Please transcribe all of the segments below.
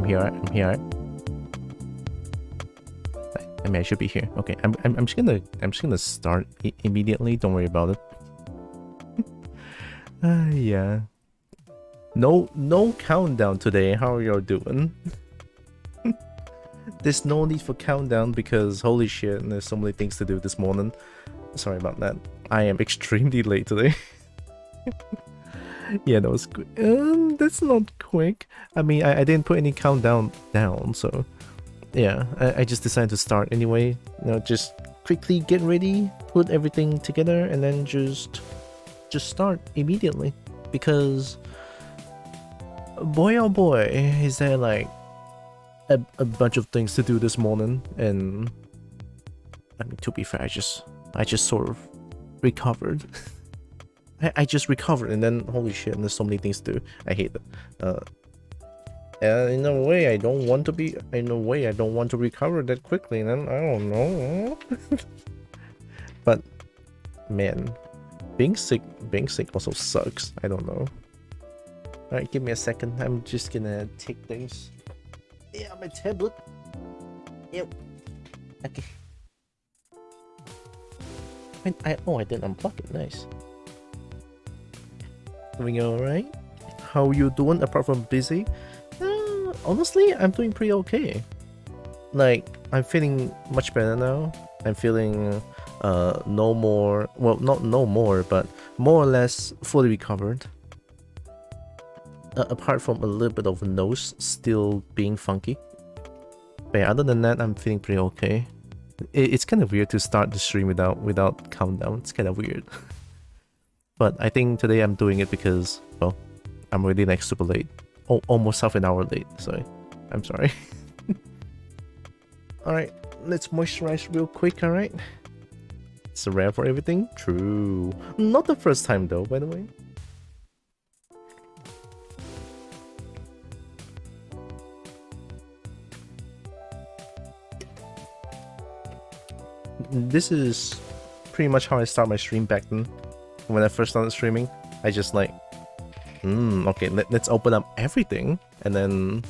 here. I'm here. I mean, I should be here. Okay, I'm just gonna start immediately. Don't worry about it. Yeah. No countdown today. How are y'all doing? There's no need for countdown because holy shit, there's so many things to do this morning. Sorry about that. I am extremely late today. Yeah, that was quick. That's not quick. I mean, I didn't put any countdown down, so yeah, I just decided to start anyway. You know, just quickly get ready, put everything together, and then just start immediately. Because boy oh boy, is there like a bunch of things to do this morning. And I mean, to be fair, I just sort of recovered. I just recovered, and then holy shit, and there's so many things to do. I hate that. In a way, I don't want to be. In a way, I don't want to recover that quickly. And then I don't know. But man, being sick also sucks. I don't know. All right, give me a second. I'm just gonna take things. Yeah, my tablet. Yep. Okay. I didn't unplug it. Nice. Doing alright? How you doing apart from busy? Honestly, I'm doing pretty okay. Like, I'm feeling much better now. I'm feeling no more, well, not no more, but more or less fully recovered. Apart from a little bit of a nose still being funky. But yeah, other than that, I'm feeling pretty okay. It's kind of weird to start the stream without countdown. It's kind of weird. But I think today I'm doing it because, well, I'm already like super late. Oh, almost half an hour late, so I'm sorry. Alright, let's moisturize real quick, alright? It's rare for everything? True. Not the first time though, by the way. This is pretty much how I start my stream back then. When I first started streaming, I just like, okay, let's open up everything, and then,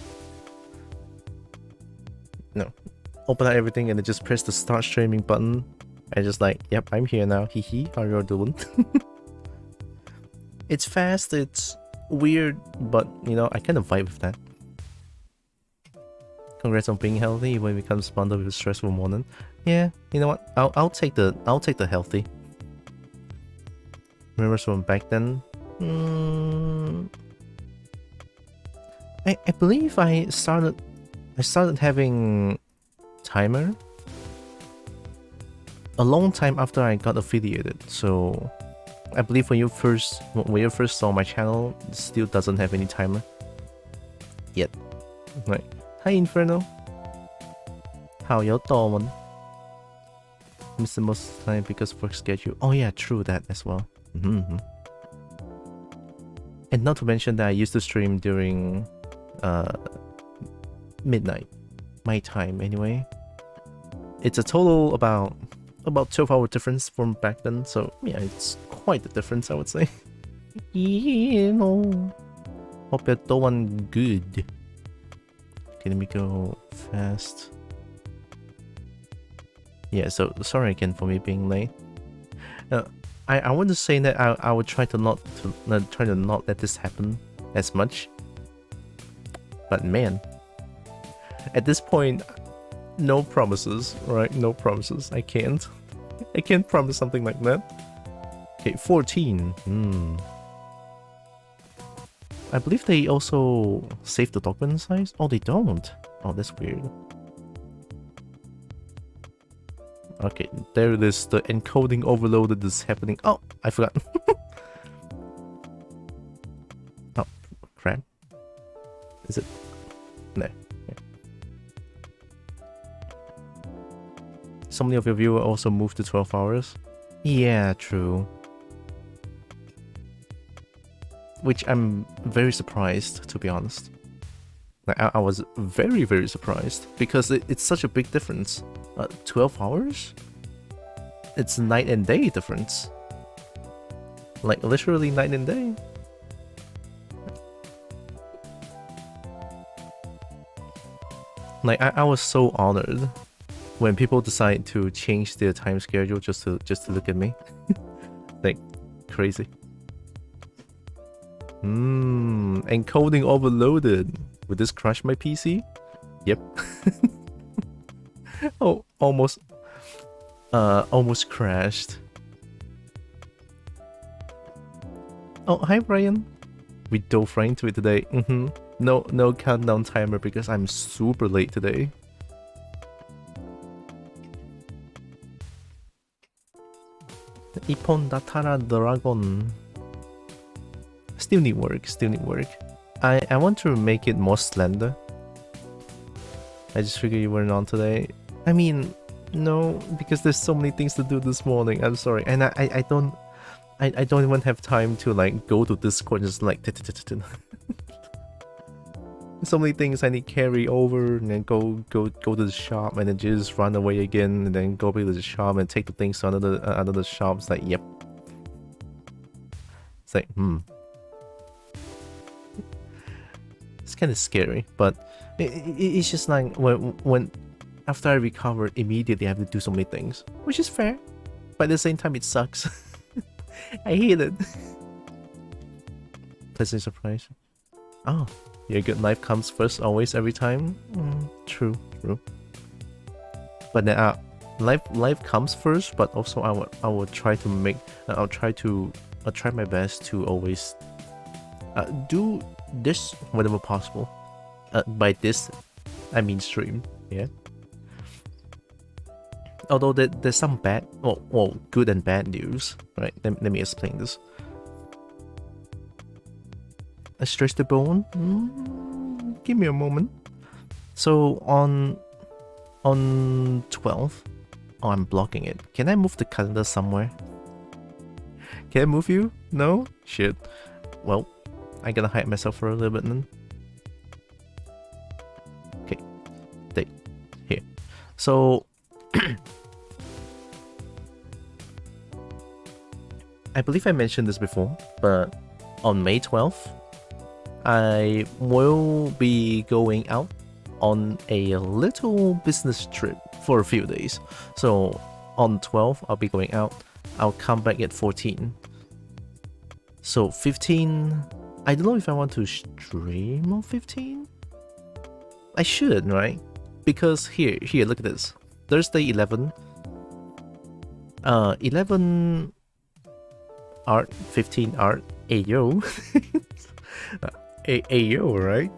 no, open up everything and then just press the start streaming button, and just like, yep, I'm here now, hee, how you doing? It's fast, it's weird, but, you know, I kind of vibe with that. Congrats on being healthy even when it becomes bundled with a stressful morning. Yeah, you know what, I'll take the healthy. Remember from back then? I believe I started having timer a long time after I got affiliated. So I believe when you first saw my channel, it still doesn't have any timer yet. Right. Hi Inferno. How you doing? Miss the most time because of work schedule. Oh yeah, true that as well. And not to mention that I used to stream during midnight, my time anyway. It's a total about 12-hour difference from back then, so yeah, it's quite a difference, I would say. You know, hope you're doing good. Okay, let me go fast. Yeah, so sorry again for me being late. I want to say that I would try to not let this happen as much. But man, at this point, no promises, right? No promises. I can't promise something like that. Okay, 14. I believe they also save the document size. Oh, they don't. Oh, that's weird. Okay, there it is. The encoding overload that is happening. Oh, I forgot. Oh, crap. Is it? No. Okay. So many of your viewers also moved to 12 hours. Yeah, true. Which I'm very surprised, to be honest. Like, I was very, very surprised because it's such a big difference. 12 hours? It's night and day difference. Like, literally night and day. Like I was so honored when people decide to change their time schedule just to look at me. Like crazy. Encoding overloaded. Would this crash my PC? Yep. Oh, almost crashed. Oh, hi Brian. We dove right into it today. No countdown timer because I'm super late today. Ipon Datara Dragon. Still need work. I want to make it more slender. I just figured you weren't on today. I mean, no, because there's so many things to do this morning. I'm sorry, and I don't even have time to like go to Discord and just like so many things I need to carry over and then go to the shop and then just run away again and then go back to the shop and take the things to another shop. It's like, yep. It's like, It's kind of scary, but it's just like when after I recover, immediately I have to do so many things, which is fair, but at the same time it sucks. I hate it. Pleasant surprise. Oh, yeah, good. Life comes first, always, every time. True. But then, life comes first, but also I will try to make. I'll try my best to always do this whenever possible. By this, I mean stream. Yeah. Although there's some bad, well, good and bad news, right? Let me explain this. I stretch the bone. Give me a moment. So on 12th, oh, I'm blocking it. Can I move the calendar somewhere? Can I move you? No? Shit. Well, I gotta hide myself for a little bit then. Okay, date here. So. I believe I mentioned this before, but on May 12th, I will be going out on a little business trip for a few days. So on 12th, I'll be going out. I'll come back at 14. So 15, I don't know if I want to stream on 15. I should, right? Because here, look at this. Thursday 11. 11 art, 15 art, ayo. Ayo, right?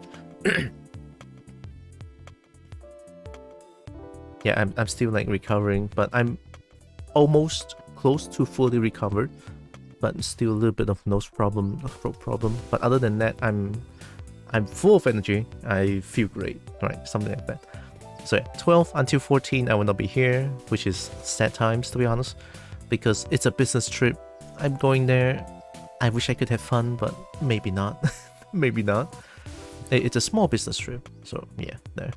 Yeah, I'm still like recovering, but I'm almost close to fully recovered, but still a little bit of nose problem, throat problem. But other than that, I'm full of energy. I feel great, right? Something like that. So yeah, 12 until 14, I will not be here, which is sad times to be honest, because it's a business trip. I'm going there. I wish I could have fun, but maybe not. Maybe not. It's a small business trip, so yeah, there.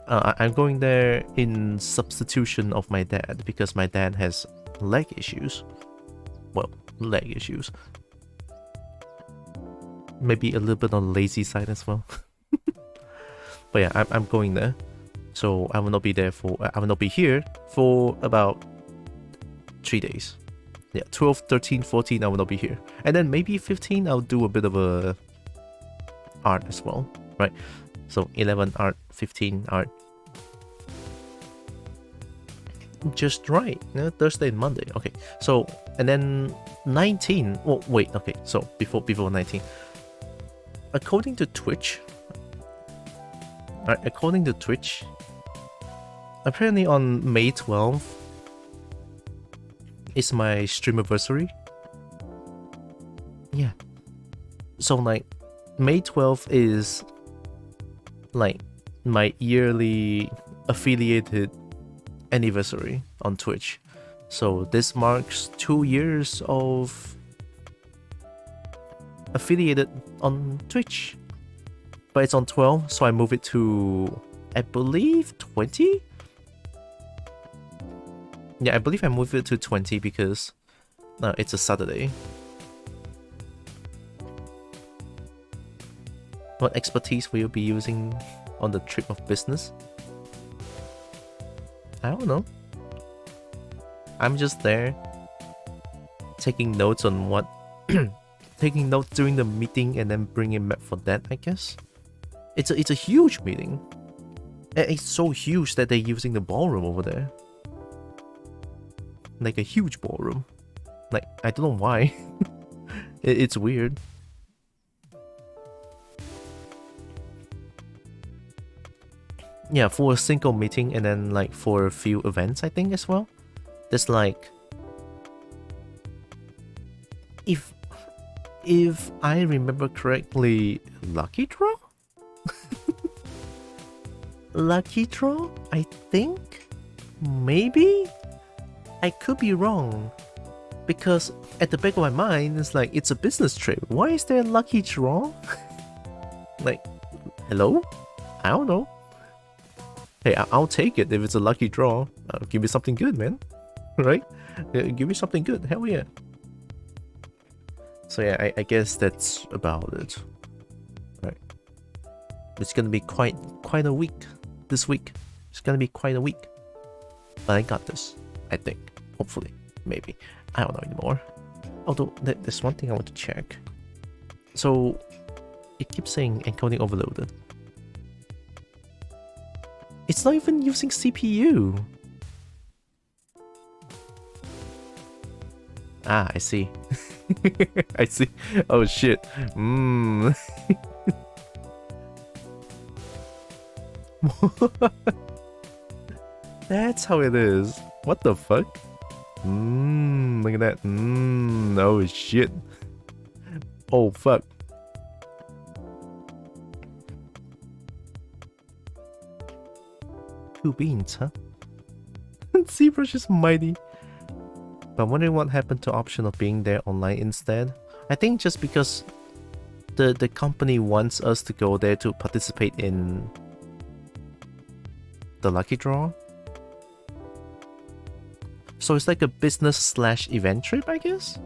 I'm going there in substitution of my dad because my dad has leg issues. Well, leg issues. Maybe a little bit on the lazy side as well. But yeah, I'm going there. So I will not be there for. I will not be here for about 3 days. Yeah, 12, 13, 14, I will not be here. And then maybe 15, I'll do a bit of a art as well, right? So 11 art, 15 art. Just right. Yeah, Thursday and Monday. Okay. So, and then 19. Oh, wait. Okay. So before 19. According to Twitch, apparently on May 12th, it's my streamiversary. Yeah. So like May 12th is like my yearly affiliated anniversary on Twitch. So this marks 2 years of affiliated on Twitch. But it's on 12, so I move it to, I believe, 20? Yeah, I believe I moved it to 20 because it's a Saturday. What expertise will you be using on the trip of business? I don't know. I'm just there taking notes on what taking notes during the meeting and then bringing back for that, I guess. It's a huge meeting. It's so huge that they're using the ballroom over there. Like a huge ballroom. Like, I don't know why. It's weird. Yeah, for a single meeting and then like for a few events, I think, as well. There's like... If I remember correctly, Lucky Draw? Lucky Draw, I think? Maybe? I could be wrong. Because at the back of my mind, it's like, it's a business trip. Why is there a Lucky Draw? Like, hello? I don't know. Hey, I'll take it if it's a lucky draw. Give me something good, man. Right? Give me something good. Hell yeah. So yeah, I guess that's about it. Right. It's gonna be quite a week this week. It's gonna be quite a week. But I got this. I think. Hopefully. Maybe. I don't know anymore. Although, there's one thing I want to check. So, it keeps saying encoding overloaded. It's not even using CPU. Ah, I see. I see. Oh shit. That's how it is. What the fuck? Look at that. Oh shit. Oh fuck. Two beans, huh? ZBrush is mighty. But I'm wondering what happened to option of being there online instead. I think just because the company wants us to go there to participate in the lucky draw. So it's like a business/event trip, I guess?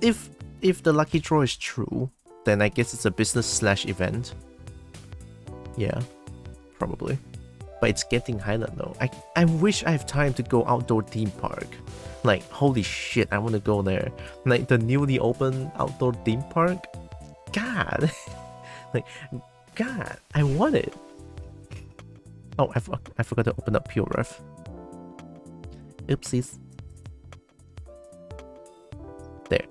If the lucky draw is true, then I guess it's a business/event. Yeah, probably. But it's getting Highland though. I wish I have time to go outdoor theme park. Like, holy shit, I want to go there. Like, the newly opened outdoor theme park. God. Like, God, I want it. Oh, I forgot to open up PureRef. Oopsies. There.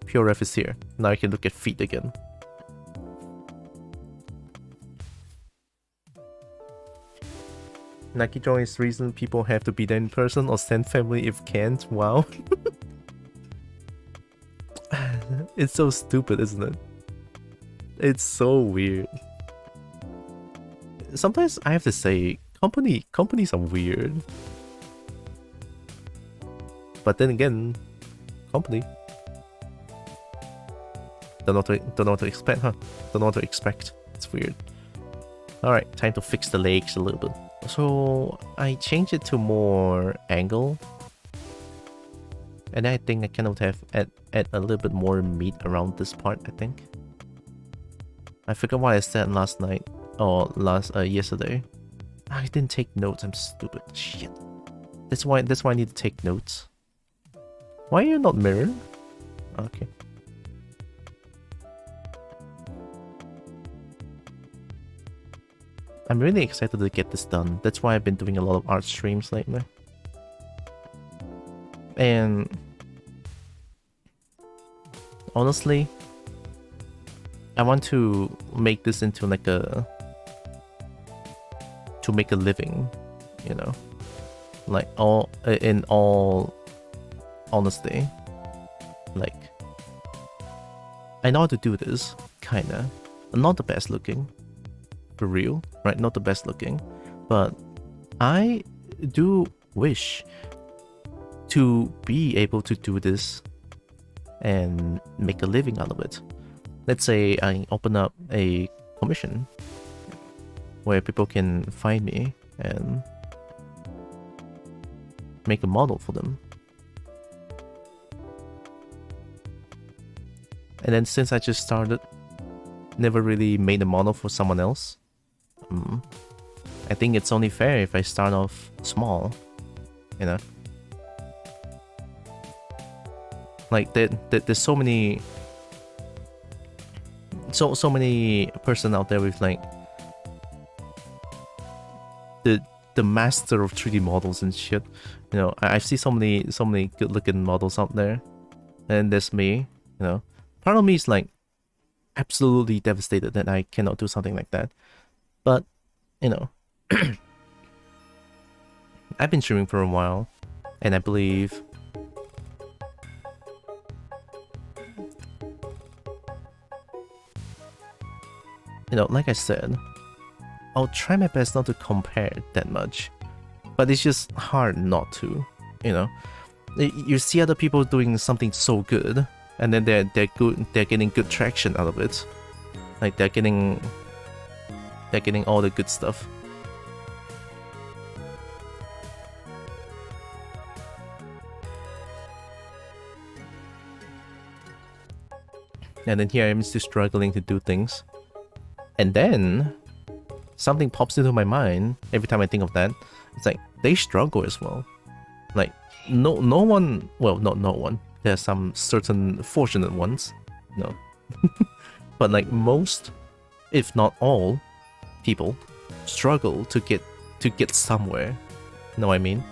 PureRef is here. Now I can look at feet again. Lucky draw is reason people have to be there in person or send family if can't. Wow. It's so stupid, isn't it? It's so weird. Sometimes I have to say, companies are weird. But then again, company. Don't know what to expect, huh? Don't know what to expect. It's weird. Alright, time to fix the legs a little bit. So I changed it to more angle. And I think I kind of have add a little bit more meat around this part, I think. I forgot what I said last night. Or yesterday. I didn't take notes, I'm stupid. Shit. That's why I need to take notes. Why are you not mirrored? Okay. I'm really excited to get this done. That's why I've been doing a lot of art streams lately. And honestly, I want to make this into like to make a living, you know? Like in all honesty. Like, I know how to do this, kinda. I'm not the best looking. For real, right? Not the best looking, but I do wish to be able to do this and make a living out of it. Let's say I open up a commission where people can find me and make a model for them. And then since I just started, never really made a model for someone else. I think it's only fair if I start off small, you know? Like, there's so many... So many person out there with, like... The master of 3D models and shit. You know, I see so many good-looking models out there. And there's me, you know. Part of me is, like, absolutely devastated that I cannot do something like that. But, you know... I've been streaming for a while, and I believe... You know, like I said, I'll try my best not to compare that much, but it's just hard not to, you know? You see other people doing something so good, and then they're getting good traction out of it. Like, they're getting all the good stuff. And then here I am still struggling to do things. And then something pops into my mind every time I think of that. It's like, they struggle as well. Like, no one, well, not no one. There are some certain fortunate ones, no. But like most, if not all, people struggle to get somewhere. Know what I mean?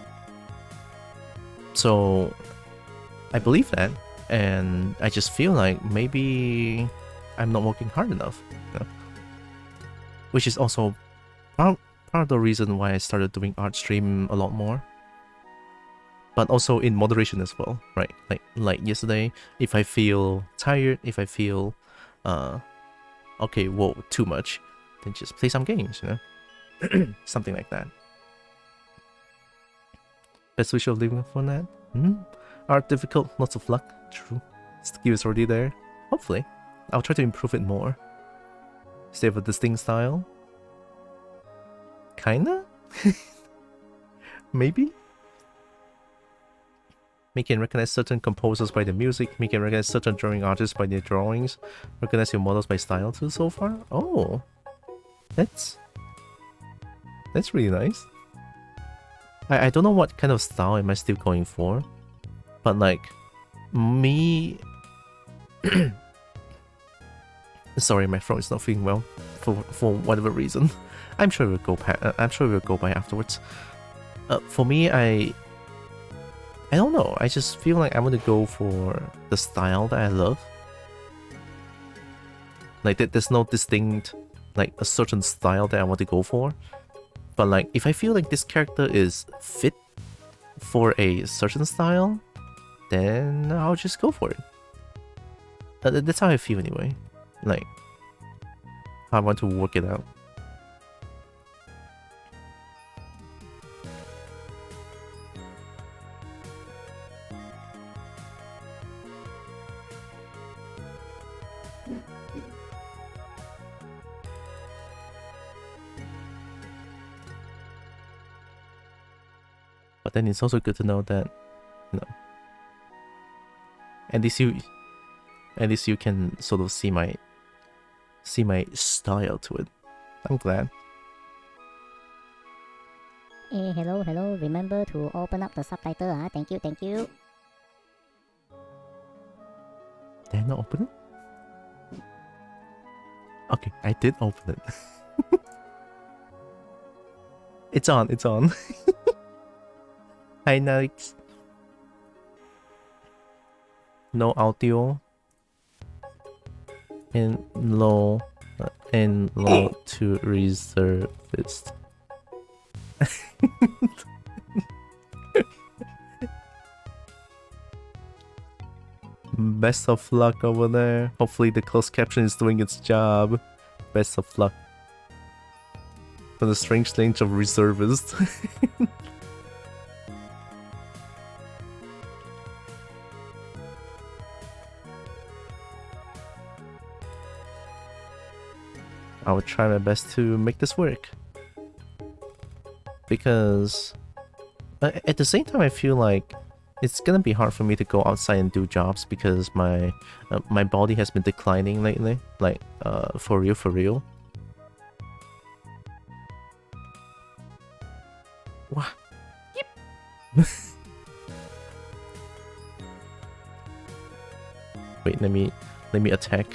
So I believe that, and I just feel like maybe I'm not working hard enough. You know? Which is also part of the reason why I started doing art stream a lot more. But also in moderation as well, right? Like yesterday, if I feel tired, if I feel okay, whoa, too much, then just play some games, you know? Something like that. Best wish of living for that? Art difficult, lots of luck. True. Skill is already there. Hopefully. I'll try to improve it more. Stay with a distinct style. Kinda? Maybe? Make and recognize certain composers by their music. Make and recognize certain drawing artists by their drawings. Recognize your models by style too so far. Oh. That's really nice. I don't know what kind of style am I still going for. But like me sorry, my throat is not feeling well for whatever reason. I'm sure we'll go by afterwards. For me, I don't know. I just feel like I want to go for the style that I love. Like there's no distinct, like a certain style that I want to go for. But like if I feel like this character is fit for a certain style, then I'll just go for it. That's how I feel anyway. Like I want to work it out. But then it's also good to know that, you know, at least you can sort of see my style to it. I'm glad. Hey, hello. Remember to open up the subtitle, huh? Thank you. Did I not open it? Okay, I did open it. It's on. Hi, Nix. No audio. And low to reservist. Best of luck over there. Hopefully the closed caption is doing its job. Best of luck. For the strange range of reservist. I will try my best to make this work. Because at the same time I feel like it's gonna be hard for me to go outside and do jobs because my body has been declining lately. Like for real. What? Wait, let me attack.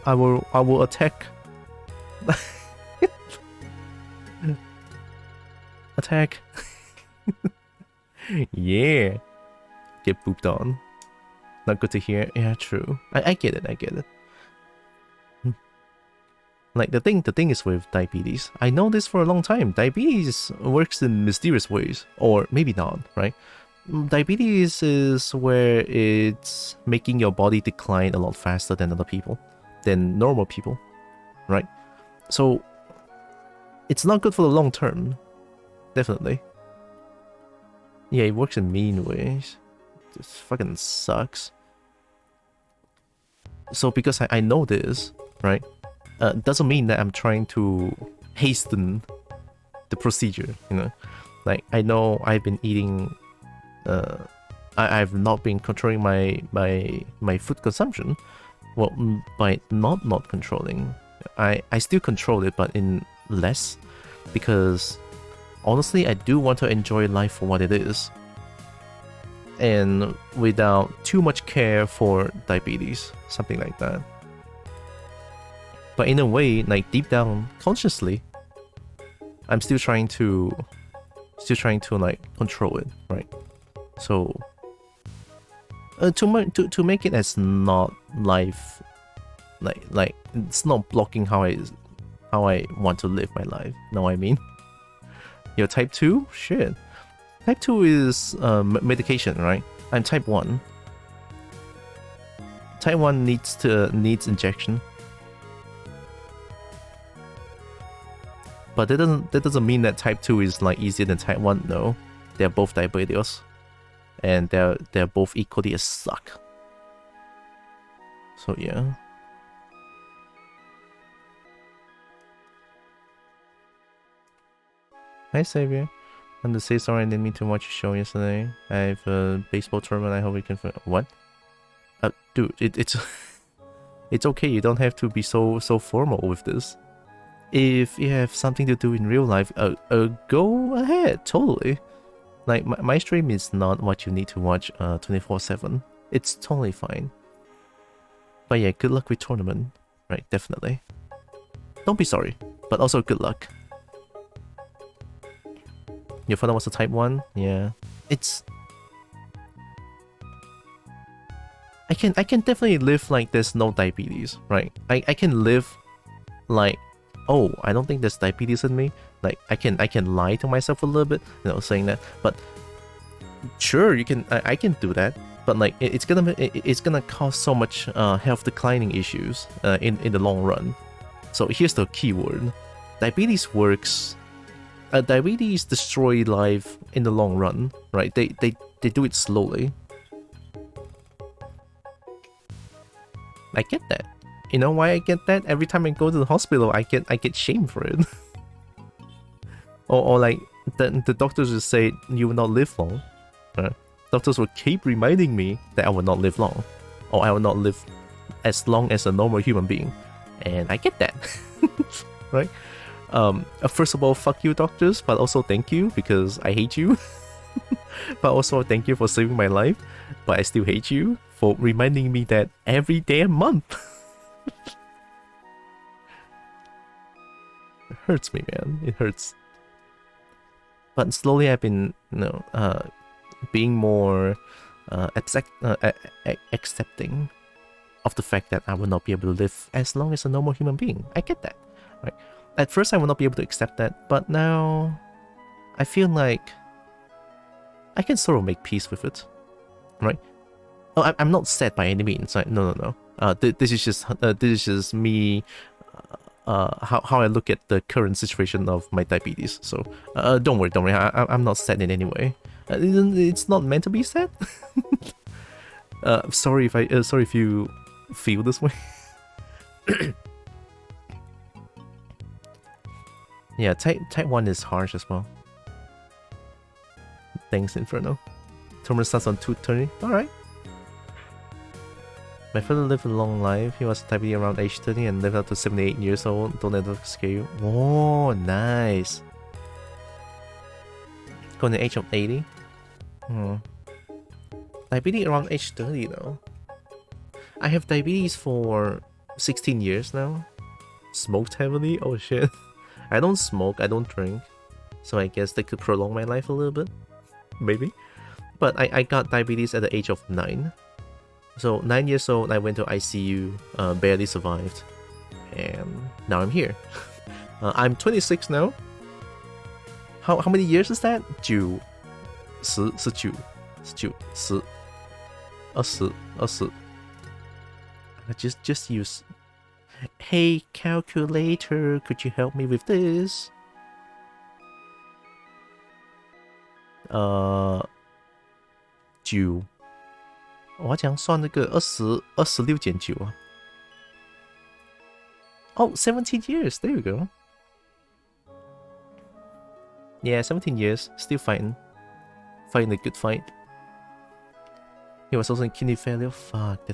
I will attack. Attack. Yeah. Get pooped on. Not good to hear. Yeah, true. I get it. Like the thing is with diabetes. I know this for a long time. Diabetes works in mysterious ways, or maybe not, right? Diabetes is where it's making your body decline a lot faster than other people, than normal people, right? So it's not good for the long term, definitely. Yeah, it works in mean ways. This fucking sucks. So because I know this, right? Doesn't mean that I'm trying to hasten the procedure, you know? Like, I know I've been eating... I've not been controlling my food consumption. Well, by not controlling. I still control it, but in less. Because, honestly, I do want to enjoy life for what it is. And without too much care for diabetes. Something like that. But in a way, like deep down, consciously, I'm still trying to like control it, right? So to make it as not life, like it's not blocking how I want to live my life. Know what I mean? You're type 2? Shit. Type 2 is medication, right? I'm type 1. Type 1 needs injection. But that doesn't mean that type 2 is like easier than type 1. No, they're both diabetes, and they're both equally as suck. So yeah. Hi Xavier. I'm to say sorry I didn't mean to watch your show yesterday. I have a baseball tournament. I hope we can. What? Dude, it's it's okay. You don't have to be so formal with this. If you have something to do in real life, go ahead, totally. Like, my stream is not what you need to watch 24/7. It's totally fine. But yeah, good luck with tournament. Right, definitely. Don't be sorry, but also good luck. Your father was a type 1? Yeah. It's... I can definitely live like there's no diabetes, right? I can live like... Oh, I don't think there's diabetes in me. Like, I can lie to myself a little bit, you know, saying that. But sure, you can. I can do that. But like, it's gonna cause so much health declining issues in the long run. So here's the key word: diabetes works. Diabetes destroy life in the long run, right? They do it slowly. I get that. You know why I get that? Every time I go to the hospital, I get shamed for it. or like the doctors will say you will not live long. Doctors will keep reminding me that I will not live long, or I will not live as long as a normal human being, and I get that, right? First of all, fuck you, doctors, but also thank you because I hate you. But also thank you for saving my life, but I still hate you for reminding me that every damn month. It hurts me, man. It hurts. But slowly I've been, you know, being more accepting of the fact that I will not be able to live as long as a normal human being. I get that, right? At first I will not be able to accept that, but now I feel like I can sort of make peace with it, right? Oh, I'm not sad by any means. Like, no. This is just me. How I look at the current situation of my diabetes. So don't worry. I'm not sad in any way. It's not meant to be sad. Sorry if you feel this way. Yeah, type 1 is harsh as well. Thanks, Inferno. Tournament starts on 2:30. Alright. My father lived a long life. He was diabetes around age 30 and lived up to 78 years old. Don't let it scare you. Oh, nice. Going to the age of 80. Diabetes around age 30 though. I have diabetes for 16 years now. Smoked heavily? Oh shit. I don't smoke, I don't drink. So I guess that could prolong my life a little bit. Maybe. But I got diabetes at the age of 9. So 9 years old, I went to ICU, barely survived. And now I'm here. I'm 26 now. How many years is that? 9 10 19 19 20 20. Just use. Hey calculator, could you help me with this? 9。我要怎样算那个26减9啊？ Oh, 17 years. There you go. Yeah, 17 years. Still fighting. Fighting a good fight. He was also in kidney failure. Fuck,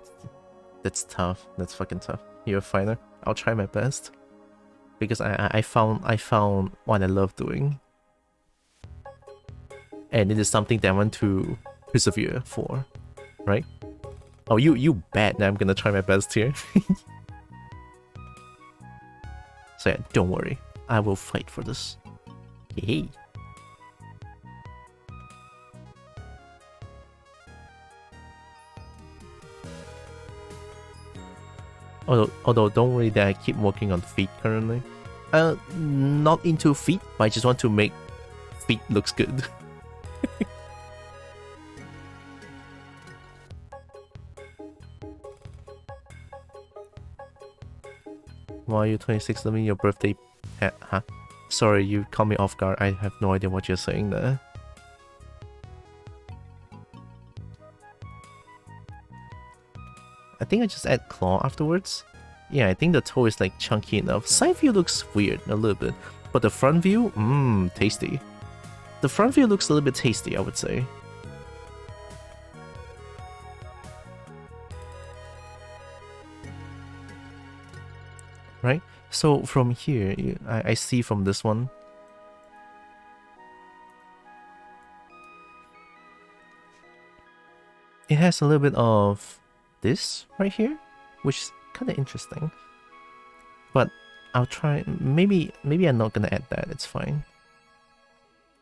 that's tough. That's fucking tough. You're a fighter. I'll try my best. Because I found what I love doing. And it is something that I want to persevere for. Right? Oh, you bet. Now I'm gonna try my best here. So yeah, don't worry. I will fight for this. Hey. Although don't worry that I keep working on feet currently. Not into feet, but I just want to make feet looks good. Why are you 26? That mean your birthday? Huh? Sorry, you caught me off guard. I have no idea what you're saying there. I think I just add claw afterwards. Yeah, I think the toe is like chunky enough. Side view looks weird a little bit, but the front view, tasty. The front view looks a little bit tasty, I would say. Right? So from here, I see from this one. It has a little bit of this right here, which is kind of interesting. But I'll try, maybe I'm not gonna add that, it's fine.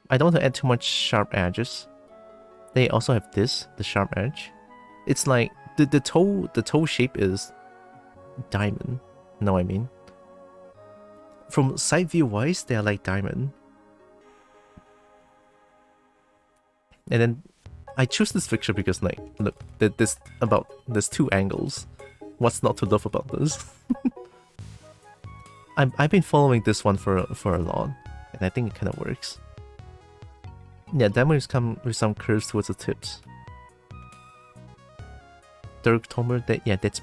I don't want to add too much sharp edges. They also have this, the sharp edge. It's like, the toe shape is diamond. Know what I mean? From side view wise, they are like diamond. And then I choose this picture because, like, look, there's 2 angles. What's not to love about this? I've been following this one for a lot, and I think it kind of works. Yeah, diamonds come with some curves towards the tips. Dirk Tomer, that's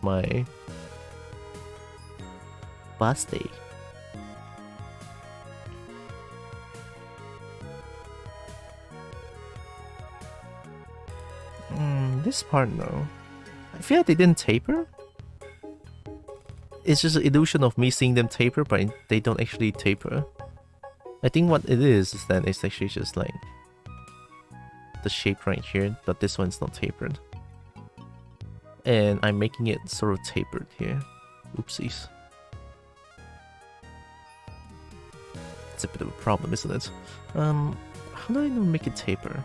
my birthday. This part though, I feel like they didn't taper. It's just an illusion of me seeing them taper, but they don't actually taper. I think what it is that it's actually just like the shape right here, but this one's not tapered. And I'm making it sort of tapered here. Oopsies. It's a bit of a problem, isn't it? How do I make it taper?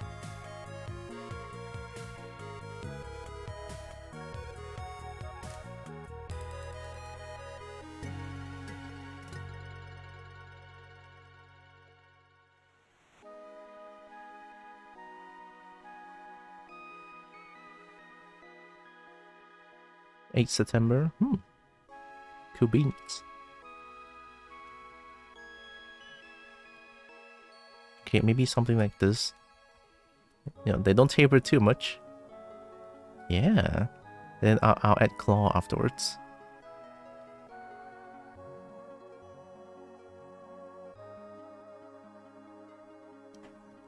September. Cool beans. Okay, maybe something like this. You know, they don't taper too much. Yeah. Then I'll add claw afterwards.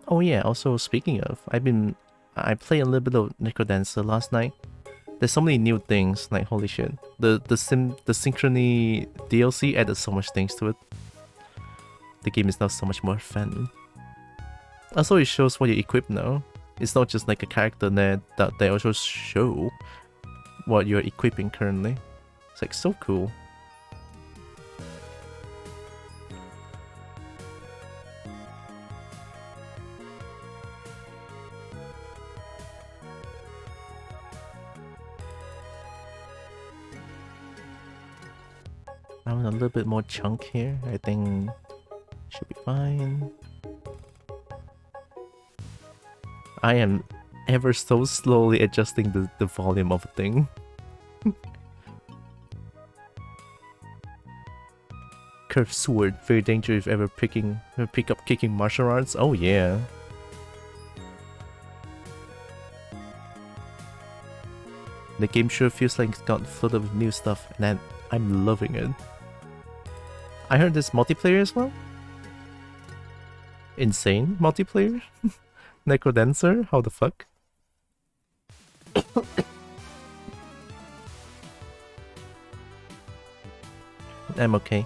Oh yeah, also speaking of, I played a little bit of Necrodancer last night. There's so many new things, like holy shit. The Synchrony DLC added so much things to it. The game is now so much more fun. Also, it shows what you equip now. It's not just like a character net, that they also show what you're equipping currently. It's like so cool. I want a little bit more chunk here. I think should be fine. I am ever so slowly adjusting the volume of a thing. Curved sword, very dangerous if ever pick up kicking martial arts. Oh yeah. The game sure feels like it's got flooded with new stuff, and I'm loving it. I heard this multiplayer as well. Insane multiplayer. Necrodancer, how the fuck? I'm okay.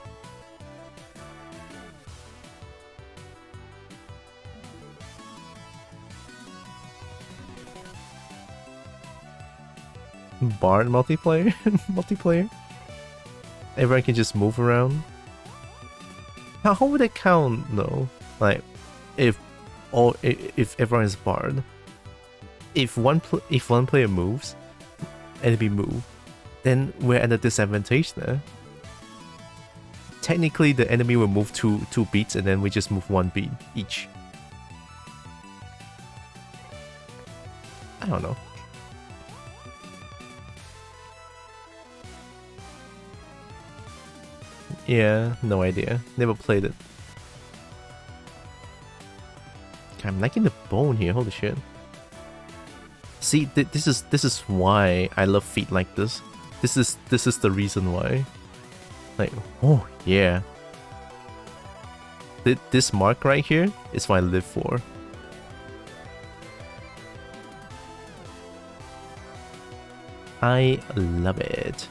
Bard multiplayer? Multiplayer? Everyone can just move around? How would it count though? Like, if everyone is Bard, if one player moves, enemy move, then we're at a disadvantage there. Technically, the enemy will move two beats, and then we just move 1 beat each. I don't know. Yeah, no idea. Never played it. I'm liking the bone here. Holy shit! See, this is why I love feet like this. This is the reason why. Like, oh yeah. This mark right here is what I live for. I love it.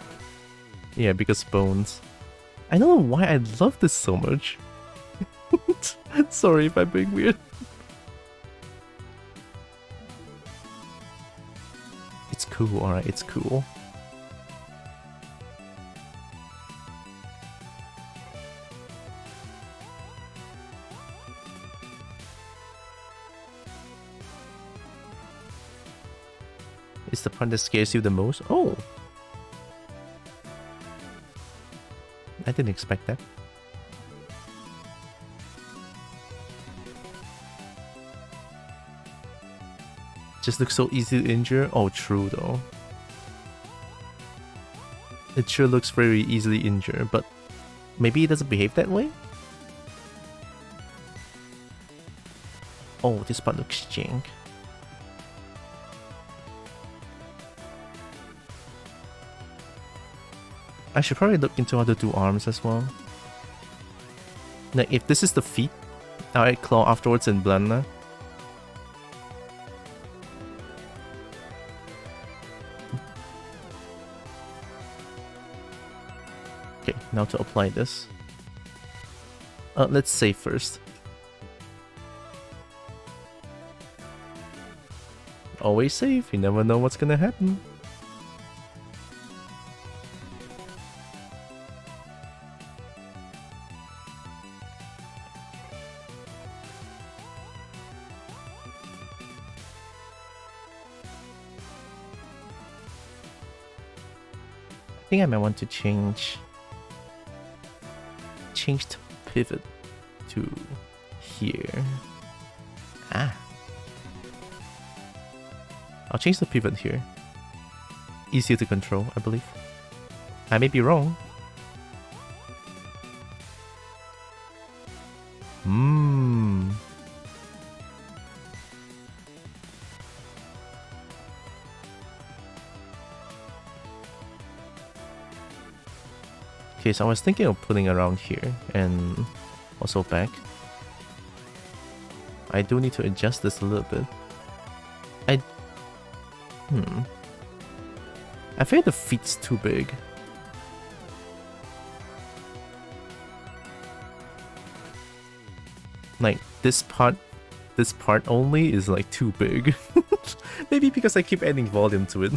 Yeah, because bones. I don't know why I love this so much. Sorry if I'm being weird. It's cool, alright, it's cool. It's the part that scares you the most? Oh! I didn't expect that. Just looks so easy to injure. Oh, true though. It sure looks very easily injured, but maybe it doesn't behave that way? Oh, this part looks jank. I should probably look into how to do arms as well. Like, if this is the feet, I'll add claw afterwards in blender. Okay, now to apply this. Let's save first. Always save, you never know what's gonna happen. I think I might want to change the pivot to here. Ah. I'll change the pivot here. Easier to control, I believe. I may be wrong. Okay, so I was thinking of putting around here and also back. I do need to adjust this a little bit. I feel the feet's too big. Like this part only is like too big. Maybe because I keep adding volume to it.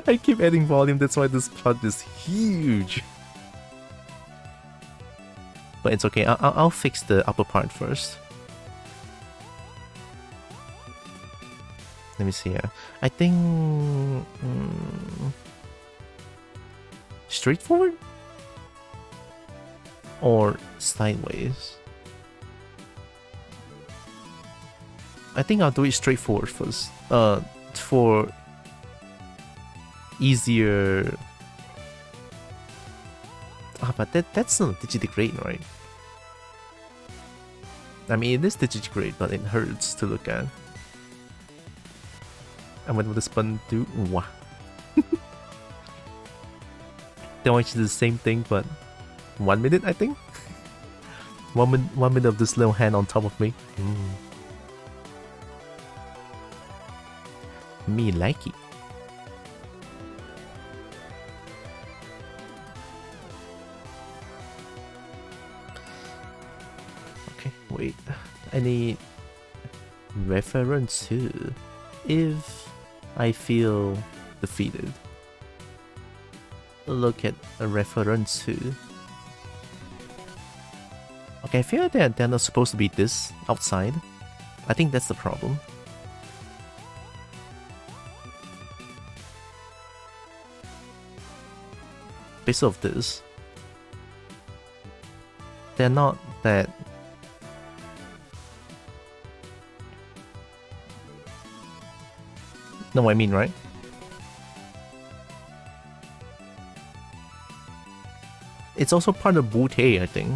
I keep adding volume, that's why this part is huge. But it's okay, I'll fix the upper part first. Let me see here. I think... straightforward? Or sideways? I think I'll do it straightforward first. For easier... but that's not digidegrade, right? I mean, it is digidegrade, but it hurts to look at. And what will this button do? Wah. They want you to do the same thing, but 1 minute, I think? 1 minute of this little hand on top of me. Me like it. Okay, wait. I need reference to if I feel defeated. Look at a reference to. Okay, I feel like they're not supposed to be this outside. I think that's the problem. Based off this, they're not that. Know what I mean, right? It's also part of Booty, I think.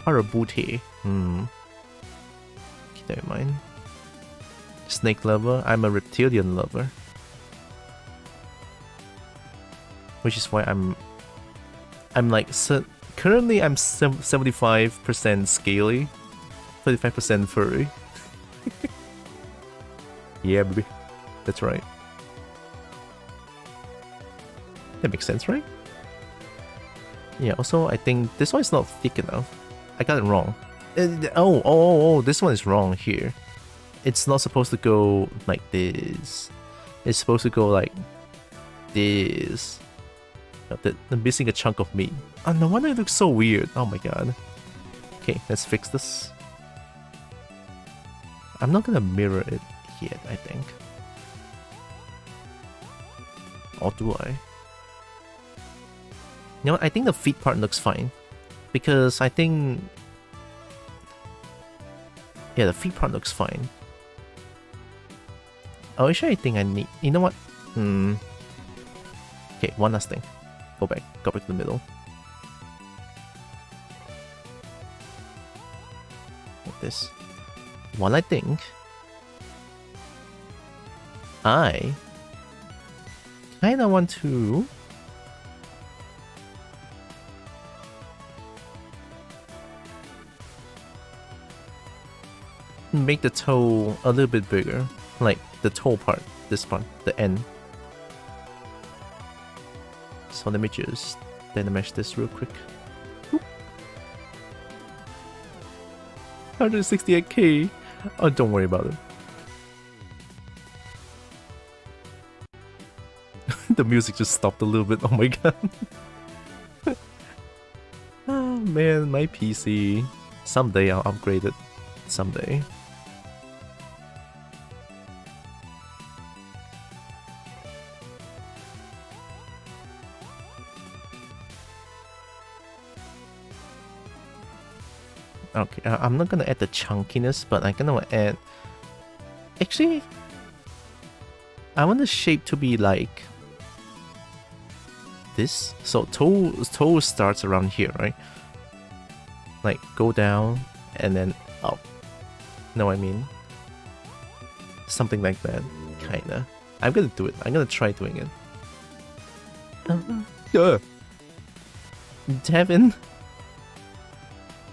Part of Booty. Keep that in mind. Snake lover. I'm a reptilian lover. Which is why I'm like currently I'm 75% scaly, 35% furry. Yeah, baby. That's right. That makes sense, right? Yeah, also I think this one is not thick enough. I got it wrong. Oh, this one is wrong here. It's not supposed to go like this. It's supposed to go like this. They're missing a chunk of meat. Oh, no wonder it looks so weird. Oh my god. Okay, let's fix this. I'm not gonna mirror it yet, I think. Or do I? You know what? I think the feet part looks fine. Because I think... yeah, the feet part looks fine. Oh, actually I think I need... you know what? Okay, one last thing. Go back to the middle. Like this. One, I think. I kinda want to make the toe a little bit bigger. Like the toe part, this part, the end. So let me just mesh this real quick. 168k. Oh, don't worry about it. The music just stopped a little bit. Oh my god. Oh man, my PC. Someday I'll upgrade it. Someday. Okay, I'm not gonna add the chunkiness, but I'm gonna add... actually, I want the shape to be like this. So toe starts around here, right? Like go down and then up. Know what I mean? Something like that, kinda. I'm gonna do it. I'm gonna try doing it. Devin,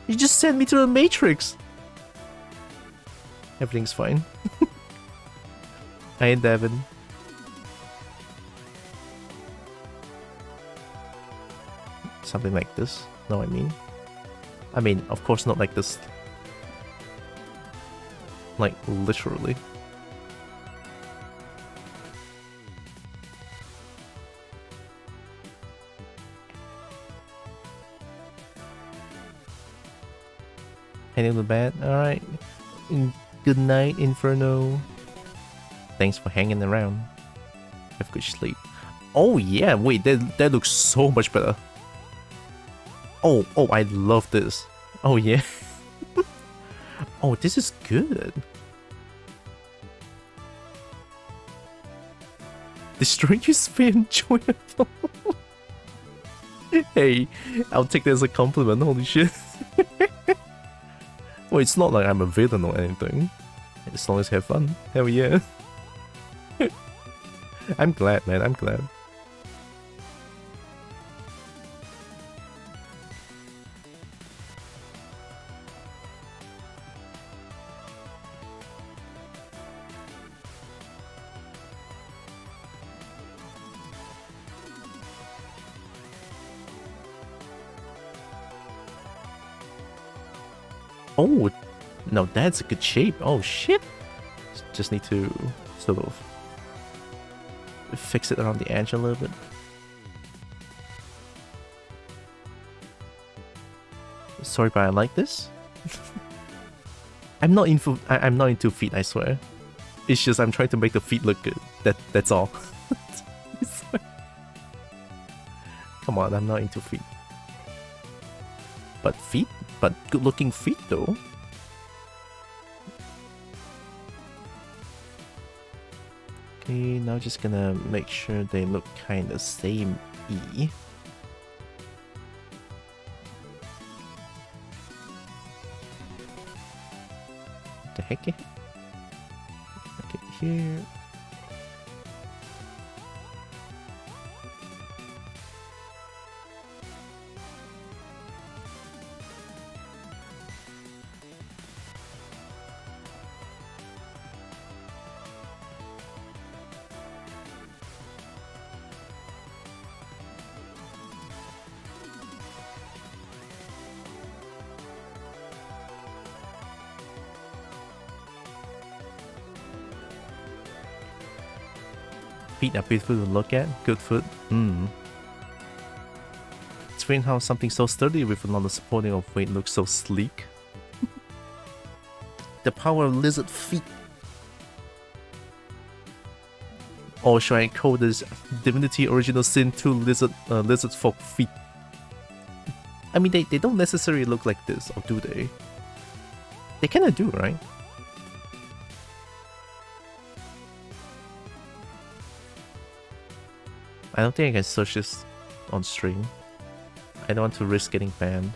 you just sent me to the Matrix. Everything's fine. Hey, Devin. Something like this. No, I mean, of course not like this. Like, literally. Heading to bed? Alright. Good night, Inferno. Thanks for hanging around. Have good sleep. Oh yeah, wait, that looks so much better. Oh, I love this. Oh yeah. Oh, this is good. Destroying you is very enjoyable. Hey, I'll take that as a compliment, holy shit. Well, it's not like I'm a villain or anything. As long as I have fun. Hell yeah. I'm glad, man, I'm glad. Oh, no, that's a good shape. Oh shit. Just need to sort of fix it around the edge a little bit. Sorry, but I like this. I'm not into feet, I swear. It's just I'm trying to make the feet look good. That's all. Come on, I'm not into feet. But good looking feet though. Okay, now just gonna make sure they look kinda same-y. What the heck? Okay, here. Feet are beautiful to look at. Good foot. It's strange how something so sturdy with a lot of supporting of weight looks so sleek. The power of lizard feet. Or should I call this Divinity Original Sin 2 lizard folk feet? I mean, they don't necessarily look like this, or do they? They kinda do, right? I don't think I can search this on stream. I don't want to risk getting banned.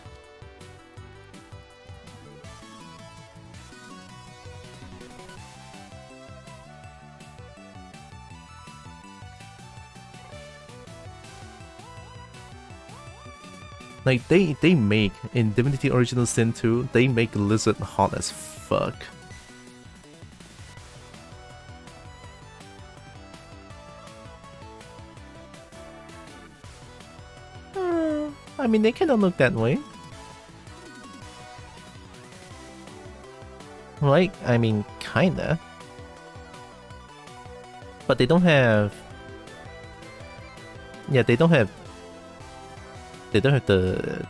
Like, they make, in Divinity Original Sin 2, they make Lizard hot as fuck. I mean, they kinda look that way. Right? I mean, kinda. But they don't have... Yeah, they don't have the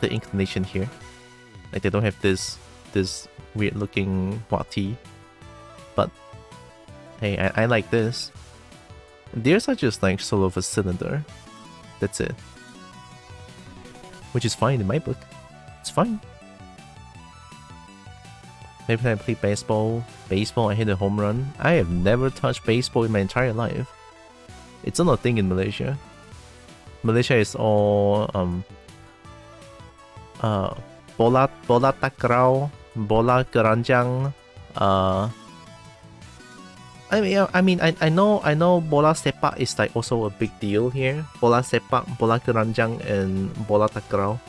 inclination here. Like, they don't have this weird looking wati. But hey, I like this. Theirs are just like sort of a cylinder. That's it. Which is fine in my book. It's fine. Every time I play baseball, I hit a home run. I have never touched baseball in my entire life. It's not a thing in Malaysia. Malaysia is all bola takraw, bola keranjang. I mean I know bola sepak is like also a big deal here. Bola sepak, bola keranjang, and bola takraw.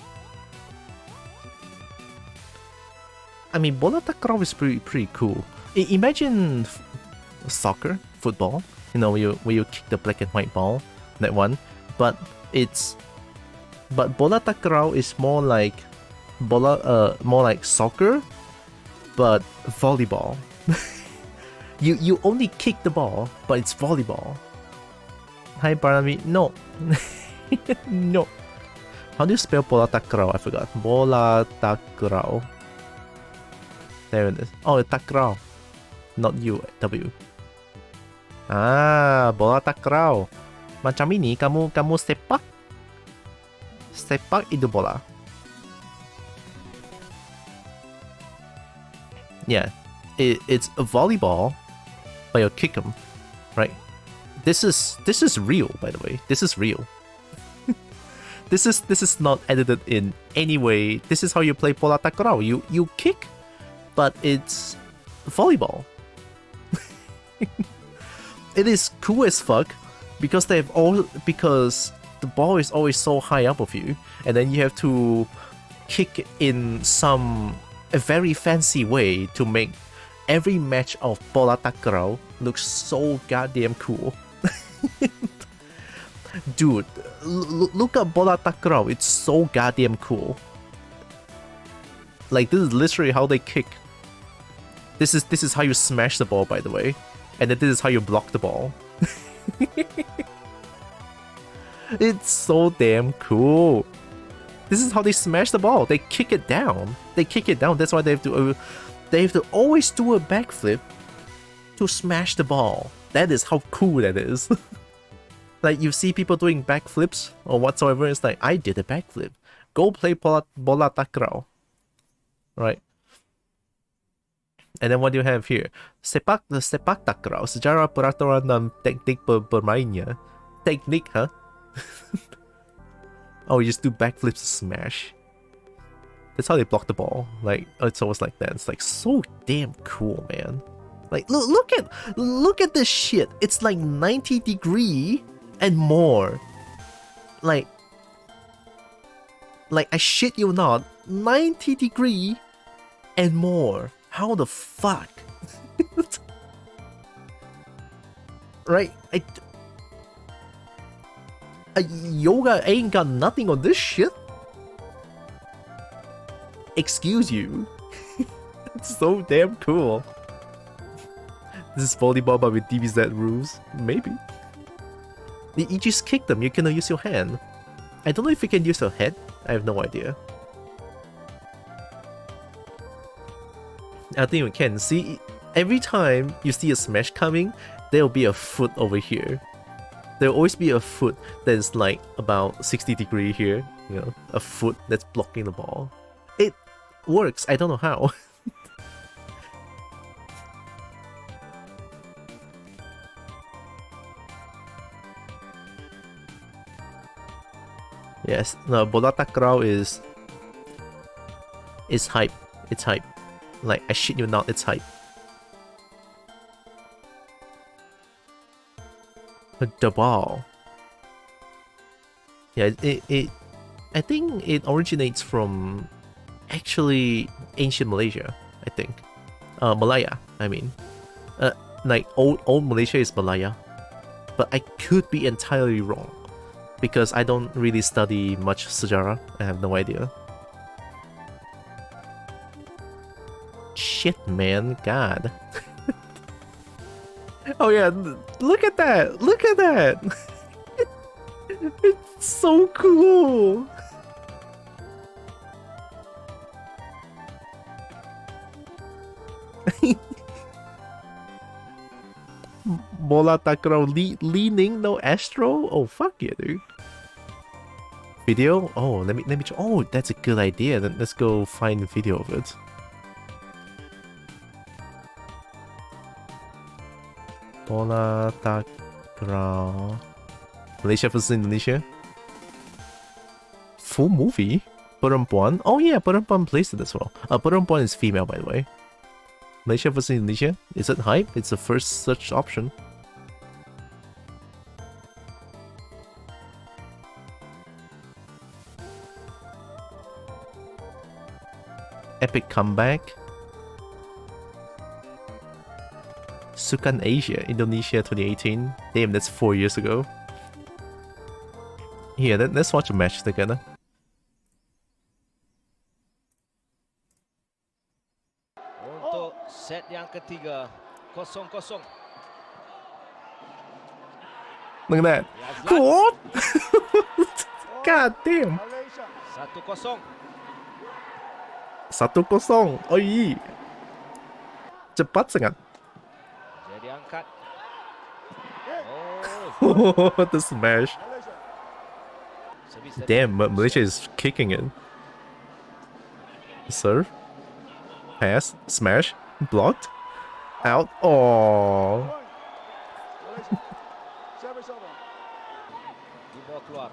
I mean, bola takraw is pretty cool. Imagine soccer, football. You know, where you kick the black and white ball, that one. But bola takraw is more like more like soccer, but volleyball. you only kick the ball, but it's volleyball. Hi Barnaby, no. No. How do you spell bola takraw? I forgot. Bola takraw. There it is. Oh, takraw. Not U, W. Ah, bola takraw. Macam ini, kamu sepak. Sepak itu bola. Yeah, it's a volleyball, but you kick them, right? This is real, by the way. This is real. This is not edited in any way. This is how you play bola takraw. You kick, but it's volleyball. It is cool as fuck because because the ball is always so high up of you, and then you have to kick in a very fancy way to make every match of bola takraw look so goddamn cool. Dude, look at bola takraw. It's so goddamn cool. Like, this is literally how they kick. This is how you smash the ball, by the way. And then this is how you block the ball. It's so damn cool. This is how they smash the ball. They kick it down. That's why they have to always do a backflip to smash the ball. That is how cool that is. Like, you see people doing backflips or whatsoever, it's like, I did a backflip. Go play bola takraw. Right? And then what do you have here? Sepak takraw, sejarah peraturan dan teknik bermainnya. Technique, huh? Oh, you just do backflips to smash. That's how they block the ball. Like, it's always like that. It's like so damn cool, man. Like, look at this shit. It's like 90 degree and more. Like I shit you not, 90 degree and more. How the fuck? Right? Yoga ain't got nothing on this shit. Excuse you. It's so damn cool. This is volleyball but with DBZ rules? Maybe. You just kick them, you cannot use your hand. I don't know if you can use your head. I have no idea. I think we can. See, every time you see a smash coming, there will be a foot over here. There will always be a foot that's like about 60 degree here. You know, a foot that's blocking the ball. It works. I don't know how. Yes, no, bola takraw is hype. It's hype. Like, I shit you not, it's hype. The ball. Yeah, I think it originates from actually ancient Malaysia, I think. Malaya, I mean. Like, old Malaysia is Malaya. But I could be entirely wrong. Because I don't really study much sejarah. I have no idea. Shit, man. God. Oh yeah, look at that! Look at that! It's so cool! Bola takraw leaning, no astro? Oh fuck yeah, dude. Video? Oh, let me oh, that's a good idea. Then let's go find a video of it. Bola takraw. Malaysia versus Indonesia. Full movie? Perempuan? Oh yeah, Perempuan plays it as well. Perempuan is female, by the way. Malaysia versus Indonesia? Is it hype? It's the first search option. Epic comeback. Sukan Asia, Indonesia 2018. Damn, that's 4 years ago. Here, let's watch a match together. Untuk set yang ketiga, 0-0. Look at that. What? God damn. 1-0. 1-0. Oi. Cepat sangat. Jadi angkat. Oh, the smash. Damn, Malaysia is kicking it. Serve. Pass. Smash. Blocked. Out. Oh. Dibawa keluar.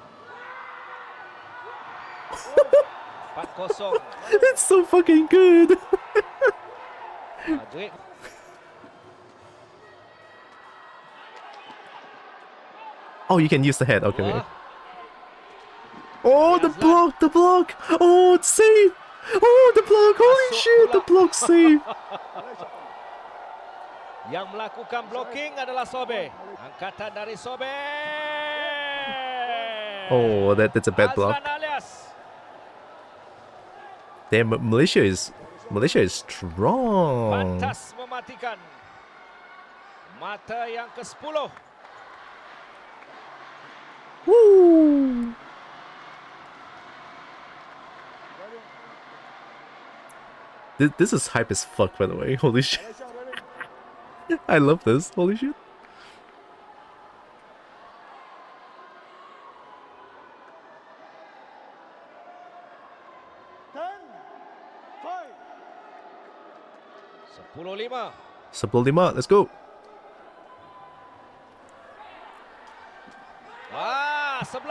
4-0. It's so fucking good. Madrid. Oh, you can use the head. Okay. Okay. Oh, the block. The block. Oh, it's safe. Oh, the block. Holy shit. The block safe. Yang melakukan blocking adalah Sobe. Angkatan dari Sobe. Oh, that's a bad block. Damn, Malaysia is strong. Pantas mematikan. Mata yang ke-10. Woo! This is hype as fuck, by the way. Holy shit. I love this. Holy shit. Sepuluh lima. Let's go.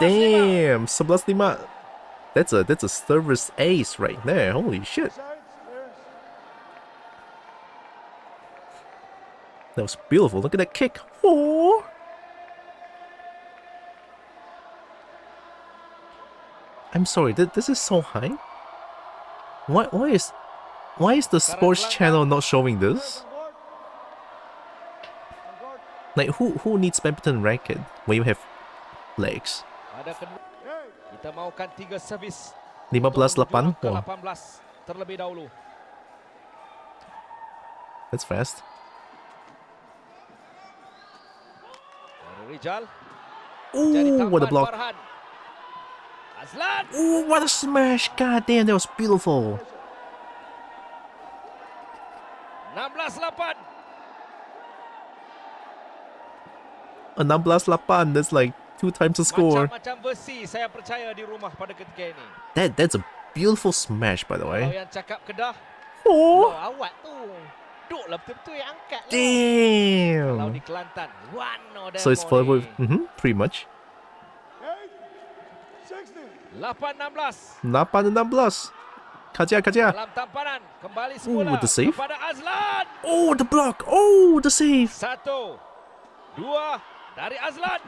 Damn, 11-5. That's a service ace right there. Holy shit. That was beautiful. Look at that kick. Oh. I'm sorry. This is so high. Why is the sports channel not showing this? Like who needs badminton racket when you have legs? Kita maukan 3 servis. 15-8. Ke 18 terlebih dahulu. That's fast. Rijal. Ooh, what a block. Azlan. Ooh, what a smash. God damn, that was beautiful. 16-8. 16-8. That's like 2 times the score. Macam-macam versi saya percaya di rumah pada ketika ini. That's a beautiful smash, by the way. Kalau yang cakap Kedah, Oh, awak tu duk lah betul-betul yang angkat lah. Kalau damn. di Kelantan, wano demo So it's forward. ni. Pretty much. 8-16. 8-16. Kaja. Dalam tamparan, kembali semula the save. kepada Azlan. Oh, the block. Oh, the save. 1, 2 dari Azlan.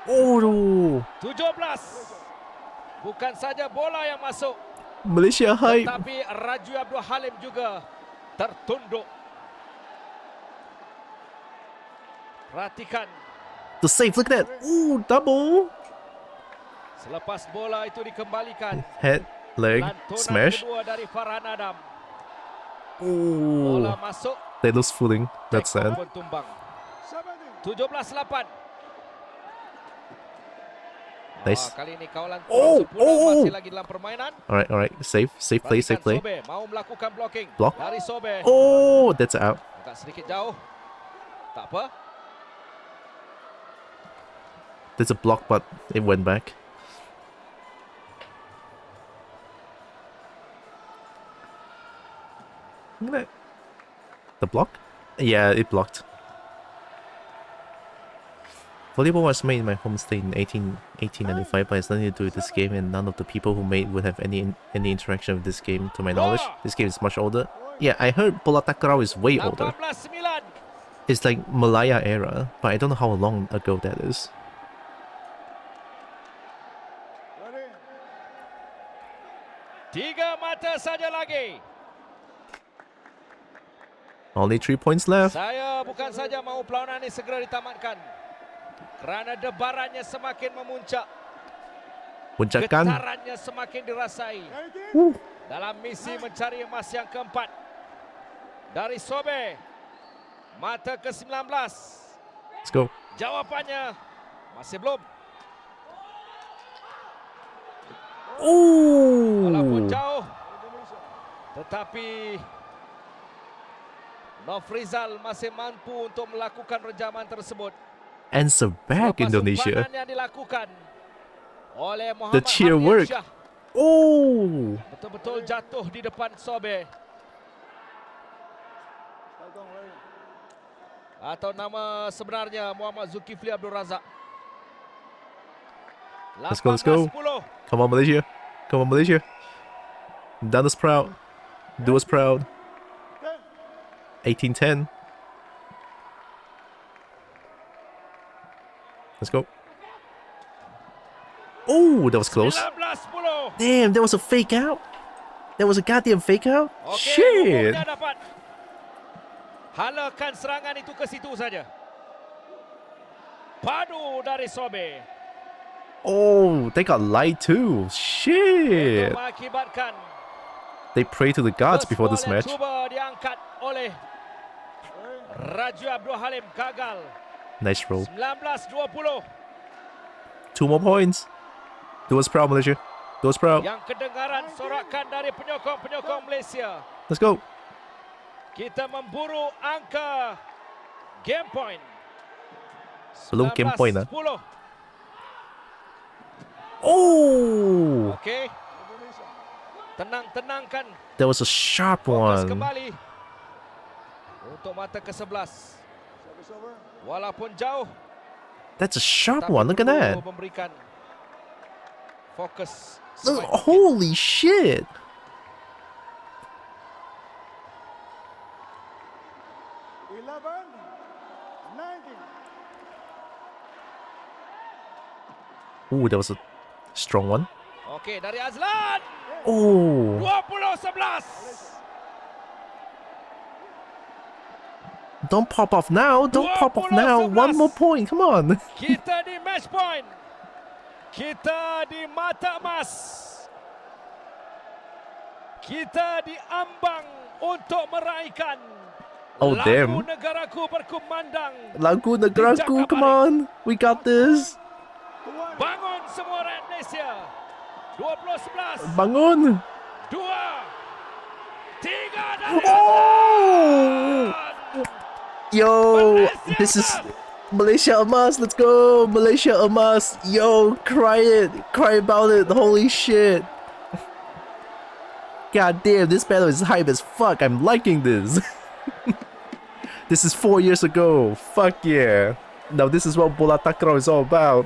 Oh, 17. Bukan saja bola yang masuk, Malaysia hype. tetapi Raju Abdul Halim juga tertunduk. Perhatikan. The save, look at that. Ooh, double. Selepas bola itu dikembalikan, Head, leg, lantunan smash. kedua dari Farhan Adam. Ooh, Bola masuk, they lose footing. That's sad. pun tumbang. 17-8. Nice. Kali ini kawalan Oh, masih lagi dalam permainan. Alright. Safe play. Sobe mau melakukan blocking. Block. Dari Sobe. Oh, that's out. Agak sedikit jauh. Tak apa. There's a block, but it went back. Look at that. The block? Yeah, it blocked. Volleyball was made in my home state in 1895, but it's nothing to do with this game, and none of the people who made would have any interaction with this game, to my knowledge. This game is much older. Yeah, I heard Bola Takraw is way older. 18-9. It's like Malaya era, but I don't know how long ago that is. Tiga mata saja lagi. Only 3 points left. Saya bukan saja mahu perlawanan ini segera ditamatkan, kerana debarannya semakin memuncak, Puncakan. getarannya semakin dirasai dalam misi mencari emas yang keempat. Dari Sobe, mata ke-19. Let's go. Jawapannya masih belum. Walaupun Oh, jauh, tetapi Nofrizal masih mampu untuk melakukan rejaman tersebut. answer back Lepas Indonesia. umpanan yang dilakukan oleh The Muhammad cheer Hardian work. Syah Oh, betul-betul jatuh di depan Sobe. Atau nama sebenarnya Muhammad Zulkifli Abdul Razak. Let's go, let's go. 18-10. come on Malaysia. Come on Malaysia. Done us proud. Do us proud. 18-10. Let's go. Oh, that was close. 19-10. Damn, that was a fake out. That was a goddamn fake out. Okey, Shit. umumnya dapat. Halakan serangan itu ke situ saja. Padu dari Sobe. Oh, they got light too. Shit. Itu mengakibatkan They pray to the gods before this ball yang match. cuba diangkat oleh Raju Abdul Halim gagal. Nice roll. 19-20. 2 more points. Do us proud, Malaysia. Do us proud. Yang kedengaran sorakan dari penyokong-penyokong Malaysia. Let's go. Kita memburu angka game point. Belum game point, ah. 19-10. Oh, Okey. Tenang-tenangkan. that was a sharp Fokus one. kembali untuk mata ke-11. Walaupun jauh, That's a sharp tapi one. Look at perlu that. memberikan fokus Look, sebaik mungkin. holy shit. Ooh, that was a strong one. Okey, dari Azlan. Oh, 20-11. don't pop off now. Don't pop off now. 1 more point. Come on. Kita di match point. Kita di mata emas. Kita di ambang untuk meraihkan Oh, lagu damn. negaraku berkumandang. Lagu Negaraku, come on. We got this. Bangun semua rakyat Malaysia. 20-11. Bangun. 2 3 dari Oh! Yo, this is Malaysia Emas. Let's go. Malaysia Emas. Yo, cry it. Cry about it. Holy shit. God damn, this battle is hype as fuck. I'm liking this. This is 4 years ago. Fuck yeah. Now this is what Bola Takraw is all about.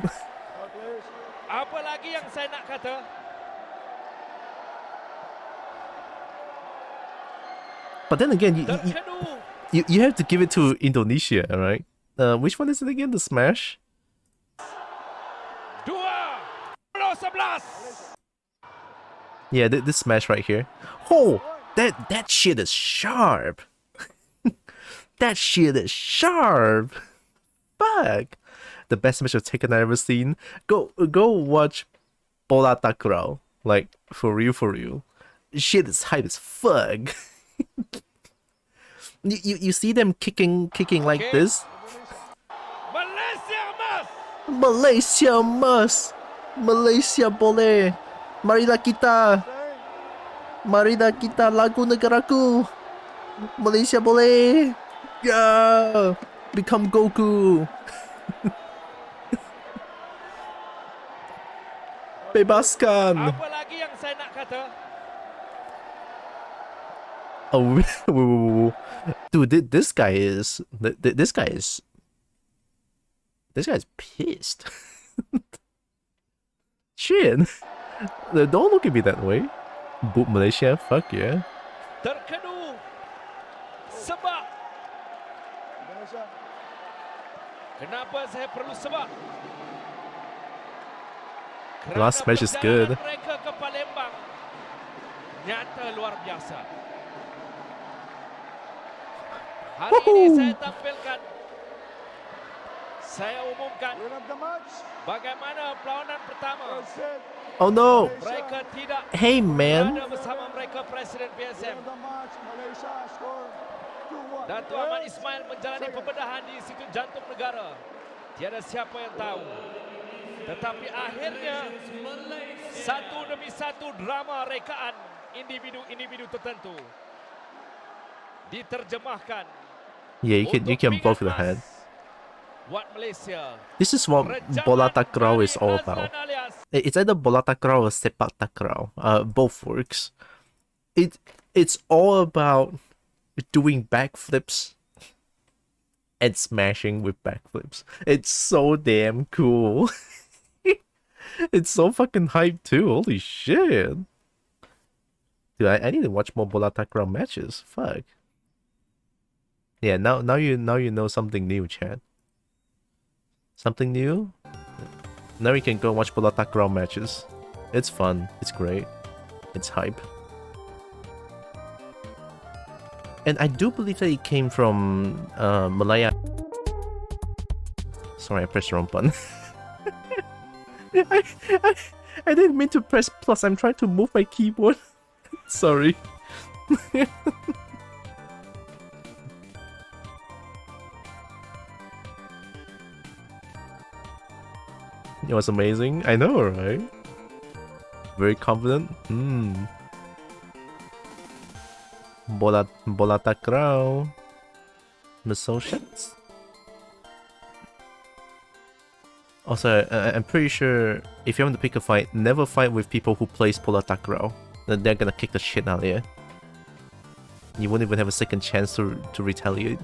Apa lagi yang saya nak kata? But then again, Terkedu. you have to give it to Indonesia, right? Which one is it again? The Smash? 2-11. Yeah, this Smash right here. Oh, that shit is sharp. That shit is sharp. Fuck. The best match of Tekken I've ever seen. Go watch Bola Takraw. Like, for real. Shit is hype as fuck. You see them kicking like Okay. this? Malaysia emas. Malaysia emas. Malaysia boleh. Marilah kita. Marilah kita lagu negaraku. Malaysia boleh. Yeah. Become Goku. Bebaskan. Apa lagi yang saya nak kata? Oh, whoa. Dude, this guy is pissed. Shit. Don't look at me that way. Boot Malaysia, fuck yeah. Terkedu. Sebab. Kenapa saya perlu sebab? Kerana Last match is good. perjalanan mereka ke Palembang nyata luar biasa. Hari ini saya tampilkan, saya umumkan bagaimana perlawanan pertama. Oh no! Mereka tidak Hey man! berada bersama mereka Presiden PSM. Datuk Ahmad Ismail menjalani pembedahan di Institut Jantung Negara. Tiada siapa yang tahu. Tetapi akhirnya satu demi satu drama rekaan individu-individu tertentu diterjemahkan. Yeah, you can Untuk both pingat the head. emas buat Malaysia. This is what bola takraw is all about. It's either bola takraw or sepak takraw. Both works. It's all about doing backflips and smashing with backflips. It's so damn cool. It's so fucking hype too. Holy shit. Dude, I need to watch more bola takraw matches. Fuck. Yeah, now you know something new, Chad. Something new? Now you can go watch bola takraw matches. It's fun. It's great. It's hype. And I do believe that it came from Malaya. Sorry, I pressed the wrong button. I didn't mean to press plus. I'm trying to move my keyboard. Sorry. It was amazing. I know, right? Very confident. Bola takraw. Associates. Also, I'm pretty sure if you want to pick a fight, never fight with people who plays bola takraw. Then they're gonna kick the shit out of you. You won't even have a second chance to retaliate.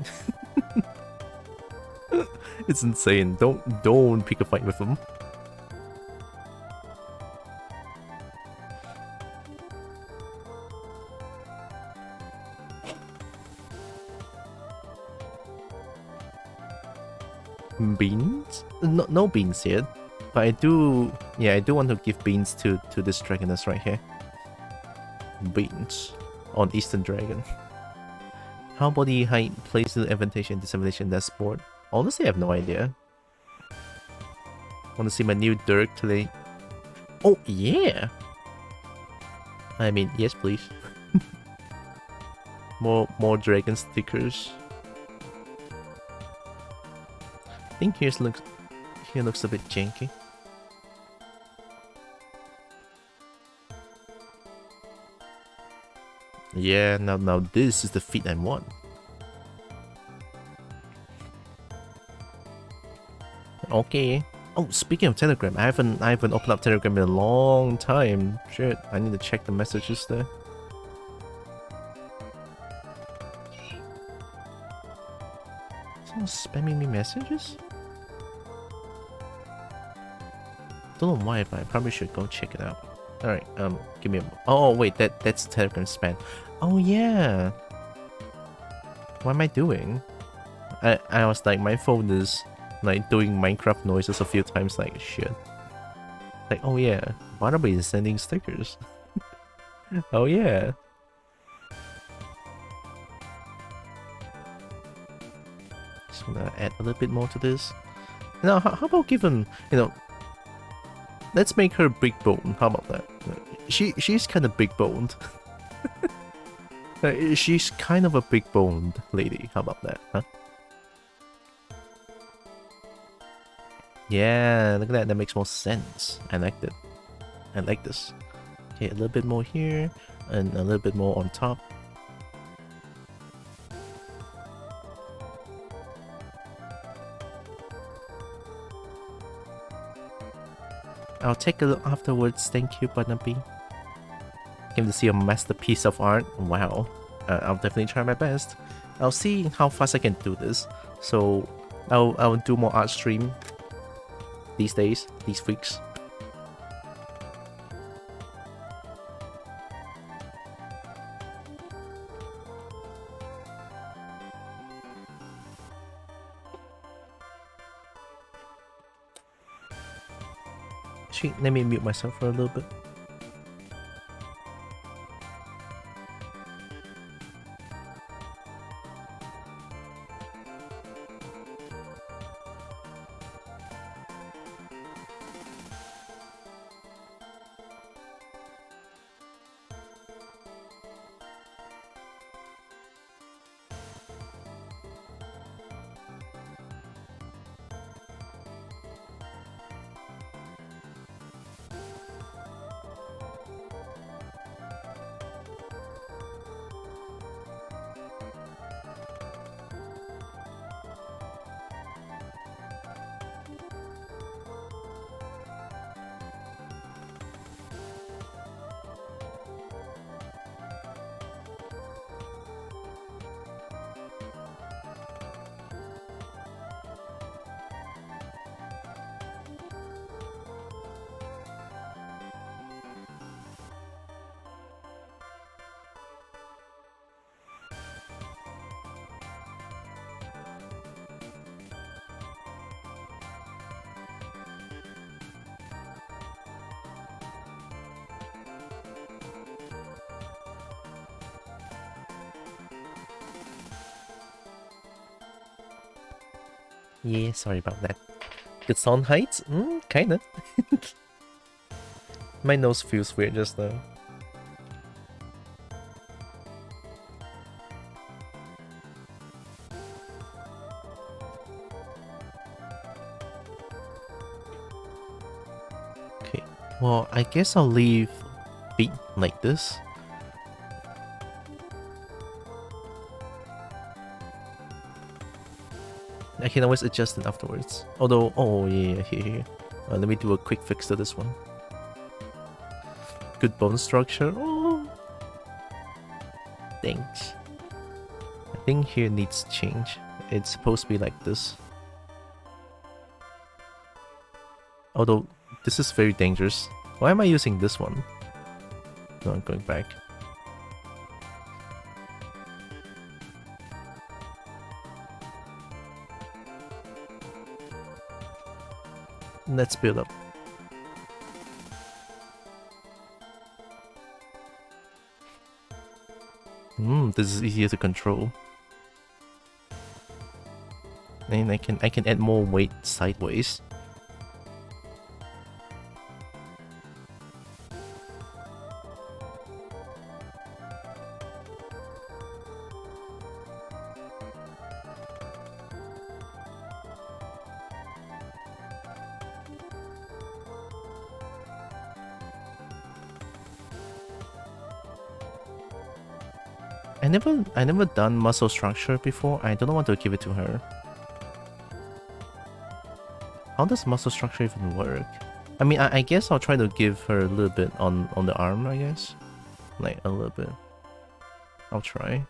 It's insane. Don't pick a fight with them. Beans? No beans yet. But I do want to give beans to this dragoness right here. Beans on Eastern Dragon. How body height plays to the advantage and disadvantage in that sport? Honestly, I have no idea. Want to see my new Dirk today? Oh yeah! I mean, yes please. more dragon stickers. I think here looks a bit janky. Yeah, now this is the feat I want. Okay. Oh, speaking of Telegram, I haven't opened up Telegram in a long time. Shit, I need to check the messages there. Someone spamming me messages? Don't know why, but I probably should go check it out. Alright, give me a... Oh, wait, that's Telegram spam. Oh, yeah. What am I doing? I was like, my phone is like doing Minecraft noises a few times, like, shit. Like, oh yeah, Barnaby is sending stickers. Oh yeah. Just gonna add a little bit more to this. Now, how about giving, let's make her big bone. How about that? She's kind of big boned. She's kind of a big boned lady. How about that, huh? Yeah, look at that. That makes more sense. I like that. I like this. Okay, a little bit more here, and a little bit more on top. I'll take a look afterwards. Thank you, Barnaby. Came to see a masterpiece of art. Wow. I'll definitely try my best. I'll see how fast I can do this. So I'll do more art stream these days, these weeks. Actually, let me mute myself for a little bit. Yeah, sorry about that. Good sound heights? Kinda. My nose feels weird just now. Okay, well, I guess I'll leave feet like this. I can always adjust it afterwards. Although, oh yeah, here. Let me do a quick fix to this one. Good bone structure. Oh, thanks. I think here needs change. It's supposed to be like this. Although, this is very dangerous. Why am I using this one? No, I'm going back. Let's build up. This is easier to control. And I can add more weight sideways. I never done muscle structure before. I don't know what to give it to her. How does muscle structure even work? I mean, I guess I'll try to give her a little bit on the arm, I guess. Like, a little bit. I'll try.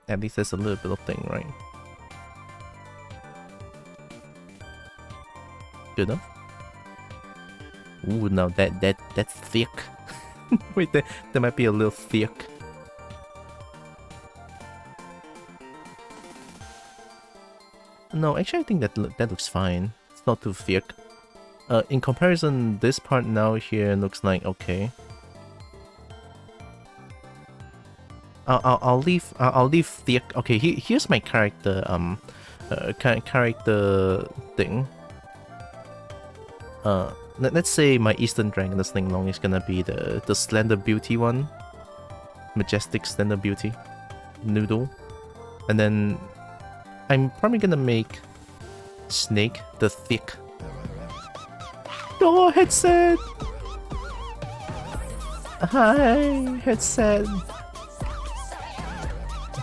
At least there's a little bit of thing, right? Good enough? Ooh, now that's thick. Wait, that might be a little thick. No, actually I think that looks fine. It's not too thick. In comparison, this part now here looks like okay. I'll leave thick. Okay, here's my character character thing. Let's say my Eastern Dragoness Ling Long is gonna be the Slender Beauty one. Majestic Slender Beauty. Noodle. And then I'm probably gonna make Snake the thick. Oh, headset! Hi, headset.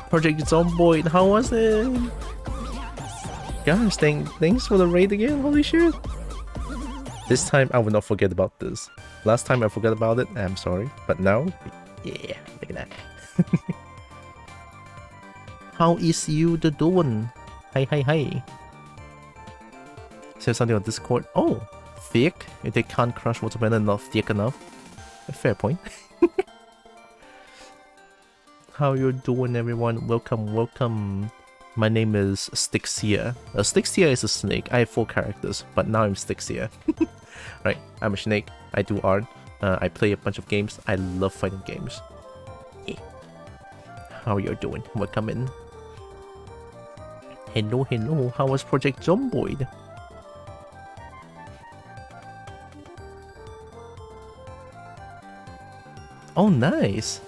Project Zomboid, how was it? Gosh, thanks for the raid again, holy shit. This time I will not forget about this. Last time I forgot about it, I'm sorry. But now, yeah, look at that. How is you doing? Hi. Say something on Discord. Oh, thick? If they can't crush watermelon, not thick enough. Fair point. How you doing, everyone? Welcome. My name is Stixia. Stixia is a snake. I have 4 characters, but now I'm Stixia. Right, I'm a snake. I do art. I play a bunch of games. I love fighting games. Yeah. How you doing? Welcome in. Hello. How was Project Zomboid? Oh, nice.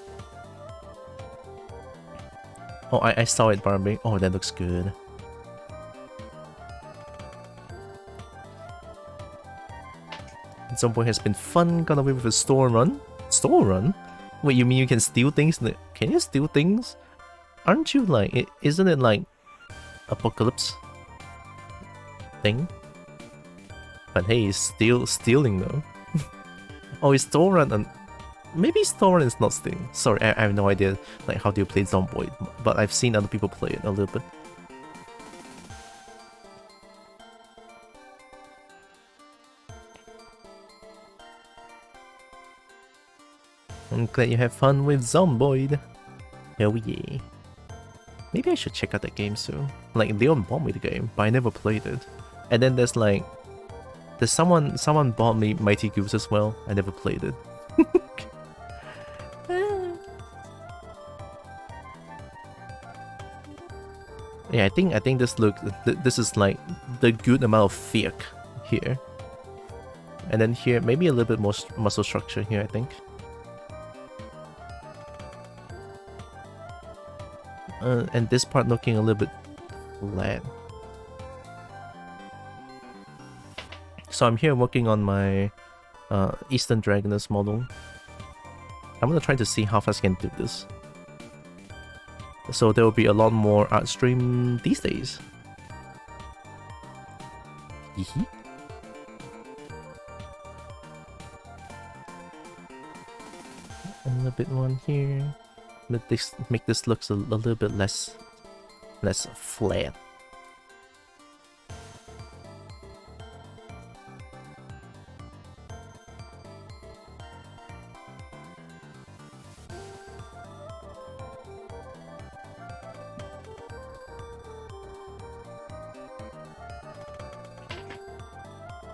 Oh, I saw it, Barbie. Oh, that looks good. Zomboid has been fun. Got away with a store run. Store run? Wait, you mean you can steal things? Can you steal things? Aren't you like... Isn't it like... Apocalypse thing? But hey, it's still stealing though. Oh, it's store run and... Maybe store run is not stealing. Sorry, I have no idea like how do you play Zomboid, but I've seen other people play it a little bit. I'm glad you have fun with Zomboid. Hell yeah. Maybe I should check out that game soon. Like, Leon bought me the game, but I never played it. And then there's like... There's someone bought me Mighty Goose as well. I never played it. Yeah, I think this look... This is like the good amount of thick here. And then here, maybe a little bit more muscle structure here, I think. And this part looking a little bit flat. So I'm here working on my Eastern Dragoness model. I'm gonna try to see how fast I can do this. So there will be a lot more art stream these days. Hehe. A little bit one here. Make this looks a little bit less flat.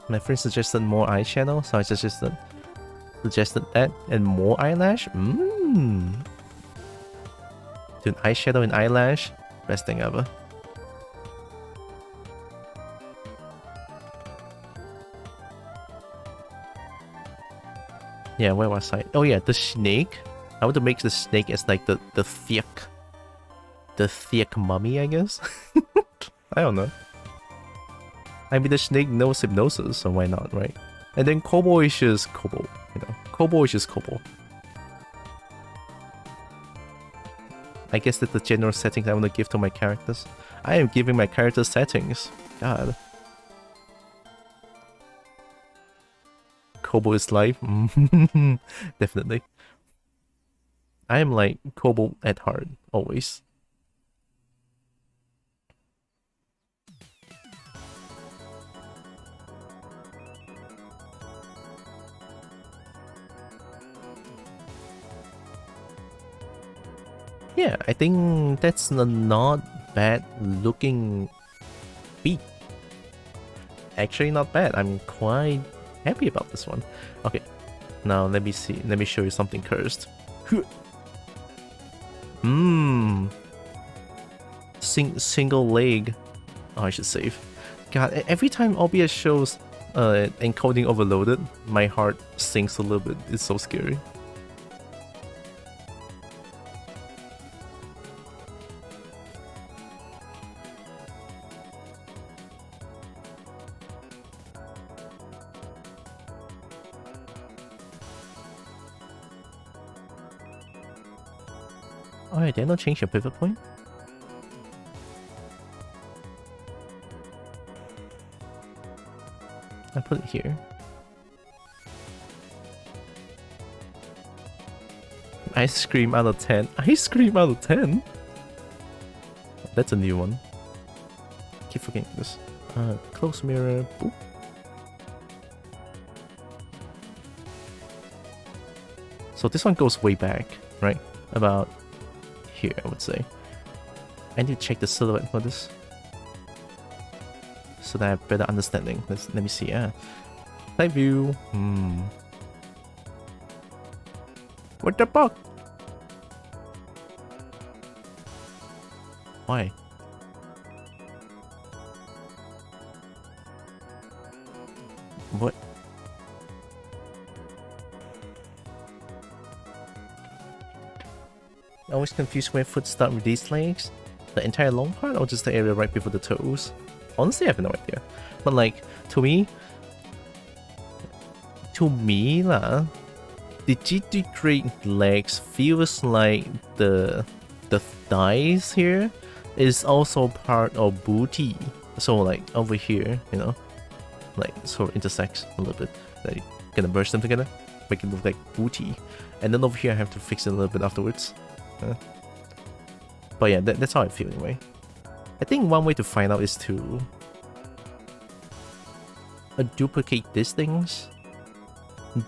My friend suggested more eyeshadow, so I suggested that and more eyelash. Dude, eyeshadow and eyelash, best thing ever. Yeah, where was I? Oh yeah, the snake. I want to make the snake as like the thick mummy, I guess. I don't know. I mean, the snake knows hypnosis, so why not, right? And then Kobo is just Kobo, you know. Kobo is just Kobo. I guess that's the general settings I want to give to my characters. I am giving my characters settings. God. Kobo is life? Definitely. I am like Kobo at heart, always. Yeah, I think that's a not bad looking beat. Actually not bad. I'm quite happy about this one. Okay, now let me see. Let me show you something cursed. Single leg. Oh, I should save. God, every time OBS shows encoding overloaded, my heart sinks a little bit. It's so scary. Alright, did I not change your pivot point? I put it here. Ice cream out of 10. Ice cream out of 10? That's a new one. Keep forgetting this. Close mirror. Boop. So this one goes way back, right? About here, I would say. I need to check the silhouette for this, so that I have better understanding. Let me see. Side view. What the fuck? Why? What? I always confused where foot start with these legs. The entire long part or just the area right before the toes? Honestly, I have no idea. But like, to me lah, the GT legs feels like the thighs here is also part of booty. So like over here, you know, like sort of intersects a little bit. Like gonna merge them together, make it look like booty. And then over here I have to fix it a little bit afterwards. But yeah, that's how I feel anyway. I think one way to find out is to duplicate these things.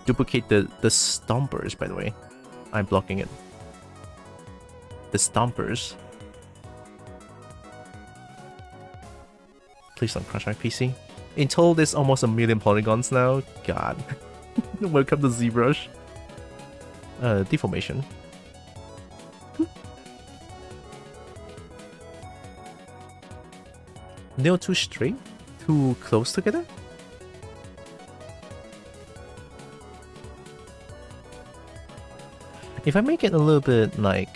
Duplicate the stompers, by the way. I'm blocking it. The stompers. Please don't crush my PC. In total, there's almost 1 million polygons now. God. Welcome to ZBrush. Deformation. Nail too straight? too close together? If I make it a little bit like...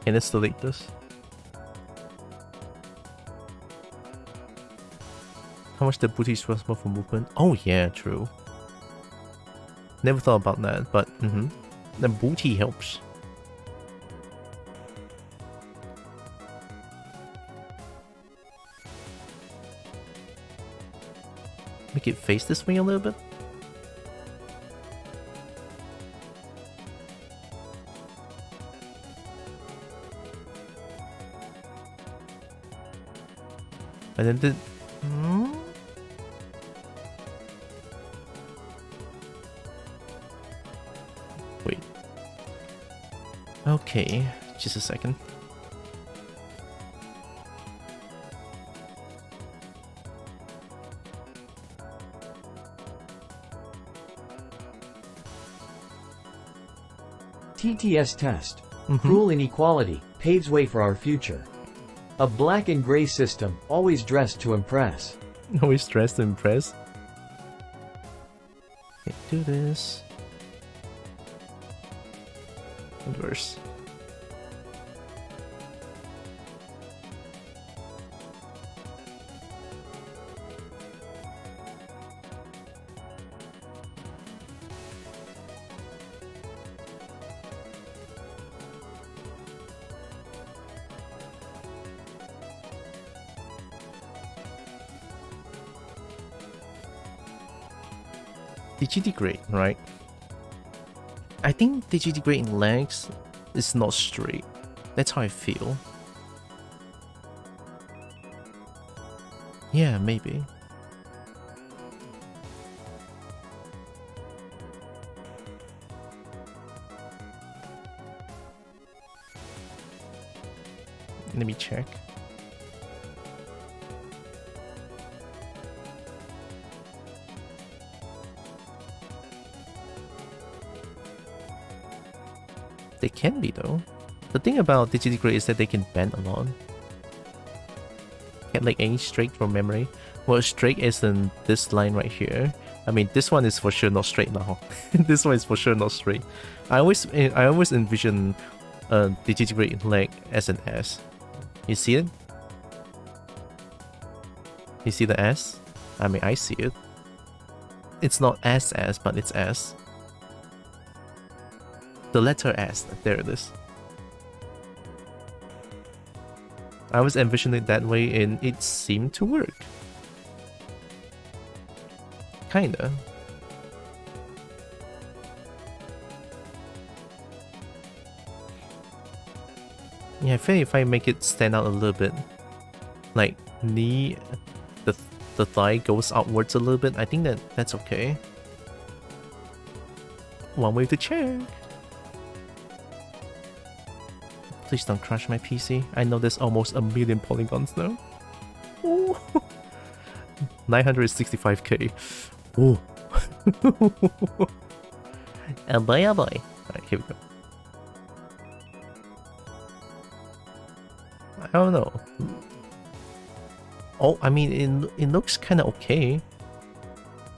Can I delete this? How much the booty is responsible for movement? Oh yeah, true. Never thought about that, but the booty helps. Make it face this way a little bit. And then the... Wait. Okay, just a second. TTS test. Cruel inequality paves way for our future. A black and gray system, always dressed to impress. Always dressed to impress. Okay, do this. Inverse. Digidegrade, right? I think digidegrade in legs is not straight. That's how I feel. Yeah, maybe. Let me check. They can be though. The thing about digidegrade is that they can bend a lot. Can't like any straight from memory. Well, straight isn't this line right here. I mean, this one is for sure not straight now. This one is for sure not straight. I always envision digidegrade leg as an S. You see it? You see the S? I mean, I see it. It's not SS, but it's S. The letter S, there it is. I was envisioning it that way and it seemed to work. Kinda. Yeah, I feel if I make it stand out a little bit, like knee, the thigh goes outwards a little bit, I think that's okay. One way to check. Please don't crash my PC. I know there's almost a million polygons now. Ooh. 965k. Ooh. Oh boy, oh boy. Alright, here we go. I don't know. Oh, I mean, it looks kind of okay.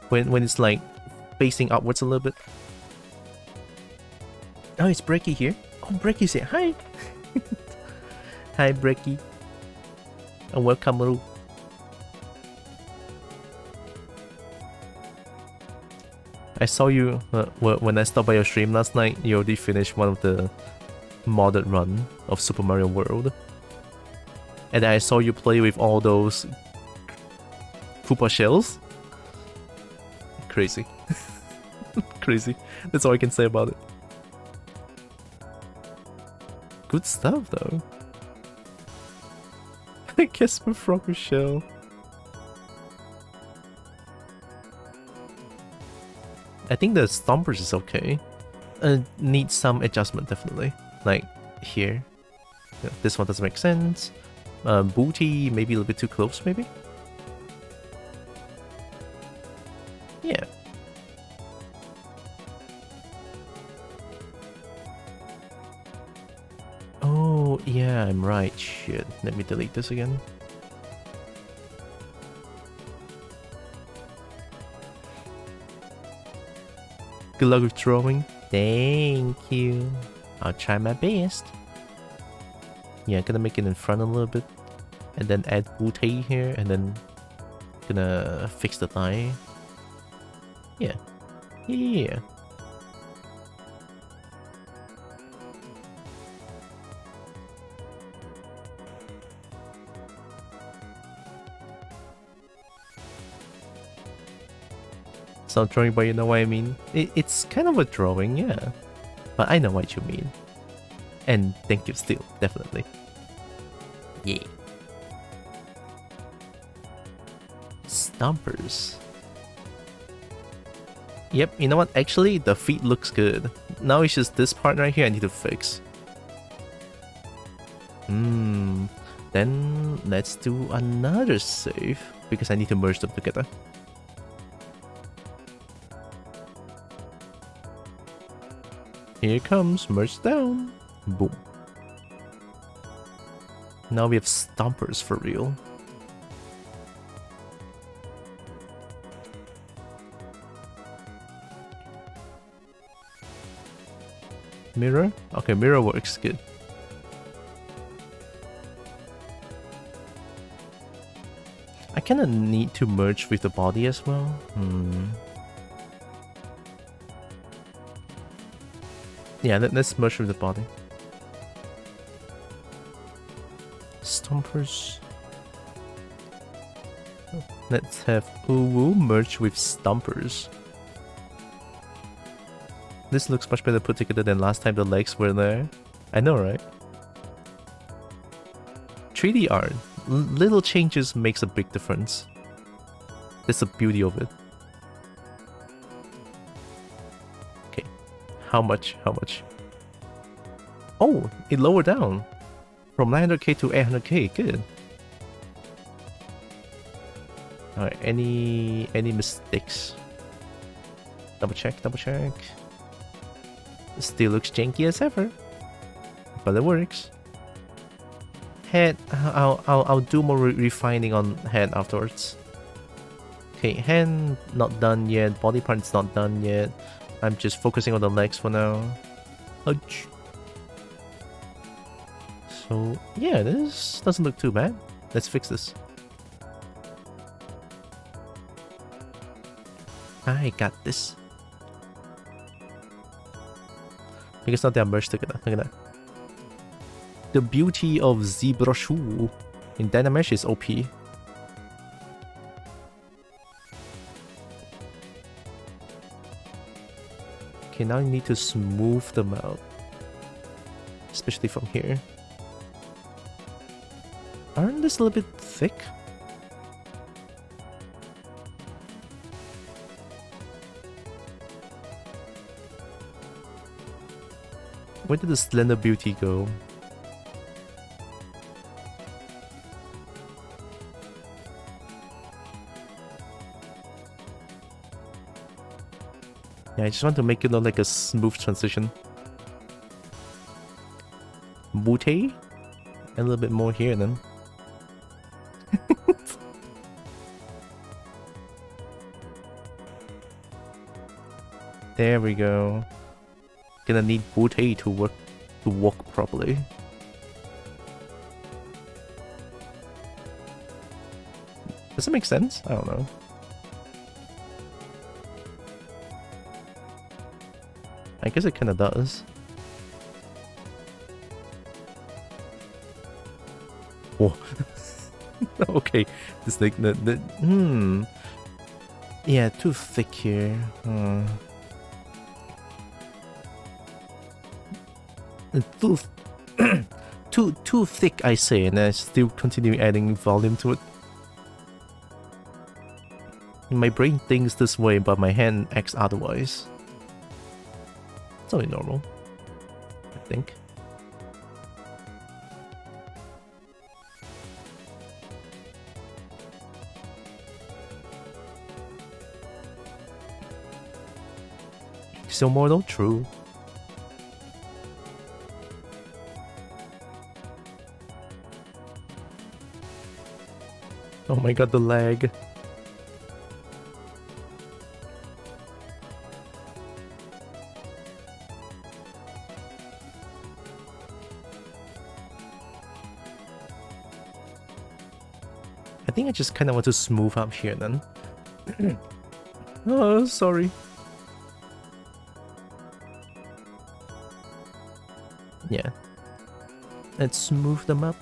When it's like facing upwards a little bit. Oh, it's Brecky here. Oh, Brecky's here. Hi. Hi, Brecky. And welcome, Ru. I saw you when I stopped by your stream last night. You already finished one of the modded run of Super Mario World. And I saw you play with all those Koopa shells. Crazy. Crazy. That's all I can say about it. Good stuff, though. I guess my frog with shell. I think the stompers is okay. Needs some adjustment, definitely. Like here. Yeah, this one doesn't make sense. Booty, maybe a little bit too close, maybe? Yeah. Yeah, I'm right. Shit. Let me delete this again. Good luck with drawing. Thank you. I'll try my best. Yeah, gonna make it in front a little bit. And then add booty here. And then gonna fix the thigh. Yeah. Yeah. It's not drawing, but you know what I mean? It's kind of a drawing, yeah. But I know what you mean. And thank you still, definitely. Yeah. Stompers. Yep, you know what? Actually, the feet looks good. Now it's just this part right here I need to fix. Then let's do another save because I need to merge them together. Here it comes, merge down. Boom. Now we have stompers for real. Mirror? Okay, mirror works good. I kinda need to merge with the body as well. Yeah, let's merge with the body. Stompers. Let's have Uwu merge with Stompers. This looks much better put together than last time the legs were there. I know, right? 3D art. Little changes makes a big difference. That's the beauty of it. Okay. How much? How much? Oh, it lowered down. From 900k to 800k. Good. Alright, any mistakes? Double check, double check. Still looks janky as ever, but it works. Head, I'll do more refining on head afterwards. Okay, hand not done yet. Body part's not done yet. I'm just focusing on the legs for now. Ouch. So yeah, this doesn't look too bad. Let's fix this. I got this. Because now they are merged together. Look at that. The beauty of zebra shoe in Dynamesh is OP. Okay, now you need to smooth them out. Especially from here. Aren't this a little bit thick? Where did the slender beauty go? Yeah, I just want to make it look like a smooth transition. Booty? A little bit more here then. There we go. Gonna need booty to walk properly. Does it make sense? I don't know. I guess it kinda does. Whoa. Okay. This like yeah, too thick here. Too thick, I say, and I still continue adding volume to it. My brain thinks this way, but my hand acts otherwise. It's only normal, I think. Still mortal? True. Oh my god, the lag. I think I just kind of want to smooth up here then. Oh, sorry. Yeah. Let's smooth them up.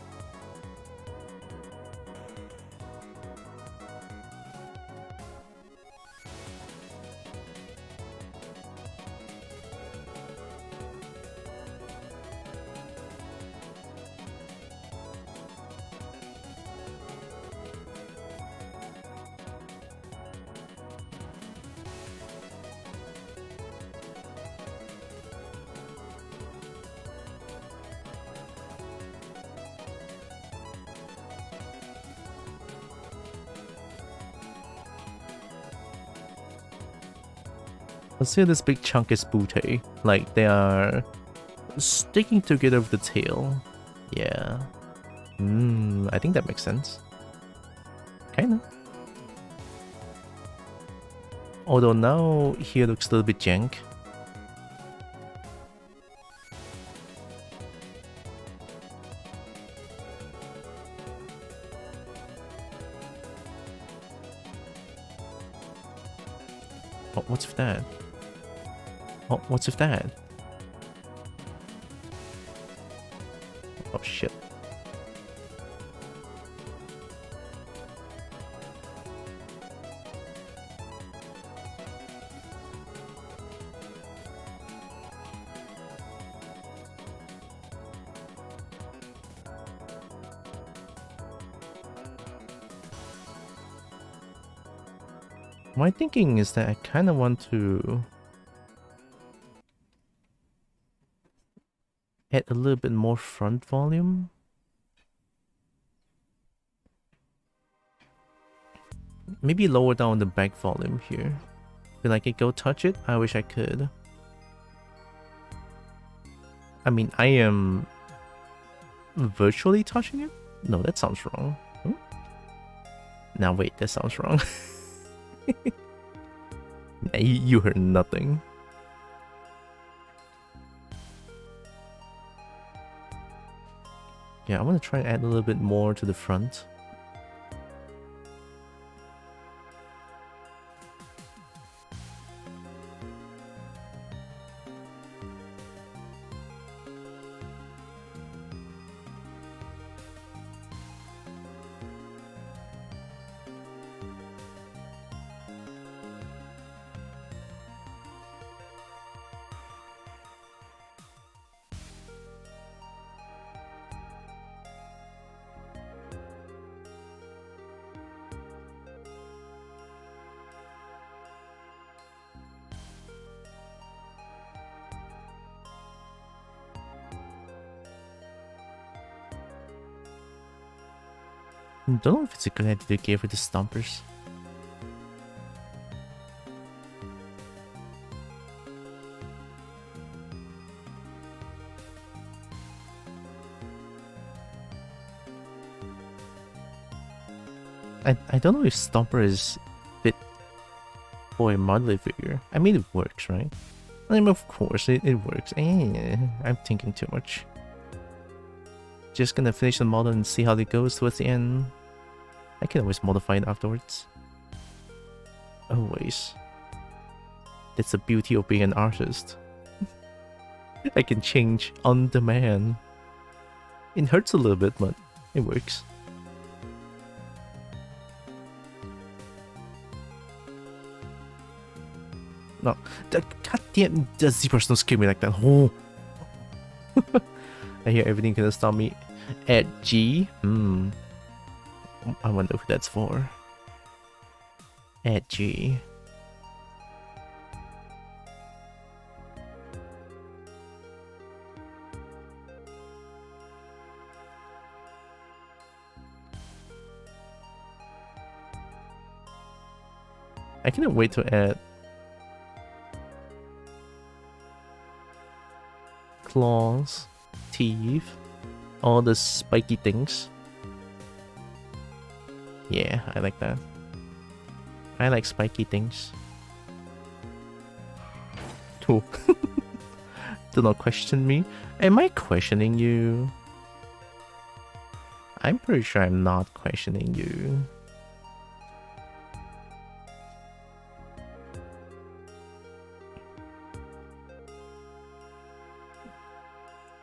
Let's say this big chunk is booty. Like they are sticking together with the tail. Yeah. I think that makes sense. Kinda. Although now here looks a little bit jank. Oh, what's with that? Oh, what's with that? Oh shit. My thinking is that I kind of want to add a little bit more front volume. Maybe lower down the back volume here. Feel like I could go touch it? I wish I could. I mean, I am virtually touching it? No, that sounds wrong. Now wait, that sounds wrong. Nah, you heard nothing. Yeah, I want to try and add a little bit more to the front. Don't know if it's a good idea to give her the stompers. I don't know if stomper is fit for a modeler figure. I mean, it works, right? I mean, of course, it works. I'm thinking too much. Just gonna finish the model and see how it goes towards the end. I can always modify it afterwards. Always. That's the beauty of being an artist. I can change on demand. It hurts a little bit, but it works. No, goddamn, the zebras don't scare me like that. Oh. I hear everything gonna stop me at G. I wonder who that's for. At G. I cannot wait to add claws, teeth, all the spiky things. Yeah, I like that. I like spiky things. Cool. Do not question me. Am I questioning you? I'm pretty sure I'm not questioning you.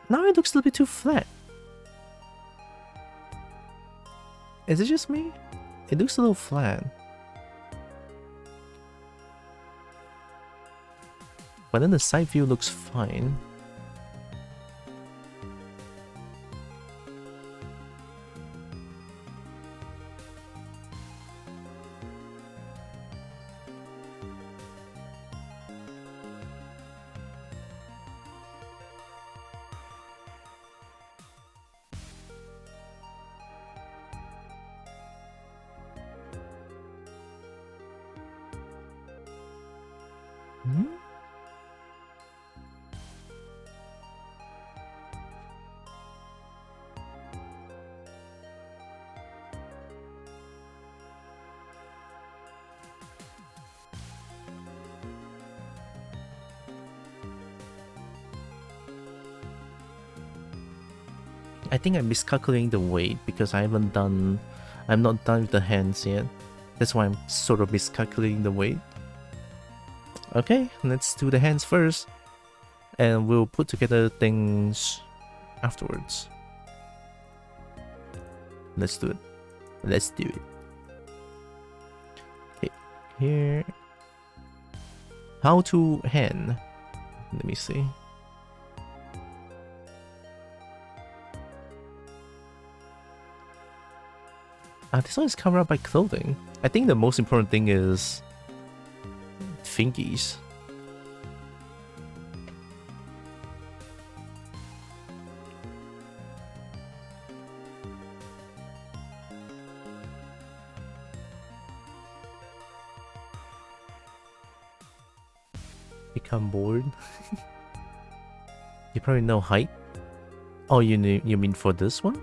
Now it looks a little bit too flat. Is it just me? It looks a little flat. But then the side view looks fine. Hmm? I think I'm miscalculating the weight because I'm not done with the hands yet. That's why I'm sort of miscalculating the weight. Okay, let's do the hands first. And we'll put together things afterwards. Let's do it. Let's do it. Okay, here. How to hand. Let me see. This one is covered up by clothing. I think the most important thing is fingies. Become bored. You probably know height. Oh, you mean for this one?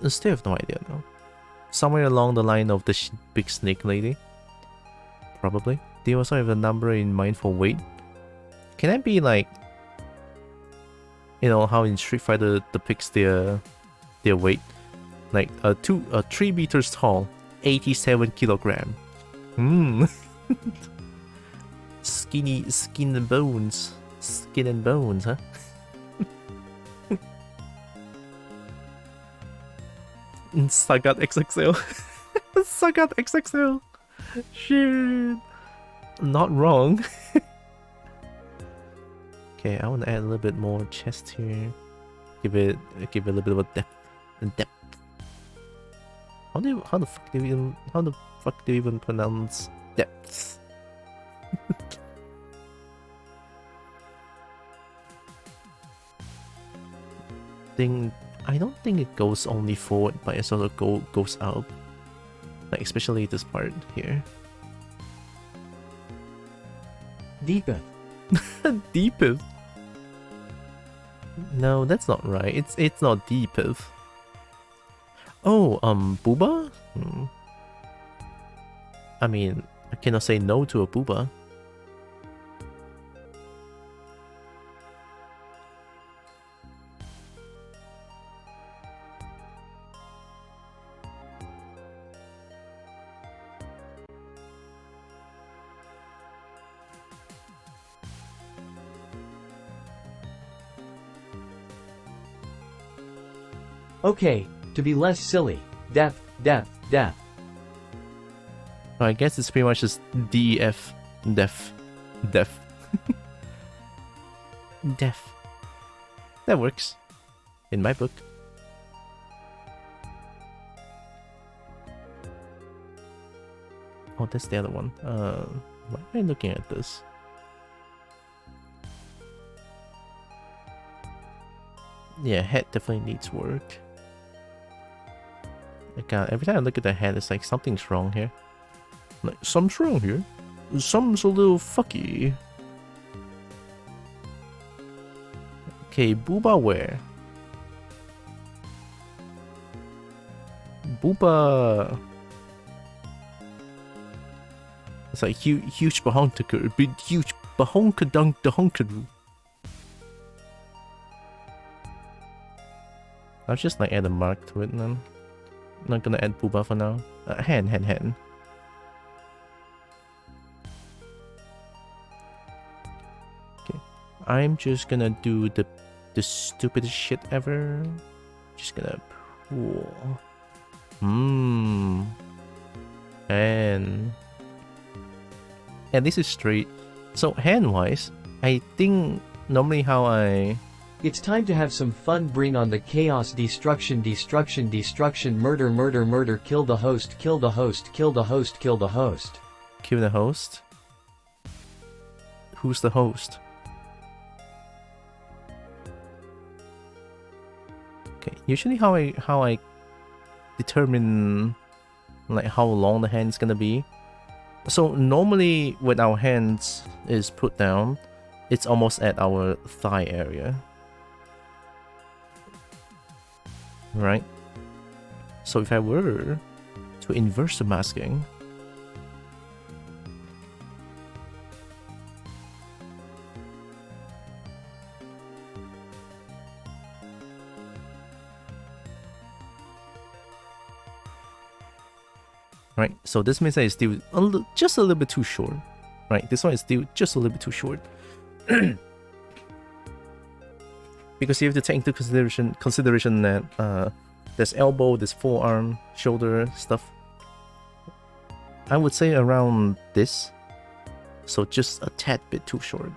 I still have no idea though. Somewhere along the line of the big snake lady. Probably. Do you also have a number in mind for weight? Can I be like, you know how in Street Fighter depicts their weight? Like 3 meters tall, 87 kilogram. Skin and bones. Skin and bones, huh? Sagat XXL. Sagat XXL. Shit. Not wrong. Okay, I want to add a little bit more chest here. Give it a little bit of a depth. How the fuck do you even pronounce depth? I don't think it goes only forward, but it also goes up. Like especially this part here. Deepeth. Deepeth. No, that's not right. It's not deepeth. Oh, booba? I mean, I cannot say no to a booba. Okay, to be less silly. Depth. I guess it's pretty much just DF. Def. Def. That works. In my book. Oh, that's the other one. Why am I looking at this? Yeah, head definitely needs work. Like, every time I look at the head, it's like something's wrong here. Like, something's wrong here. Something's a little fucky. Okay, booba where? Booba. It's like huge bahonkaku, big huge bahonkadunk dahonkaru. I'll just like add a mark to it, and then I'm not gonna add Pooba for now. Hen. Okay, I'm just gonna do the stupidest shit ever. Just gonna pool. And this is straight. So hand-wise, I think normally how I... It's time to have some fun. Bring on the chaos. Destruction, murder, kill the host. Kill the host? Who's the host? Okay, usually how I determine like how long the hand's gonna be. So normally when our hands is put down, it's almost at our thigh area. Right? So if I were to inverse the masking, right? So this means that it's still just a little bit too short, right? This one is still just a little bit too short. Because you have to take into consideration that there's elbow, there's forearm, shoulder stuff. I would say around this, so just a tad bit too short.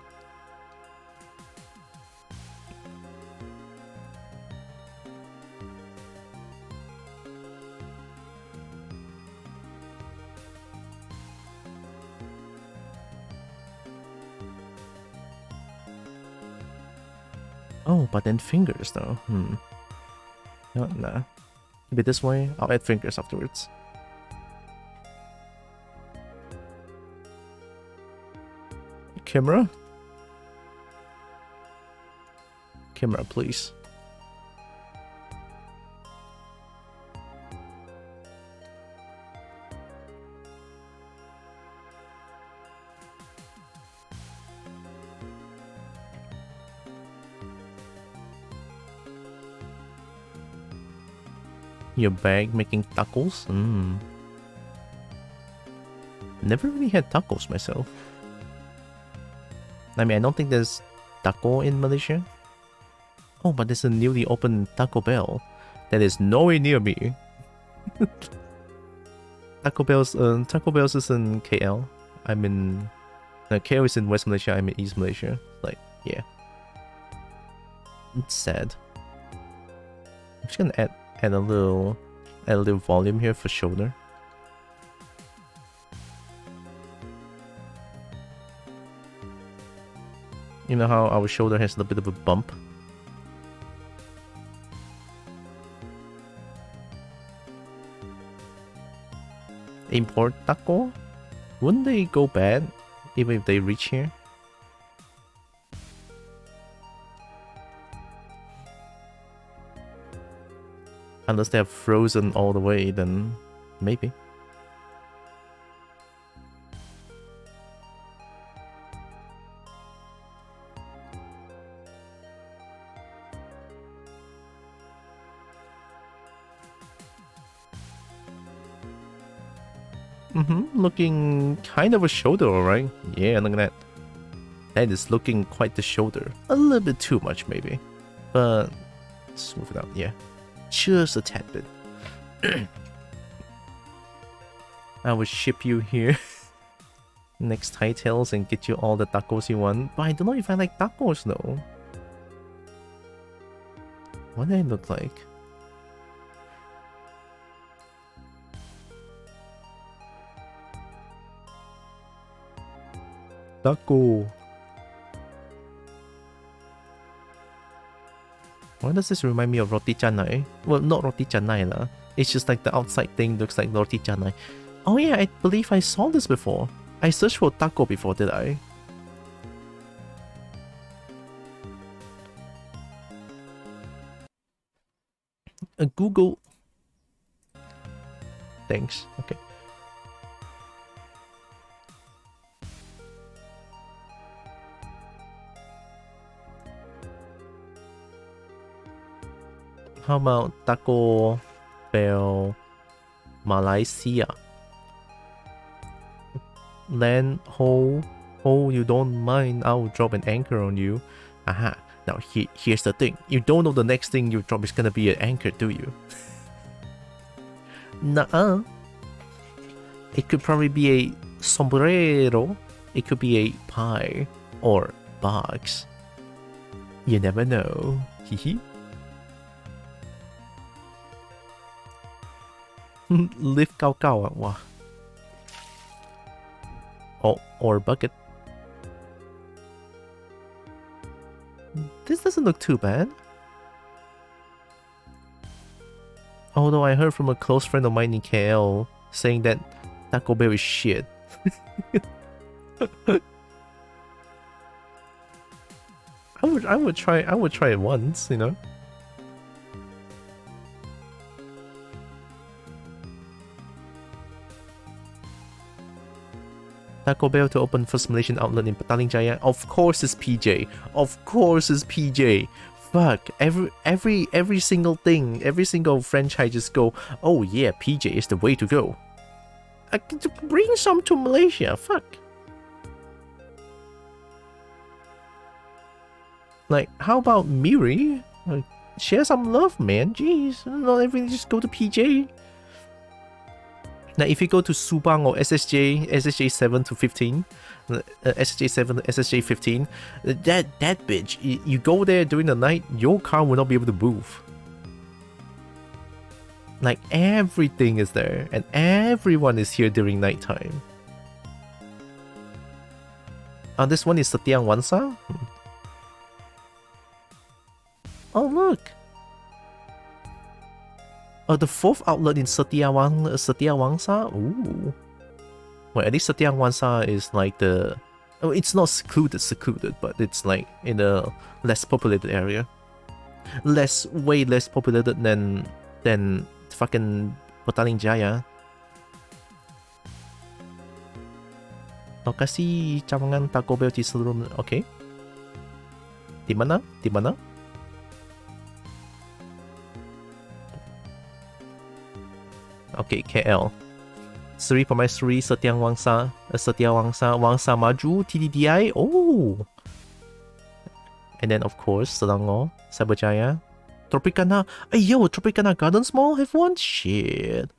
Oh, but then fingers though. No, nah. Keep it this way. I'll add fingers afterwards. Camera? Camera, please. Your bag making tacos? Never really had tacos myself. I mean, I don't think there's taco in Malaysia. Oh, but there's a newly opened Taco Bell that is nowhere near me. Taco Bell's is in KL. I'm in... No, KL is in West Malaysia, I'm in East Malaysia. Like, yeah. It's sad. I'm just gonna add a little volume here for shoulder. You know how our shoulder has a bit of a bump? Import taco? Wouldn't they go bad even if they reach here? Unless they have frozen all the way, then maybe. Looking kind of a shoulder, alright? Yeah, look at that. That is looking quite the shoulder. A little bit too much, maybe. But smooth it out, yeah. Just a tad bit. I will ship you here next Hightails and get you all the tacos you want. But I don't know if I like tacos though. What do they look like? Taco. Why does this remind me of roti canai? Well, not roti canai lah. It's just like the outside thing looks like roti canai. Oh yeah, I believe I saw this before. I searched for taco before, did I? Google. Thanks. Okay. How about Taco Bell Malaysia? Land ho, you don't mind, I'll drop an anchor on you. Aha. Now here's the thing. You don't know the next thing you drop is gonna be an anchor, do you? Nuh-uh. It could probably be a sombrero. It could be a pie or box. You never know. Hehe. Lift cao cao ah. Wow. Oh, or bucket. This doesn't look too bad. Although I heard from a close friend of mine in KL saying that Taco Bell is shit. I would try it once, you know. Taco Bell to open first Malaysian outlet in Petaling Jaya. Of course it's PJ. Of course it's PJ. Fuck, every single thing, every single franchise just go, oh yeah, PJ is the way to go. Bring some to Malaysia, fuck. Like, how about Miri? Share some love, man. Jeez, not everything just go to PJ. Now, if you go to Subang or SSJ 7 to 15, SSJ 7 to SSJ 15, that bitch, you go there during the night, your car will not be able to move. Like, everything is there, and everyone is here during nighttime. This one is Setiang Wansa. Oh, look. Oh, the fourth outlet in Setiawangsa? Ooh. Well, at least Setiawangsa is like the... Oh, it's not secluded, but it's like in a less populated area. Way less populated than fucking Petaling Jaya. Lokasi cawangan Taco Bell di seluruh... Okay. Di mana? Okay, KL. 3.3 Setiawangsa, Wangsa Maju, TDDI. Oh! And then, of course, Selangor, Cyberjaya. Tropicana. Hey, yo, Tropicana Gardens Mall have one? Shit.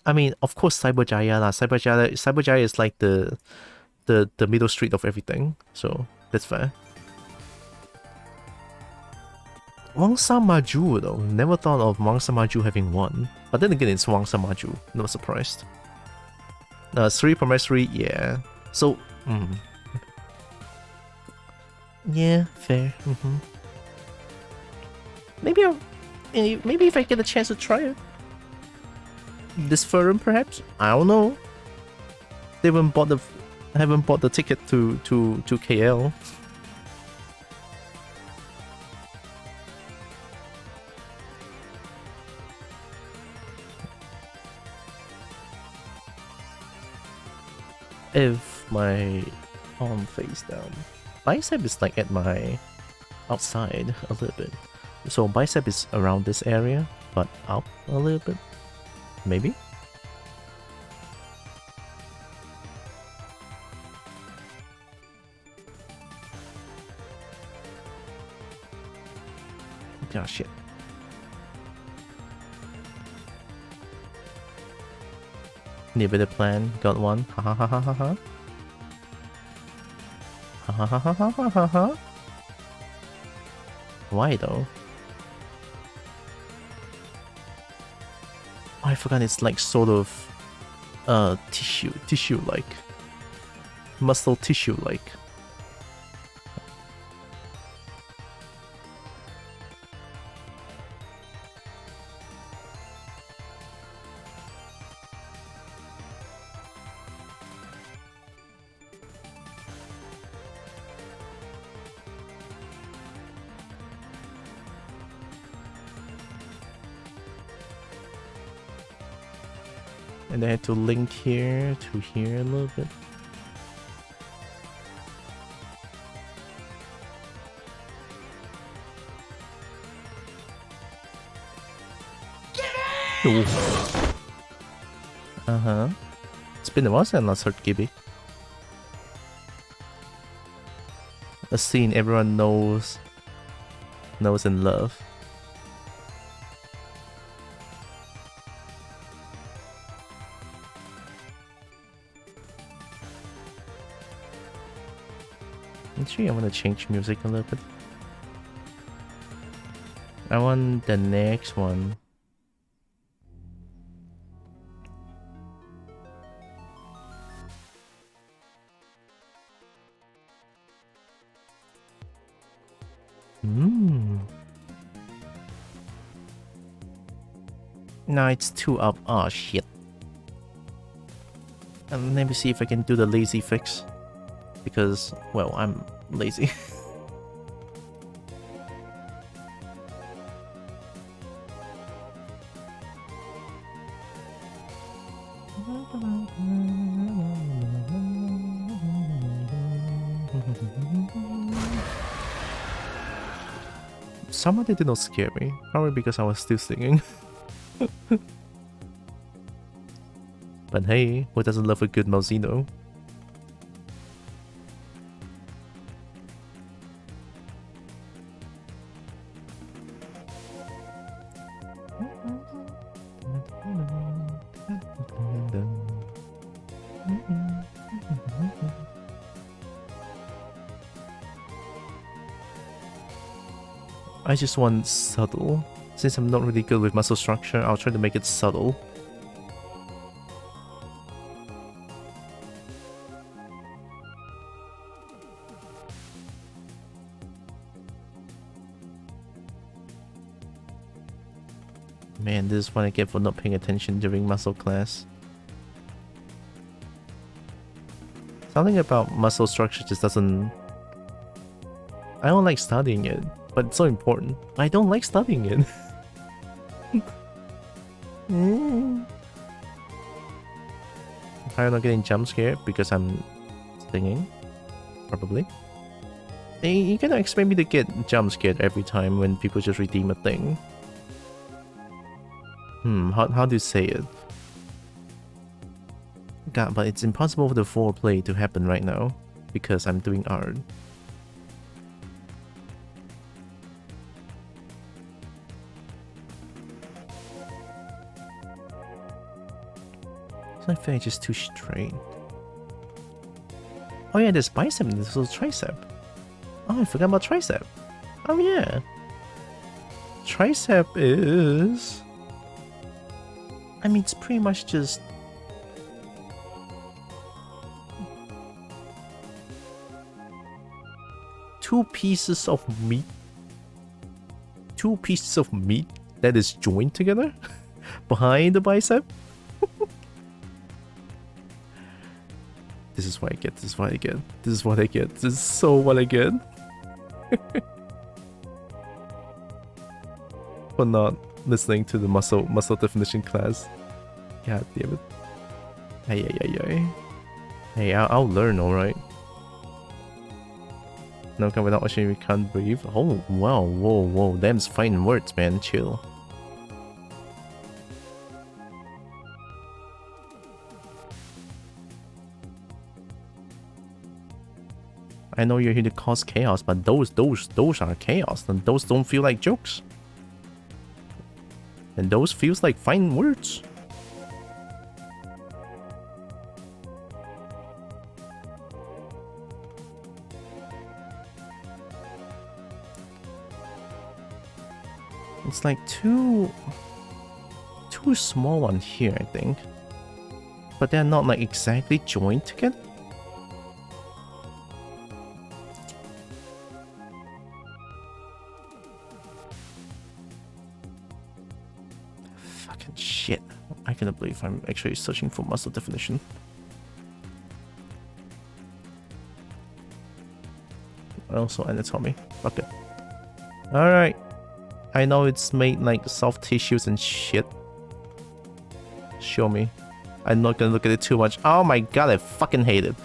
I mean, of course, Cyberjaya lah. Cyberjaya is like the middle street of everything. So, that's fair. Wangsa Maju though, never thought of Wangsa Maju having one. But then again, it's Wangsa Maju, not surprised. 3.3, yeah. So, yeah, fair. Maybe if I get a chance to try it. This forum, perhaps? I don't know. They haven't bought the ticket to KL. If my palm face down, bicep is like at my outside a little bit, so bicep is around this area but up a little bit, maybe. Oh shit. Need a better plan, got one. Ha ha ha ha ha ha. Ha ha ha ha ha ha ha. Why though? Oh, I forgot it's like sort of tissue like. Muscle tissue like. And I had to link here to here a little bit. Ooh. Uh-huh. It's been a while since I last heard Gibby. A scene everyone knows and love. Actually, I want to change music a little bit. I want the next one. No, it's too up. Oh shit. Let me see if I can do the lazy fix. Because, well, I'm lazy. Somehow they did not scare me. Probably because I was still singing. But hey, who doesn't love a good Mozino? I just want subtle. Since I'm not really good with muscle structure, I'll try to make it subtle. Man, this is what I get for not paying attention during muscle class. Something about muscle structure just doesn't... I don't like studying it, but it's so important. I don't like studying it. I'm not getting jump scared because I'm singing. Probably. You cannot expect me to get jump scared every time when people just redeem a thing. How do you say it? God, but it's impossible for the foreplay to happen right now because I'm doing art. My face is too straight. Oh yeah, there's bicep and there's also tricep. Oh, I forgot about tricep. Oh yeah. Tricep is... I mean, it's pretty much just... two pieces of meat. Two pieces of meat that is joined together behind the bicep. This is what I get, this is what I get, this is what I get, this is so what I get. For not listening to the muscle definition class. God damn it. Hey, I'll learn, alright. No, without watching we can't breathe. Oh, wow, whoa, them's fine words, man, chill. I know you're here to cause chaos, but those are chaos, and those don't feel like jokes. And those feels like fine words. It's like two small ones here, I think. But they're not like exactly joined together. Shit, I cannot believe I'm actually searching for muscle definition. Also anatomy. Fuck it. Alright. I know it's made like soft tissues and shit. Show me. I'm not gonna look at it too much. Oh my god, I fucking hate it.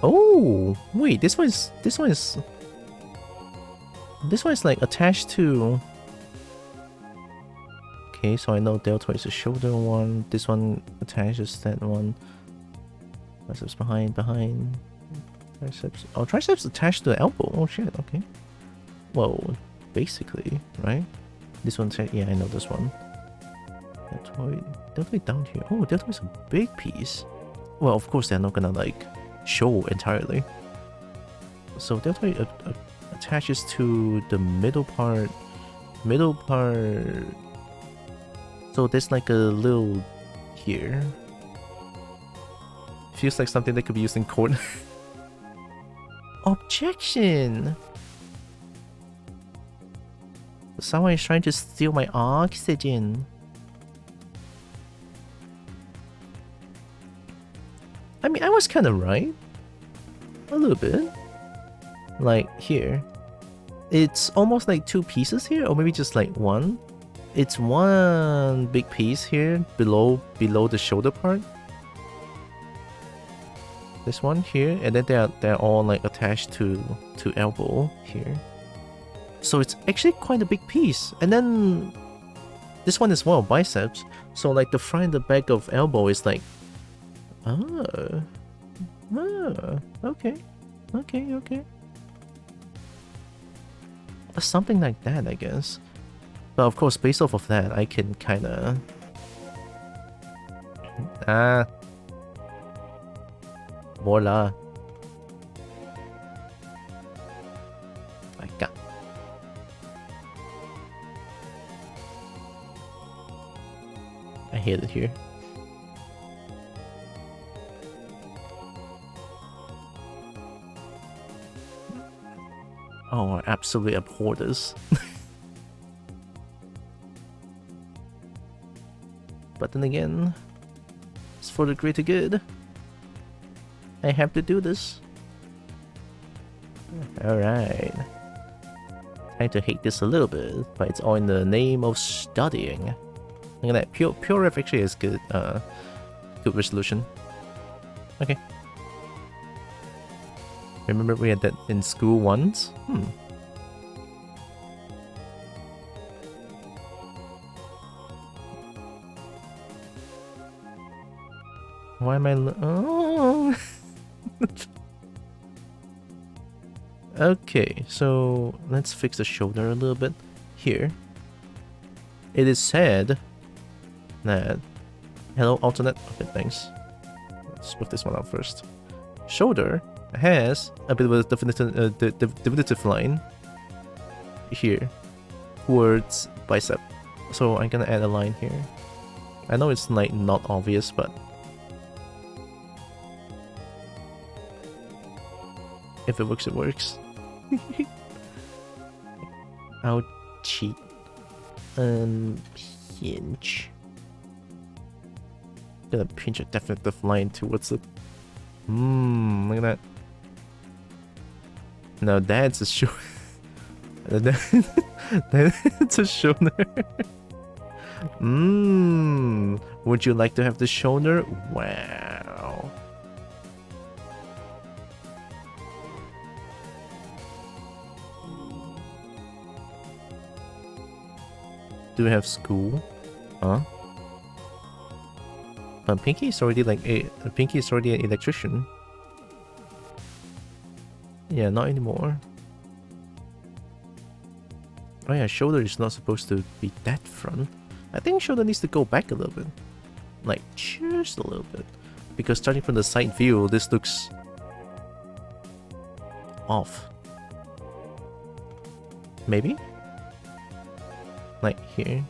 Oh, wait, this one is... This one is like attached to... Okay, so I know deltoid is the shoulder one. This one attaches that one. Triceps behind. Triceps. Oh, triceps attached to the elbow. Oh shit, okay. Well, basically, right? This one's... Yeah, I know this one. Deltoid down here. Oh, deltoid is a big piece. Well, of course they're not gonna like show entirely. So deltoid attaches to the middle part. So there's like a little here. Feels like something that could be used in court. Objection! Someone is trying to steal my oxygen. I mean, I was kind of right. A little bit. Like here. It's almost like two pieces here, or maybe just like one. It's one big piece here below the shoulder part. This one here, and then they're all like attached to elbow here. So it's actually quite a big piece. And then this one as well, biceps. So like the front and the back of elbow is like, okay. Something like that, I guess. But of course, based off of that, I can kinda... Voila. Like that. I hate it here. Oh, I absolutely abhor this. But then again, it's for the greater good. I have to do this. Alright. Time to hate this a little bit, but it's all in the name of studying. Look at that. Pure ref actually is good, good resolution. Okay. Remember we had that in school once? Why am I... Oh! Okay, so let's fix the shoulder a little bit. Here. It is said that... Hello, alternate. Okay, thanks. Let's put this one out first. Shoulder has a bit of a definitive line here towards bicep. So I'm gonna add a line here. I know it's like not obvious, but if it works, it works. I'll cheat. Pinch. Gonna pinch a definitive line towards it. Look at that. Now that's a shoulder. That's a shoulder. Would you like to have the shoulder? Wow. Do we have school? Huh? But Pinky is already like Pinky is already an electrician. Yeah, not anymore. Oh yeah, shoulder is not supposed to be that front. I think shoulder needs to go back a little bit. Like, just a little bit. Because starting from the side view, this looks... off. Maybe? Like here.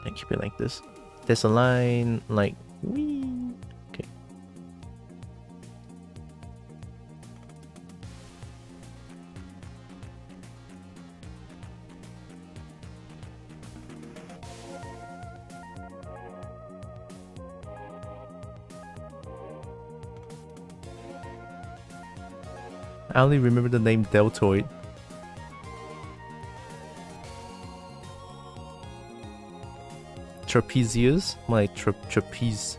And keep it like this. There's a line like wee. Okay. I only remember the name deltoid. trapezius, my trapeze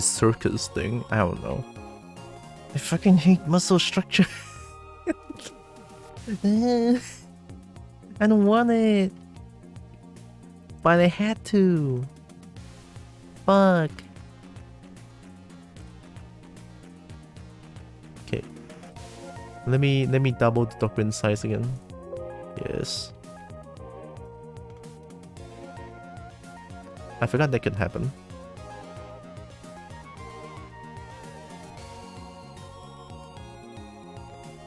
circus thing. I don't know. I fucking hate muscle structure. I don't want it, but I had to. Fuck. Okay. Let me double the document size again. Yes. I forgot that could happen.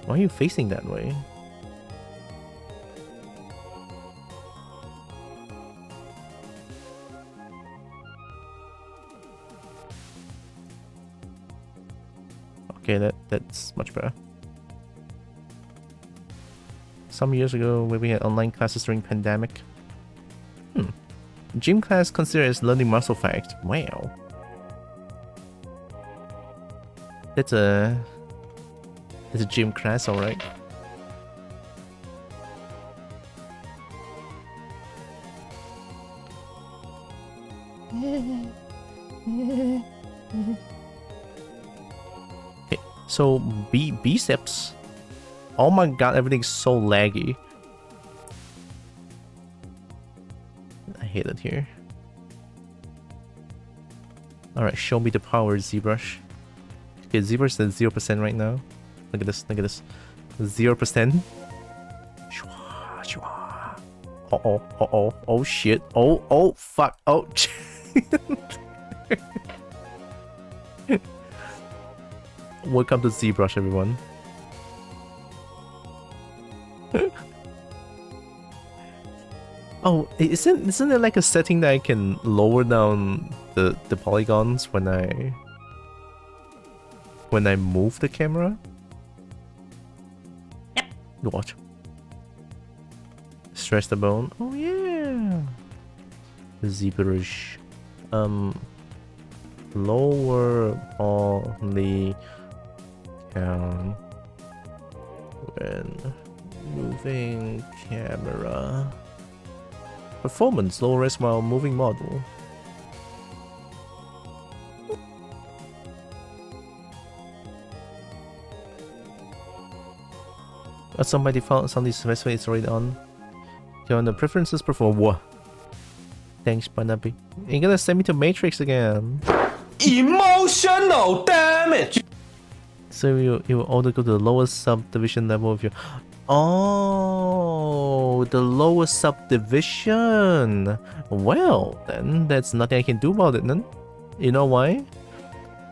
Why are you facing that way? Okay, that's much better. Some years ago, when we had online classes during pandemic. Gym class considered as learning muscle fact. Wow. That's a gym class, alright. Okay, so biceps. Oh my god, everything's so laggy. I hate it here. Alright, show me the power, ZBrush. Okay, ZBrush is at 0% right now. Look at this, look at this. 0%. Uh-oh, oh shit. Oh, fuck, oh. Welcome to ZBrush, everyone. Oh, isn't there like a setting that I can lower down the polygons when I move the camera? Yep. Watch. Stretch the bone. Oh yeah. ZBrush. Lower polygon when moving camera. Performance low res while moving model. Somebody found some of these best way it's already on. Okay, on the preferences perform. What? Thanks, Banabi. You're gonna send me to Matrix again. Emotional damage. So you will order go to the lowest subdivision level of your. Oh, the lowest subdivision. Well, then that's nothing I can do about it then. You know why?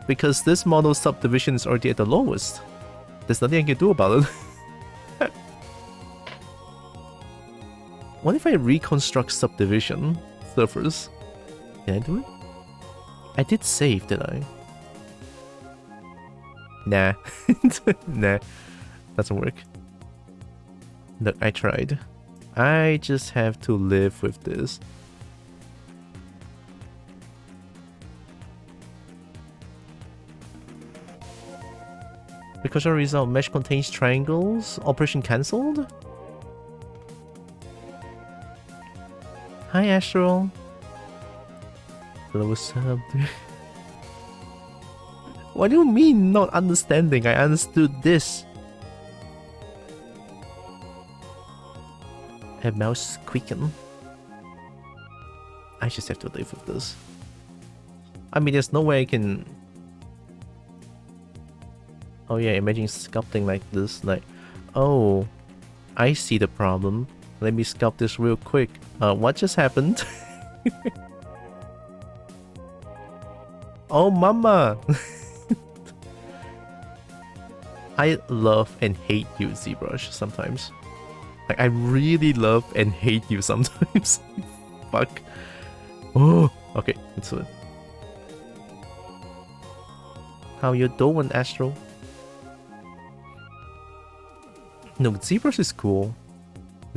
Because this model's subdivision is already at the lowest. There's nothing I can do about it. What if I reconstruct subdivision surface? Can I do it? I did save, did I? Nah. Nah. Doesn't work. Look, I tried. I just have to live with this. Because our result mesh contains triangles. Operation cancelled? Hi, Astral. Hello, sub. What do you mean not understanding? I understood this. A mouse quicken. I just have to live with this. I mean, there's no way I can. Oh yeah, imagine sculpting like this. Like, oh, I see the problem. Let me sculpt this real quick. What just happened? Oh, mama! I love and hate you, ZBrush, sometimes. Like, I really love and hate you sometimes. Fuck. Oh, okay, let's do it. How you doing, Astro? No, ZBrush is cool.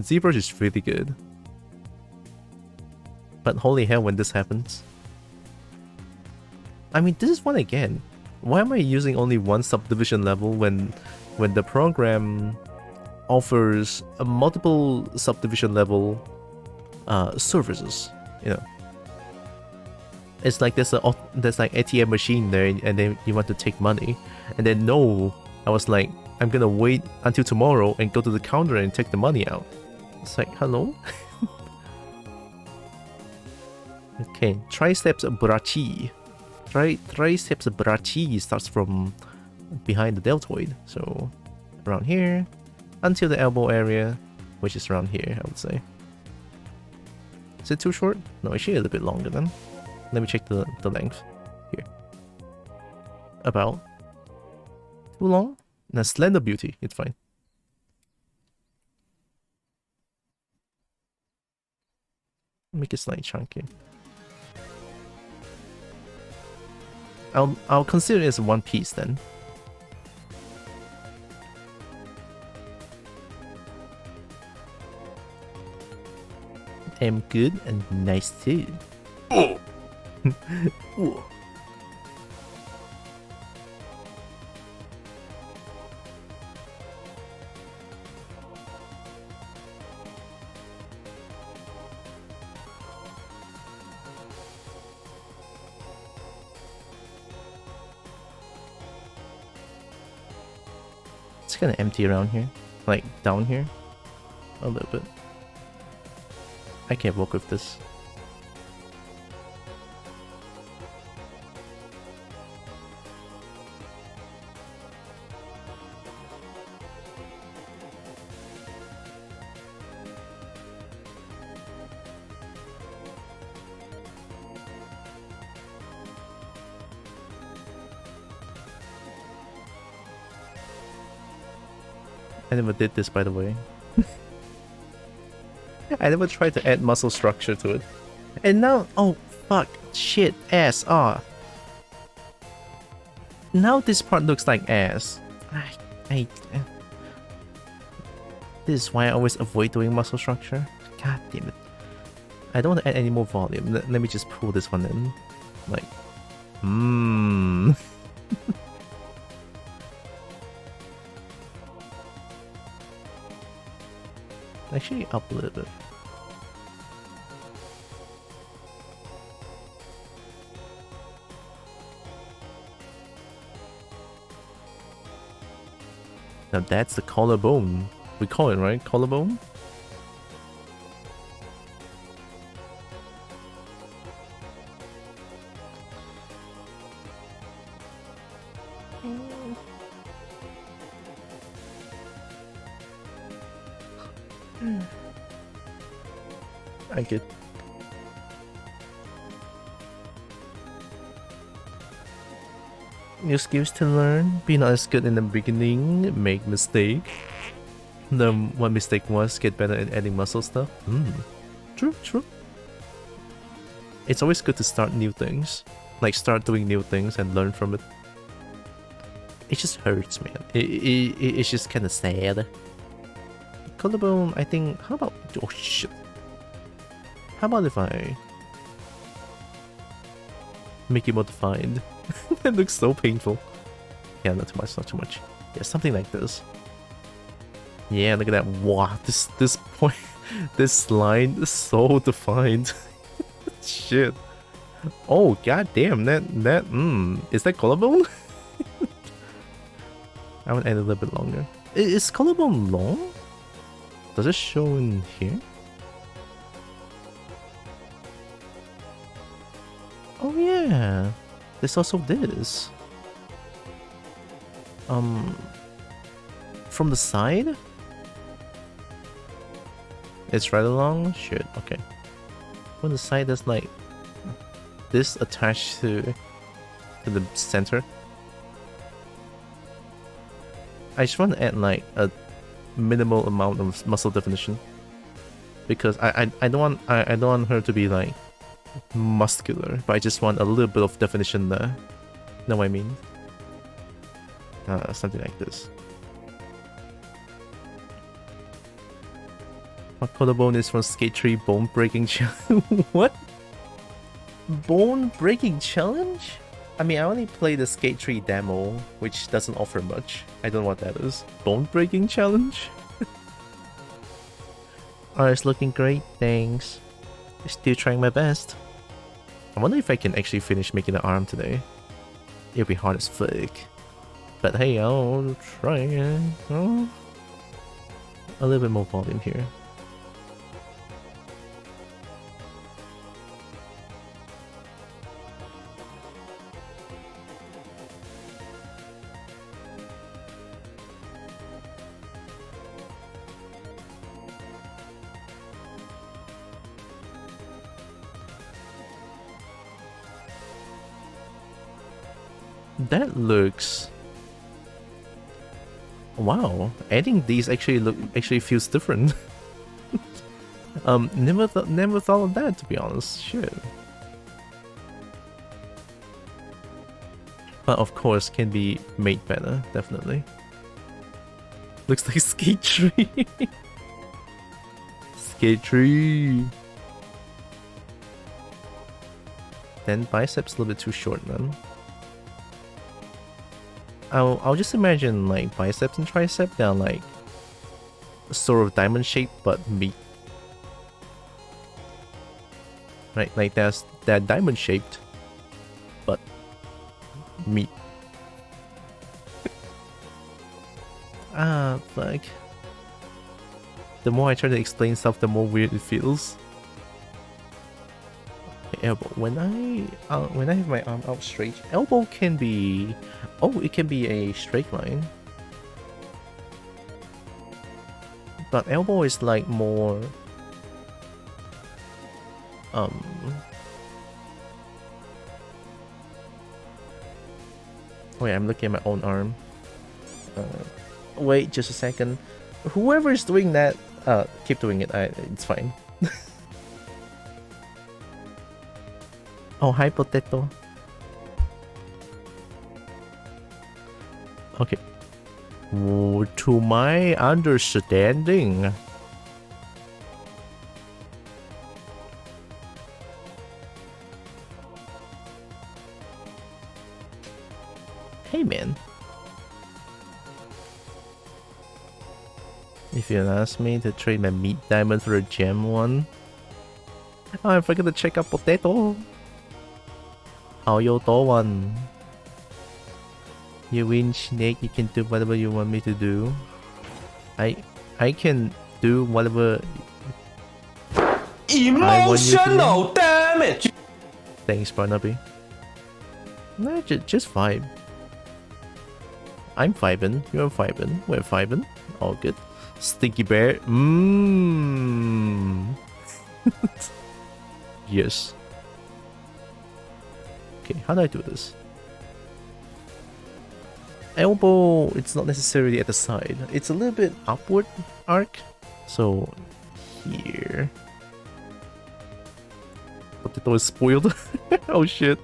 ZBrush is really good. But holy hell when this happens. I mean, this is one again. Why am I using only one subdivision level when the program offers a multiple subdivision level services? You know, It's like there's like ATM machine there, and then you want to take money, and then no, I was like, I'm gonna wait until tomorrow and go to the counter and take the money out. It's like, hello. Okay, triceps brachii. Triceps brachii starts from behind the deltoid, so around here until the elbow area, which is around here, I would say. Is it too short? No, it should be a little bit longer then. Let me check the length here. About too long? No, slender beauty, it's fine. Make it slightly chunky. I'll consider it as one piece then. I'm good and nice too. Ooh. It's kind of empty around here, like down here a little bit. I can't work with this. I never did this, by the way. I never tried to add muscle structure to it. And now, oh fuck, shit, ass, now this part looks like ass. This is why I always avoid doing muscle structure. God damn it. I don't want to add any more volume. Let me just pull this one in. Like, Actually, up a little bit. Now that's the collarbone. We call it, right? Collarbone? I get. New skills to learn. Be not as good in the beginning. Make mistake. The one mistake was get better at adding muscle stuff. True, true. It's always good to start new things. Like start doing new things and learn from it. It just hurts, man. It's just kind of sad. Collarbone, I think. How about? Oh shit. How about if I make it more defined? That looks so painful. Yeah, not too much, not too much. Yeah, something like this. Yeah, look at that. Wow, this point, this line is so defined. Shit. Oh god damn, that is that collarbone? I would add a little bit longer. Is collarbone long? Does it show in here? Oh yeah, there's also this. From the side? It's right along? Shit, okay. From the side there's like this attached to the center. I just want to add like a minimal amount of muscle definition. Because I don't want her to be like muscular, but I just want a little bit of definition there. Know what I mean? Something like this. My collarbone is from Skate 3 Bone Breaking Challenge. What? Bone Breaking Challenge? I mean, I only played the Skate 3 demo, which doesn't offer much. I don't know what that is. Bone Breaking Challenge? Alright, it's looking great, thanks. Still trying my best. I wonder if I can actually finish making the arm today. It'll be hard as fuck. But hey, I'll try it. Oh. A little bit more volume here. That looks... Wow, adding these actually feels different. Never thought of that, to be honest. Shit. But of course, can be made better, definitely. Looks like skate tree. Skate tree. Then biceps a little bit too short, man. I'll just imagine like biceps and tricep down like sort of diamond shape but meat. Right, like that's that diamond shaped but meat. Ah, fuck. The more I try to explain stuff, the more weird it feels. Elbow. When I have my arm out straight, elbow can be... Oh, it can be a straight line. But elbow is like more... Wait, I'm looking at my own arm. Wait, just a second. Whoever is doing that, keep doing it. It's fine. Oh, hi, potato. Okay. To my understanding, hey, man. If you ask me to trade my meat diamond for a gem one, oh, I forgot to check out potato. How you doing? You win, Snake. You can do whatever you want me to do. I can do whatever Emotional damage. Thanks, Barnaby. No, just vibe. I'm vibing. You're vibing. We're vibing. All good. Stinky bear. Mmm. Yes. Okay, how do I do this? Elbow, it's not necessarily at the side. It's a little bit upward arc. So, here. Potato is spoiled. Oh shit.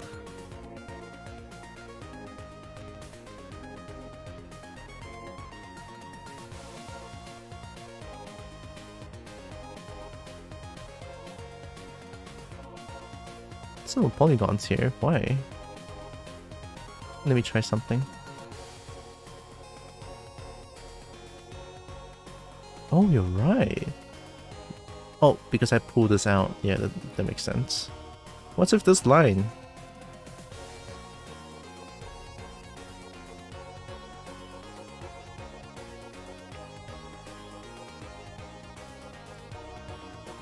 Some polygons here. Why? Let me try something. Oh, you're right. Oh, because I pulled this out. Yeah, that makes sense. What's with this line?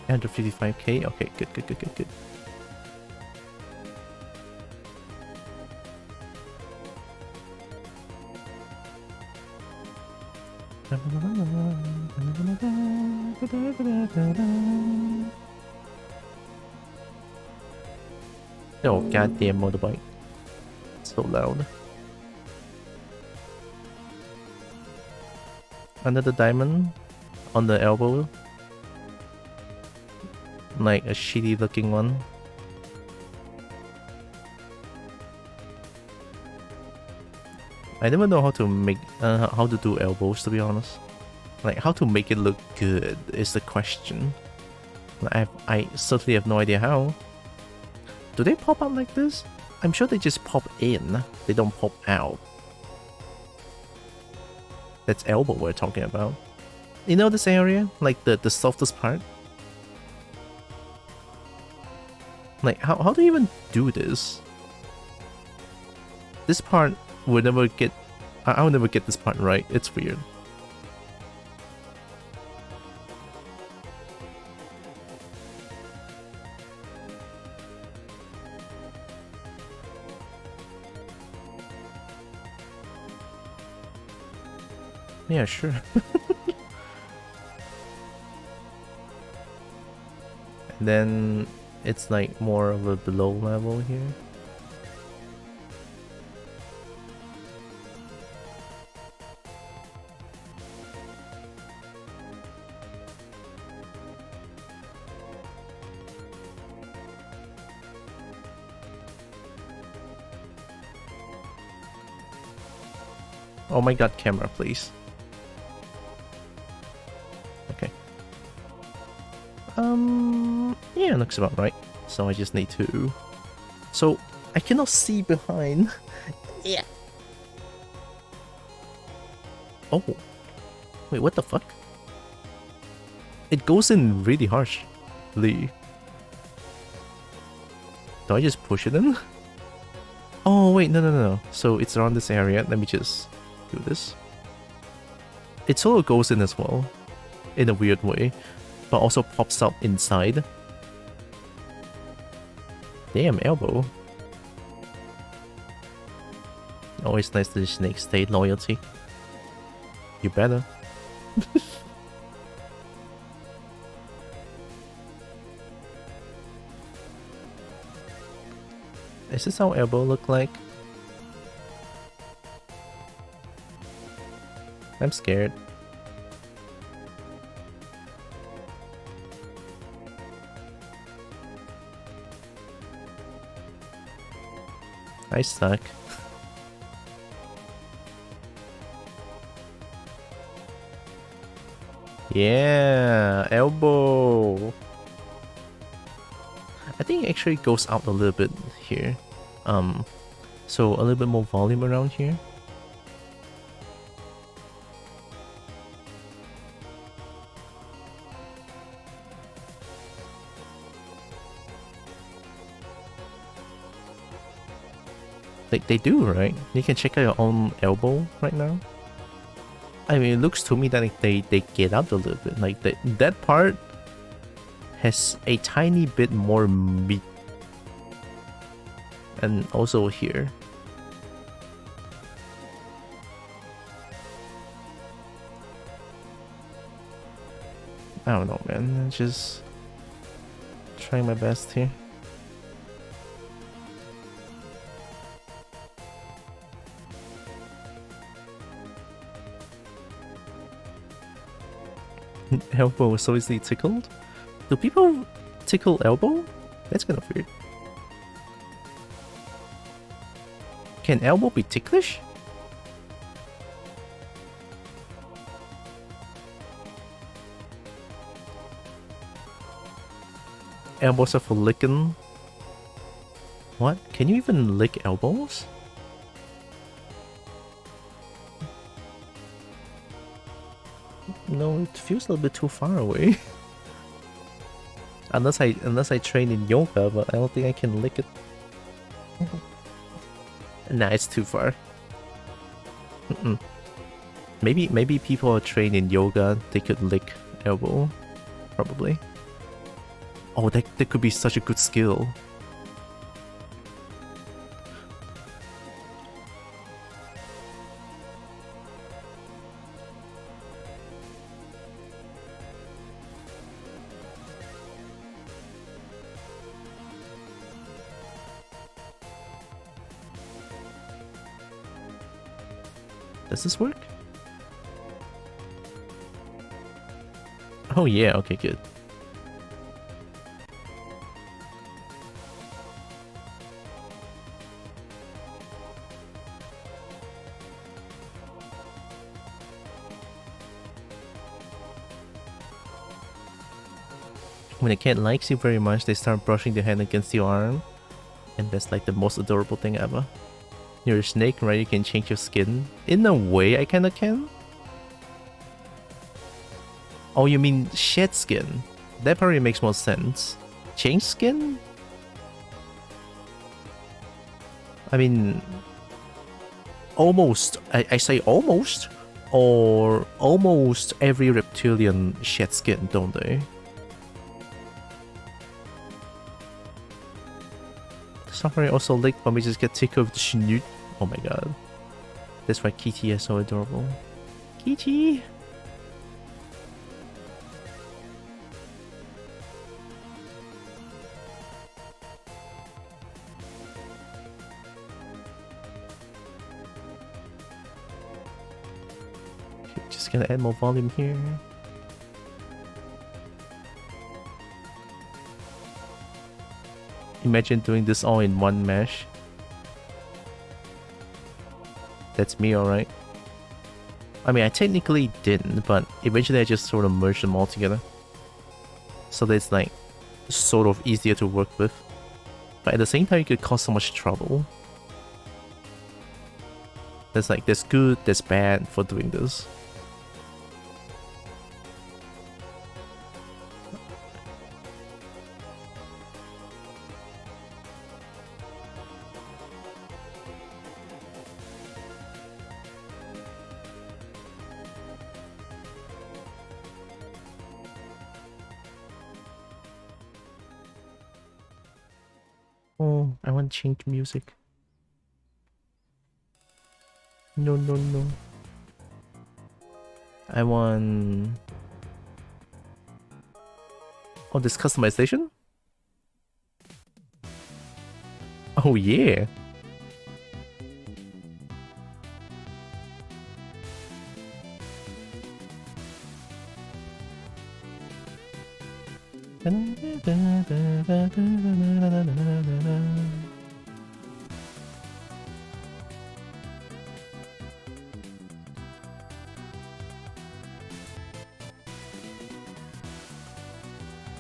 Under 55k? Okay, good. Oh, goddamn motorbike. So loud. Another diamond on the elbow. Like a shitty looking one. I never know how to make how to do elbows, to be honest. Like how to make it look good is the question. I certainly have no idea how. Do they pop out like this? I'm sure they just pop in. They don't pop out. That's elbow we're talking about. You know this area? Like the softest part? Like, how do you even do this? This part would never get... I'll never get this part right. It's weird. Yeah, sure. And then it's like more of a below level here. Oh my god, camera, please. Okay. Yeah, looks about right. So I just need to... So, I cannot see behind. Yeah. Oh. Wait, what the fuck? It goes in really harshly. Do I just push it in? Oh, wait, no. So it's around this area. Let me just do this. It sort of goes in as well, in a weird way, but also pops up inside. Damn, elbow. Always nice to the snake state loyalty. You better. Is this how elbow look like? I'm scared. I suck. Yeah, elbow. I think it actually goes out a little bit here. So a little bit more volume around here. Like they do, right? You can check out your own elbow right now. I mean, it looks to me that like, they get out a little bit. Like that part has a tiny bit more meat. And also here. I don't know, man. I'm just trying my best here. Elbow was so easily tickled? Do people tickle elbow? That's kind of weird. Can elbow be ticklish? Elbows are for licking. What? Can you even lick elbows? No, it feels a little bit too far away. unless I train in yoga, but I don't think I can lick it. Nah, it's too far. Maybe people are trained in yoga, they could lick elbow. Probably. Oh, that could be such a good skill. Does this work? Oh yeah, okay, good. When a cat likes you very much, they start brushing their hand against your arm. And that's like the most adorable thing ever. You're a snake, right? You can change your skin. In a way, I kinda can. Oh, you mean shed skin? That probably makes more sense. Change skin? I mean, almost, I say almost, or almost every reptilian shed skin, don't they? Suffering also lick when we just get tickled with the snoot. Oh my god. That's why Kitty is so adorable. Kitty! Okay, just gonna add more volume here. Imagine doing this all in one mesh. That's me, alright. I mean, I technically didn't, but eventually I just sort of merged them all together. So that it's like, sort of easier to work with. But at the same time, it could cause so much trouble. There's good, there's bad for doing this. Oh, I want to change music. No, no, no. I want... Oh, this customization? Oh, yeah.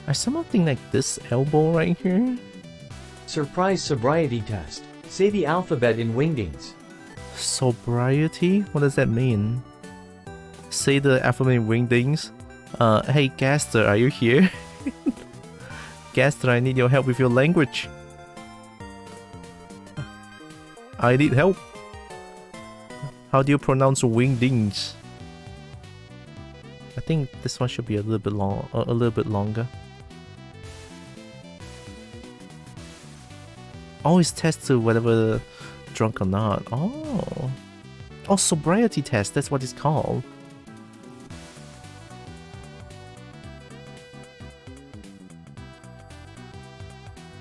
I somehow think like this elbow right here. Surprise sobriety test. Say the alphabet in Wingdings. Sobriety? What does that mean? Say the alphabet in Wingdings. Hey Gaster, are you here? Gaster, I need your help with your language. I need help. How do you pronounce Wingdings? I think this one should be a little bit long, a little bit longer. Always test to whether drunk or not. Oh, sobriety test. That's what it's called.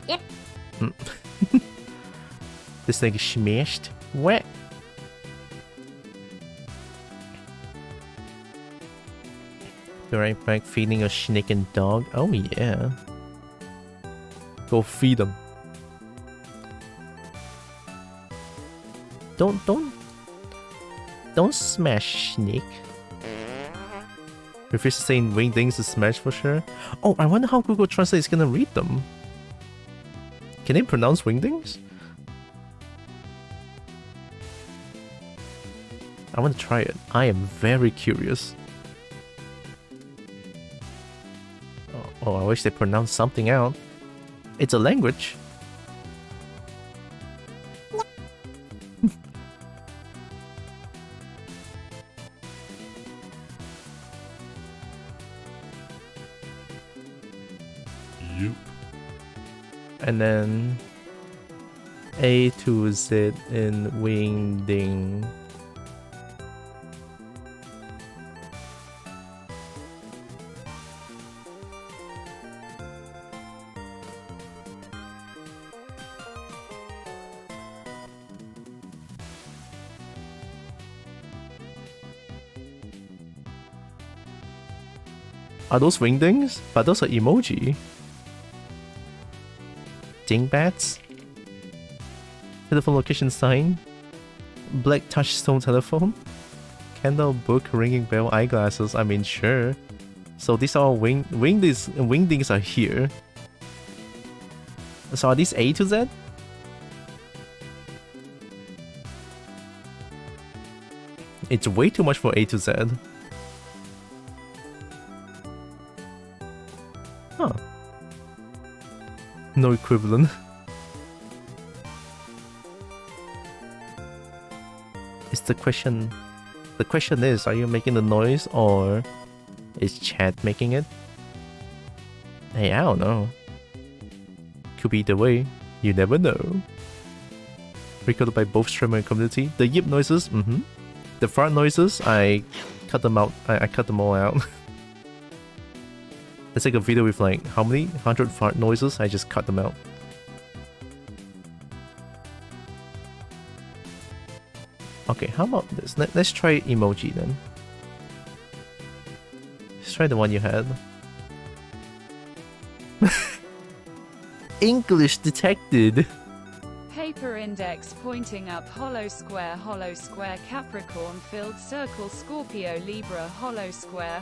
Yep. This thing is smashed. What? Be right back feeding a snake and dog. Oh yeah. Go feed them. Don't smash snake. If you're saying Wingdings is smash for sure. Oh, I wonder how Google Translate is gonna read them. Can they pronounce Wingdings? I want to try it. I am very curious. Oh, I wish they pronounced something out. It's a language. And then A to Z in Wingding. Are those Wingdings? But those are emoji. Dingbats? Telephone location sign? Black touchstone telephone? Candle, book, ringing bell, eyeglasses. I mean, sure. So these are Wingdings are here. So are these A to Z? It's way too much for A to Z. Huh. No equivalent. It's the question. The question is, are you making the noise or is chat making it? Hey, I don't know. Could be either way. You never know. Recorded by both streamer and community. The yip noises, The fart noises, I cut them out. I cut them all out. Let's take a video with like how many? 100 fart noises. I just cut them out. Okay, how about this? Let's try emoji then. Let's try the one you had. English detected. Paper index pointing up, hollow square, Capricorn, filled circle, Scorpio, Libra, hollow square,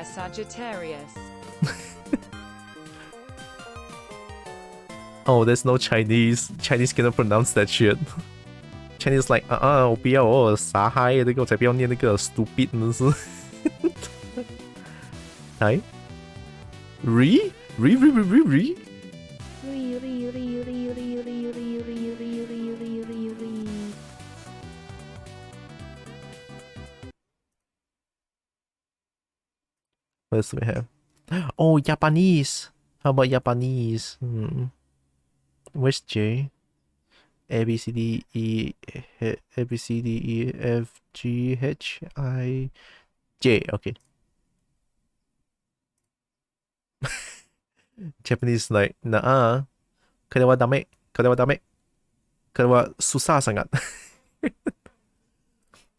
Sagittarius. Oh, there's no Chinese. Chinese cannot pronounce that shit. Chinese like, 我不要哦，傻嗨那个我才不要念那个 stupid 真的是。来 ，re。What else do we have? Oh, Japanese. How about Japanese? Where's J? A B C D E F G H I J. Okay. Japanese like nah. Kaya dame. Kaya susah sangat.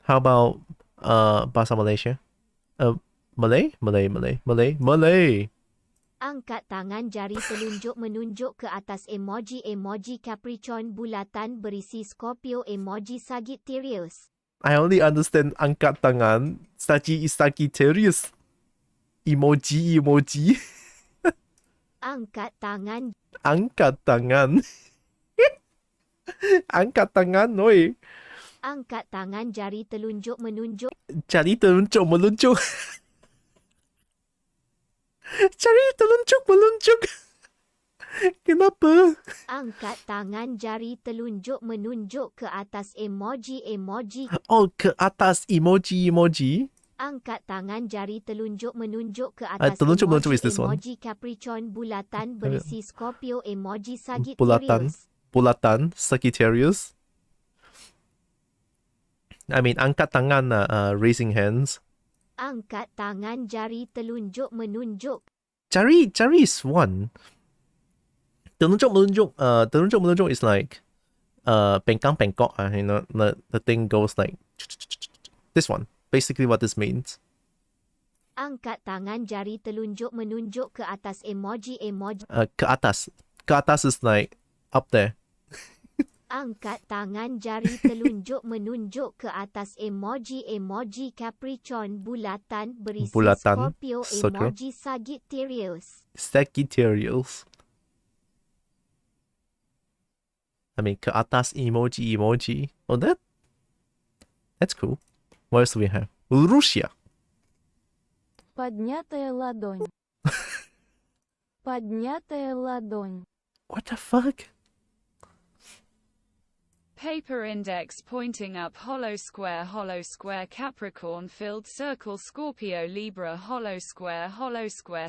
How about bahasa Malaysia? Malay. Angkat tangan jari telunjuk menunjuk ke atas emoji Capricorn bulatan berisi Scorpio emoji Sagittarius. I only understand angkat tangan Sagittarius emoji. Angkat tangan oi. Angkat tangan jari telunjuk menunjuk. Jari telunjuk melunjuk. Kenapa? Angkat tangan jari telunjuk menunjuk ke atas emoji. Oh, ke atas emoji. Angkat tangan jari telunjuk menunjuk ke atas telunjuk is this one. emoji Capricorn bulatan berisi Scorpio emoji Sagittarius. Bulatan Sagittarius. I mean, angkat tangan, raising hands. Angkat tangan jari telunjuk menunjuk. Jari is one. Telunjuk menunjuk is like bengkok, you know, the thing goes like this one. Basically what this means. Angkat tangan jari telunjuk menunjuk ke atas emoji. Ke atas. Ke atas is like up there. Angkat tangan jari telunjuk menunjuk ke atas emoji Capricorn bulatan berisi Scorpio emoji Sagittarius. I mean, ke atas emoji. Oh, that's cool. What else do we have? Russia. Поднятая ладонь. Поднятая ладонь. What the fuck? Paper index pointing up, hollow square, Capricorn, filled circle, Scorpio, Libra, hollow square,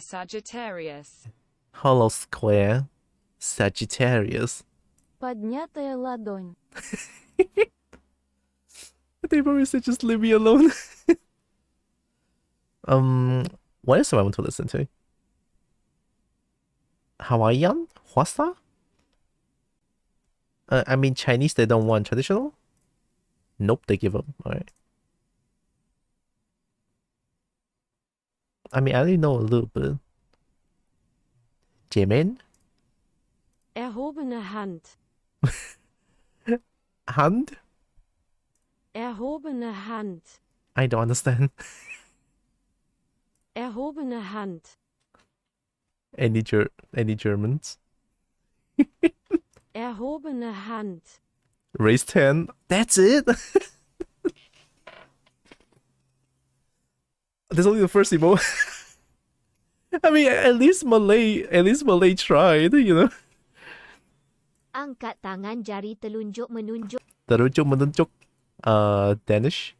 Sagittarius. Hollow square, Sagittarius. Поднятая ладонь. They probably said just leave me alone. What else do I want to listen to? Hawaiian? Hwasa? I mean, Chinese, they don't want traditional? Nope, they give up. Alright. I mean, I only know a little bit. Jimin? Erhobene Hand. Hand? Erhobene Hand. I don't understand. Erhobene Hand. Any Germans? Erhobene Hand. Raised hand. That's it. There's only the first emo. I mean, at least Malay tried, you know. Angkat tangan jari telunjuk menunjuk. Telunjuk menunjuk. Danish.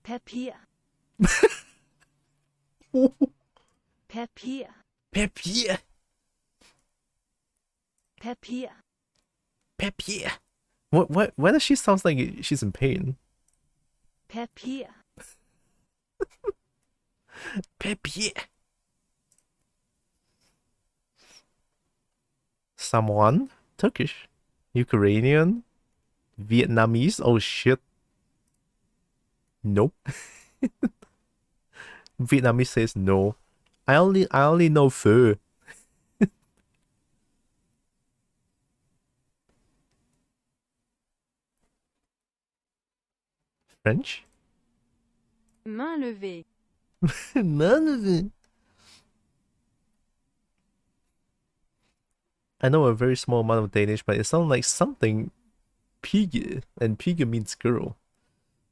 Papir. Papir. Papier. Papir. Papier. What? Why does she sound like she's in pain? Papir. Papier. Someone? Turkish? Ukrainian? Vietnamese? Oh shit. Nope. Vietnamese says no. I only know pho. French? Main levée. None of it. I know a very small amount of Danish, but it sounds like something pige, and pige means girl.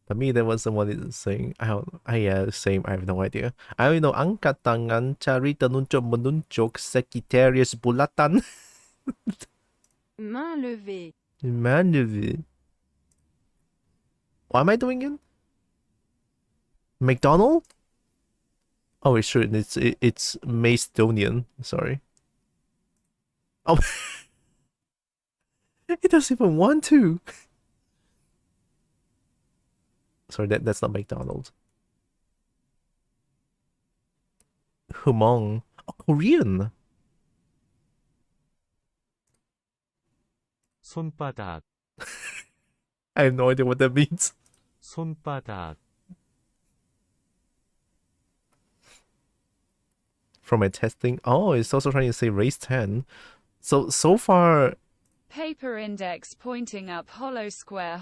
For me, that wasn't what it's saying. Same. I have no idea. I only know angkat tangan, cari telunjuk menunjuk Sagittarius bulatan. Main levée. Man of it. What am I doing again? McDonald? Oh, it's true. It's Macedonian. Sorry. Oh, it doesn't even want to. Sorry, that's not McDonald's. Humong. Oh, Korean. 손바닥, I have no idea what that means. 손바닥, From my testing. Oh, it's also trying to say race 10. So far, Paper index pointing up, hollow square,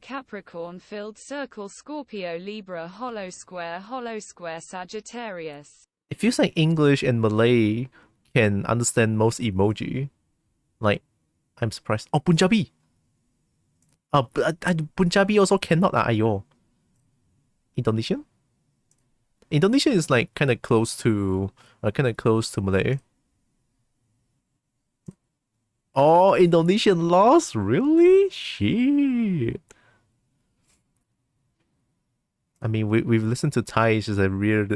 Capricorn, filled circle, Scorpio, Libra, hollow square, Sagittarius. it feels like English and Malay can understand most emoji. Like, I'm surprised. Oh, Punjabi. Punjabi also cannot. Ayo. Indonesian? Indonesian is like kind of close to Malay. Oh, Indonesian lost? Really? Shit. I mean, we've listened to Thai. It's just a re.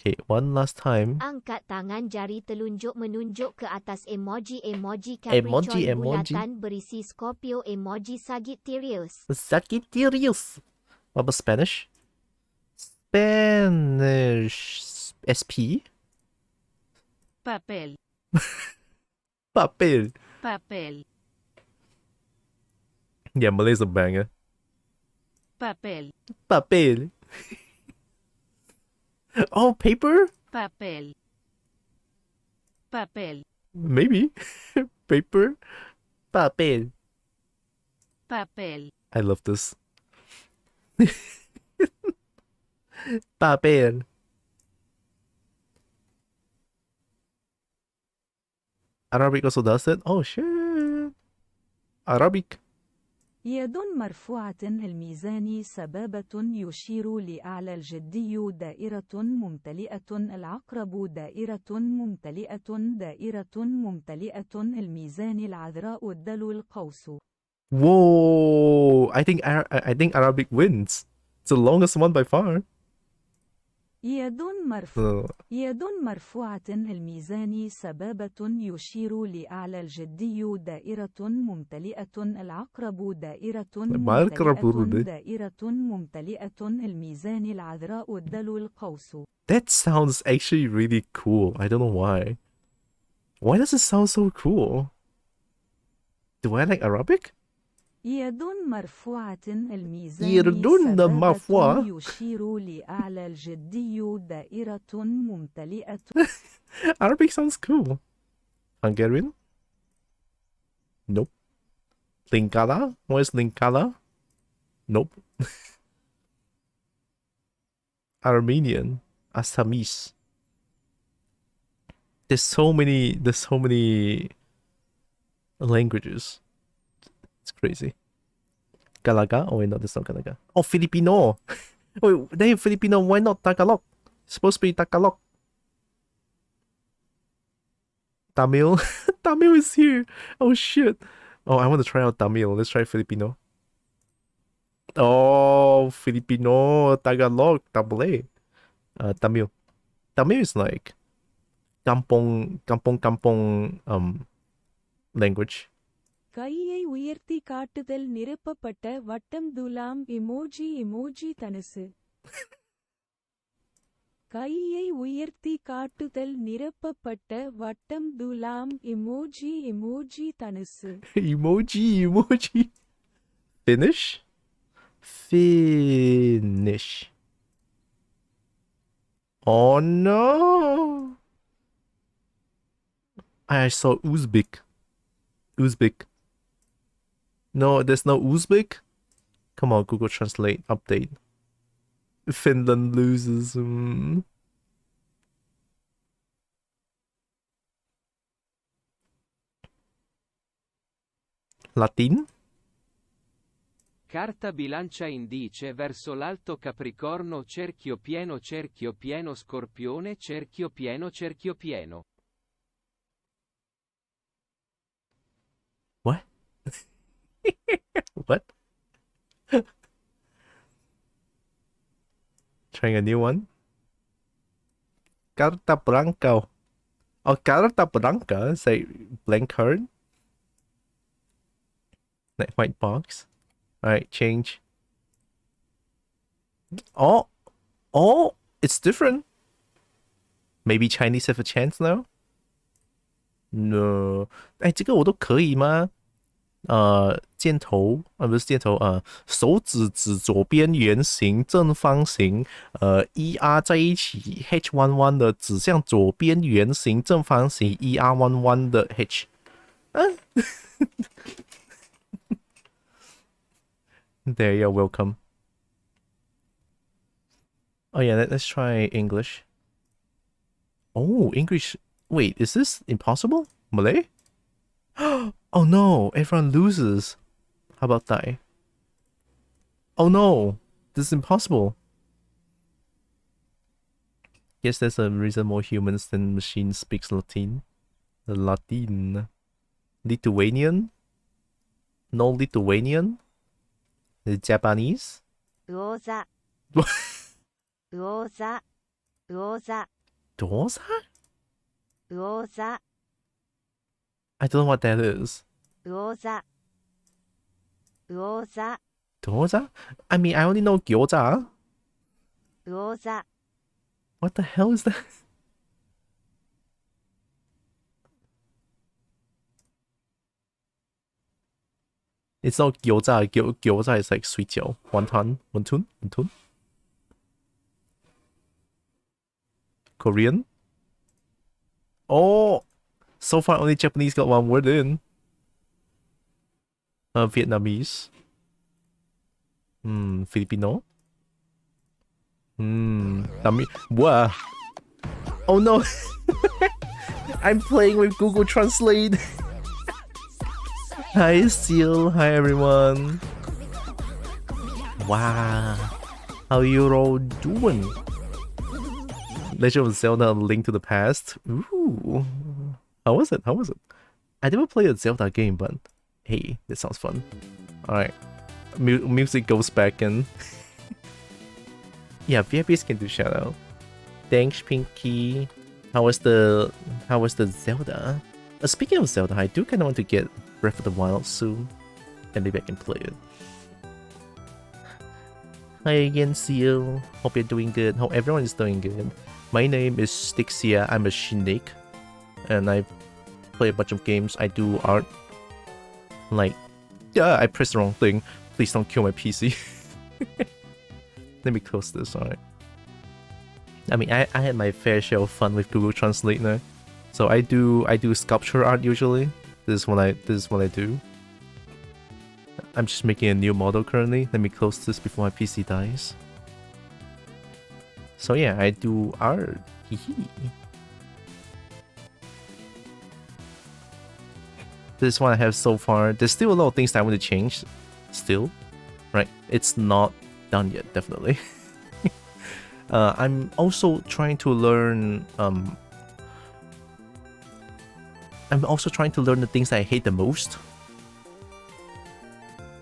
Okay, one last time. Angkat tangan jari telunjuk menunjuk ke atas emoji Emoji. Capricorn bulatan berisi Scorpio emoji Sagittarius. Sagittarius. What about Spanish? Spanish. SP? Papel. Papel. Papel. Yeah, Malay's a banger. Papel. Papel. Oh, paper? Papel. Papel. Maybe. Paper? Papel. Papel. I love this. Papel. Arabic also does it? Oh shit. Arabic. يد مرفوعة الميزان سبابة يشير لأعلى الجدي دائرة ممتلئة العقرب دائرة ممتلئة الميزان العذراء الدلو القوس. Whoa! I think Arabic wins. It's the longest one by far. يد مرفوعة الميزان سبابة يشير لأعلى الجدي دائرة ممتلئة العقرب دائرة ممتلئة الميزان العذراء الدلو القوس. That sounds actually really cool. I don't know why. Why does it sound so cool? Do I like Arabic? يد مرفوعة الميزان يد مرفوعة. سبابة يشير لأعلى الجدي دائرة ممتلئة. Arabic sounds cool. Hungarian? Nope. Lingala? Where's Lingala? Nope. Armenian? Assamese? There's so many languages. It's crazy. Galaga? Oh wait, no, that's not Galaga. Oh, Filipino! Wait, they have Filipino, why not Tagalog? supposed to be Tagalog. Tamil. Tamil is here. Oh shit. Oh, I want to try out Tamil. Let's try Filipino. Oh, Filipino, Tagalog, Tabule. Tamil. Tamil is like kampong language. கையை உயர்த்தி காட்டுதல் நிரப்பப்பட்ட வட்டம் துலாம் emoji தனுசு கையை உயர்த்தி காட்டுதல் நிரப்பப்பட்ட வட்டம் துலாம் emoji தனுசு emoji. Finish. Oh no. I saw Uzbek. No, there's no Uzbek. Come on, Google Translate update. Finland loses. Latin? Carta bilancia indice verso l'alto Capricorno cerchio pieno Scorpione cerchio pieno. What? What? Trying a new one? Carta Blanca. Oh, Carta Blanca is a blank card. That white box. Alright, change. Oh, it's different. Maybe Chinese have a chance now? No. 哎，这个我都可以吗？箭头不是箭头手指指左边圆形正方形ER 在一起 H11 的指向左边圆形正方形 ER11 的 H There, you're welcome. Oh yeah, let's try English. Oh, English. Wait, is this impossible? Malay? Oh no, everyone loses. How about that? Oh no, this is impossible. Guess there's a reason more humans than machines speaks Latin. Latin. Lithuanian? No Lithuanian? The Japanese? Rosa. Rosa. Rosa. Dosa? Rosa. I don't know what that is. Rosa. Rosa. Dosa? I mean, I only know gyoza. Rosa. What the hell is that? It's not gyoza. Gyoza is like sweet jiao. Wonton. Korean? Oh! So far, only Japanese got one word in. Vietnamese. Filipino. What? Oh no! I'm playing with Google Translate. Hi Seal, hi everyone. Wow, how you all doing? Legend of Zelda: Link to the Past. Ooh, how was it? I never played a Zelda game, but hey, this sounds fun. All right, music goes back in. Yeah, VIPs can do shout out. Thanks, Pinky. How was the Zelda? Speaking of Zelda, I do kind of want to get Breath of the Wild soon, and maybe I can play it. Hi again, Seal. Hope you're doing good. Hope everyone is doing good. My name is Stixia. I'm a snake, and I play a bunch of games. I do art. Like, yeah, I pressed the wrong thing. Please don't kill my PC. Let me close this. Alright. I mean, I had my fair share of fun with Google Translate now. So I do sculpture art usually. This is what I do. I'm just making a new model currently. Let me close this before my PC dies. So yeah, I do art. This is what I have so far. There's still a lot of things that I want to change. Still, right? It's not done yet, definitely. I'm also trying to learn. I'm also trying to learn the things I hate the most.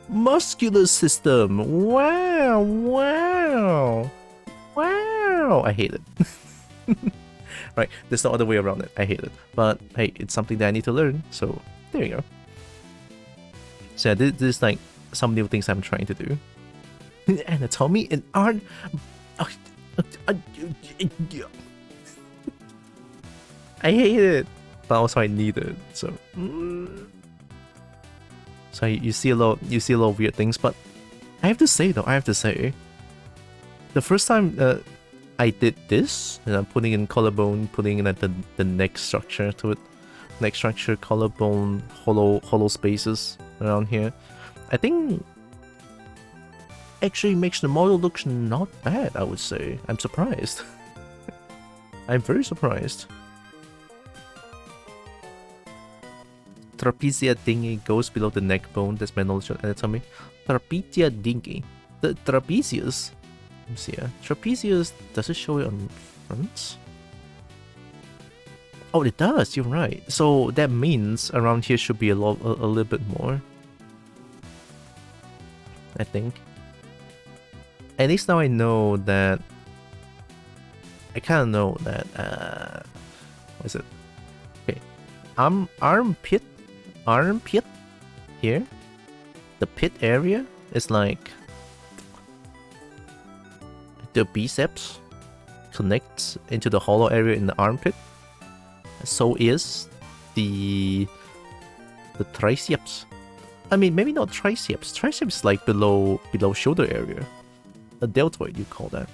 Muscular system. Wow, wow, wow. I hate it. Right, there's no other way around it. I hate it. But hey, it's something that I need to learn. So there you go. So yeah, this is like some new things I'm trying to do. Anatomy and art. I hate it, but also I need it. So, so you see a lot of weird things. But I have to say though, the first time I did this, and I'm putting in collarbone, putting in the neck structure to it, neck structure, collarbone, hollow spaces around here. I think actually makes the model look not bad, I would say. I'm surprised. I'm very surprised. Trapezia thingy goes below the neck bone. That's my knowledge of anatomy. Trapezia thingy. The trapezius. Let me see here. Trapezius, does it show it on front? Oh, it does. You're right. So that means around here should be a little bit more. I think. At least now I know that. I kind of know that. What is it? Okay, armpit here. The pit area is like the biceps connects into the hollow area in the armpit. So is the triceps. I mean, maybe not triceps. Triceps is like below shoulder area. A deltoid, you call that.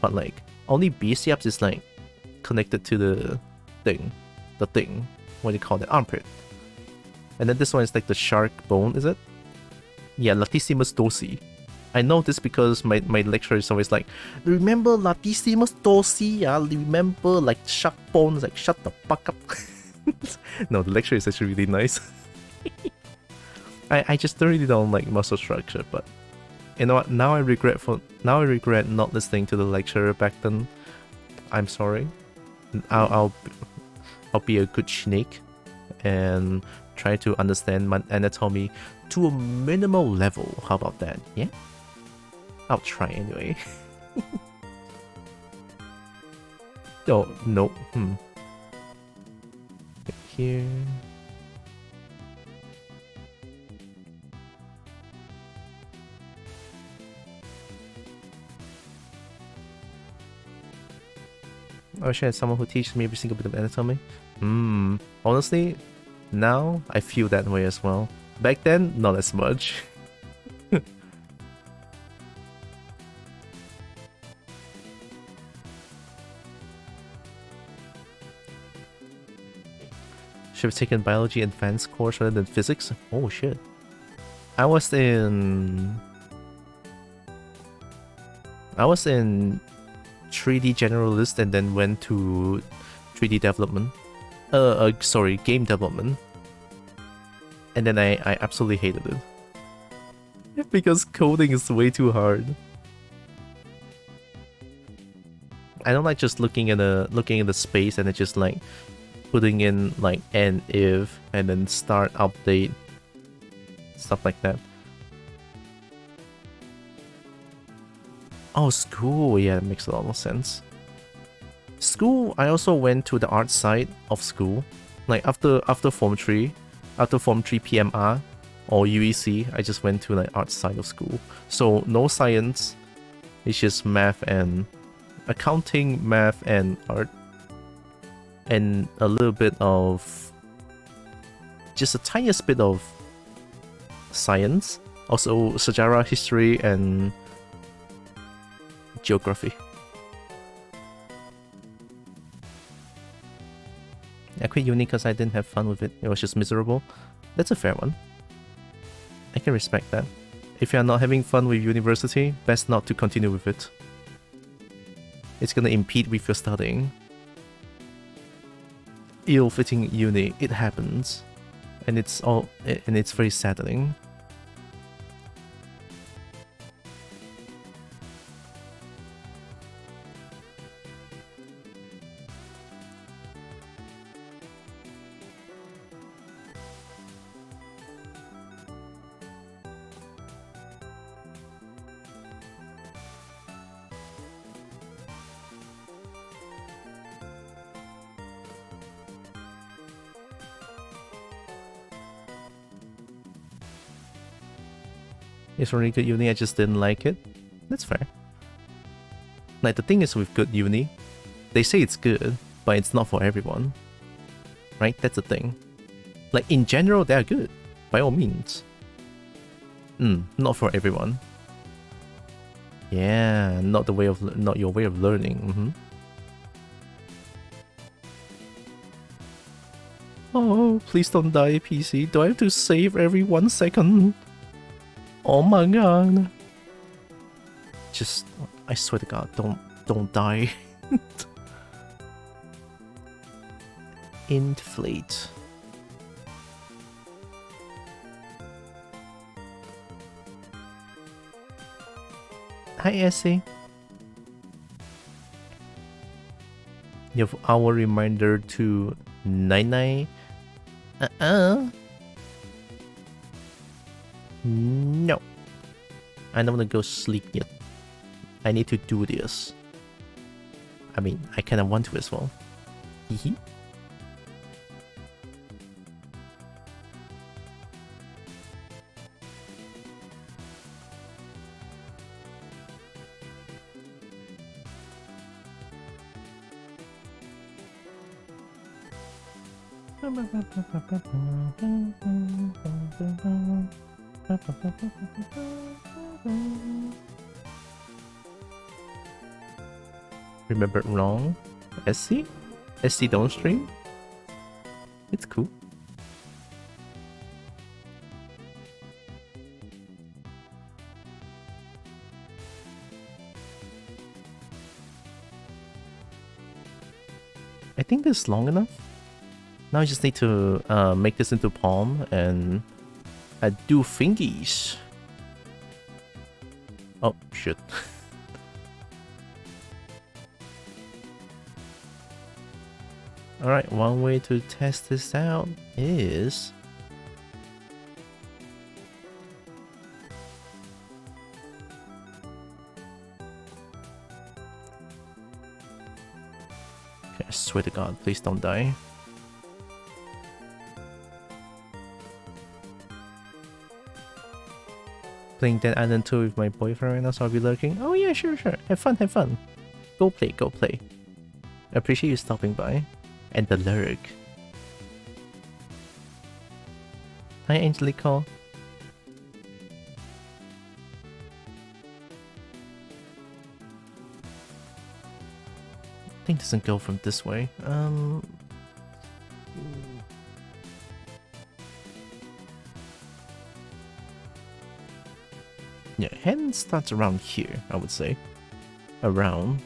But like only biceps is like connected to the thing. What do you call that? Armpit. And then this one is like the shark bone, is it? Yeah, latissimus dorsi. I know this because my lecturer is always like, remember latissimus dorsi? Remember like shark bones? Like shut the fuck up. No, the lecturer is actually really nice. I just really don't like muscle structure, but you know what? Now I regret not listening to the lecturer back then. I'm sorry. I'll be a good snake and try to understand my anatomy to a minimal level. How about that? Yeah? I'll try anyway. Oh, no. Here. I wish I had someone who teaches me every single bit of anatomy. Honestly, now I feel that way as well. Back then, not as much. Should have taken biology advanced course rather than physics. Oh shit. I was in 3D generalist and then went to 3D development. Sorry, game development. And then I absolutely hated it. Because coding is way too hard. I don't like just looking at the space and then just like putting in like and if and then start update stuff like that. Oh, school, yeah, it makes a lot of sense. School, I also went to the art side of school. Like after Form 3 PMR or UEC, I just went to like art side of school. So no science, it's just math and accounting, math and art. And a little bit of, just a tiniest bit of science. Also sejarah, history and geography. I quit uni because I didn't have fun with it. It was just miserable. That's a fair one. I can respect that. If you're not having fun with university, best not to continue with it. It's gonna impede with your studying. Ill-fitting uni, it happens. And it's very saddening. It's really good uni, I just didn't like it. That's fair. Like, the thing is with good uni, they say it's good, but it's not for everyone. Right? That's the thing. Like, in general, they're good, by all means. Not for everyone. Yeah, not your way of learning. Oh, please don't die, PC. Do I have to save every 1 second? Oh my god. Just, I swear to god, don't die. Inflate. Hi, Essie. You have our reminder to 99. No. I don't want to go sleep yet. I need to do this. I mean, I kind of want to as well. Hehe. Remembered wrong? SC? SC don't stream? It's cool. I think this is long enough. Now I just need to make this into palm and do fingies. Oh, shit. Alright, one way to test this out is... Okay, I swear to god, please don't die. Playing Dead Island 2 with my boyfriend right now, so I'll be lurking. Oh yeah, sure. Have fun. Go play. I appreciate you stopping by. And the lurk. Hi, Angelico. I think it doesn't go from this way. Yeah, hand starts around here, I would say. Around.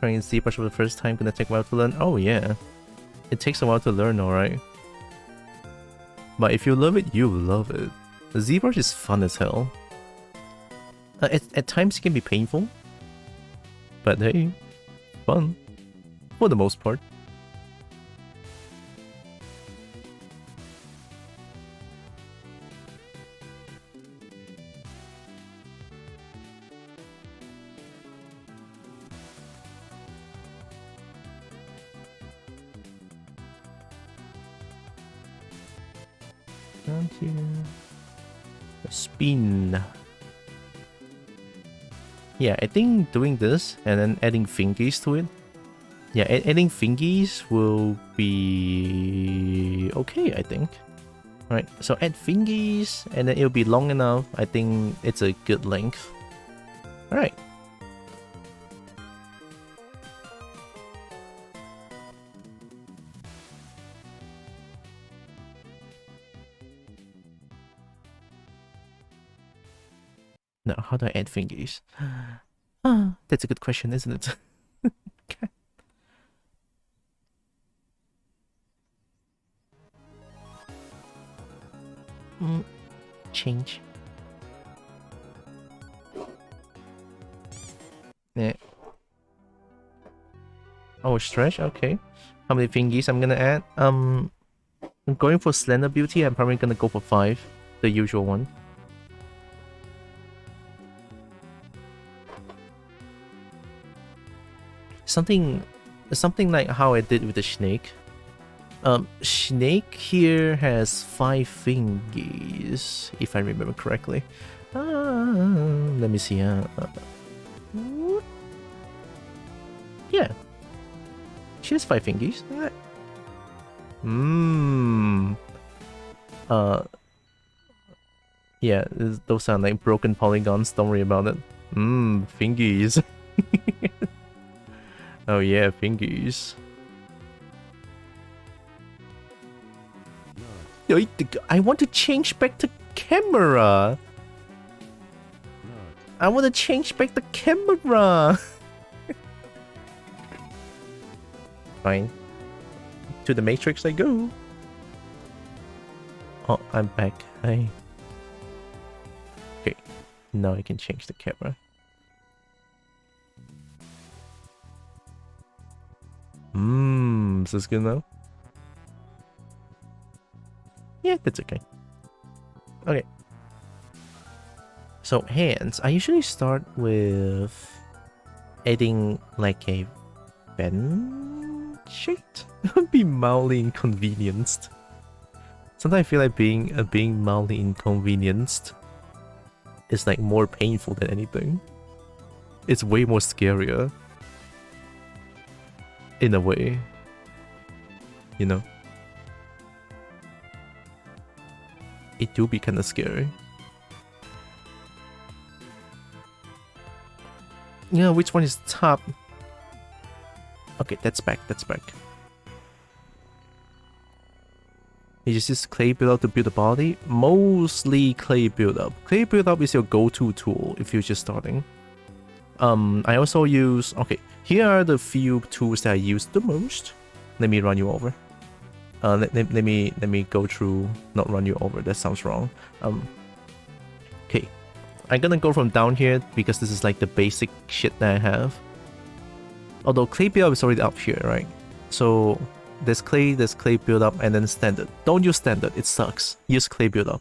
Trying ZBrush for the first time, gonna take a while to learn. Oh yeah. It takes a while to learn, alright. But if you love it, you love it. The ZBrush is fun as hell. At times it can be painful. But hey, fun. For the most part. Spin. Yeah, I think doing this and then adding fingies to it. Yeah, adding fingies will be okay, I think. Alright, so add fingies and then it'll be long enough. I think it's a good length. Alright. Now, how do I add fingies? That's a good question, isn't it? Okay. Change. Yeah. Oh, stretch. Okay. How many fingies I'm gonna add? I'm going for slender beauty. I'm probably gonna go for 5, the usual one. Something like how I did with the snake. Snake here has 5 fingers, if I remember correctly. Let me see. Yeah, she has 5 fingers. Yeah, those sound like broken polygons. Don't worry about it. Fingers. Oh yeah, fingers. I want to change back the camera. I want to change back the camera. Fine. To the Matrix I go. Oh, I'm back. Hey. Okay. Now I can change the camera. Is this good now? Yeah, that's okay. Okay. So hands, I usually start with adding like a bend shade. Be mildly inconvenienced. Sometimes I feel like being mildly inconvenienced is like more painful than anything. It's way more scarier. In a way. You know? It do be kinda scary. Yeah, which one is top? Okay, that's back, that's back. You just use clay build up to build a body. Mostly clay build up. Clay build up is your go-to tool if you're just starting. I also use... Okay, here are the few tools that I use the most. Let me run you over. Let me go through... Not run you over, that sounds wrong. Okay. I'm gonna go from down here because this is like the basic shit that I have. Although clay build up is already up here, right? So there's clay build up, and then standard. Don't use standard, it sucks. Use clay build up.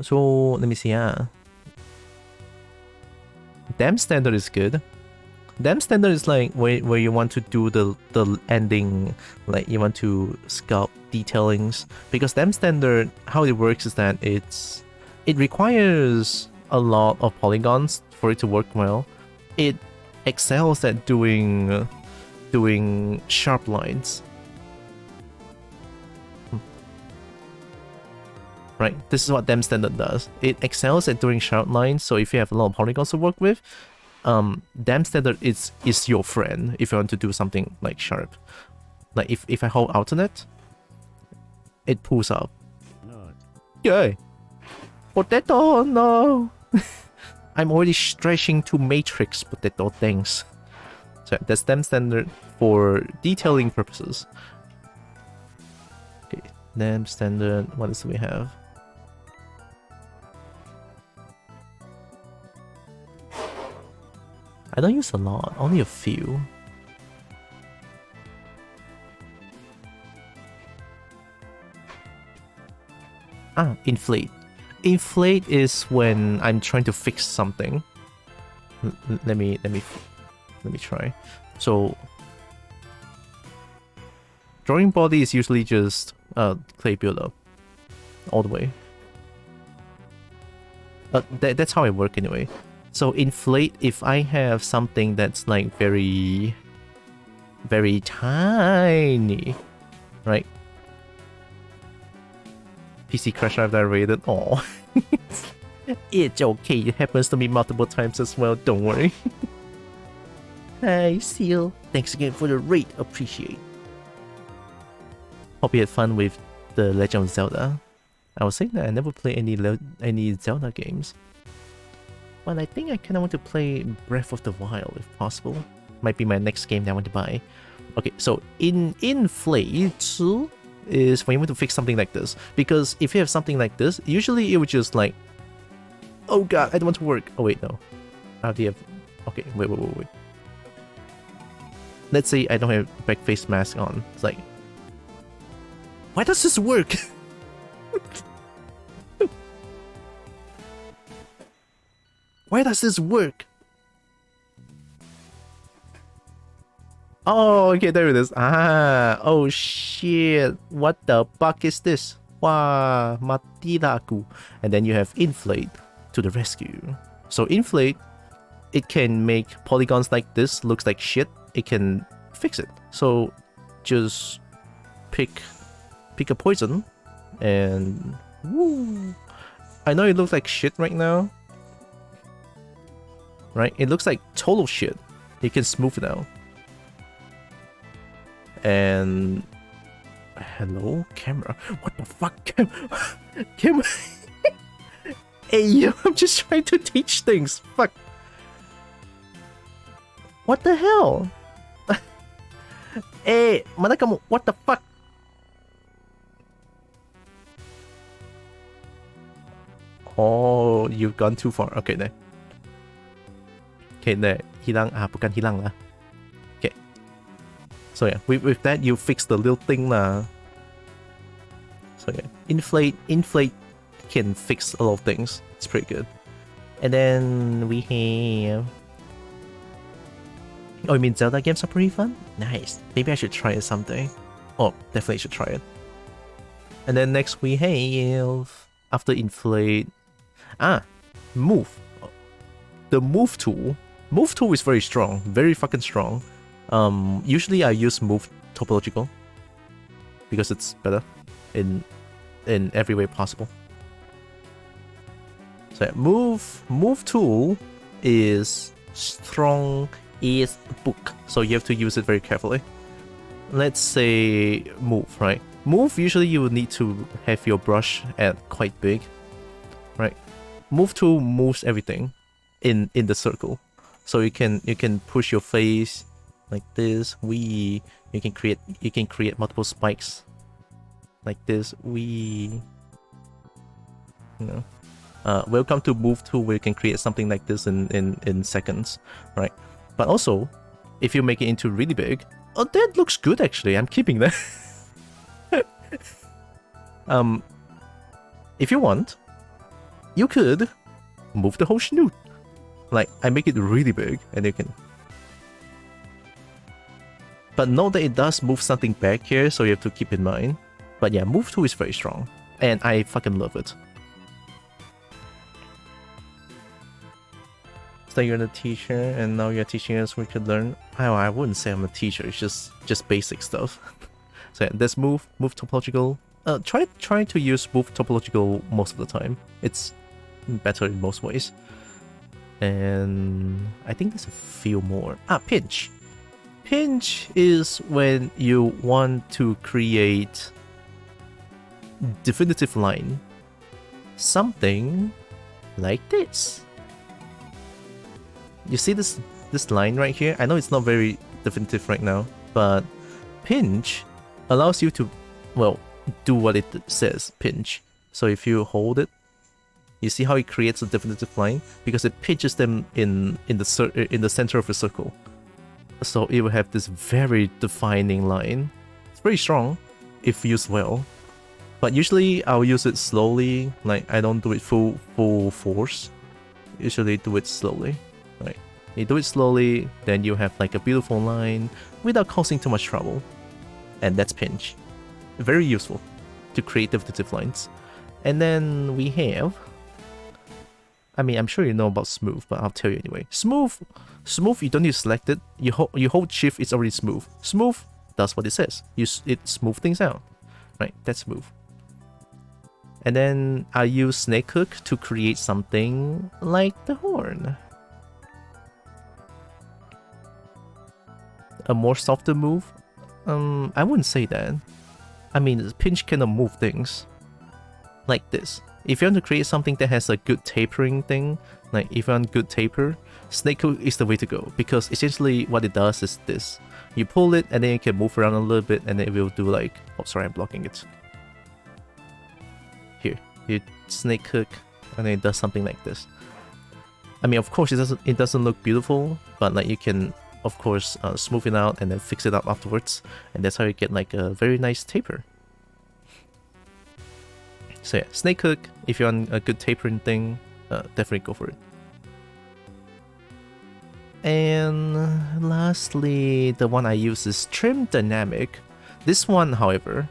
So let me see. Damn standard is good. Damn standard is like where you want to do the ending, like you want to sculpt detailings. Because damn standard, how it works is that it requires a lot of polygons for it to work well. It excels at doing sharp lines. Right, this is what damn standard does. It excels at doing sharp lines, so if you have a lot of polygons to work with, damn standard is your friend if you want to do something like sharp. Like if I hold alternate, it pulls up. Yay! Potato, no! I'm already stretching to matrix potato, thanks. So that's damn standard for detailing purposes. Okay, damn standard, what else do we have? I don't use a lot, only a few. Inflate. Inflate is when I'm trying to fix something. Let me try. So drawing body is usually just clay buildup all the way. That's how I work anyway. So inflate, if I have something that's like very tiny, right? PC crash after I raided. Oh, it's okay. It happens to me multiple times as well. Don't worry. Hi, Seal. Thanks again for the raid. Appreciate. Hope you had fun with the Legend of Zelda. I was saying that I never play any Zelda games. Well, I think I kind of want to play Breath of the Wild if possible. Might be my next game that I want to buy. Okay, so inflate is when you want to fix something like this. Because if you have something like this, usually it would just like, oh god, I don't want to work. Oh wait, no. How do you have... Okay, wait. Let's say I don't have back face mask on. It's like, why does this work? Why does this work? Oh, okay, there it is. Ah, oh shit. What the fuck is this? Wah, matira aku. And then you have inflate to the rescue. So inflate, it can make polygons like this looks like shit. It can fix it. So just pick a poison and woo. I know it looks like shit right now. Right? It looks like total shit. You can smooth it out. And hello, camera. What the fuck, camera? Hey, yo, I'm just trying to teach things. Fuck. What the hell? Hey, mana kamu? What the fuck? Oh, you've gone too far. Okay, there. Okay, there. Hilang. Ah, bukan hilang lah. So yeah, with that you fix the little thing lah. So yeah, inflate can fix a lot of things. It's pretty good. And then we have... Oh, you mean Zelda games are pretty fun? Nice. Maybe I should try it someday. Oh, definitely should try it. And then next we have... After inflate... Move. The move tool. Move tool is very strong. Very fucking strong. Usually I use move topological because it's better in every way possible. So yeah, move tool is strong as book, so you have to use it very carefully. Let's say move, right? Move, usually you would need to have your brush at quite big, right? Move tool moves everything in the circle, so you can push your face like this. You can create multiple spikes like this. Welcome to move tool, where you can create something like this in seconds, right? But also, if you make it into really big, oh, that looks good actually. I'm keeping that. If you want, you could move the whole snoot. Like, I make it really big, and you can. But note that it does move something back here, so you have to keep in mind. But yeah, move 2 is very strong, and I fucking love it. So you're the teacher, and now you're teaching us we could learn. Oh, I wouldn't say I'm a teacher. It's just basic stuff. So yeah, this move topological. Try to use move topological most of the time. It's better in most ways. And I think there's a few more. Pinch. Pinch is when you want to create definitive line. Something like this. You see this line right here? I know it's not very definitive right now, but pinch allows you to, well, do what it says, pinch. So if you hold it, you see how it creates a definitive line? Because it pinches them in the center of a circle. So it will have this very defining line. It's very strong if used well. But usually I'll use it slowly, like I don't do it full force. Usually do it slowly. Right? You do it slowly, then you have like a beautiful line without causing too much trouble. And that's pinch. Very useful to create definitive lines. And then we have, I mean, I'm sure you know about smooth, but I'll tell you anyway. Smooth, you don't need to select it. You hold shift, it's already smooth. Smooth does what it says. It smooth things out. Right, that's smooth. And then I use snake hook to create something like the horn. A more softer move? I wouldn't say that. I mean, pinch cannot move things like this. If you want to create something that has a good tapering thing, like if you want good taper, snake hook is the way to go, because essentially what it does is this. You pull it and then you can move around a little bit and it will do like, oh sorry, I'm blocking it. Here, you snake hook and then it does something like this. I mean, of course it doesn't look beautiful, but like you can of course smooth it out and then fix it up afterwards, and that's how you get like a very nice taper. So yeah, snake hook, if you're on a good tapering thing, definitely go for it. And lastly, the one I use is trim dynamic. This one, however,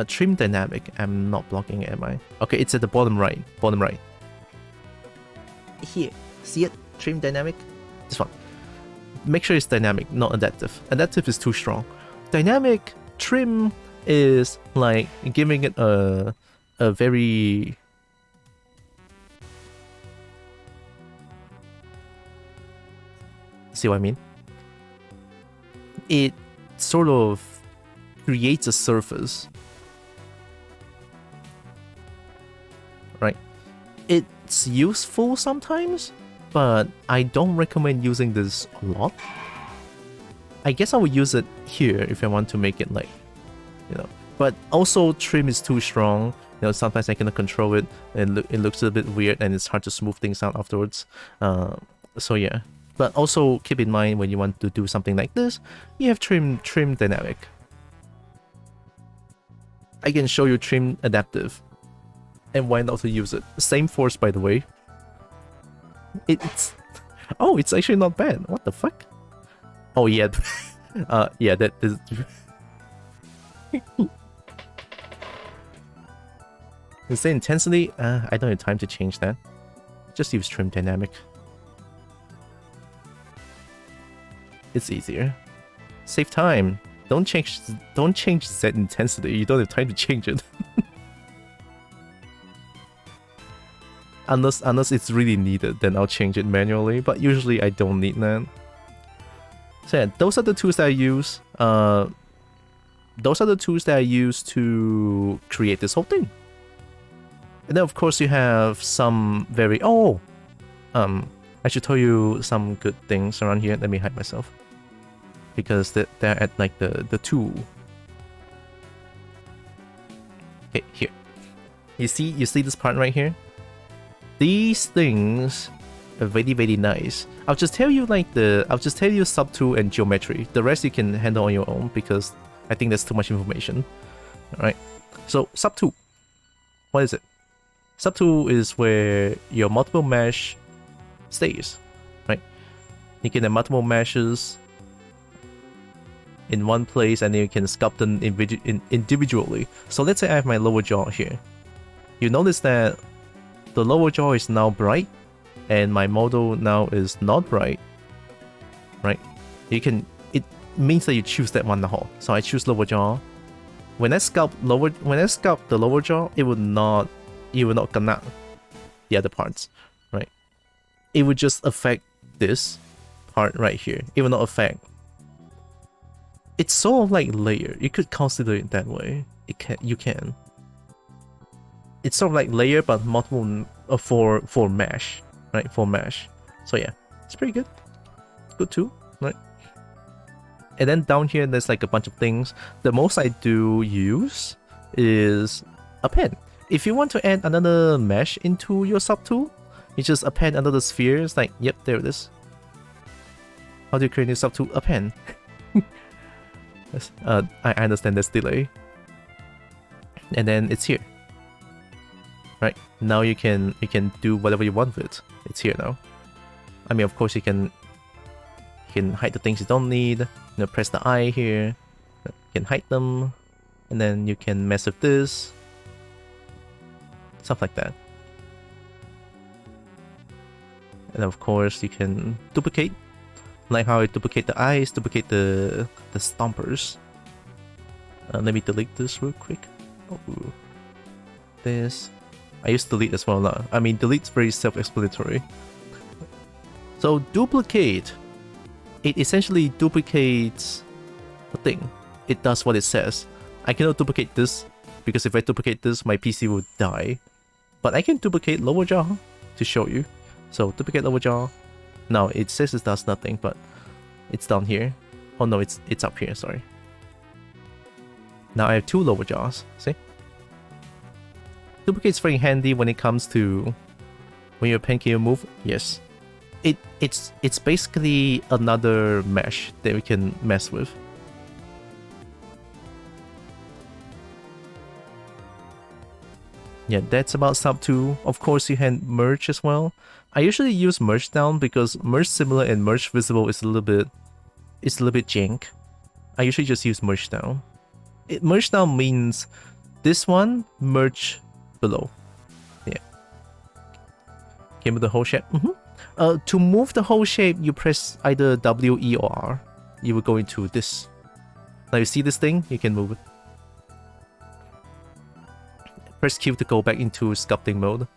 trim dynamic. I'm not blocking it, am I? Okay, it's at the bottom right. Bottom right. Here, see it? Trim dynamic. This one. Make sure it's dynamic, not adaptive. Adaptive is too strong. Dynamic trim is like giving it a very see what I mean? It sort of creates a surface, right? It's useful sometimes, but I don't recommend using this a lot. I guess I would use it here if I want to make it like, you know. But also trim is too strong. You know, sometimes I cannot control it, and it looks a bit weird, and it's hard to smooth things out afterwards. So yeah. But also keep in mind when you want to do something like this, you have trim dynamic. I can show you trim adaptive, and why not to use it. Same force, by the way. It's oh, it's actually not bad. What the fuck? Oh yeah, yeah, that is. Is the intensity? I don't have time to change that. Just use trim dynamic. It's easier. Save time. Don't change that intensity. You don't have time to change it. unless it's really needed, then I'll change it manually. But usually I don't need that. So yeah, those are the tools that I use. Those are the tools that I use to create this whole thing. And then of course you have some very I should tell you some good things around here. Let me hide myself. Because they're at like the tool. Okay, here. You see this part right here? These things are very, very nice. I'll just tell you sub tool and geometry. The rest you can handle on your own because I think that's too much information. Alright. So sub tool. What is it? Sub tool is where your multiple mesh stays. Right? You can have multiple meshes in one place, and then you can sculpt them individually. So let's say I have my lower jaw here. You notice that the lower jaw is now bright, and my model now is not bright. Right? It means that you choose that one now. So I choose lower jaw. When I sculpt the lower jaw, it will not connect the other parts. Right? It would just affect this part right here. It will not affect. It's sort of like layer. You could consider it that way. You can. It's sort of like layer, but multiple for mesh, right? For mesh. So yeah, it's pretty good. Good too, right? And then down here, there's like a bunch of things. The most I do use is append. If you want to add another mesh into your subtool, you just append another sphere. It's like, yep, there it is. How do you create a new subtool? Append. I understand this delay. And then it's here. Right? Now you can do whatever you want with it. It's here now. I mean, of course you can hide the things you don't need. You know, press the I here. You can hide them. And then you can mess with this. Stuff like that. And of course you can duplicate. Like how I duplicate the eyes, duplicate the stompers. Let me delete this real quick. Oh, this. I use delete as well. I mean, delete's very self-explanatory. So duplicate. It essentially duplicates the thing. It does what it says. I cannot duplicate this because if I duplicate this, my PC will die. But I can duplicate lower jaw to show you. So duplicate lower jaw. Now it says it does nothing, but it's down here. Oh no, it's up here, sorry. Now I have two lower jaws, see? Duplicate's very handy when it comes to when your pen can move. Yes. It's basically another mesh that we can mess with. Yeah, that's about sub 2. Of course you can merge as well. I usually use merge down because merge similar and merge visible is a little bit jank. I usually just use merge down. Merge down means this one merge below. Yeah. Can move the whole shape. To move the whole shape, you press either W, E, or R. You will go into this. Now you see this thing, you can move it. Press Q to go back into sculpting mode.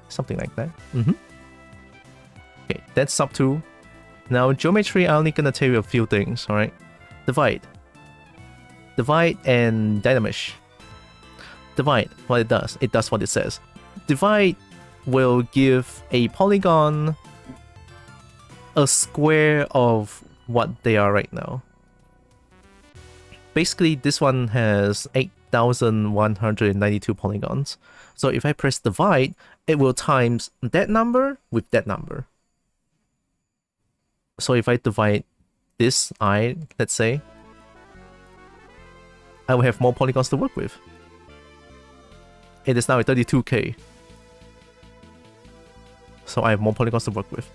Something like that. Okay, that's sub 2. Now geometry, I'm only gonna tell you a few things, alright? Divide and Dynamesh. Divide, what it does what it says. Divide will give a polygon a square of what they are right now. Basically, this one has 8,192 polygons. So if I press divide, it will times that number with that number. So if I divide this I, let's say, I will have more polygons to work with. It is now at 32k. So I have more polygons to work with.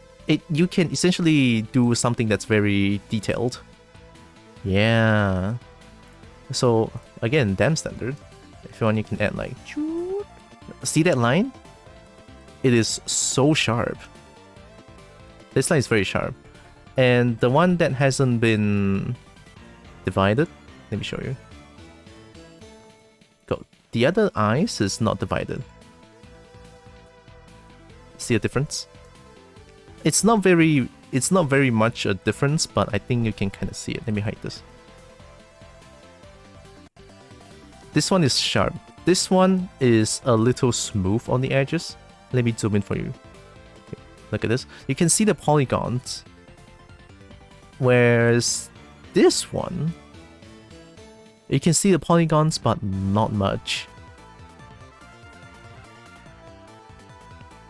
You can essentially do something that's very detailed. Yeah. So again, damn standard. If you want, you can add like, see that line? It is so sharp. This line is very sharp. And the one that hasn't been divided, let me show you. Go. The other eyes is not divided. See a difference? It's not very much a difference, but I think you can kind of see it. Let me hide this. This one is sharp. This one is a little smooth on the edges. Let me zoom in for you. Okay, look at this. You can see the polygons. Whereas this one, you can see the polygons, but not much.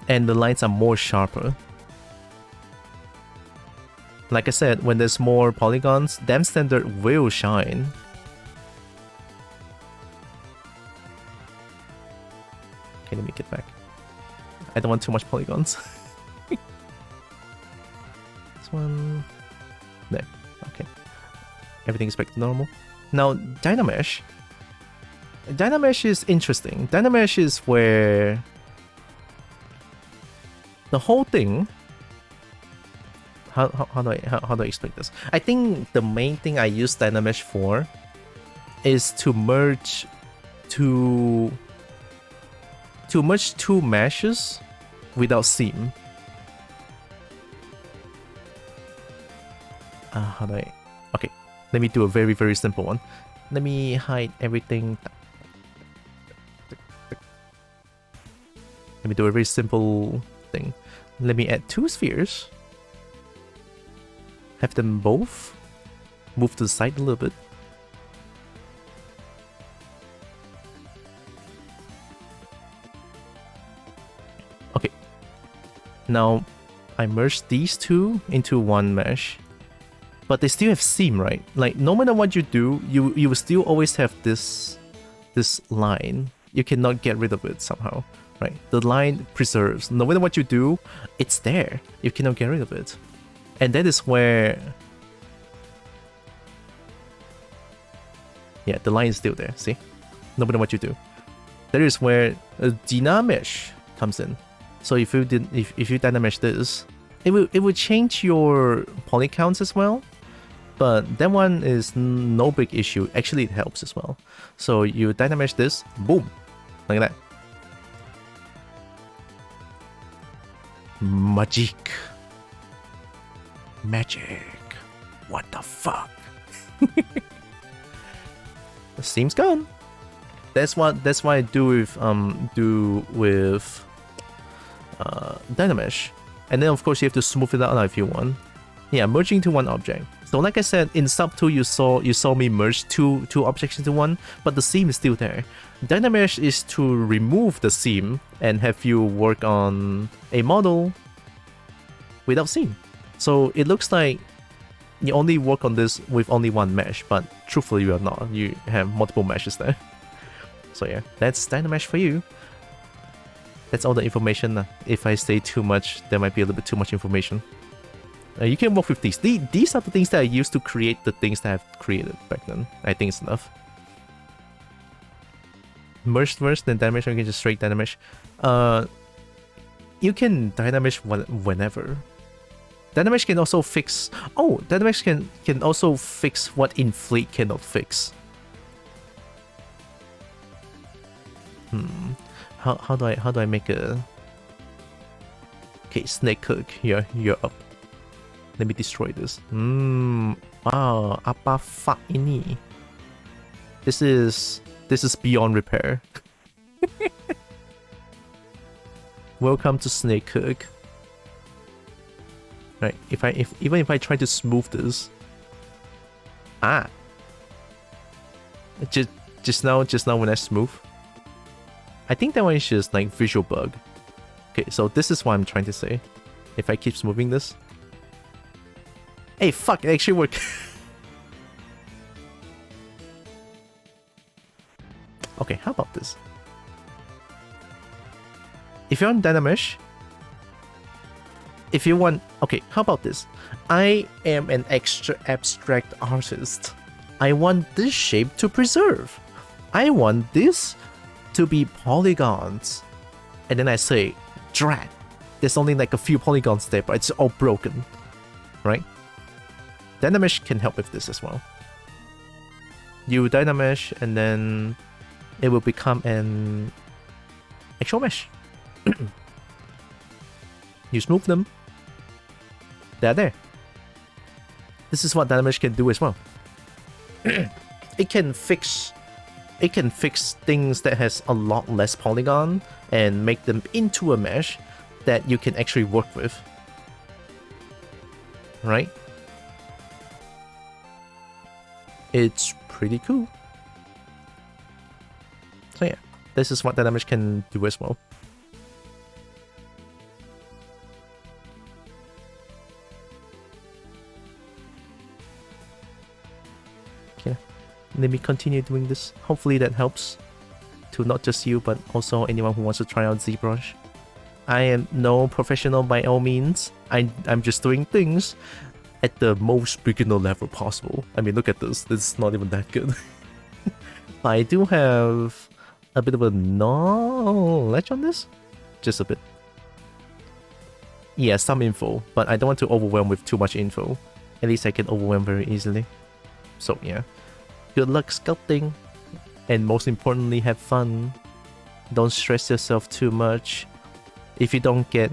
And the lines are more sharper. Like I said, when there's more polygons, damn standard will shine. Okay, let me get back. I don't want too much polygons. This one... There. Okay. Everything is back to normal. Now, Dynamesh. Dynamesh is interesting. Dynamesh is where the whole thing... How do I explain this? I think the main thing I use Dynamesh for is to merge two meshes without seam. How do I... Okay, let me do a very, very simple one. Let me hide everything. Let me do a very simple thing. Let me add 2 spheres. Have them both move to the side a little bit. Okay. Now, I merge these two into one mesh. But they still have seam, right? Like, no matter what you do, you will still always have this line. You cannot get rid of it somehow, right? The line preserves. No matter what you do, it's there. You cannot get rid of it. And that is where... Yeah, the line is still there, see? No matter what you do. That is where Dynamesh comes in. So if you Dynamesh this, it will change your poly counts as well. But that one is no big issue. Actually, it helps as well. So you Dynamesh this, boom, like that. Magic. What the fuck? The seam's gone. That's why I do with Dynamesh. And then of course you have to smooth it out if you want. Yeah, merging to one object. So like I said, in sub 2 you saw me merge two objects into one, but the seam is still there. Dynamesh is to remove the seam and have you work on a model without seam. So it looks like you only work on this with only one mesh, but truthfully you are not. You have multiple meshes there. So yeah, that's Dynamesh for you. That's all the information. If I say too much, there might be a little bit too much information. You can work with these. These are the things that I used to create the things that I've created back then. I think it's enough. Merge first, then Dynamish, or you can just straight Dynamish. You can Dynamish whenever. Dynamish can also fix... Oh, Dynamish can also fix what Inflate cannot fix. How do I make a... Okay, Snake Cook, you're up. Let me destroy this. Wow, apa fuck ini? This is beyond repair. Welcome to Snake Cook. Right, even if I try to smooth this, just now when I smooth, I think that one is just like visual bug. Okay, so this is what I'm trying to say. If I keep smoothing this, hey, fuck, it actually worked. Okay, how about this? If you're on Dynamesh, if you want... Okay, how about this? I am an extra abstract artist. I want this shape to preserve. I want this to be polygons. And then I say, drag. There's only like a few polygons there, but it's all broken. Right? Dynamesh can help with this as well. You Dynamesh, and then it will become an actual mesh. You smooth them. They're there. This is what Dynamesh can do as well. It can fix things that has a lot less polygon and make them into a mesh that you can actually work with. Right? It's pretty cool. So yeah, this is what Dynamesh can do as well. Okay, let me continue doing this. Hopefully that helps to not just you, but also anyone who wants to try out ZBrush. I am no professional by all means. I'm just doing things at the most beginner level possible. I mean, look at this. This is not even that good. I do have a bit of a knowledge on this. Just a bit. Yeah, some info, but I don't want to overwhelm with too much info. At least I can overwhelm very easily. So yeah. Good luck sculpting. And most importantly, have fun. Don't stress yourself too much. If you don't get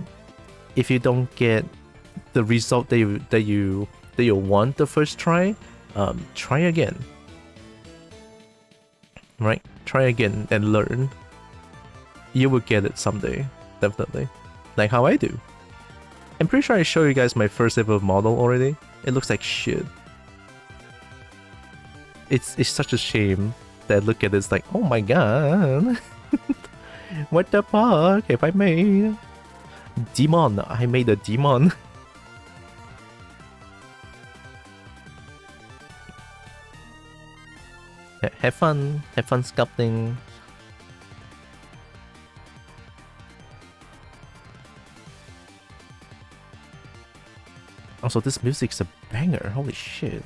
the result that you want the first try, try again. Right? Try again and learn. You will get it someday, definitely. Like how I do. I'm pretty sure I showed you guys my first ever model already. It looks like shit. It's such a shame that I look at it, it's like, oh my god. What the fuck have I made? Demon. I made a demon. Have fun sculpting. Also, this music's a banger. Holy shit.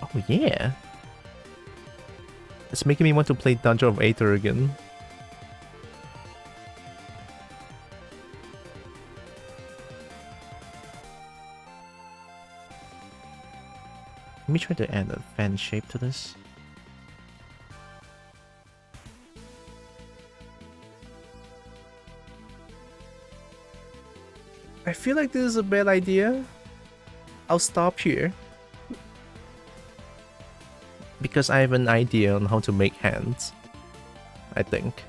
Oh yeah. It's making me want to play Dungeon of Aether again. Let me try to add a fan shape to this. I feel like this is a bad idea. I'll stop here. Because I have an idea on how to make hands. I think.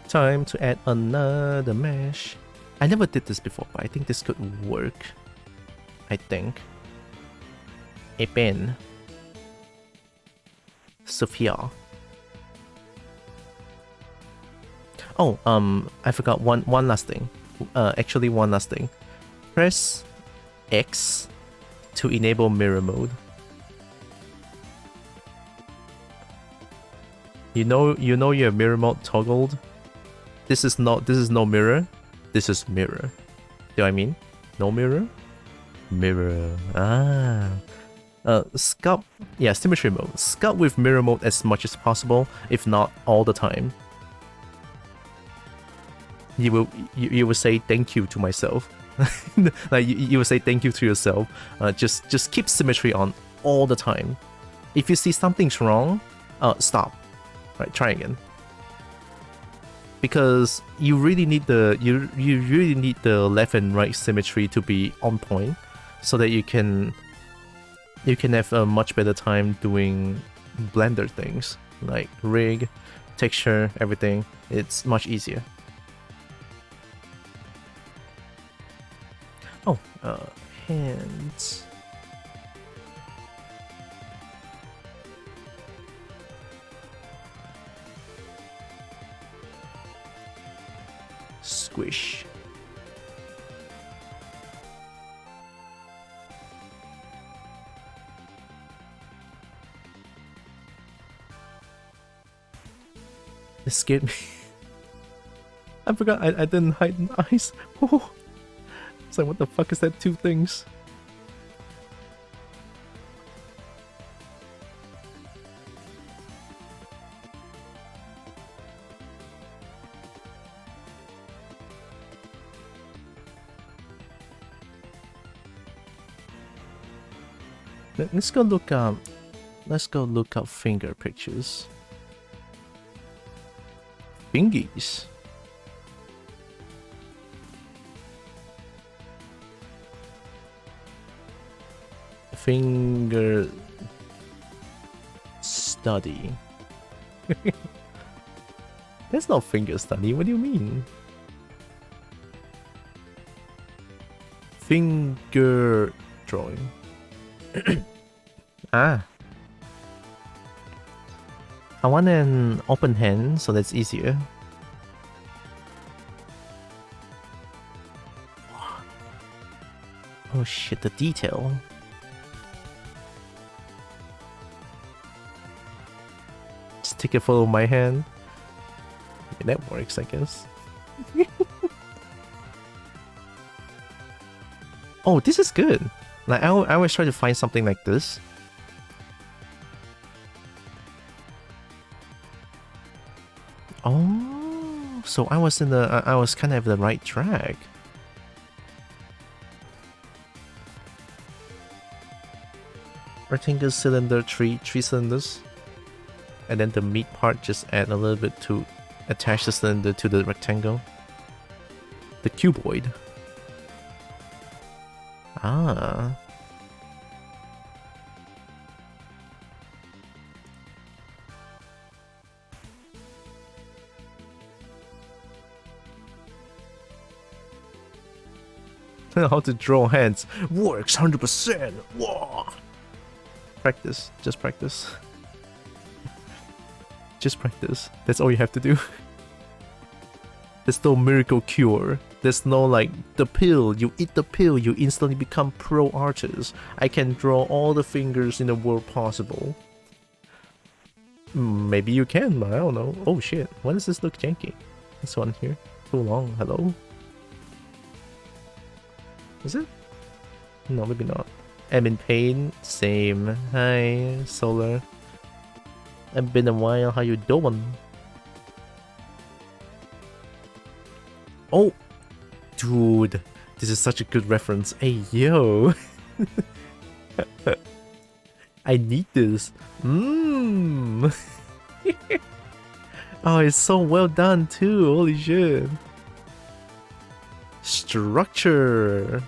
Time to add another mesh. I never did this before, but I think this could work. I think. A pen. Sophia. Oh, I forgot one last thing. Actually one last thing. Press X to enable mirror mode. You know your mirror mode toggled. This is no mirror. This is mirror. Do I mean? No mirror? Mirror. Ah. Sculpt. Yeah, symmetry mode. Sculpt with mirror mode as much as possible, if not all the time. You will say thank you to myself. Like you will say thank you to yourself. Just keep symmetry on all the time. If you see something's wrong, stop. Right, try again. Because you really need the really need the left and right symmetry to be on point, so that you can have a much better time doing Blender things like rig, texture, everything. It's much easier. Oh, hands. Squish. It scared me. I forgot I didn't hide my eyes. Oh. It's like, what the fuck is that? Two things. Let's go look up. Let's go look up finger pictures. Fingies. Finger study. That's not finger study. What do you mean? Finger drawing. Ah. I want an open hand, so that's easier. Oh shit, the detail. Just take a photo of my hand. Okay, that works, I guess. Oh, this is good. Like I always try to find something like this. Oh, so I was kind of the right track. Rectangle cylinder, three cylinders, and then the meat part just add a little bit to attach the cylinder to the rectangle. The cuboid. Ah. How to draw hands works 100%. Whoa. Practice, just practice. Just practice. That's all you have to do. There's no miracle cure. There's no like the pill. You eat the pill, you instantly become pro artist. I can draw all the fingers in the world possible. Maybe you can, but I don't know. Oh shit, why does this look janky? This one here, too long. Hello? Is it? No, maybe not. I'm in pain. Same. Hi, Solar. It's been a while. How you doing? Oh, dude, this is such a good reference. Hey, yo. I need this. Mmm. Oh, it's so well done too. Holy shit. Structure.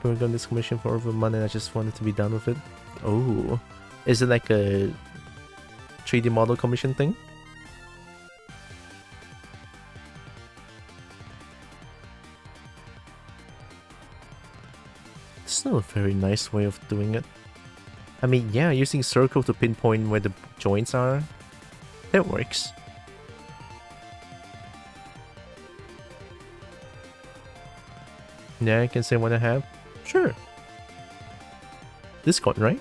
Worked on this commission for over a month and I just wanted to be done with it. Oh, is it like a 3D model commission thing? It's not a very nice way of doing it. I mean, yeah, using circle to pinpoint where the joints are, that works. Yeah, I can say what I have. Sure. Discord, right?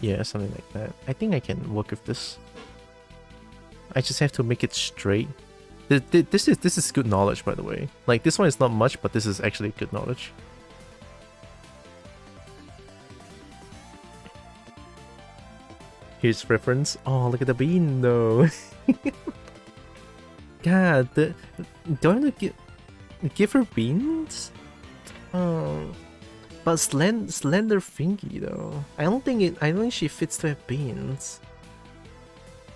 Yeah, something like that. I think I can work with this. I just have to make it straight. This is good knowledge, by the way. Like, this one is not much, but this is actually good knowledge. Here's reference. Oh, look at the bean, though. God, do I want to give her beans? Oh, but slender thingy though. I don't think she fits to have beans.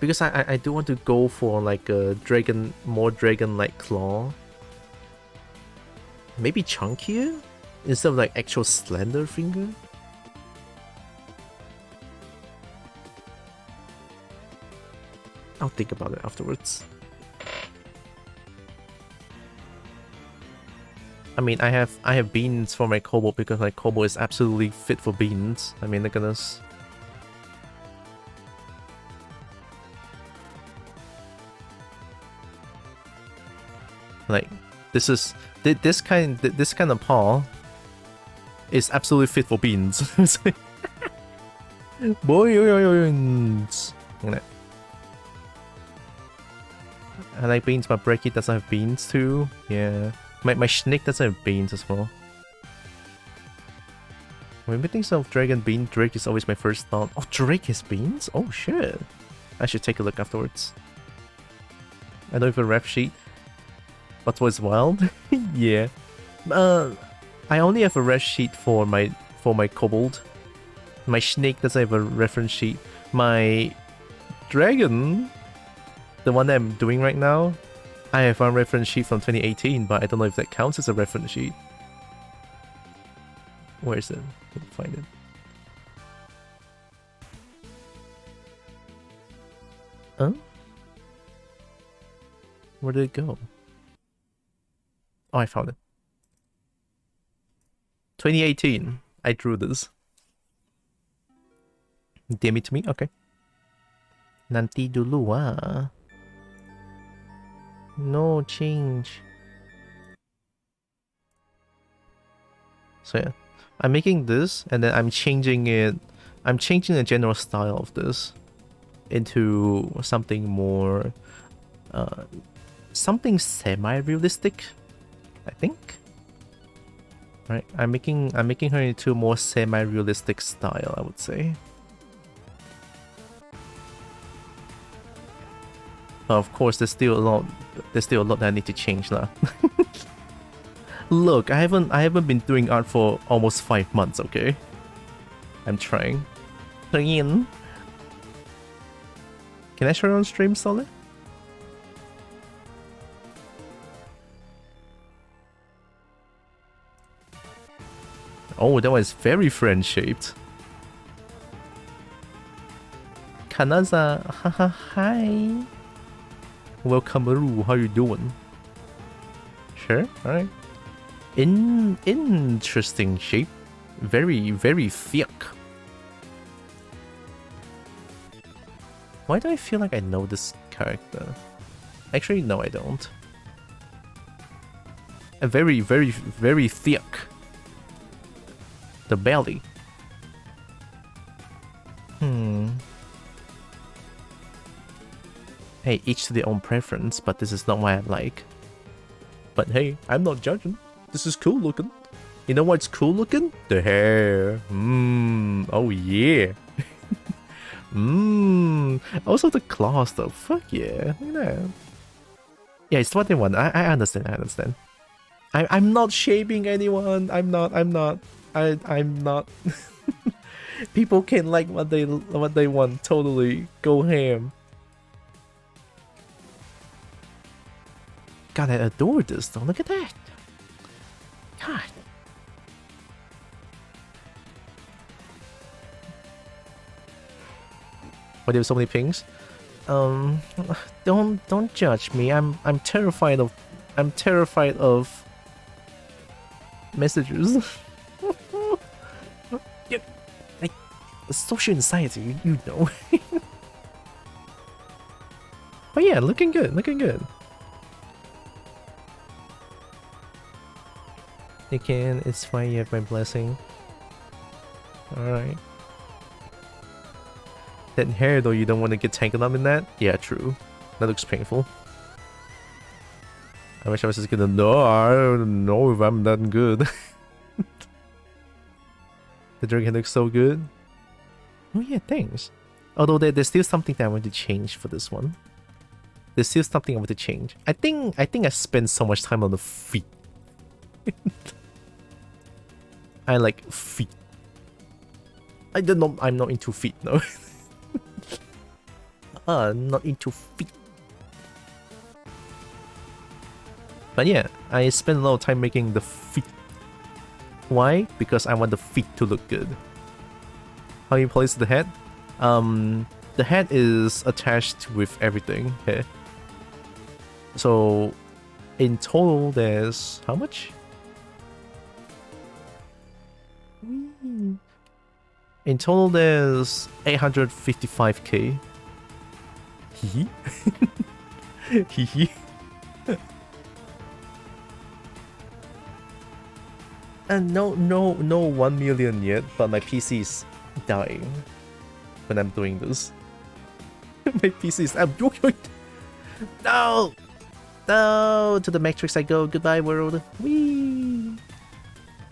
Because I do want to go for like a more dragon-like claw. Maybe chunkier instead of like actual slender finger. I'll think about it afterwards. I mean, I have beans for my kobold because my kobold is absolutely fit for beans. I mean, look at this. Like, this kind of paw is absolutely fit for beans. Boy, I like beans, but Breaky doesn't have beans too. Yeah. My snake doesn't have beans as well. When we think of dragon bean, Drake is always my first thought. Oh, Drake has beans? Oh shit. I should take a look afterwards. I don't have a ref sheet. But was wild? Yeah. I only have a ref sheet for my kobold. My snake doesn't have a reference sheet. My dragon, the one that I'm doing right now, I have one reference sheet from 2018, but I don't know if that counts as a reference sheet. Where is it? Can't find it. Huh? Where did it go? Oh, I found it. 2018. I drew this. DM it to me? Okay. Nanti dulu ah. No change. So yeah, I'm making this and then I'm changing it. I'm changing the general style of this into something more, something semi-realistic, I think. Right, I'm making her into a more semi-realistic style, I would say. But of course, there's still a lot that I need to change now. Look, I haven't been doing art for almost 5 months, okay? I'm trying. Again. Can I show it on stream, Solid? Oh, that was very friend-shaped. Kanaza, haha, hi. Welcome, Ru. How you doing? Sure, alright. Interesting shape. Very, very thick. Why do I feel like I know this character? Actually, no, I don't. A very, very, very thick. The belly. Hey, each to their own preference, but this is not what I like. But hey, I'm not judging. This is cool looking. You know what's cool looking? The hair. Oh yeah. Also the claws though. Fuck yeah. Look at that. Yeah, it's what they want. I understand. I'm not shaming anyone. I'm not. People can like what they want. Totally. Go ham. God, I adore this though. Look at that. God. Why do you have so many pings? Don't judge me. I'm terrified of messages. social anxiety, you know. But yeah, looking good, looking good. You can, it's fine, you have my blessing. Alright. That hair though, you don't want to get tangled up in that? Yeah, true. That looks painful. I wish I was just gonna know, I don't know if I'm that good. The dragon looks so good. Oh yeah, thanks. Although there's still something that I want to change for this one. There's still something I want to change. I think I spend so much time on the feet. I like feet. I don't know, I'm not into feet, no. Not into feet. But yeah, I spend a lot of time making the feet. Why? Because I want the feet to look good. How you place the head? The head is attached with everything here. So, in total, there's how much? In total, there's 855k. Hee hee. Hee. And no 1 million yet, but my PC is dying when I'm doing this. My PC is... No! No! To the Matrix I go. Goodbye, world. Whee!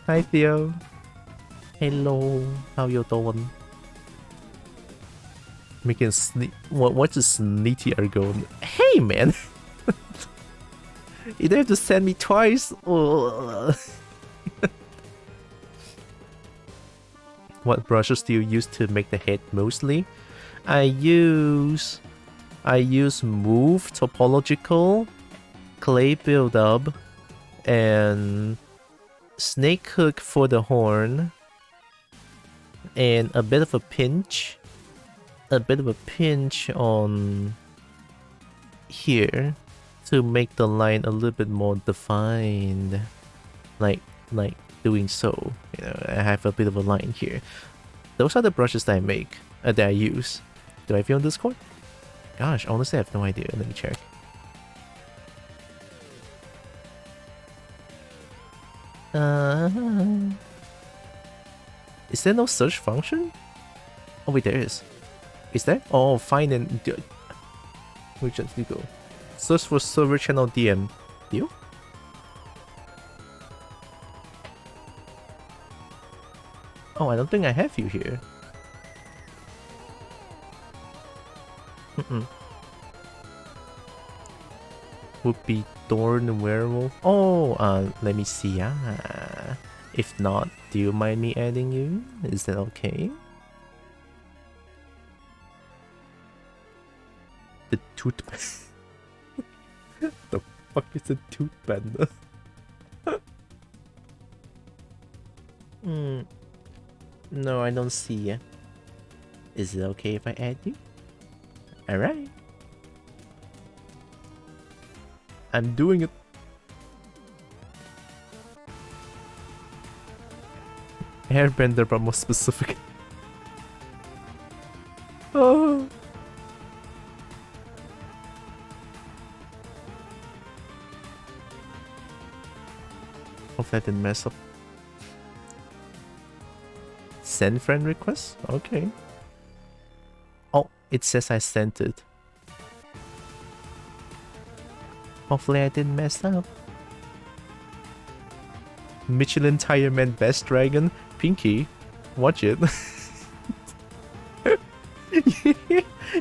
Hi, Theo. Hello. How you doing? Making what's a sneaky argon? Hey, man! You don't have to send me twice. Oh. What brushes do you use to make the head mostly? I use Move, Topological, Clay Buildup, and Snake Hook for the horn, and a bit of a pinch on here to make the line a little bit more defined, like doing so. You know, I have a bit of a line here. Those are the brushes that I make, that I use. Do I have you on Discord? Gosh, honestly, I have no idea. Let me check. Is there no search function? Oh wait, there is. Is there? Oh, find and... Which one did you go? Search for server channel DM. Deal? Oh, I don't think I have you here. Would be Thorn Werewolf. Oh, let me see. If not, do you mind me adding you? Is that okay? The tooth. The fuck is a tooth panda? No, I don't see ya. Is it okay if I add you? Alright. I'm doing it. Airbender, but more specific. Oh. Hopefully I didn't mess up. Send friend request? Okay. Oh, it says I sent it. Hopefully I didn't mess up. Michelin Tire Man Best Dragon. Pinky, watch it.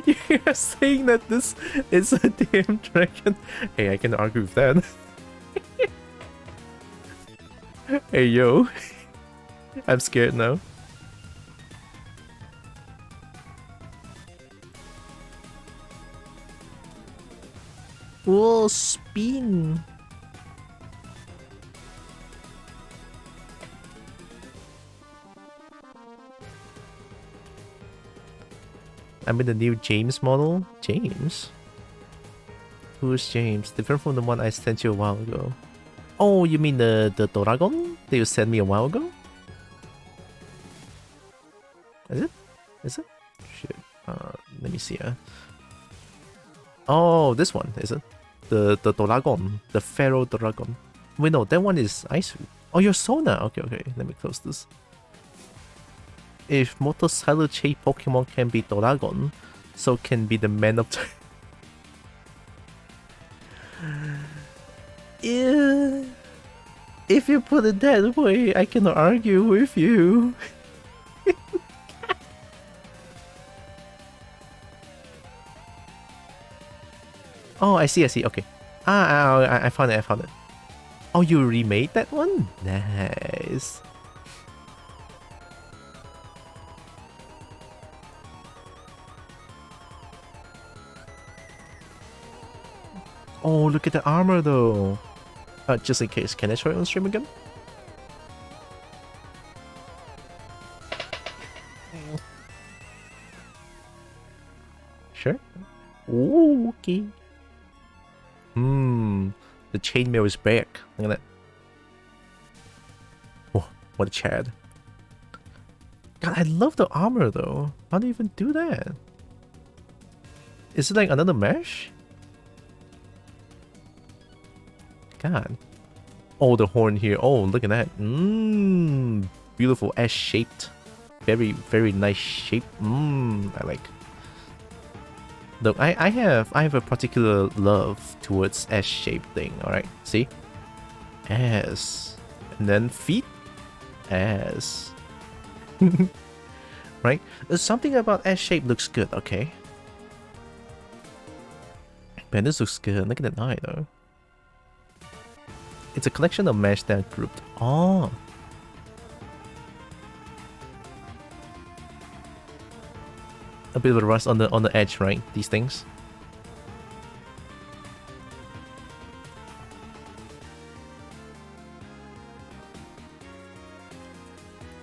You're saying that this is a damn dragon? Hey, I can argue with that. Hey, yo. I'm scared now. Whoa, spin. I'm in the new James model. James? Who's James? Different from the one I sent you a while ago. Oh, you mean the dragon that you sent me a while ago? Is it? Is it? Shit. Let me see. Oh, this one, is it? The dragon. The Pharaoh dragon. Wait, no, that one is Isu. Oh, you're Sona. Okay, okay. Let me close this. If motorcycle chase Pokemon can be dragon, so can be the man of yeah. If you put it that way, I cannot argue with you. Oh, I see, I see. Okay. I found it, I found it. Oh, you remade that one? Nice. Oh, look at the armor though. Just in case, can I show it on stream again? Sure. Ooh, okay. The chainmail is back. Look at that. Oh, what a Chad. God, I love the armor though. How do you even do that? Is it like another mesh? God. Oh, the horn here. Oh, look at that. Beautiful S-shaped. Very, very nice shape. I like. Look, I have a particular love towards S-shaped thing, alright? See? S. And then feet. S. Right? There's something about S-shape looks good, okay? Man, this looks good. Look at that eye though. It's a collection of mesh that are grouped. Oh. A bit of a rust on the edge, right? These things.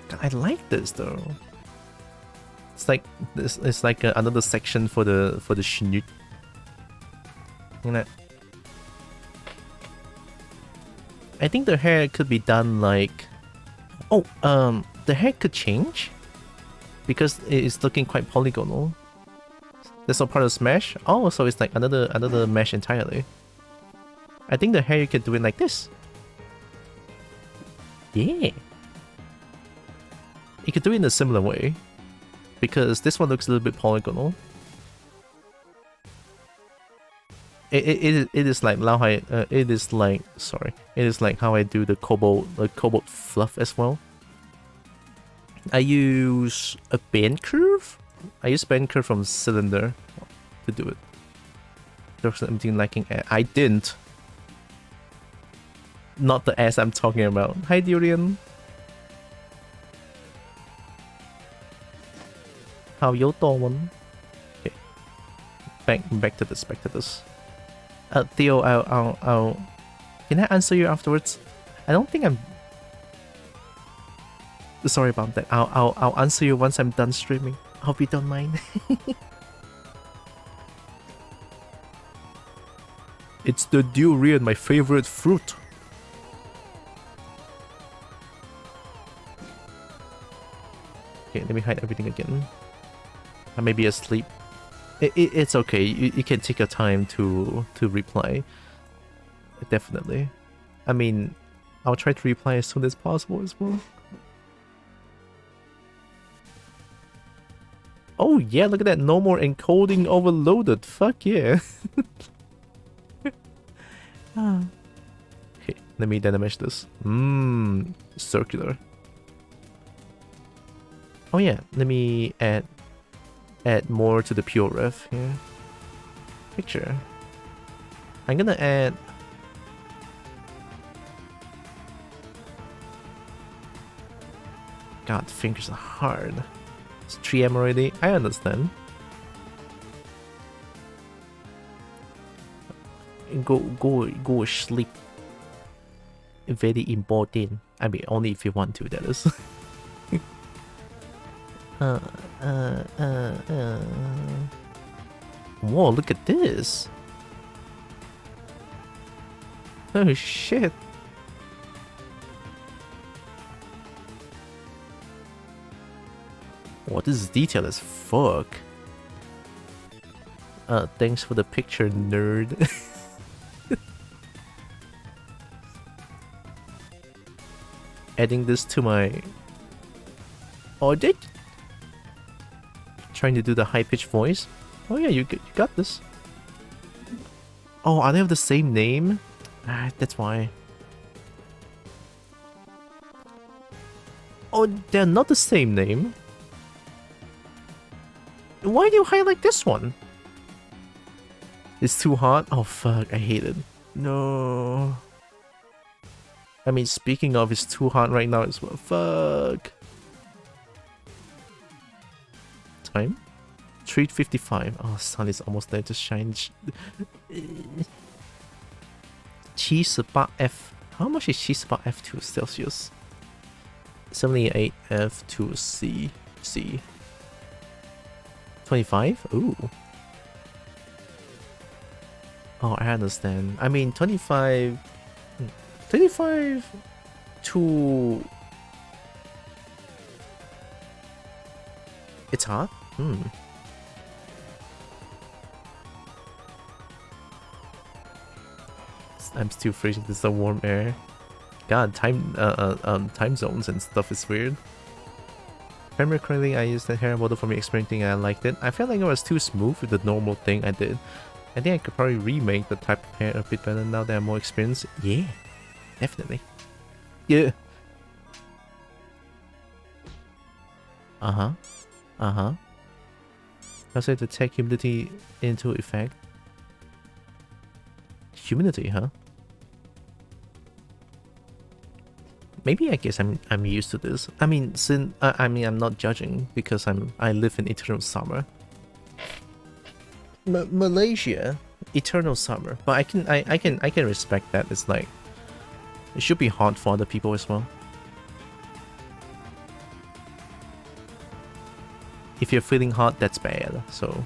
God, I like this though. It's like this. It's like another section for the snoot. Look at that. I think the hair could be done like... Oh, the hair could change because it is looking quite polygonal. That's not part of Smash. Oh, so it's like another mesh entirely. I think the hair you could do it like this. Yeah. You could do it in a similar way because this one looks a little bit polygonal. It is like how I it is like how I do the cobalt fluff as well. I use a bend curve. I use bend curve from cylinder to do it. There's something lacking. I didn't. Not the ass I'm talking about. Hi Durian. How you doing? Okay. Back to this. Theo, I'll can I answer you afterwards? I don't think I'm sorry about that. I'll answer you once I'm done streaming. Hope you don't mind. It's the durian, my favorite fruit. Okay, let me hide everything again. I may be asleep. It's okay. You can take your time to reply. Definitely. I mean, I'll try to reply as soon as possible as well. Oh yeah, look at that. No more encoding overloaded. Fuck yeah. Okay, let me dynamish this. Circular. Oh yeah, let me add more to the pure ref here. Picture. I'm gonna add... God, fingers are hard. It's 3M already. I understand. Go sleep. Very important. I mean, only if you want to, that is. Whoa, look at this. Oh shit. Oh, this is detailed as fuck. Thanks for the picture, nerd. Adding this to my audit. Trying to do the high-pitched voice. Oh yeah, you got this. Oh, are they have the same name? Ah, that's why. Oh, they're not the same name. Why do you highlight this one? It's too hot? Oh fuck, I hate it. No. I mean, speaking of, it's too hot right now as well. Fuck. Time? 3:55. Oh, sun is almost there to shine. 78F. How much is 78F to Celsius? 78F to C. 25? Ooh. Oh, I understand. I mean, 25 to... It's hot? I'm still freezing. This is the warm air. God, time zones and stuff is weird. If I remember correctly, I used the hair model for my experimenting and I liked it. I felt like it was too smooth with the normal thing I did. I think I could probably remake the type of hair a bit better now that I'm more experienced. Yeah, definitely. Yeah. Also to take humidity into effect. Humidity, huh? Maybe I guess I'm used to this. I mean, since I'm not judging because I live in eternal summer. Malaysia, eternal summer, but I can respect that. It's like it should be hot for other people as well. If you're feeling hot, that's bad. So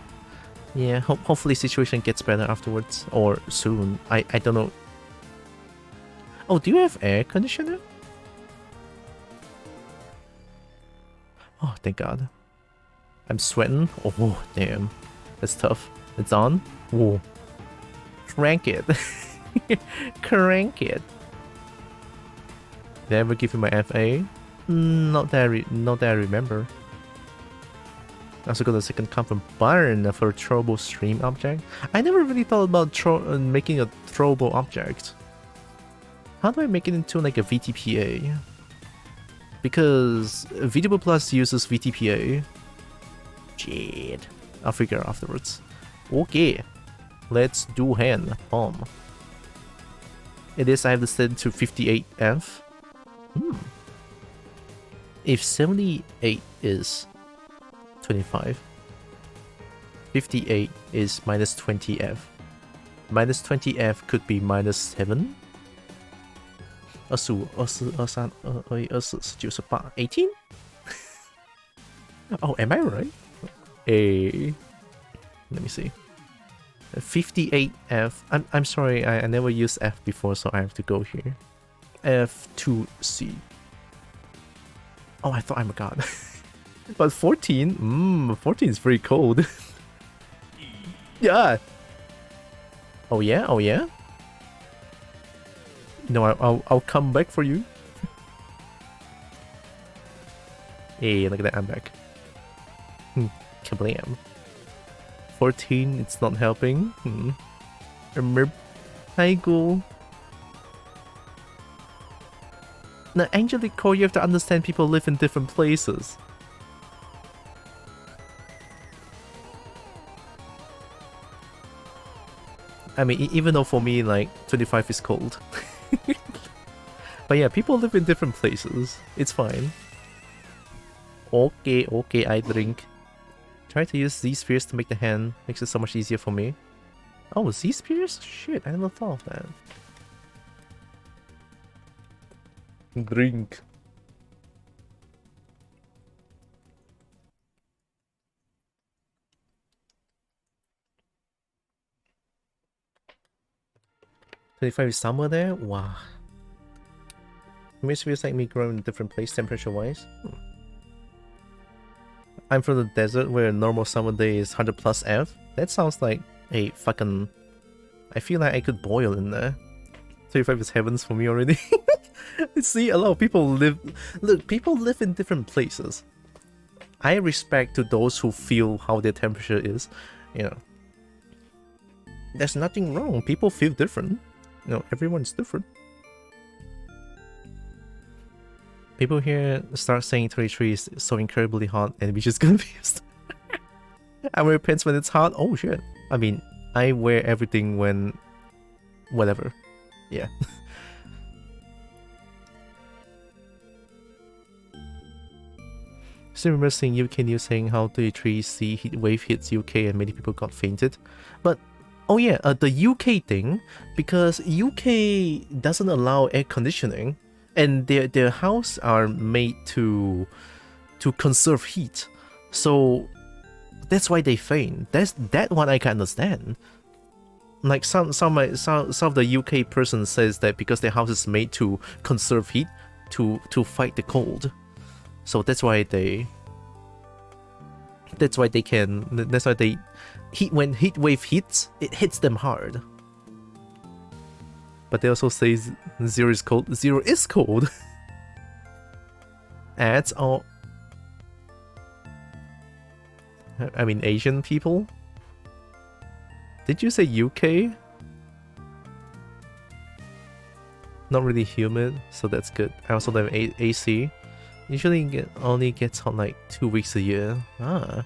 yeah, hopefully situation gets better afterwards or soon. I don't know. Oh, do you have air conditioner? Oh, thank God. I'm sweating. Oh, damn. That's tough. It's on. Whoa. Crank it. Crank it. Did I ever give you my FA? Not that I remember. I also got a second comp from Byron for a throwable stream object. I never really thought about making a throwable object. How do I make it into like a VTPA? Because VTP Plus uses VTPA. Shit. I'll figure out afterwards. Okay. Let's do hand. Bomb. It is, I have to set to 58F. If 78 is 25, 58 is minus 20F. Minus 20F could be minus 7. 25, 23, 24, 19, 18, 18? Oh, am I right? Let me see. 58F. I'm sorry, I never used F before, so I have to go here. F2C. Oh, I thought I'm a god. But 14? 14 is very cold. Yeah. Oh yeah? Oh yeah? No, I'll come back for you. Hey, look at that, I'm back. Kablam. 14, it's not helping. Hi, Ghoul. Now, Angelic Core, you have to understand people live in different places. I mean, even though for me, like, 25 is cold. But yeah, people live in different places. It's fine. Okay, okay, I drink. Try to use these spheres to make the hand. Makes it so much easier for me. Oh, these spheres? Shit, I never thought of that. Drink. $25 is somewhere there? Wow. It makes it feels like me growing in a different place temperature-wise. I'm from the desert where a normal summer day is 100 plus F. That sounds like a fucking... I feel like I could boil in there. 35 is heavens for me already. See, a lot of people live... Look, people live in different places. I respect to those who feel how their temperature is. You know, there's nothing wrong. People feel different. You know, everyone's different. People here start saying 33 is so incredibly hot and we just confused. I wear pants when it's hot. Oh shit. I mean, I wear everything when... whatever. Yeah. Still remember seeing UK news saying how 33C heat wave hits UK and many people got fainted. But, oh yeah, the UK thing, because UK doesn't allow air conditioning, and their house are made to conserve heat, so that's why they faint. That one I can understand. Like some of the UK person says that because their house is made to conserve heat, to fight the cold, so that's why they when heat wave hits, it hits them hard. But they also say 0 is cold. 0 is cold. Ads all... I mean, Asian people? Did you say UK? Not really humid, so that's good. I also have AC. Usually only gets hot like 2 weeks a year. Ah.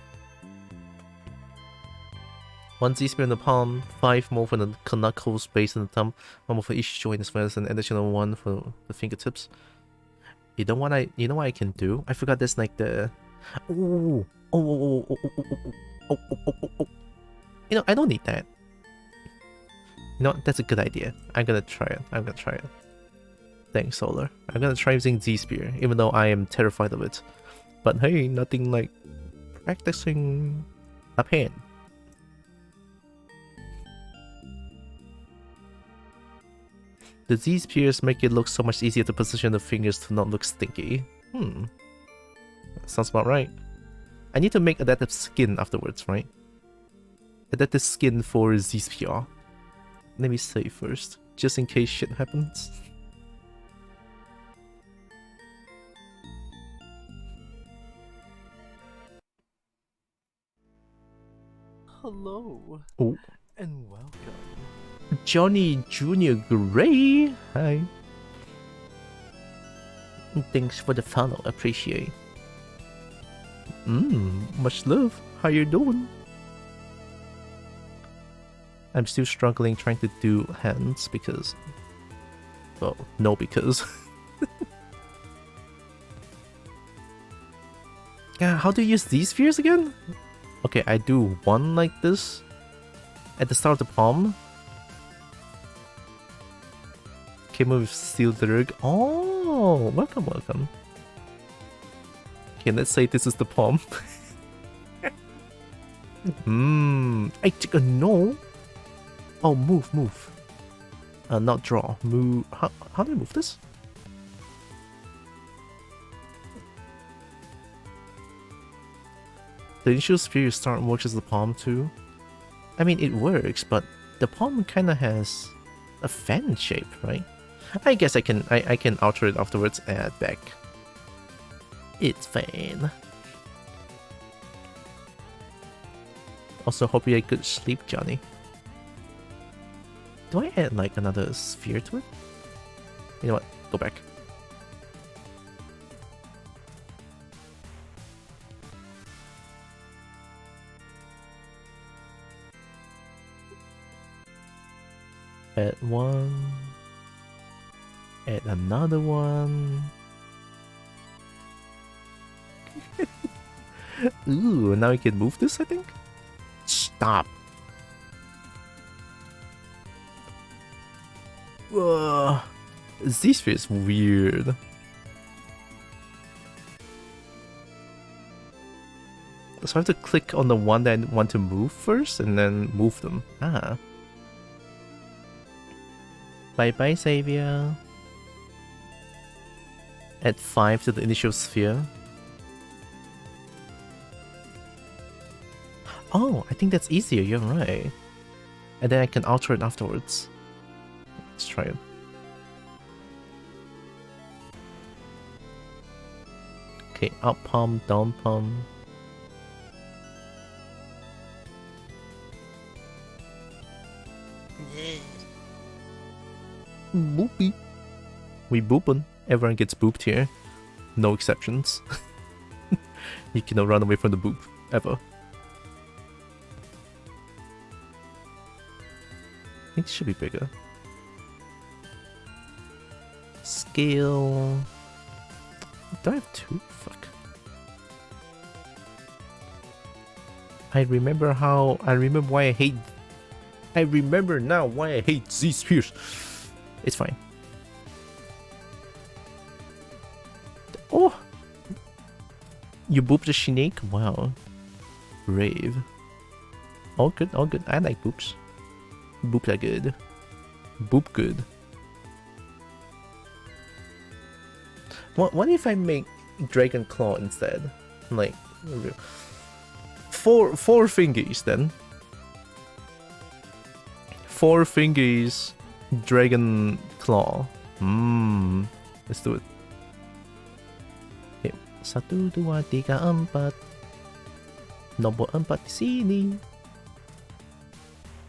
1 Z-spear in the palm, 5 more for the knuckles, base in the thumb, 1 more for each joint as well as an additional 1 for the fingertips. You know what I can do? I forgot there's like the... You know, I don't need that. You know, that's a good idea. I'm gonna try it. Thanks, Solar. I'm gonna try using Z-spear, even though I am terrified of it. But hey, nothing like practicing a pen. The Z-spears make it look so much easier to position the fingers to not look stinky. Sounds about right. I need to make adaptive skin afterwards, right? Adaptive skin for Z-spear. Let me save first, just in case shit happens. Hello. Oh. And welcome. Johnny Jr. Gray. Hi. Thanks for the follow. Appreciate. Much love. How you doing? I'm still struggling trying to do hands because... well, no because. Yeah, how do you use these spheres again? Okay, I do one like this at the start of the palm. Came with Steel Dirk. Oh, welcome. Okay, let's say this is the palm. I took a no. Oh, move. Not draw. Move. How do I move this? The initial sphere you start works as the palm too. I mean, it works, but the palm kind of has a fan shape, right? I guess I can alter it afterwards and add back. It's fine. Also, hope you had good sleep, Johnny. Do I add like another sphere to it? You know what? Go back. Add one. Add another one. Ooh, now we can move this, I think? Stop. Ugh. This feels weird. So I have to click on the one that I want to move first and then move them. Ah. Bye bye, Savior. Add 5 to the initial sphere. Oh, I think that's easier, you're right. And then I can alter it afterwards. Let's try it. Okay, up palm, down palm. Boopy. We boopin'. Everyone gets booped here. No exceptions. You cannot run away from the boop, ever. I think it should be bigger. Scale. Do I have two? Fuck. I remember why I hate. I remember now why I hate Z-Spheres. It's fine. Oh! You booped the snake? Wow. Brave. All good, all good. I like boops. Boops are good. Boop good. What if I make Dragon Claw instead? Like, four fingers then. 4 fingers, Dragon Claw. Let's do it. Okay. 1, 2, 3, 4. Nomor 4 di sini.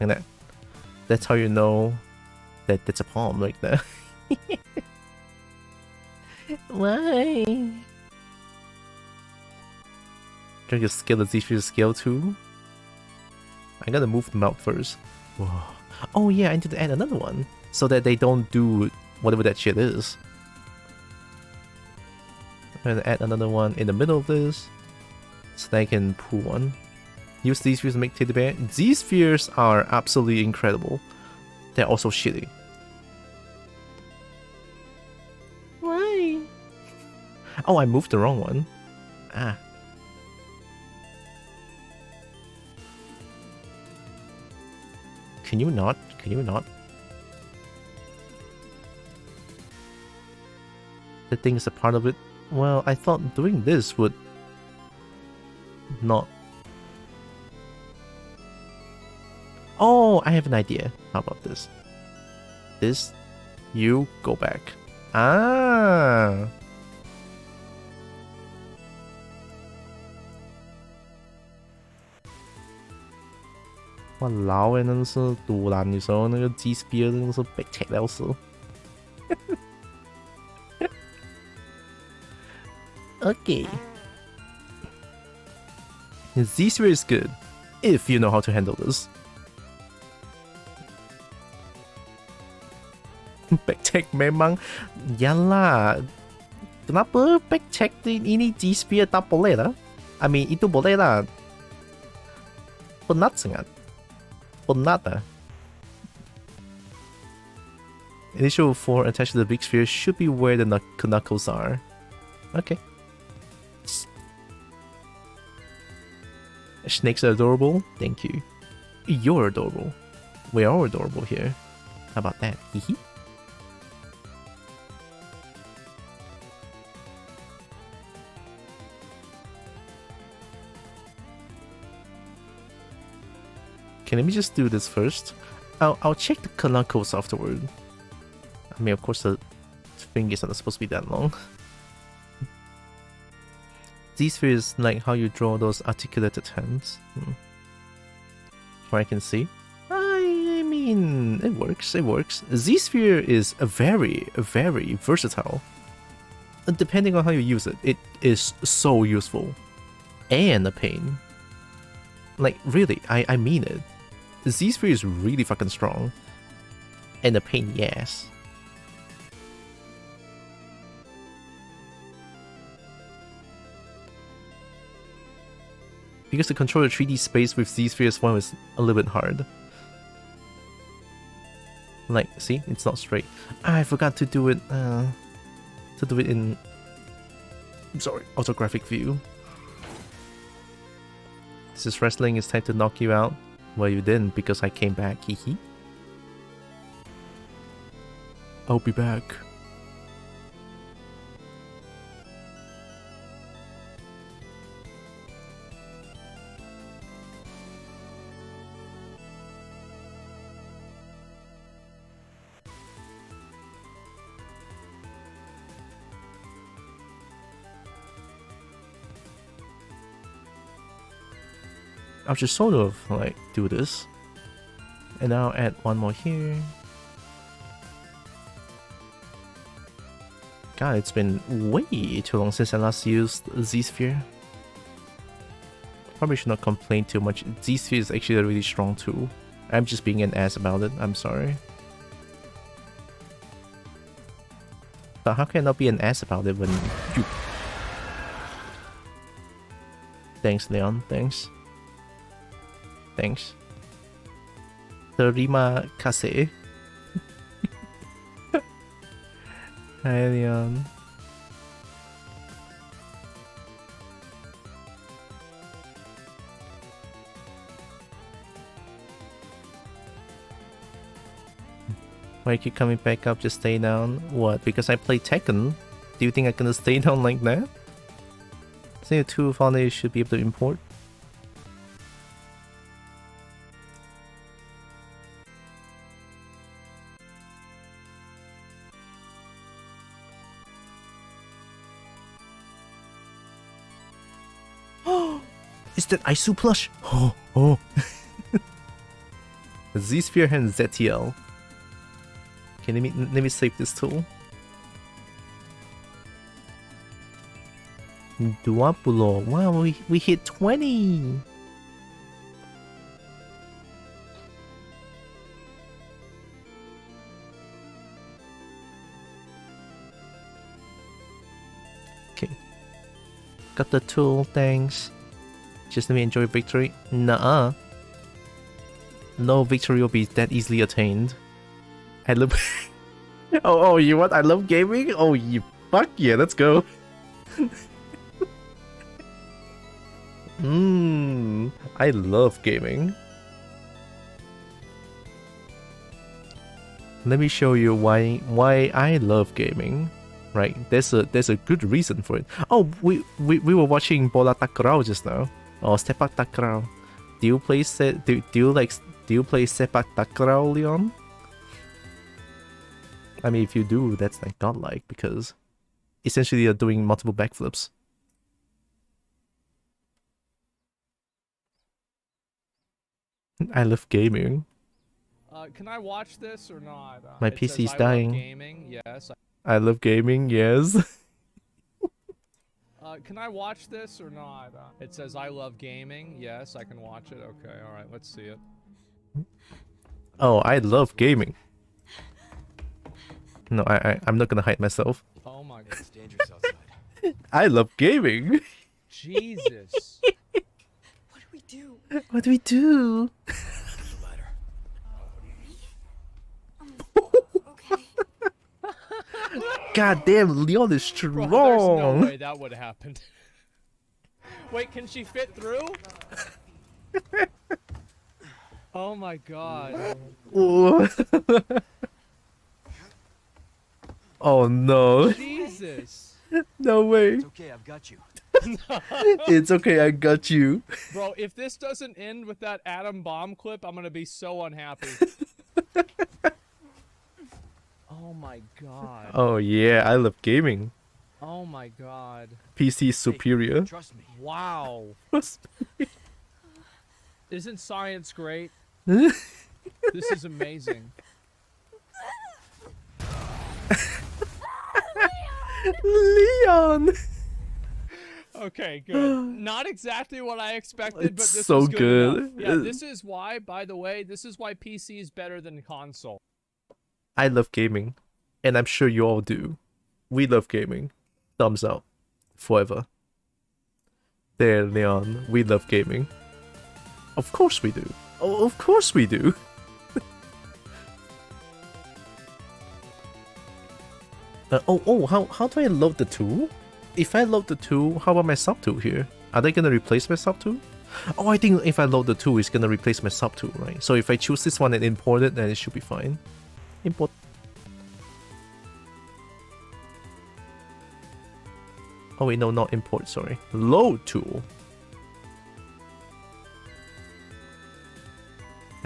Like that. That's how you know that that's a palm like that. Why? Trying to scale the Z-Sphere scale too. I gotta move them out first. Whoa. Oh yeah, I need to add another one so that they don't do whatever that shit is. I'm gonna add another one in the middle of this so that I can pull one. Use these spheres to make teddy bear. These spheres are absolutely incredible. They're also shitty. Why? Oh, I moved the wrong one. Ah. Can you not? Can you not? The thing is a part of it. Well, I thought doing this would not. Oh, I have an idea. How about this? This, you go back. Ah. Walao 欸，真是堵烂！有时候那个 G Spear 真的是被切到死。Okay. Z Spear is good if you know how to handle this. Backcheck memang, yalah. Kenapa backcheck ini G Spear tak boleh lah? I mean itu boleh lah. Penat sangat. Nada. Initial 4 attached to the big sphere should be where the knuckles are. Okay. Snakes are adorable. Thank you. You're adorable. We are adorable here. How about that? Hehe. Okay, let me just do this first. I'll check the knuckles afterward. I mean, of course, the fingers are not supposed to be that long. These spheres like how you draw those articulated hands. Where I can see. I mean, it works. It works. Z-sphere is a very versatile. And depending on how you use it, it is so useful and a pain. Like really, I mean it. Z-sphere is really fucking strong. And a pain in the ass. Because to control the 3D space with Z-spheres one is a little bit hard. Like, see, it's not straight. I forgot to do it. In. I'm sorry, orthographic view. This is wrestling. It's time to knock you out. Well, you didn't because I came back. Hehe. I'll be back. I'll just sort of like do this. And now add one more here. God, it's been way too long since I last used Z-Sphere. Probably should not complain too much. Z-Sphere is actually a really strong tool. I'm just being an ass about it. I'm sorry. But how can I not be an ass about it when you... Thanks, Leon. Thanks. Thanks. Terima kasih. Hi, Leon. Why you keep coming back up? Just stay down. What? Because I play Tekken? Do you think I'm gonna stay down like that? I think the two founders should be able to import. Is that Isu plush? Oh, oh. Z-Sphere and ZTL. Okay, let me save this tool. 20. Wow, we hit 20. Okay. Got the tool, thanks. Just let me enjoy victory. Nuh-uh. No victory will be that easily attained. I love... oh, you what? I love gaming? Oh, you fuck yeah, let's go. I love gaming. Let me show you why I love gaming. Right, there's a good reason for it. Oh, we were watching Bola Takraw just now. Or Sepak Takraw. Do you play do you play Sepak Takraw, Leon? I mean, if you do, that's like godlike because essentially you're doing multiple backflips. I love gaming. Can I watch this or not? My PC's dying. Gaming, yes. I love gaming, yes. Can I watch this or not? It says I love gaming. Yes, I can watch it. Okay, all right, let's see it. Oh, I love gaming. No, I'm not gonna hide myself. Oh my god, it's dangerous outside. I love gaming. Jesus. What do we do? What do we do? Okay. God damn, Leon is strong. Bro, there's no way that would have happened. Wait, can she fit through? Oh my god. Oh no. Jesus. No way. It's okay, I've got you. It's okay, I got you. Bro, if this doesn't end with that atom bomb clip, I'm gonna be so unhappy. Oh my god. Oh yeah, I love gaming. Oh my god. PC is superior. Trust me. Wow. Isn't science great? This is amazing. Leon! Okay, good. Not exactly what I expected, but It's this so was good. good. Yeah, this is why, by the way, this is why PC is better than console. I love gaming. And I'm sure you all do. We love gaming. Thumbs up. Forever. There, Leon. We love gaming. Of course we do. Oh, of course we do. How do I load the tool? If I load the tool, how about my sub tool here? Are they gonna replace my sub tool? Oh, I think if I load the tool, it's gonna replace my sub tool, right? So if I choose this one and import it, then it should be fine. Import. Oh wait, no, not import, sorry. Load tool.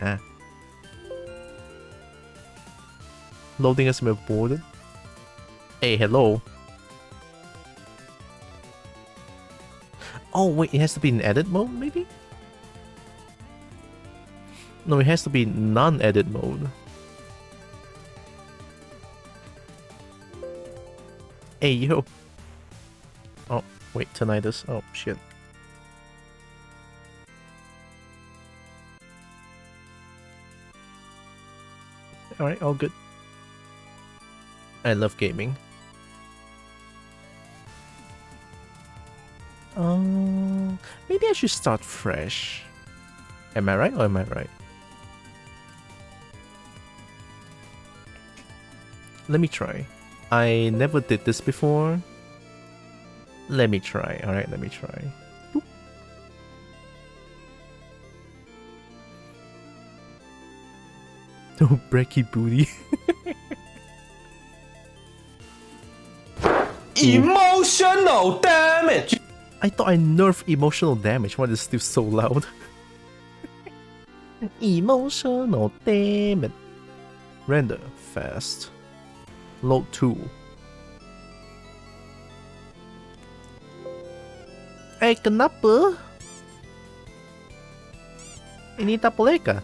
Ah. Loading as my boarded. Hey, hello. Oh wait, it has to be in edit mode, maybe? No, it has to be non-edit mode. Hey, yo. Oh, wait, tinnitus. Oh, shit. Alright, all good. I love gaming. Maybe I should start fresh. Am I right or am I right? Let me try. I never did this before. Let me try. Alright, let me try. Boop. Oh, breaky booty. Emotional damage. I thought I nerfed emotional damage. Why is it still so loud? Emotional damage. Render fast. Load 2. Eh, kenapa? Ini tak boleh kah?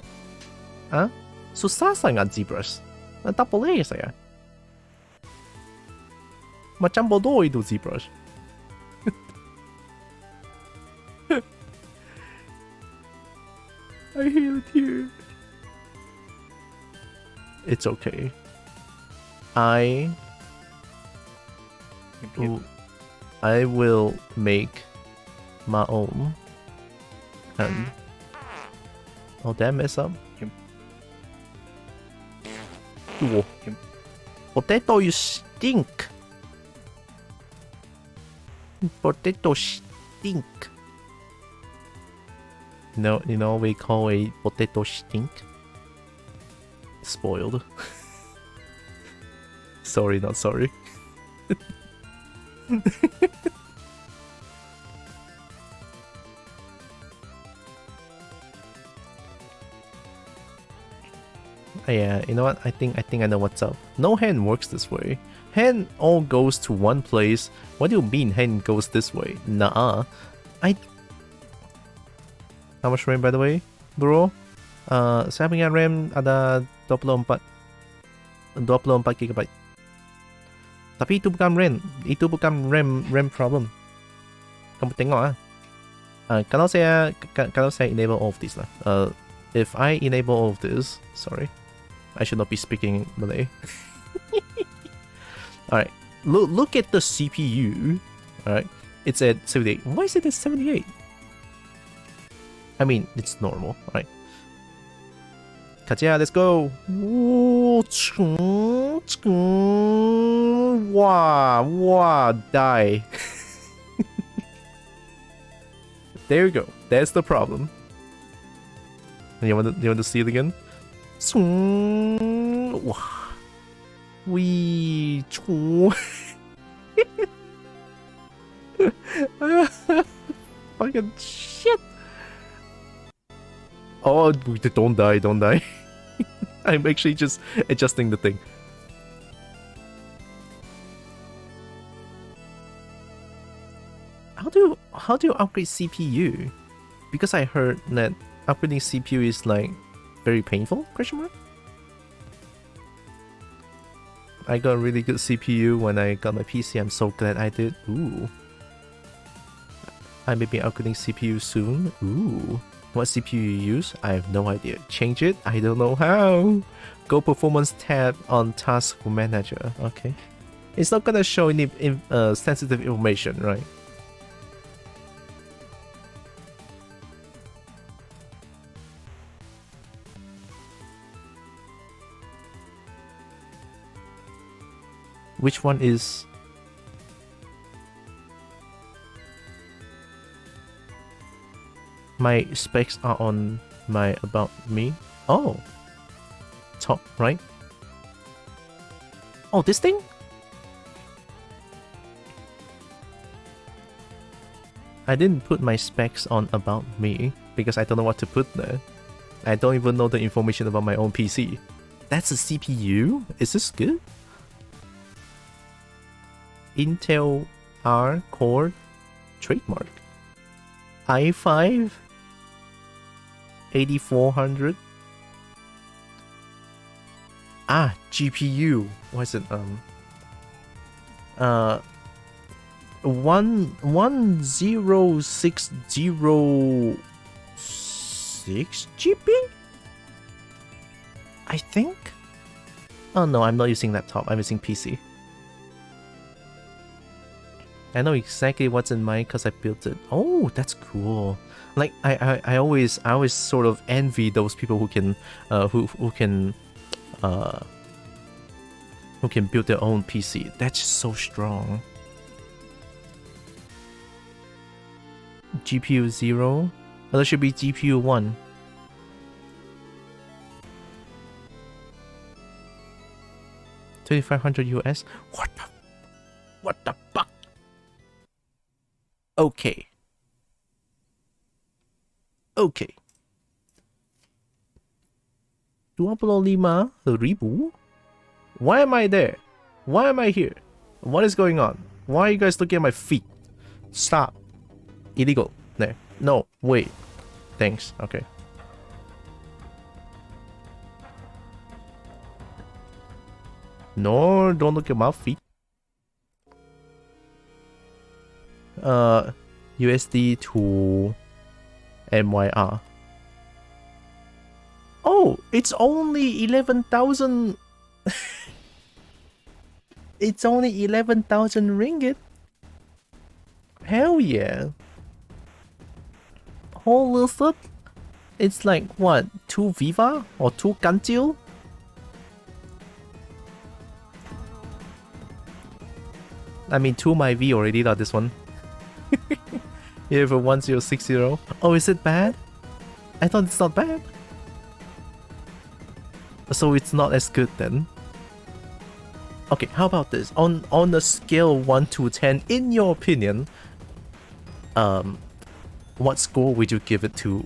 Hah? Susah sangat zebras. Tak boleh saya. Macam bodoh itu zebras. I hear it here. It's okay. I will make my own. And oh, that mess up. Whoa. Potato, you stink. Potato stink. No, you know we call a potato stink. Spoiled. Sorry, not sorry. Yeah, you know what? I think I know what's up. No hand works this way. Hand all goes to one place. What do you mean hand goes this way? Nah. How much RAM by the way, bro? Saya punya RAM ada 24 GB. Tapi itu bukan RAM problem. Kamu tengok kalau saya enable all of these lah. If I enable all of this, sorry, I should not be speaking Malay. Alright, look at the CPU. Alright, it's at 78. Why is it at 78? I mean, it's normal, right? Katya, let's go! Wow, die. There you go. That's the problem. You want to see it again? Wee. Fucking shit. Oh, don't die, don't die. I'm actually just adjusting the thing. How do you upgrade CPU? Because I heard that upgrading CPU is like very painful? Question mark? I got a really good CPU when I got my PC. I'm so glad I did. Ooh. I may be upgrading CPU soon. Ooh. What CPU you use? I have no idea. Change it? I don't know how. Go performance tab on task manager. Okay. It's not gonna show any sensitive information, right? Which one is... My specs are on my about me. Oh. Top right. Oh, this thing? I didn't put my specs on about me because I don't know what to put there. I don't even know the information about my own PC. That's a CPU? Is this good? Intel R Core trademark. i5 8400 GPU. What is it? 10606 GB? I think? Oh no, I'm not using laptop, I'm using PC. I know exactly what's in mine because I built it. Oh, that's cool. Like I always sort of envy those people who can build their own PC. That's so strong. GPU 0. Oh, that should be GPU 1. $2,500 US. What the fuck? Okay. Okay. 25,000? Why am I there? Why am I here? What is going on? Why are you guys looking at my feet? Stop. Illegal. There. No, wait. Thanks. Okay. No, don't look at my feet. USD to MYR. Oh, it's only 11,000. It's only 11,000 ringgit. Hell yeah. Holy shit. It's like what? 2 Viva or 2 Gantil? I mean 2 my V already got this one. You have a 1060. Oh, is it bad? I thought it's not bad. So it's not as good then. Okay, how about this? On a scale 1 to 10, in your opinion, what score would you give it to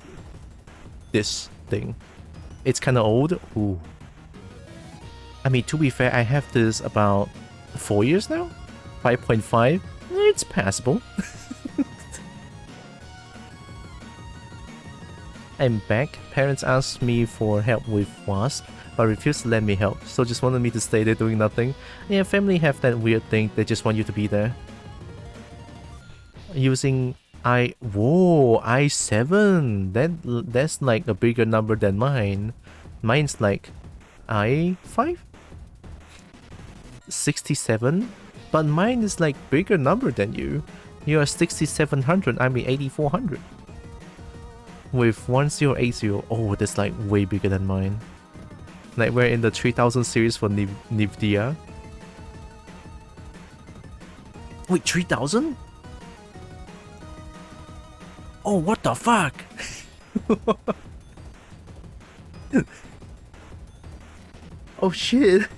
this thing? It's kind of old. Ooh. I mean, to be fair, I have this about 4 years now. 5.5. It's passable. I'm back. Parents asked me for help with WASP, but refused to let me help, so just wanted me to stay there doing nothing. Yeah, family have that weird thing, they just want you to be there. Using i7. That's like a bigger number than mine. Mine's like i5? 67? But mine is like bigger number than you. You are 6700, I mean 8400. With 1080, oh, that's like way bigger than mine. Like we're in the 3000 series for NVIDIA. Wait, 3000? Oh, what the fuck? Oh shit.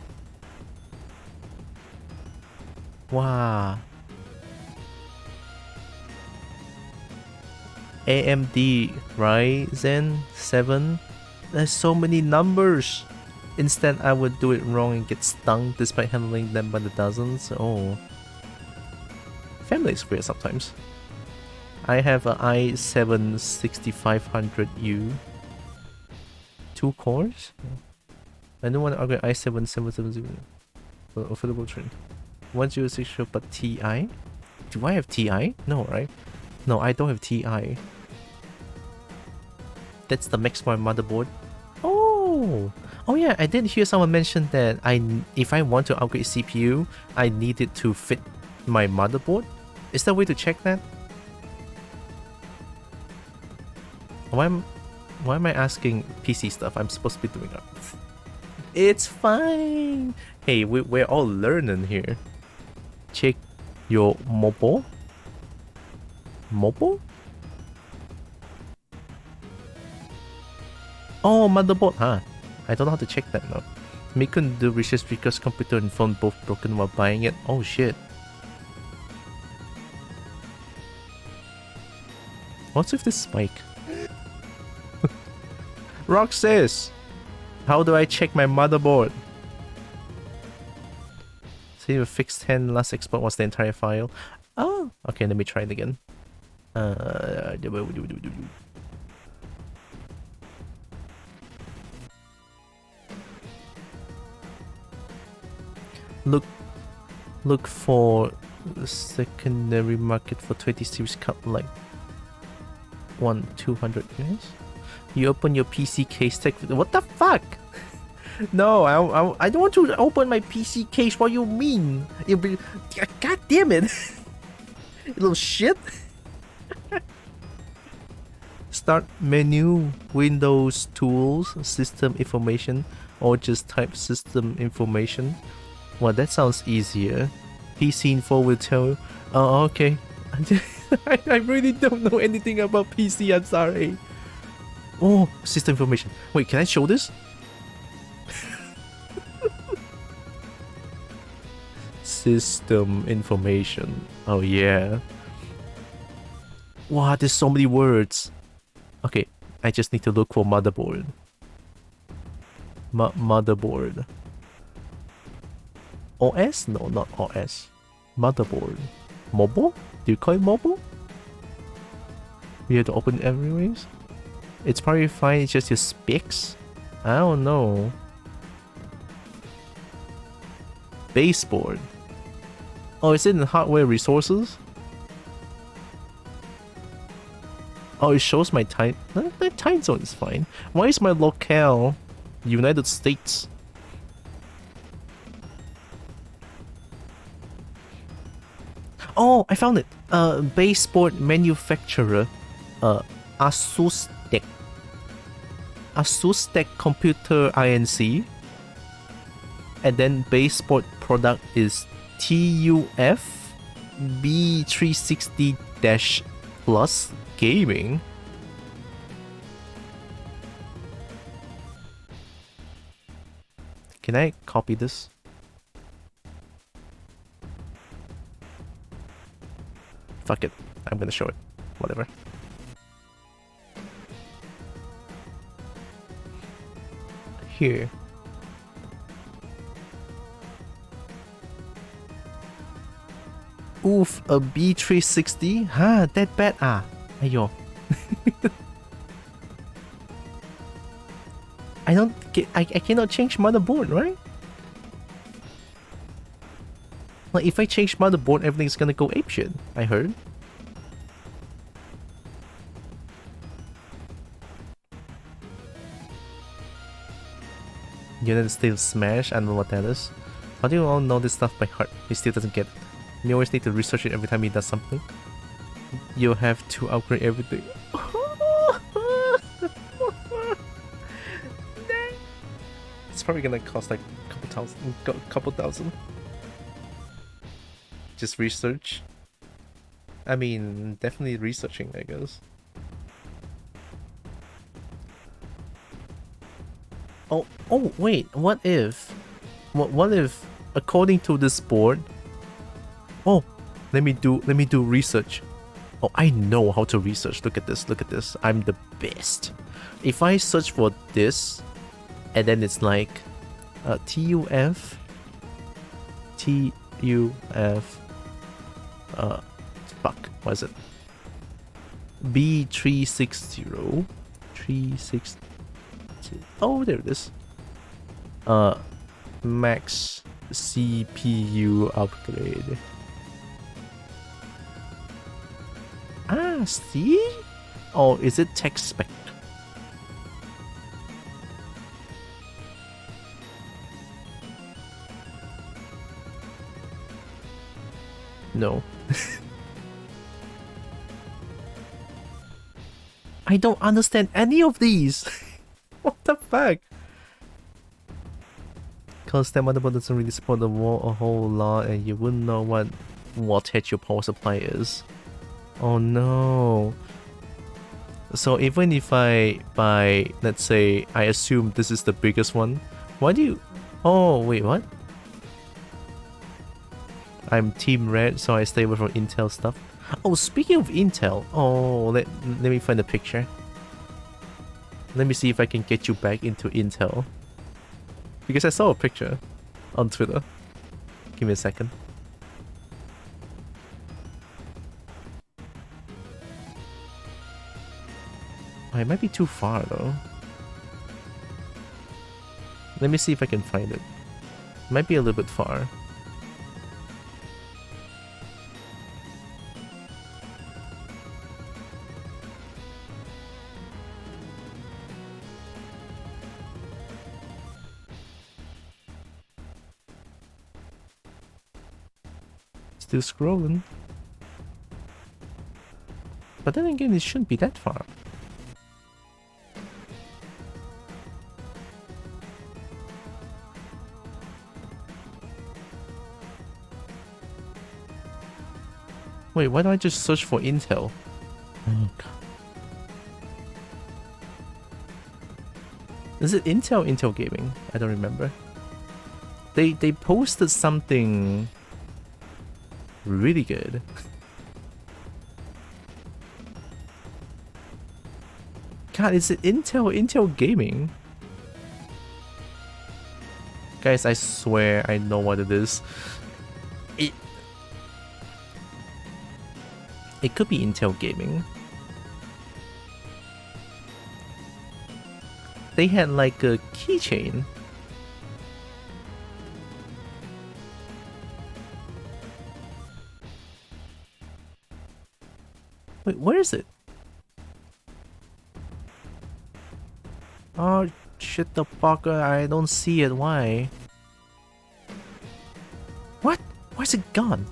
Wow. AMD Ryzen 7. There's so many numbers. Instead, I would do it wrong and get stung despite handling them by the dozens. Oh. Family is weird sometimes. I have an i7 6500U. 2 cores? I don't want to upgrade i7 770 for affordable trend. 106 but Ti? Do I have Ti? No, right? No, I don't have Ti. That's the max my motherboard. Oh! Oh yeah, I did hear someone mention that if I want to upgrade CPU, I need it to fit my motherboard. Is there a way to check that? Why am I asking PC stuff? I'm supposed to be doing that. It's fine! Hey, we're all learning here. Check your mobile. Mobile? Oh, motherboard, huh? I don't know how to check that now. Me couldn't do research because computer and phone both broken while buying it. Oh shit. What's with this spike? Rock says, how do I check my motherboard? See if fixed 10 last export was the entire file. Oh, okay, let me try it again. Look for the secondary market for 20 series count like 200 units. You open your PC case, take what the fuck? No, I don't want to open my PC case. What you mean? You'll be, god damn it, you little shit. Start menu, Windows tools, system information, or just type system information. Well, that sounds easier. PC info will tell you. Oh, okay. I really don't know anything about PC, I'm sorry. Oh, system information. Wait, can I show this? System information. Oh yeah. Wow, there's so many words. Okay, I just need to look for motherboard. Motherboard. OS? No, not OS. Motherboard. Mobile? Do you call it mobile? We have to open it anyways? It's probably fine, it's just your specs? I don't know. Baseboard. Oh, is it in hardware resources? Oh, it shows my time. My time zone is fine. Why is my locale United States? Oh, I found it. Baseboard manufacturer, Asus Tech. Asus Tech Computer Inc. And then baseboard product is TUF B360-Plus Gaming. Can I copy this? Fuck it. I'm gonna show it. Whatever. Here. Oof, a B360? Huh, that bad? Ah, ayo. I cannot change motherboard, right? Like, if I change motherboard, everything's gonna go apeshit, I heard. United States Smash, I don't know what that is. How do you all know this stuff by heart? He still doesn't get it. You always need to research it every time he does something. You have to upgrade everything. It's probably gonna cost like a couple thousand. Just research. I mean, definitely researching, I guess. Oh, wait, what if, according to this board, oh, let me do research. Oh, I know how to research. Look at this, I'm the best. If I search for this, and then it's like, TUF, fuck, what is it? B360, 360. Oh, there it is. Max CPU upgrade. Ah, see? Oh, is it tech spec? No. I don't understand any of these. What the fuck? Cause that motherboard doesn't really support the wall a whole lot, and you wouldn't know what wattage your power supply is. Oh no. So even if I buy, let's say, I assume this is the biggest one. Why do you? Oh wait, what? I'm Team Red, so I stay away from Intel stuff. Oh, speaking of Intel, oh, let me find a picture. Let me see if I can get you back into Intel. Because I saw a picture on Twitter. Give me a second. Oh, it might be too far though. Let me see if I can find it. Might be a little bit far. Still scrolling. But then again, it shouldn't be that far. Wait, why don't I just search for Intel? Oh, God. Is it Intel? Intel Gaming? I don't remember. They posted something really good. God, is it Intel? Intel Gaming? Guys, I swear I know what it is. It could be Intel Gaming. They had like a keychain. Wait, where is it? Oh, shit the fuck, I don't see it, why? What? Where's it gone?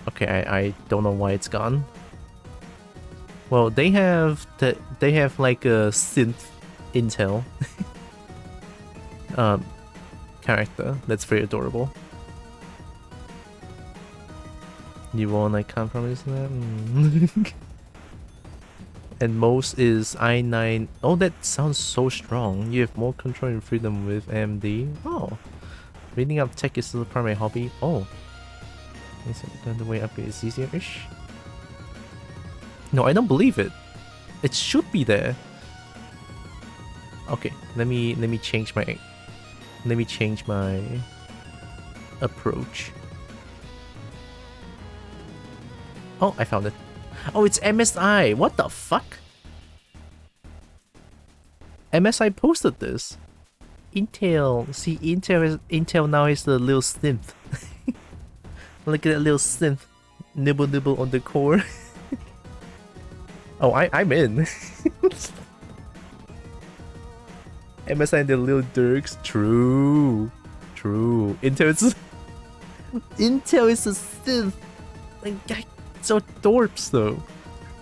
Okay, I don't know why it's gone. Well, they have like a synth Intel character that's very adorable. You want I come from that? And most is i9. Oh, that sounds so strong. You have more control and freedom with AMD. Oh, reading up tech is the primary hobby. Oh, the way up is easier-ish. No, I don't believe it. It should be there. Okay, let me change my approach. Oh, I found it. Oh, it's MSI. What the fuck? MSI posted this. Intel. See, Intel now is the little synth. Look at that little synth. Nibble on the core. Oh, I'm in. MSI and the little Dirks. True. Intel is a synth. Like, so dorps though.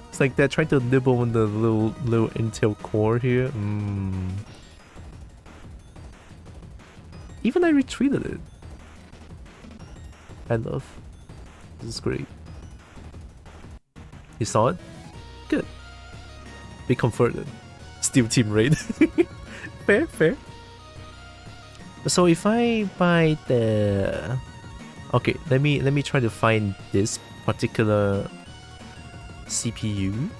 It's like they're trying to nibble on the little Intel core here. Even I retweeted it. I love. This is great. You saw it? Good. Be comforted. Still team raid. Fair. So if I buy the... Okay, let me try to find this particular CPU.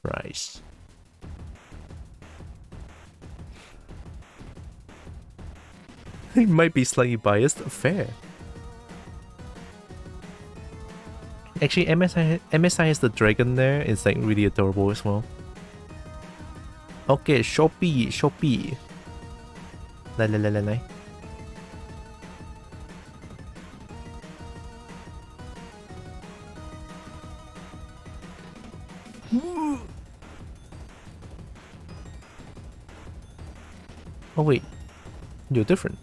Price. It might be slightly biased. Fair. Actually, MSI has the dragon there. It's like really adorable as well. Okay, Shopee. Lai. Oh wait, you're different.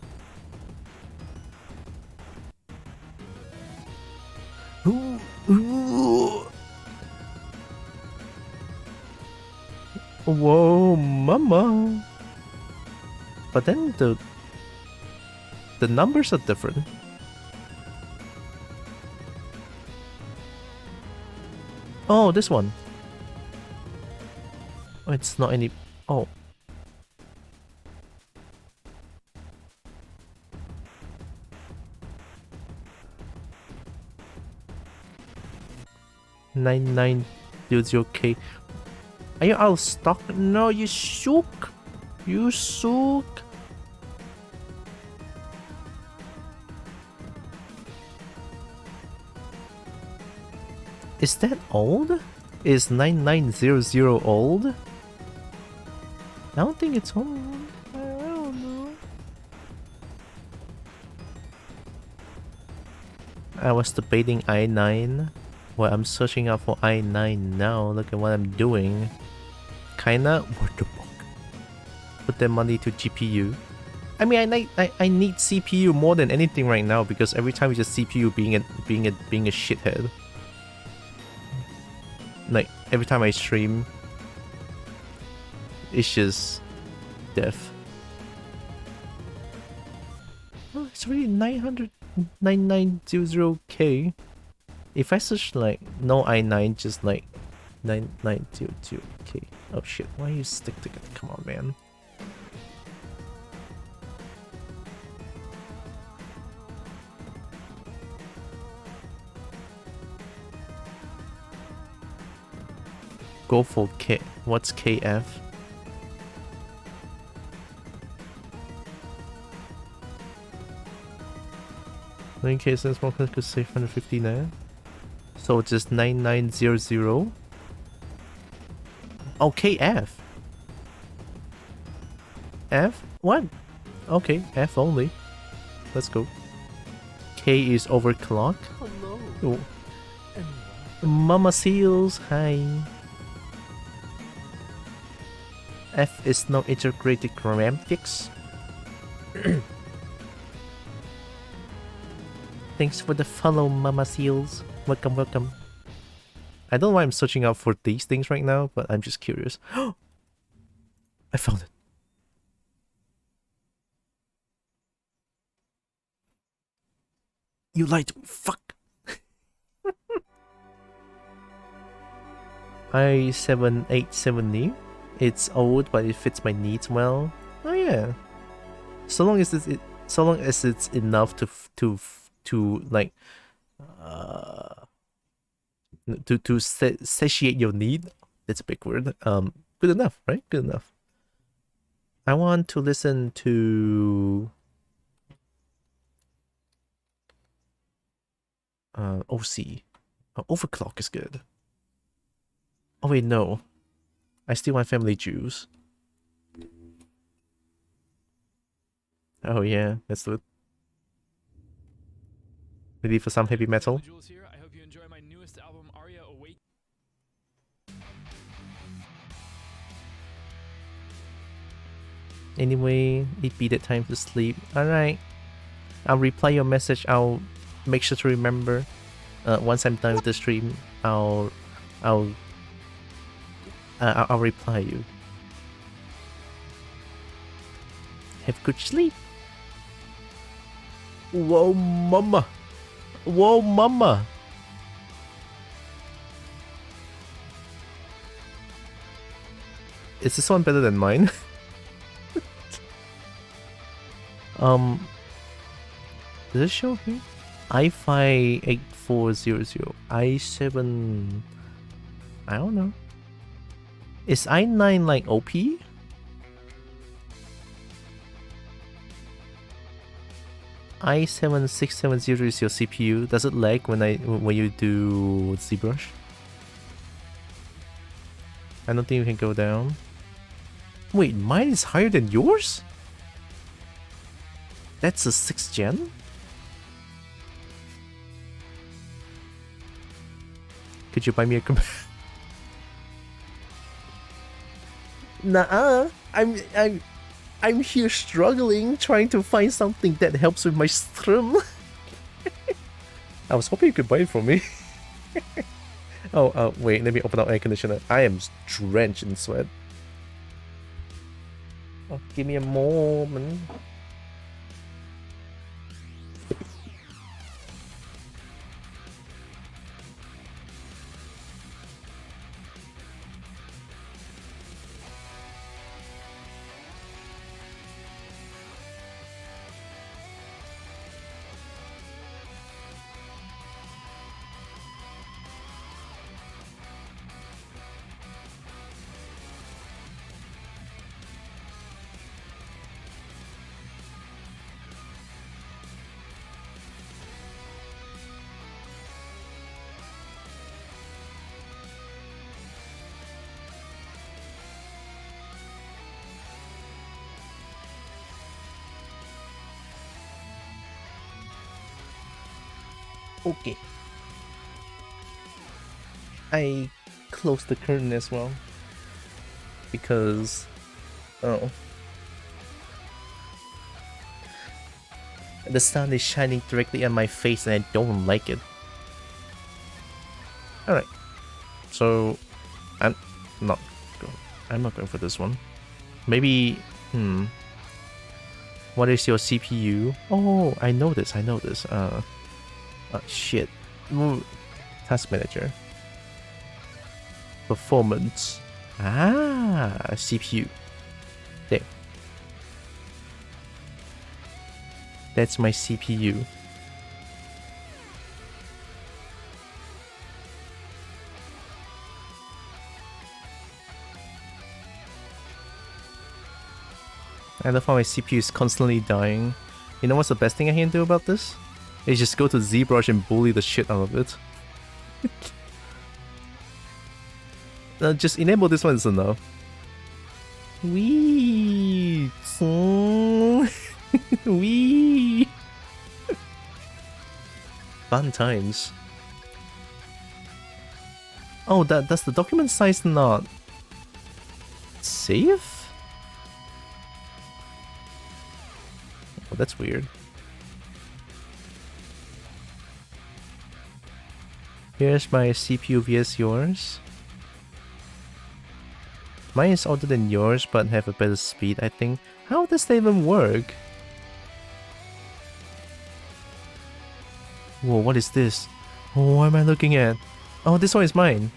Whoa, mama. But then the numbers are different. Oh, this one. Oh, it's not any... Oh. $9900K. Are you out of stock? No, you shook. You shook. Is that old? Is 9900 old? I don't think it's old. I don't know. I was debating i9. Well, I'm searching out for i9 now. Look at what I'm doing. Kinda. What the fuck? Put that money to GPU. I mean, I need CPU more than anything right now because every time it's just CPU being a shithead. Like every time I stream, it's just death. Oh, it's already 9900K. If I search like no i9, just like 9900K. Oh shit! Why you stick together? Come on, man. Go for K. What's KF? In case sense more could save 150 now. So just 9900. Oh, KF. F? What? Okay, F only. Let's go. K is overclock. Hello. Oh. Mama Seals, hi. F is no integrated graphics. Thanks for the follow, Mama Seals. Welcome, welcome. I don't know why I'm searching out for these things right now, but I'm just curious. I found it. You lied to me. Fuck. i7-870. It's old, but it fits my needs well. Oh yeah. So long as it's enough to like to satiate your need. That's a big word. Good enough, right? Good enough. I want to listen to OC. Overclock is good. Oh wait, no. I still want Family Jewels. Oh yeah, let's do it. Ready for some heavy metal? I hope you enjoy my newest album, Aria Awake. Anyway, it be that time to sleep. Alright. I'll reply your message. I'll make sure to remember. Once I'm done with the stream, I'll reply you. Have good sleep. Whoa, mama. Whoa, mama. Is this one better than mine? Does it show here? i5 8400, i7. I don't know. Is i9 like OP? i7 6700 is your CPU. Does it lag when you do ZBrush? I don't think you can go down. Wait, mine is higher than yours? That's a 6th gen? Could you buy me a computer? Nah, I'm here struggling, trying to find something that helps with my stream. I was hoping you could buy it for me. Oh, wait, let me open up air conditioner. I am drenched in sweat. Oh, give me a moment. Okay. I closed the curtain as well because the sun is shining directly on my face and I don't like it. Alright, so I'm not going for this one. Maybe, what is your CPU? Oh, I know this. Shit. Task manager. Performance. CPU. There. That's my CPU. I love how my CPU is constantly dying. You know what's the best thing I can do about this? Is just go to ZBrush and bully the shit out of it. Just enable this one is enough. Wee. Wee. Fun times. Oh, does the document size not save? Oh, that's weird. Here's my CPU vs yours. Mine is older than yours, but have a better speed, I think. How does that even work? Whoa, what is this? Oh, what am I looking at? Oh, this one is mine.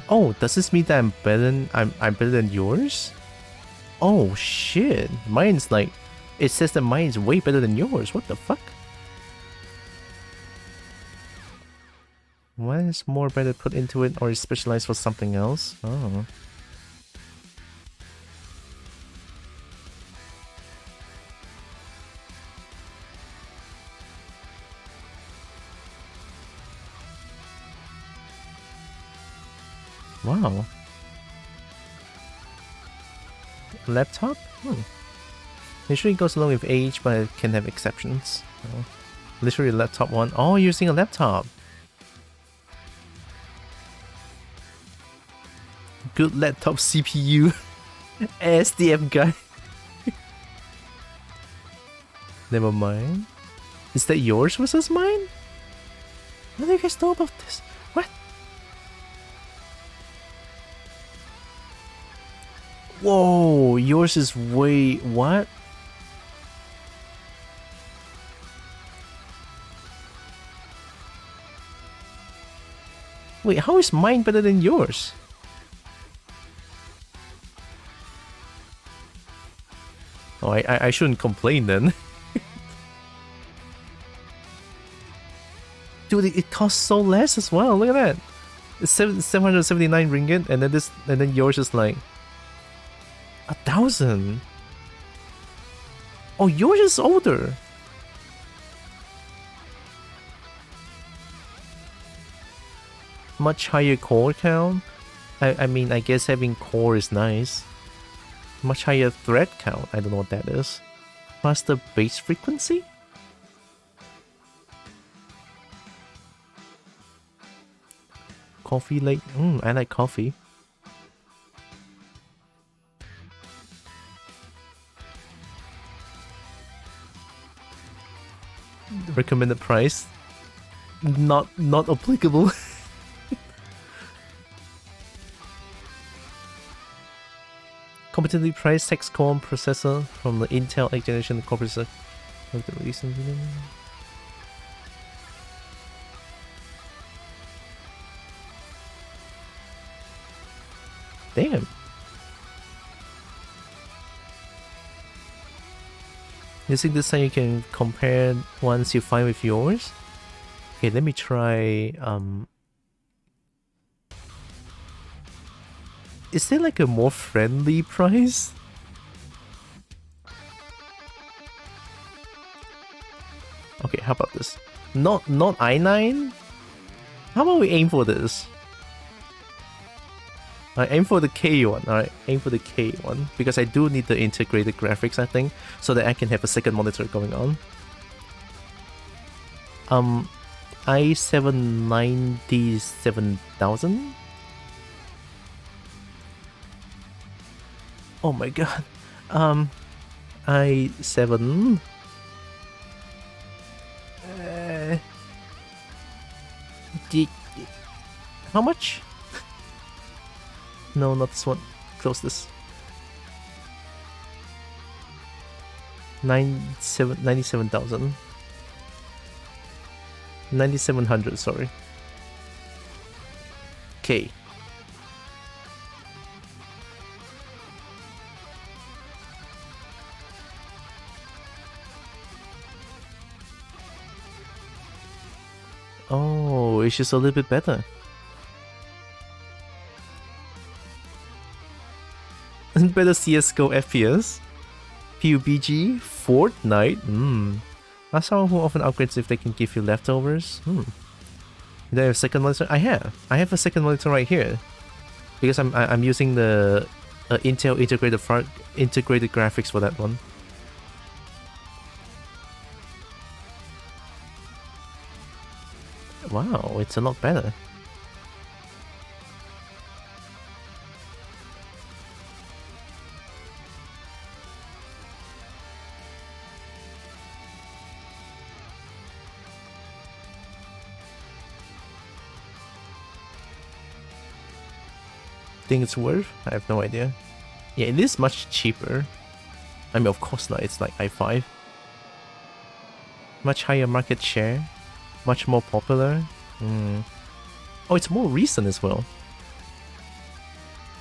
Oh, does this mean that I'm better than yours? Oh shit, mine's like, it says that mine's way better than yours. What the fuck? Why is more better put into it, or is specialized for something else? Oh. Wow. Laptop? Usually goes along with age, but it can have exceptions. Oh. Literally laptop one. Oh, you're using a laptop. Good laptop CPU. SDF guy. Never mind. Is that yours versus mine? How do you guys know about this? What? Whoa, yours is way... what? Wait, how is mine better than yours? Oh, I shouldn't complain then. Dude, it costs so less as well. Look at that. It's 779 ringgit, and then yours is like 1,000. Oh, yours is older. Much higher core count. I mean, I guess having core is nice. Much higher thread count. I don't know what that is. Faster base frequency? Coffee late. I like coffee. Recommended price? Not applicable. Competitively priced 6-core processor from the Intel 8th generation processor of the recent. Damn. You think this time you can compare ones you find with yours? Okay, let me try. Is there like a more friendly price? Okay, how about this? Not i9? How about we aim for this? I aim for the K one, alright? Aim for the K one. Because I do need the integrated graphics, I think, so that I can have a second monitor going on. i7 97,000? Oh my god. i7... how much? No, not this one. Close this. 97,000. 9,700, sorry. K. Oh, it's just a little bit better. Better CSGO FPS. PUBG, Fortnite. Ask someone who often upgrades if they can give you leftovers. Do I have a second monitor? I have a second monitor right here. Because I'm using the Intel integrated graphics for that one. Wow, it's a lot better. Think it's worth? I have no idea. Yeah, it is much cheaper. I mean, of course not, it's like i5. Much higher market share. Much more popular. Oh, it's more recent as well.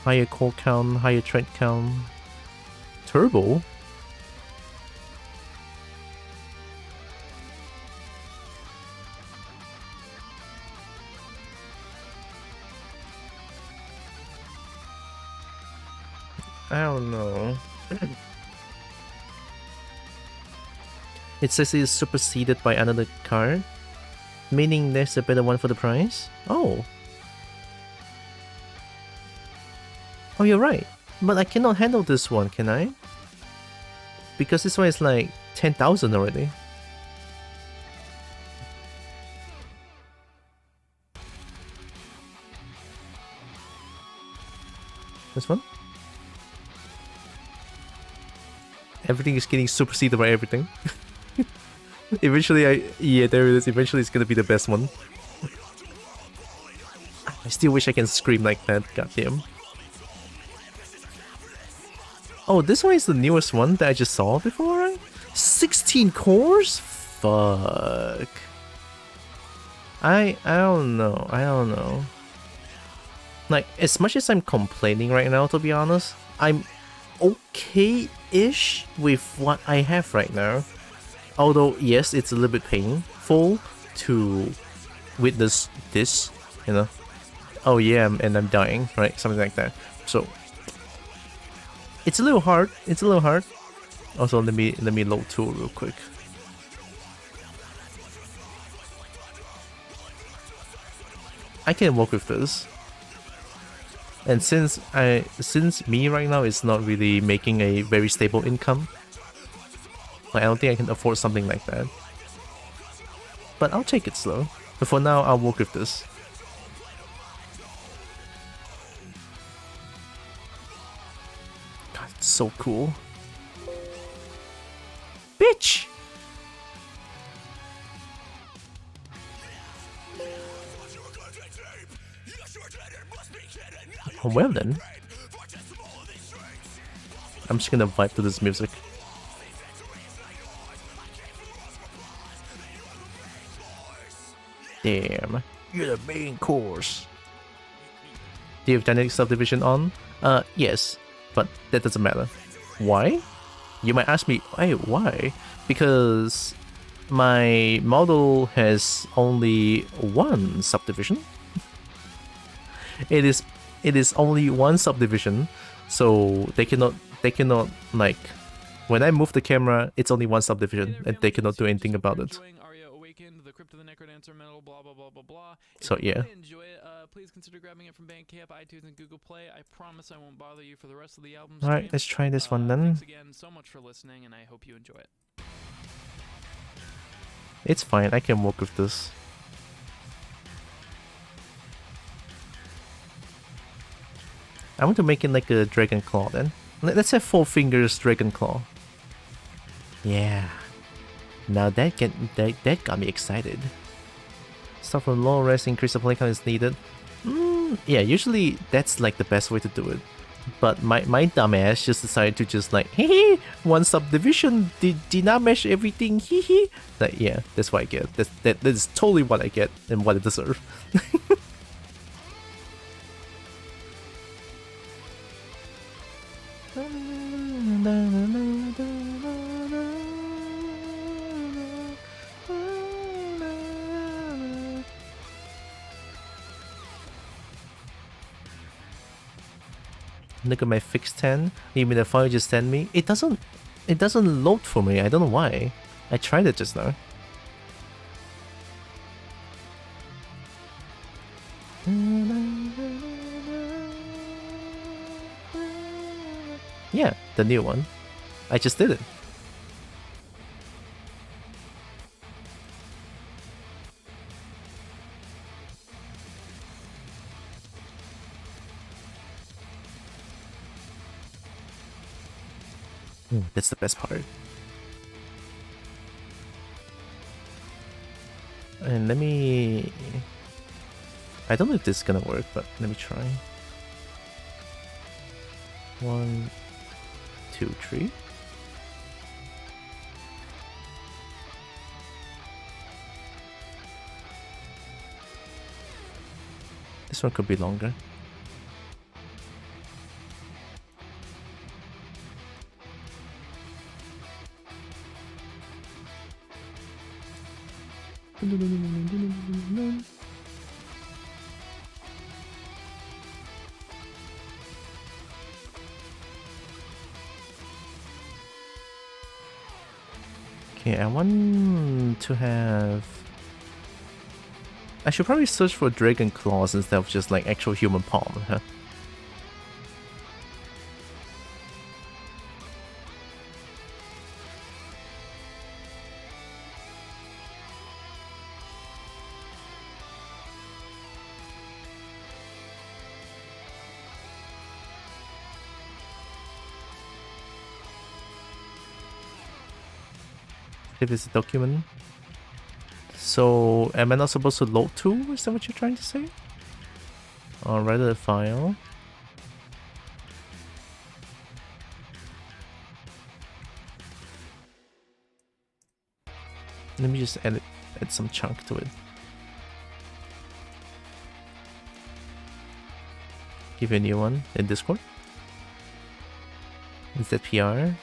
Higher core count, higher thread count. Turbo? I don't know. It says it is superseded by another card, meaning there's a better one for the price? Oh. Oh, you're right. But I cannot handle this one, can I? Because this one is like 10,000 already. This one? Everything is getting superseded by everything. Eventually yeah, there it is. Eventually it's gonna be the best one. I still wish I can scream like that, goddamn. Oh, this one is the newest one that I just saw before, right? 16 cores? Fuck. I don't know. Like, as much as I'm complaining right now, to be honest, I'm okay-ish with what I have right now. Although, yes, it's a little bit painful to witness this, you know. Oh yeah, and I'm dying, right? Something like that. So, it's a little hard. Also, let me load tool real quick. I can work with this. And since me right now is not really making a very stable income, I don't think I can afford something like that. But I'll take it slow. But for now, I'll work with this. God, it's so cool. Bitch! Well then. I'm just gonna vibe to this music. Damn. You're the main course. Do you have dynamic subdivision on? Yes. But that doesn't matter. Why? You might ask me, hey, why? Because my model has only one subdivision. It is only one subdivision, so they cannot like, when I move the camera, it's only one subdivision, and they cannot do anything about it. Crypt of the Necrodancer Metal, blah blah blah blah blah. If So you yeah. really enjoy it, please consider grabbing it from Bandcamp, iTunes, and Google Play. I promise I won't bother you for the rest of the album. Alright, let's try this one then. Thanks again so much for listening, and I hope you enjoy it. It's fine, I can work with this. I want to make it like a dragon claw then. Let's have 4 fingers dragon claw. Yeah. Now that got me excited. Start from low rest, increase the play count is needed. Yeah, usually that's like the best way to do it. But my dumbass just decided to just like, hee, one subdivision did not mesh everything, hee. Like, yeah, that's what I get. That is totally what I get and what I deserve. Look at my fixed 10. You mean the file you just sent me? It doesn't load for me. I don't know why. I tried it just now. Yeah, the new one. I just did it. That's the best part. And let me... I don't know if this is gonna work, but let me try. 1, 2, 3. This one could be longer. Okay, I want to have... I should probably search for dragon claws instead of just like actual human palm, huh? If it's a document. So, am I not supposed to load to? Is that what you're trying to say? Or rather the file. Let me just add some chunk to it. Give you a new one in Discord. Is that PR?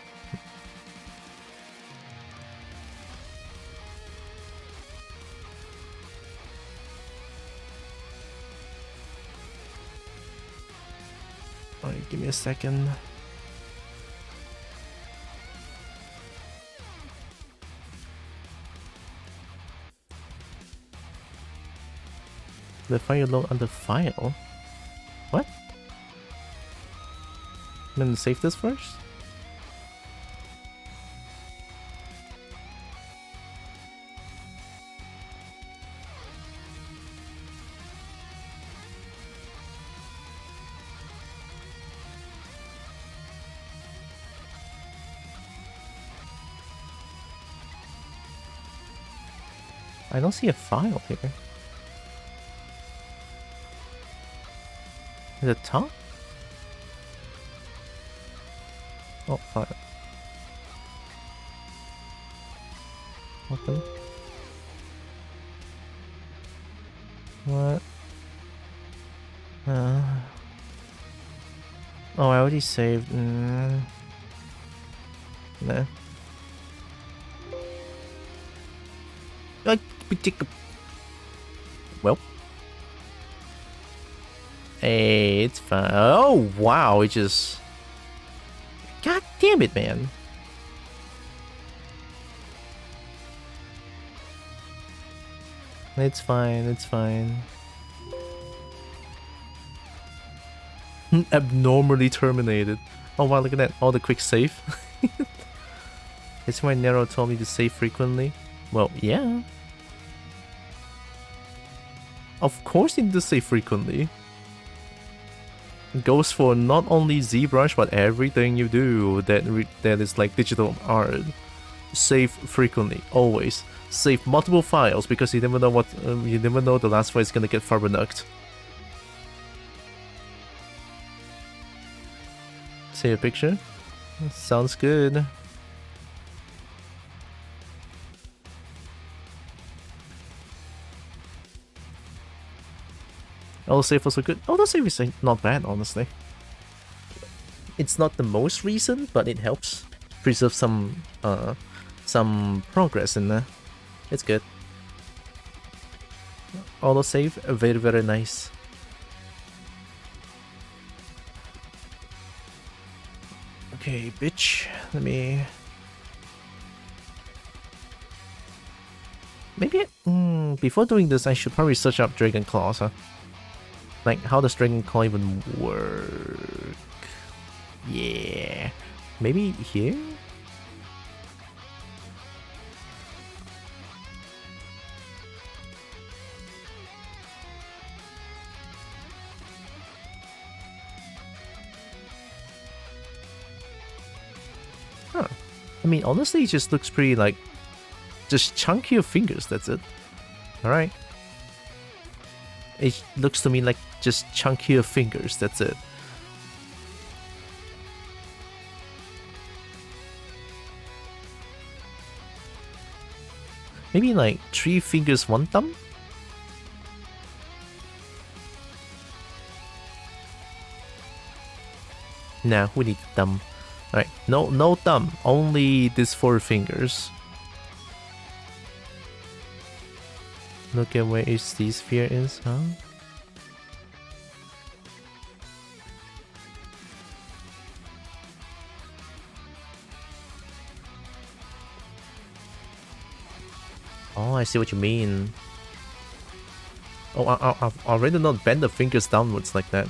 Alright, give me a second. The file load under file? What? I'm gonna save this first? I don't see a file here. Is it top? Oh, file. Open. What? Oh, I already saved. Nah. Well. Hey, it's fine. Oh, wow, it just... God damn it, man. It's fine, it's fine. Abnormally terminated. Oh wow, look at that. All the quick save. That's why Nero told me to save frequently. Well, yeah. Of course you need to save frequently. It goes for not only ZBrush, but everything you do that is like digital art. Save frequently, always. Save multiple files because you never know what you never know the last file is gonna get farbenucked. Save a picture. Sounds good. Autosave also good. Autosave is not bad, honestly. It's not the most recent, but it helps preserve some progress in there. It's good. Autosave, very, very nice. Okay, bitch. Let me... Maybe... before doing this, I should probably search up Dragon Claws, huh? Like, how does Dragon Claw even work? Yeah. Maybe here? Huh. I mean, honestly, it just looks pretty like... just chunkier fingers, that's it. Alright. It looks to me like just chunkier fingers, that's it. Maybe like 3 fingers, 1 thumb? Nah, we need thumb. Alright, no thumb, only these 4 fingers. Look at where each sphere is, huh? Oh, I see what you mean. Oh, I've already not bend the fingers downwards like that.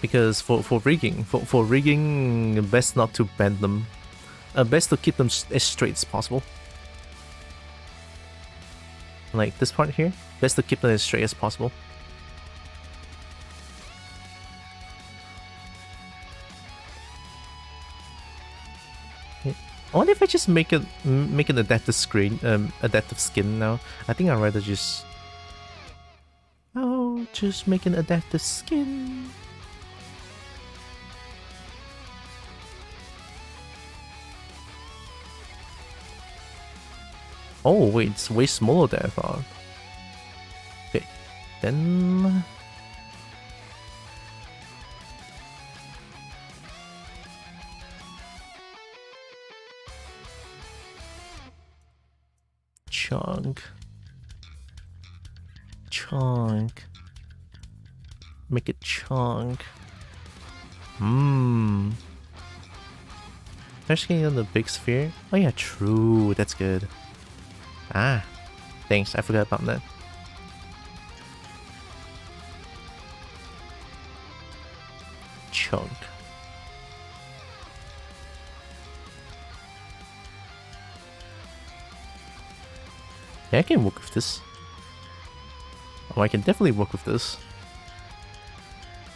Because for rigging, for rigging, best not to bend them. Best to keep them as straight as possible. Like this part here, best to keep them as straight as possible. I wonder if I just make an adaptive screen, adaptive skin now. I think I'd rather just... Oh, just make an adaptive skin. Oh wait, it's way smaller than I thought. Okay, then... Chunk. Make it chunk. Actually on the big sphere. Oh yeah, true. That's good. Ah, thanks. I forgot about that. Chunk. Yeah, I can work with this. Oh, I can definitely work with this.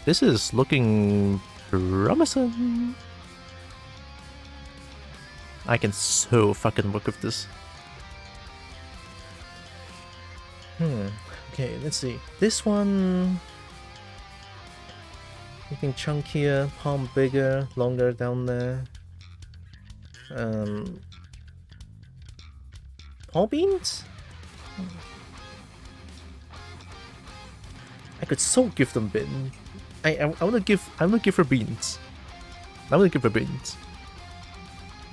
This is looking promising. I can so fucking work with this. Okay, let's see. This one... Looking chunkier, palm bigger, longer down there. Paw beans? I could so give them beans. I wanna give her beans. I wanna give her beans.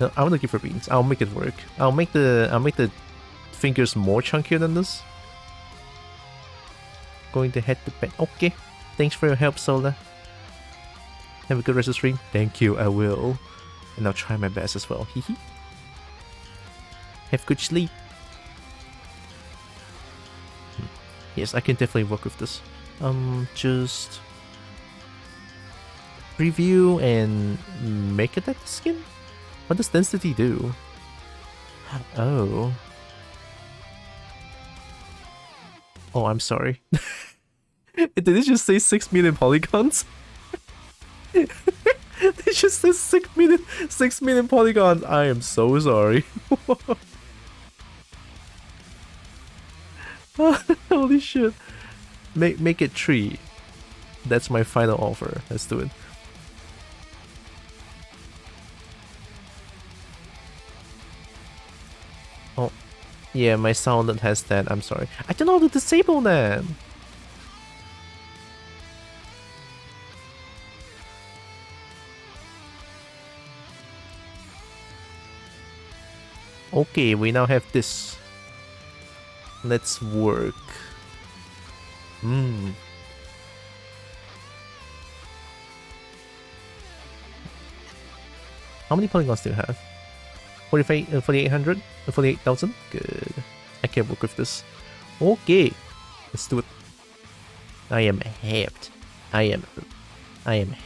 No, I wanna give her beans. I'll make it work. I'll make the fingers more chunkier than this. Going to head to bed. Okay. Thanks for your help, Sola. Have a good rest of the stream. Thank you, I will. And I'll try my best as well. Hehe. Have good sleep. Yes, I can definitely work with this. Just preview and make it that skin? What does density do? Oh. Oh, I'm sorry. Did it just say 6 million polygons? It just says 6 million polygons. I am so sorry. Holy shit. Make it 3. That's my final offer. Let's do it. Oh, yeah, my sound that has that. I'm sorry. I don't know how to disable that. Okay, we now have this. Let's work. How many polygons do you have? 4,800? 48,000? Good. I can work with this. Okay. Let's do it. I am hyped. I am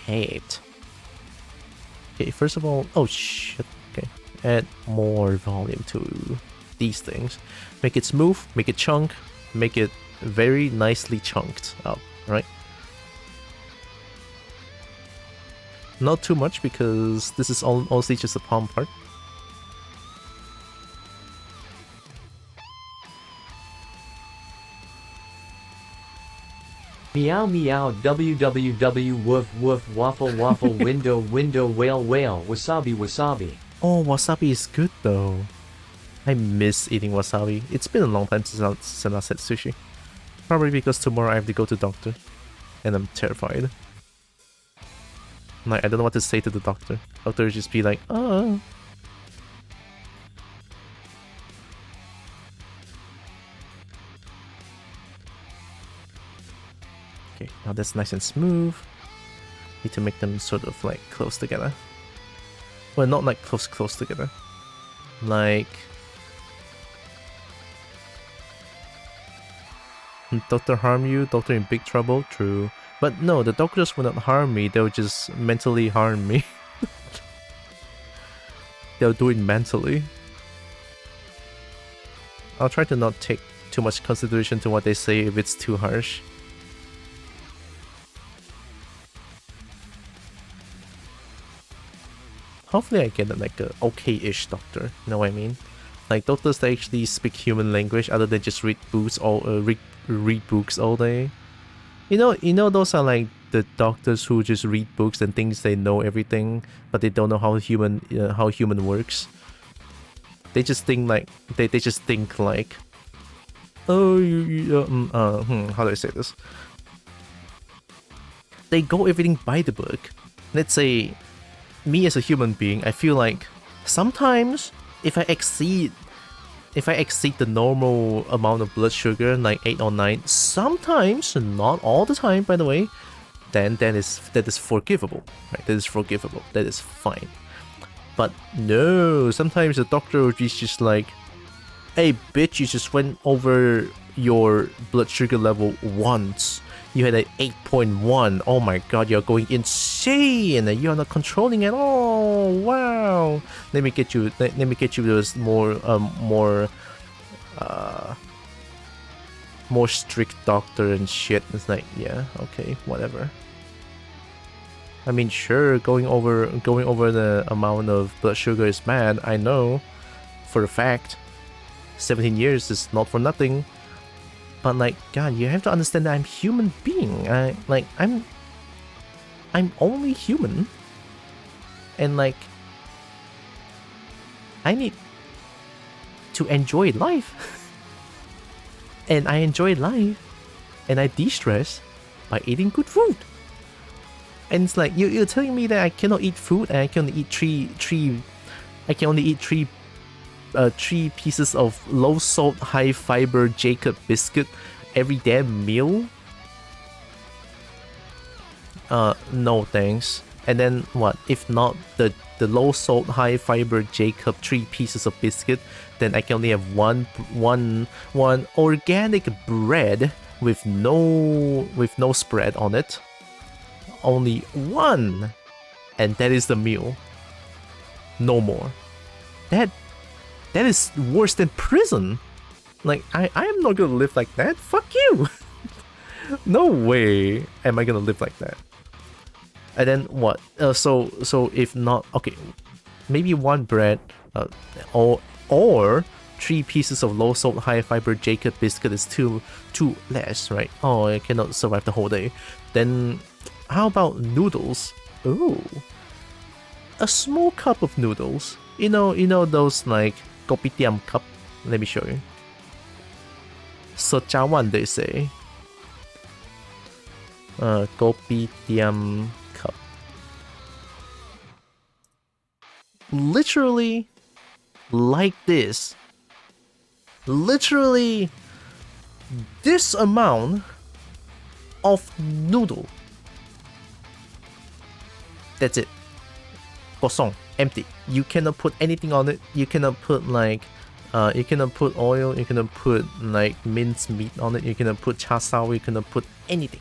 hyped. Okay, first of all... Oh, shit. Okay. Add more volume to these things. Make it smooth, make it chunk, make it very nicely chunked up, right? Not too much because this is honestly just a palm part. Meow meow www woof woof waffle waffle window whale whale wasabi wasabi. Oh, wasabi is good though. I miss eating wasabi. It's been a long time since I last had sushi. Probably because tomorrow I have to go to doctor. And I'm terrified. Like, I don't know what to say to the doctor. Doctor would just be like, oh. Okay, now that's nice and smooth. Need to make them sort of like close together. Well, not like close together. Like... Doctor harm you, doctor in big trouble, true. But no, the doctors will not harm me, they'll just mentally harm me. They'll do it mentally. I'll try to not take too much consideration to what they say if it's too harsh. Hopefully I get like a okay-ish doctor, you know what I mean? Like doctors that actually speak human language other than just read books read books all day. You know those are like the doctors who just read books and thinks they know everything, but they don't know how human works. They just think like they just think like, oh how do I say this? They go everything by the book. Let's say me as a human being, I feel like sometimes if I exceed the normal amount of blood sugar, like 8 or 9, sometimes, not all the time by the way, then that is forgivable, right? That is forgivable, that is fine. But no, sometimes the doctor will be just like, hey bitch, you just went over your blood sugar level once. You had an 8.1. Oh my god, you're going insane and you're not controlling at all. Wow. Let me get you this more strict doctor and shit. It's like, yeah, okay, whatever. I mean, sure, going over the amount of blood sugar is bad. I know for a fact. 17 years is not for nothing. But like, god, you have to understand that I'm human being. I'm only human. And like, I need to enjoy life. And I enjoy life. And I de-stress by eating good food. And it's like, you're telling me that I cannot eat food and I can only eat three pieces of low salt, high fiber Jacob biscuit every damn meal? No thanks. And then what? If not the low salt, high fiber Jacob 3 pieces of biscuit, then I can only have one organic bread with no spread on it. Only one, and that is the meal. No more. That is worse than prison. Like, I am not gonna live like that. Fuck you. No way am I gonna live like that. And then what? So if not, okay, maybe one bread, or 3 pieces of low salt high fiber Jacob biscuit is too less, right? Oh, I cannot survive the whole day. Then how about noodles? Ooh, a small cup of noodles. You know those like kopitiam cup. Let me show you. Sochawan, they say. Kopitiam cup. Literally like this. Literally this amount of noodle. That's it. Kosong, empty. You cannot put anything on it. You cannot put like you cannot put oil, you cannot put like minced meat on it, you cannot put cha sao, you cannot put anything.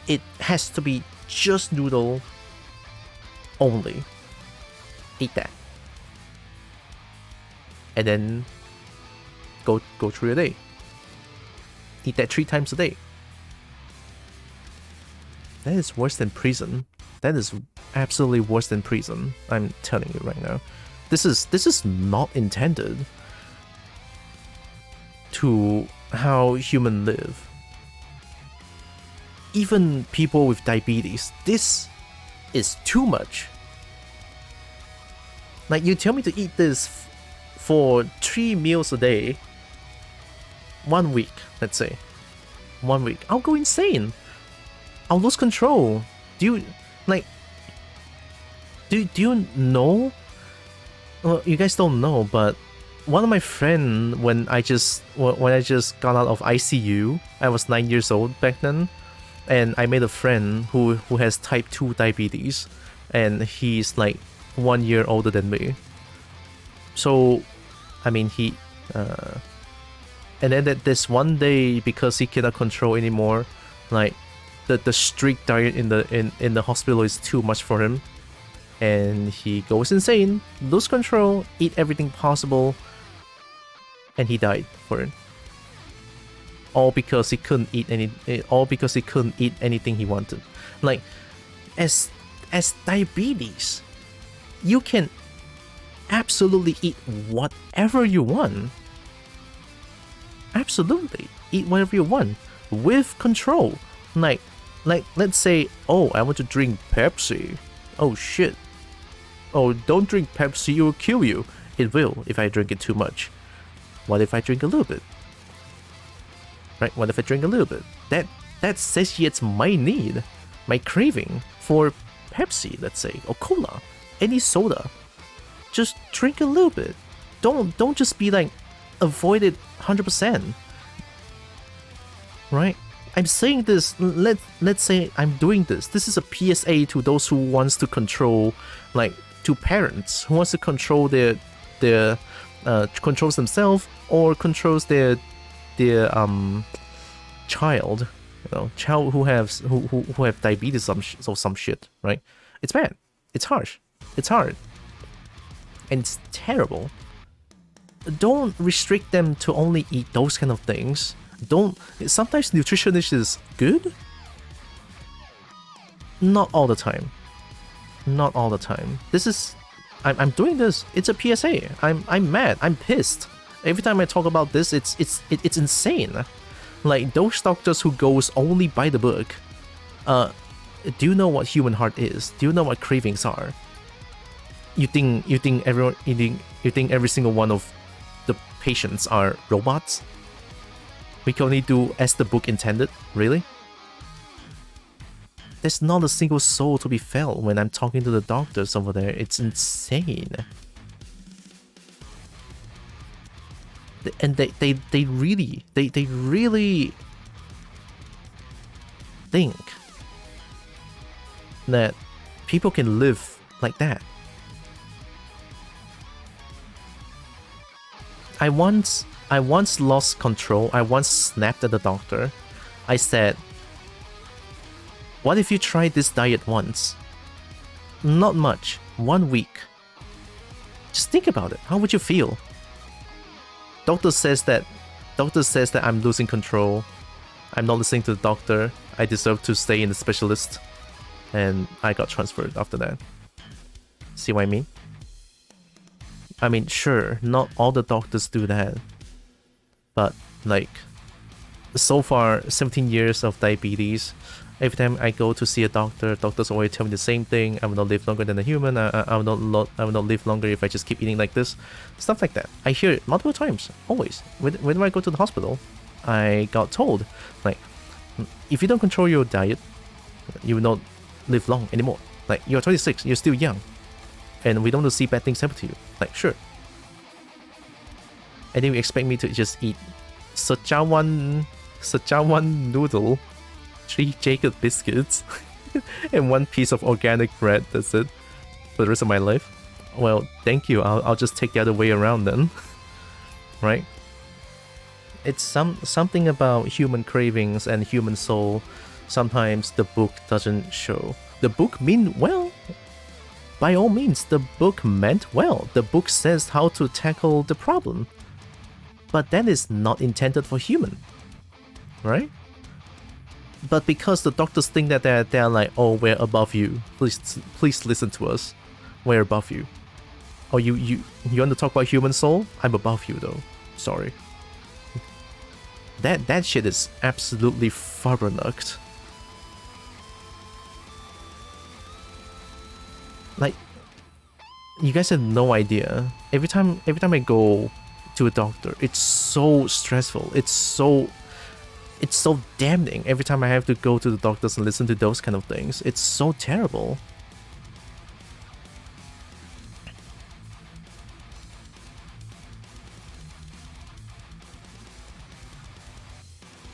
It has to be just noodle only. Eat that. And then go through your day. Eat that 3 times a day. That is worse than prison. That is absolutely worse than prison. I'm telling you right now. This is not intended to how humans live. Even people with diabetes, this is too much. Like, you tell me to eat this for 3 meals a day, 1 week, let's say. 1 week. I'll go insane. I'll lose control. Do you know? Well, you guys don't know, but one of my friends, when I just got out of ICU, I was 9 years old back then, and I made a friend who has type 2 diabetes, and he's like 1 year older than me. So, I mean, he and then this one day, because he cannot control anymore, like the strict diet in the hospital is too much for him, and he goes insane, lose control, eat everything possible, and he died for it. All because he couldn't eat anything he wanted. Like, as diabetes, you can absolutely eat whatever you want. Absolutely eat whatever you want with control. Like let's say, oh, I want to drink Pepsi. Oh shit. Oh, don't drink Pepsi, it will kill you. It will if I drink it too much. What if I drink a little bit? Right? What if I drink a little bit? That satiates my need, my craving for Pepsi, let's say, or cola, any soda. Just drink a little bit. Don't just be like, avoid it 100%. Right? I'm saying this, let's say I'm doing this. This is a PSA to those who wants to control, like, to parents who wants to control their controls themselves or controls their child, child who have diabetes or some shit, right? It's bad. It's harsh. It's hard. And it's terrible. Don't restrict them to only eat those kind of things. Sometimes nutritionist is good. Not all the time. Not all the time. I'm doing this. It's a PSA. I'm mad. I'm pissed. Every time I talk about this, it's insane. Like, those doctors who goes only by the book. Do you know what human heart is? Do you know what cravings are? You think every single one of the patients are robots? We can only do as the book intended? Really? There's not a single soul to be felt when I'm talking to the doctors over there. It's insane. And they really think that people can live like that. I once I once lost control. I once snapped at the doctor. I said, what if you try this diet once? Not much. 1 week. Just think about it. How would you feel? Doctor says that I'm losing control. I'm not listening to the doctor. I deserve to stay in the specialist. And I got transferred after that. See what I mean? I mean, sure, not all the doctors do that. But, like, so far, 17 years of diabetes, every time I go to see a doctor, doctors always tell me the same thing. I will not live longer than a human. I will not live longer if I just keep eating like this. Stuff like that. I hear it multiple times, always. Whenever I go to the hospital, I got told, like, if you don't control your diet, you will not live long anymore. Like, you're 26, you're still young. And we don't want to see bad things happen to you. Like, sure. And then you expect me to just eat Szechuan noodle, 3 Jacob biscuits, and 1 piece of organic bread, that's it, for the rest of my life? Well, thank you, I'll just take the other way around then. Right? It's something about human cravings and human soul sometimes the book doesn't show. The book mean well. By all means, the book meant well. The book says how to tackle the problem. But that is not intended for human. Right? But because the doctors think that they're like, oh, we're above you. Please listen to us. We're above you. Oh, you want to talk about human soul? I'm above you though. Sorry. That shit is absolutely farbernucked. Like, you guys have no idea. Every time I go to a doctor, it's so stressful. It's so damning every time I have to go to the doctors and listen to those kind of things. It's so terrible.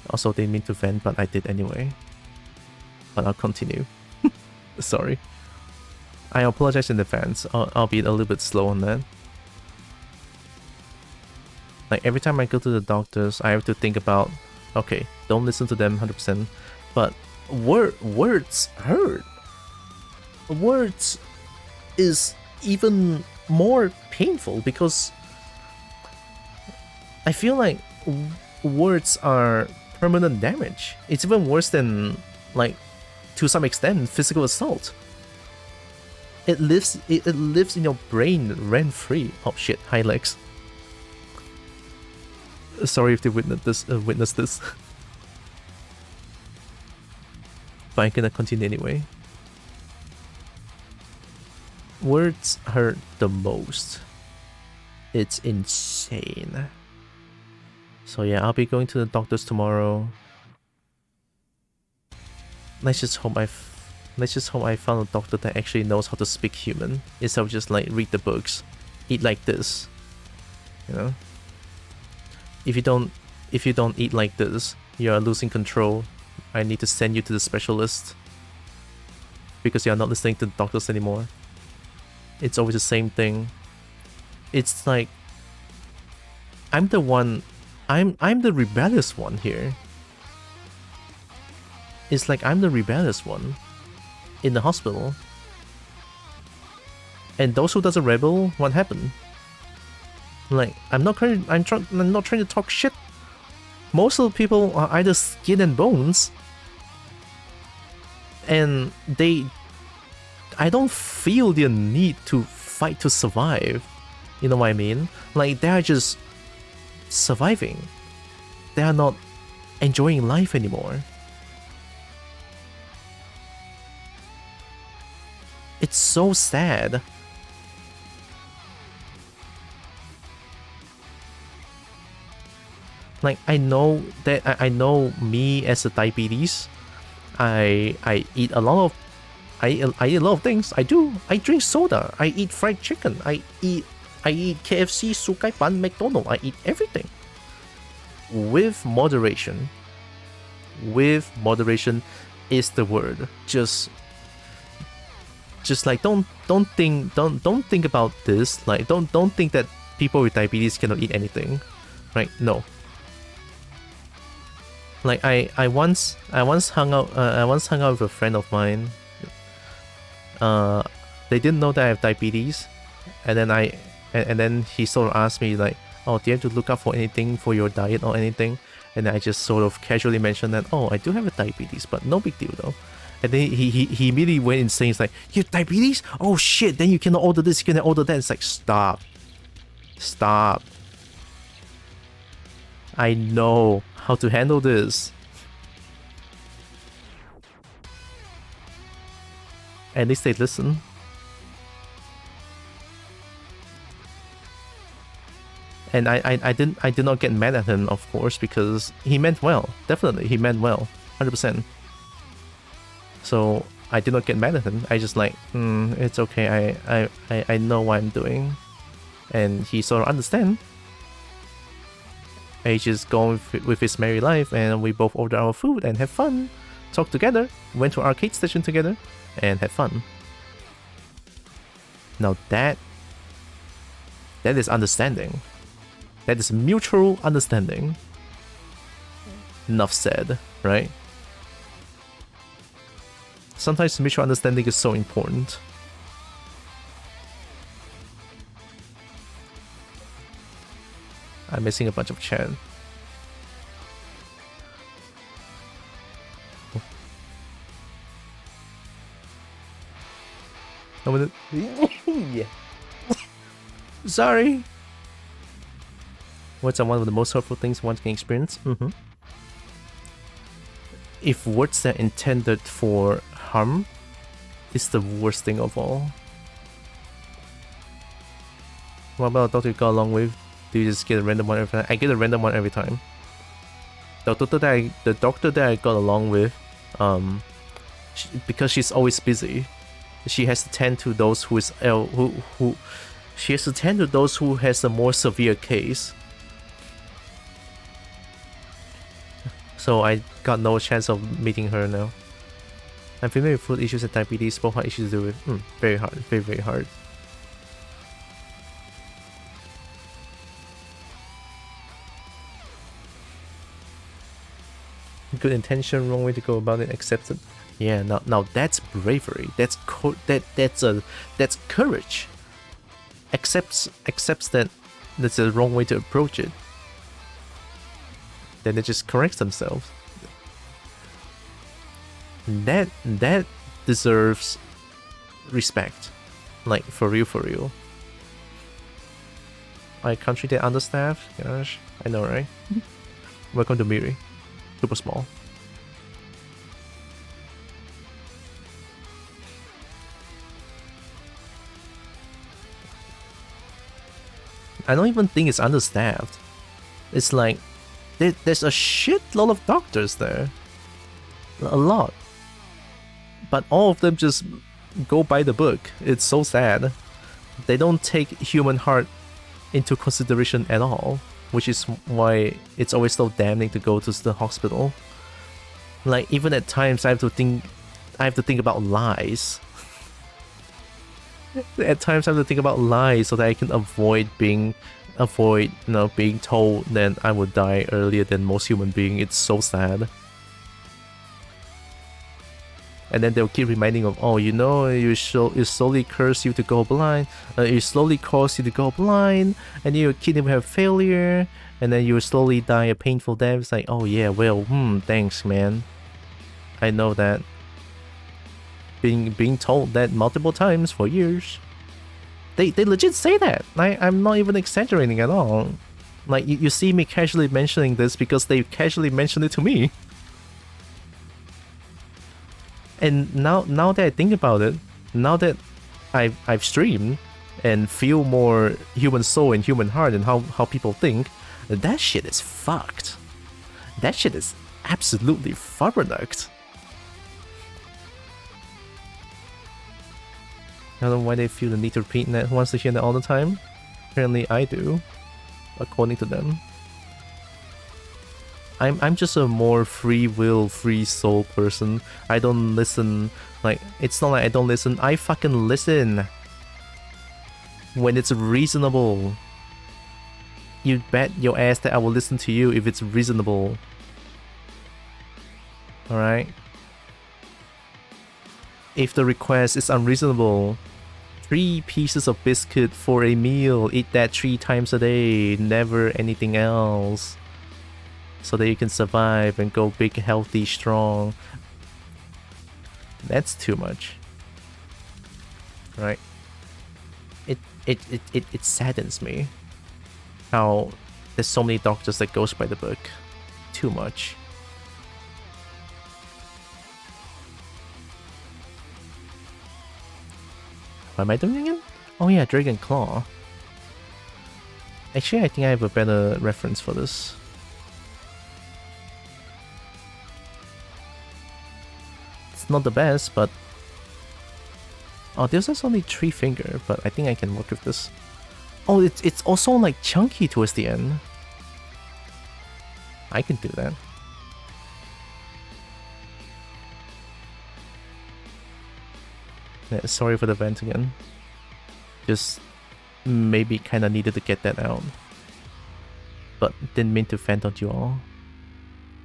Also, didn't mean to vent, but I did anyway. But I'll continue. Sorry. I apologize in advance. I'll be a little bit slow on that. Like, every time I go to the doctors, I have to think about, okay, don't listen to them 100%, but words hurt. Words is even more painful because I feel like words are permanent damage. It's even worse than, like, to some extent, physical assault. It lives in your brain rent-free. Oh shit, hi Lex. Sorry if they witnessed this. But I'm gonna continue anyway. Words hurt the most. It's insane. So yeah, I'll be going to the doctors tomorrow. Let's just hope I found a doctor that actually knows how to speak human instead of just like read the books, eat like this, you know. If you don't eat like this, you are losing control. I need to send you to the specialist because you are not listening to the doctors anymore. It's always the same thing. It's like I'm the rebellious one here. It's like I'm the rebellious one in the hospital. And those who doesn't rebel, what happened? Like, I'm not trying to talk shit. Most of the people are either skin and bones, and I don't feel the need to fight to survive. You know what I mean? Like, they are just surviving. They are not enjoying life anymore. It's so sad. Like, I know me as a diabetes, I eat a lot of things. I drink soda. I eat fried chicken. I eat KFC, Sukai Pan, McDonald's. I eat everything with moderation. With moderation is the word. Just like don't think about this. Like don't think that people with diabetes cannot eat anything, right? No. Like I once hung out with a friend of mine. They didn't know that I have diabetes, and then he sort of asked me like, oh, do you have to look out for anything for your diet or anything? And I just sort of casually mentioned that, oh, I do have a diabetes, but no big deal though. And then he immediately went insane. It's like, you have diabetes? Oh shit, then you cannot order this, you cannot order that. It's like, stop. I know how to handle this. At least they listen. And I did not get mad at him, of course, because he meant well. Definitely, he meant well, 100%. So I did not get mad at him. I just like, it's okay. I know what I'm doing, and he sort of understand. And he just go with his merry life, and we both order our food and have fun, talk together, went to arcade station together, and had fun. Now that is understanding. That is mutual understanding. Enough said, right? Sometimes mutual understanding is so important. I'm missing a bunch of chat. Yeah. Sorry. Words are one of the most hurtful things one can experience. If words are intended for harm, it's the worst thing of all. What about a doctor you got along with? Do you just get a random one every time? I get a random one every time. The doctor that I got along with, because she's always busy, she has to tend to those who is ill, she has to tend to those who has a more severe case. So I got no chance of meeting her now. I'm familiar with food issues and diabetes, both hard issues to do with. Very hard, very, very hard. Good intention, wrong way to go about it, accept it. Yeah, now that's bravery. That's courage. Accepts that that's the wrong way to approach it. Then they just correct themselves. That deserves respect. Like, for real. Our country that understaffed? Gosh, I know, right? Welcome to Miri. Super small. I don't even think it's understaffed. It's like there's a shitload of doctors there. A lot. But all of them just go by the book. It's so sad. They don't take human heart into consideration at all, which is why it's always so damning to go to the hospital. Like, even at times I have to think about lies. At times I have to think about lies so that I can avoid being told that I would die earlier than most human beings. It's so sad. And then they'll keep reminding of, oh, you know, it slowly cause you to go blind. It slowly cause you to go blind, and your kidney will have failure, and then you will slowly die a painful death. It's like, oh yeah, well, thanks, man. I know that. Being told that multiple times for years. They legit say that. I'm not even exaggerating at all. Like, you see me casually mentioning this because they casually mentioned it to me. And now that I think about it, now that I've streamed and feel more human soul and human heart and how people think, that shit is fucked. That shit is absolutely fucked. I don't know why they feel the need to repeat that. Who wants to hear that all the time? Apparently I do, according to them. I'm just a more free will, free soul person. I don't listen. Like, it's not like I don't listen. I fucking listen when it's reasonable. you bet your ass that I will listen to you if it's reasonable. Alright? If the request is unreasonable, 3 pieces of biscuit for a meal, eat that 3 times a day, never anything else. So that you can survive and go big, healthy, strong. That's too much. Right? It saddens me how there's so many doctors that goes by the book. Too much. What am I doing again? Oh yeah, Dragon Claw. Actually, I think I have a better reference for this. It's not the best, but... Oh, this is only 3 finger, but I think I can work with this. Oh, it's also like chunky towards the end. I can do that. Yeah, sorry for the vent again. Just maybe kinda needed to get that out. But didn't mean to vent on you all.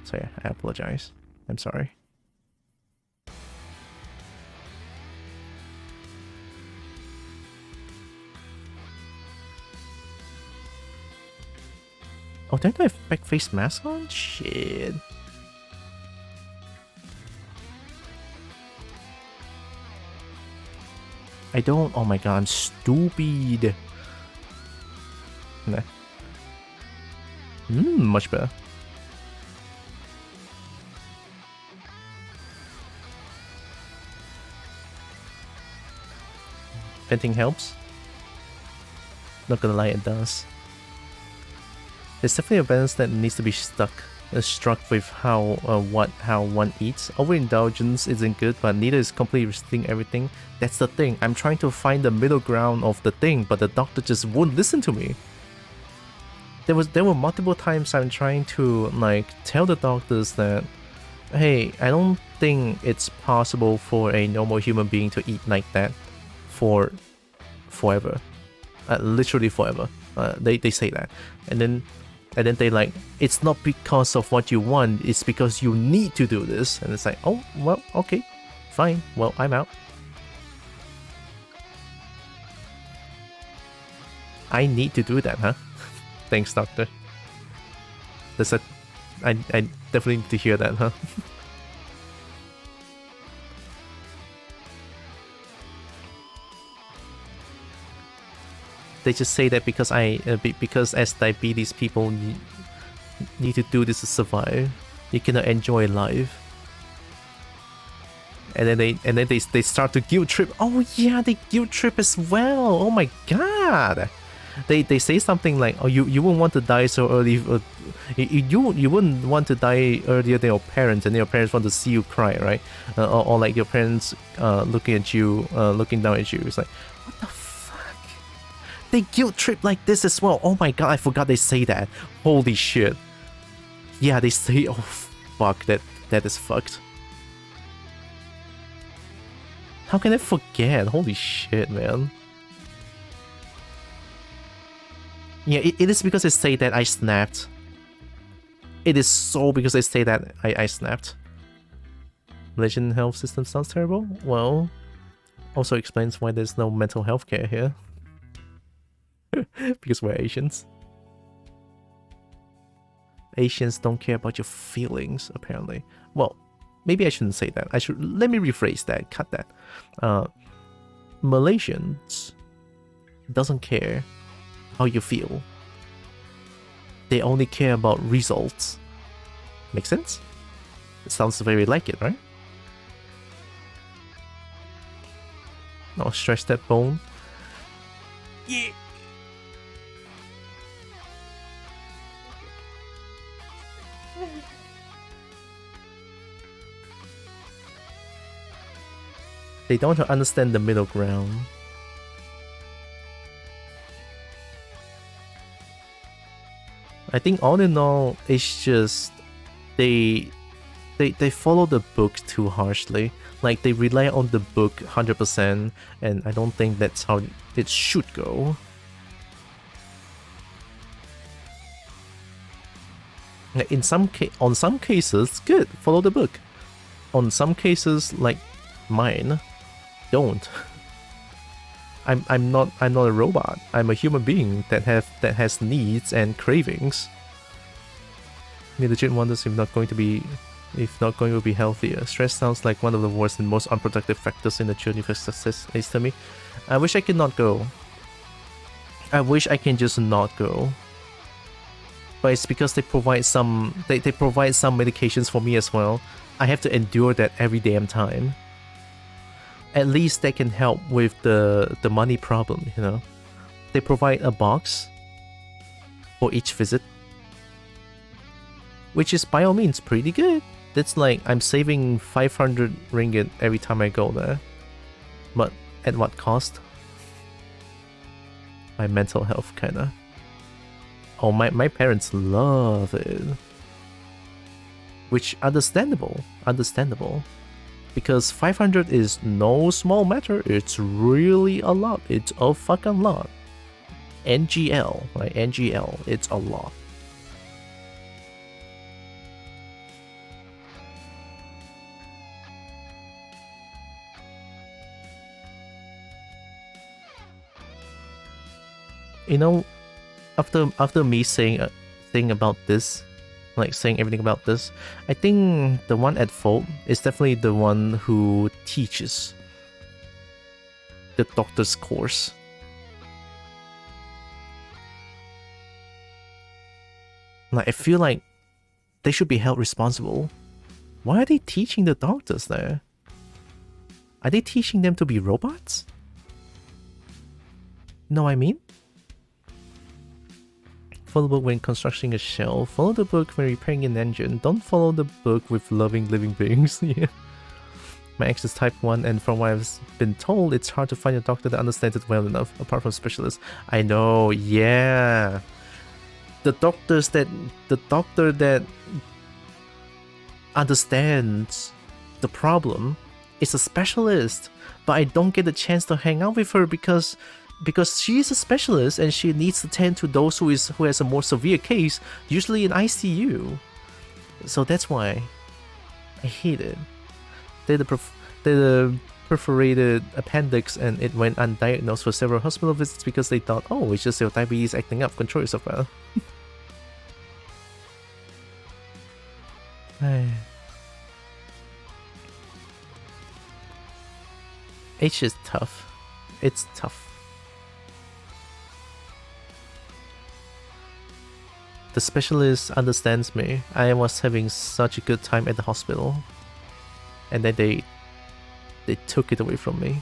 So yeah, I apologize. I'm sorry. Oh, don't I have back face mask on? Shit. I don't. Oh my god, I'm stupid. Nah. Much better. Venting helps. Not gonna lie, it does. There's definitely a balance that needs to be struck with how one eats. Overindulgence isn't good, but neither is completely restricting everything. That's the thing. I'm trying to find the middle ground of the thing, but the doctor just won't listen to me. There were multiple times I'm trying to like tell the doctors that, hey, I don't think it's possible for a normal human being to eat like that for forever, literally forever. They say that, and then they like, it's not because of what you want, it's because you need to do this. And it's like, oh, well, okay, fine, well, I'm out. I need to do that, huh? Thanks, doctor. That's I definitely need to hear that, huh? They just say that because because as diabetes people need to do this to survive. You cannot enjoy life. And then they start to guilt trip. Oh yeah, they guilt trip as well. Oh my god. They say something like, oh, you wouldn't want to die so early. You wouldn't want to die earlier than your parents, and your parents want to see you cry, right? Or like your parents looking at you, looking down at you. It's like, what the fuck? They guilt trip like this as well. Oh my god, I forgot they say that. Holy shit. Yeah, they say, oh fuck, that is fucked. How can I forget? Holy shit, man. Yeah, it is because they say that I snapped. It is so because they say that I snapped. Malaysian health system sounds terrible? Well, also explains why there's no mental health care here. Because we're Asians. Asians don't care about your feelings, apparently. Well, maybe I shouldn't say that. Let me rephrase that. Cut that. Malaysians doesn't care how you feel. They only care about results. Make sense? It sounds very like it, right? No, stretch that bone. Yeah. They don't understand the middle ground. I think all in all, it's just they follow the book too harshly. Like they rely on the book 100%, and I don't think that's how it should go. On some cases, good, follow the book. On some cases, like mine, don't. I'm not a robot. I'm a human being that has needs and cravings. Me legit wonders if not going to be healthier. Stress sounds like one of the worst and most unproductive factors in the journey for success, is to me. I wish I could not go. I wish I can just not go. But it's because they provide some medications for me as well. I have to endure that every damn time. At least they can help with the money problem, you know. They provide a box for each visit, which is by all means pretty good. That's like I'm saving 500 ringgit every time I go there. But at what cost? My mental health, kinda. Oh, my parents love it. Which, understandable. Because 500 is no small matter, it's really a lot. It's a fucking lot. NGL, right? NGL, it's a lot. You know, after me saying a thing about this, like saying everything about this, I think the one at fault is definitely the one who teaches the doctor's course. Like, I feel like they should be held responsible. Why are they teaching the doctors there? Are they teaching them to be robots? Know what I mean? Follow the book when constructing a shell. Follow the book when repairing an engine. Don't follow the book with loving living beings. Yeah. My ex is type 1, and from what I've been told, it's hard to find a doctor that understands it well enough, apart from specialists. I know, yeah. The doctor that understands the problem is a specialist, but I don't get the chance to hang out with her because she's a specialist and she needs to tend to those who has a more severe case, usually in ICU. So that's why I hate it. They're the perforated appendix and it went undiagnosed for several hospital visits because they thought, oh, it's just your diabetes acting up, control yourself well. It's just tough. It's tough. The specialist understands me. I was having such a good time at the hospital. And then they took it away from me.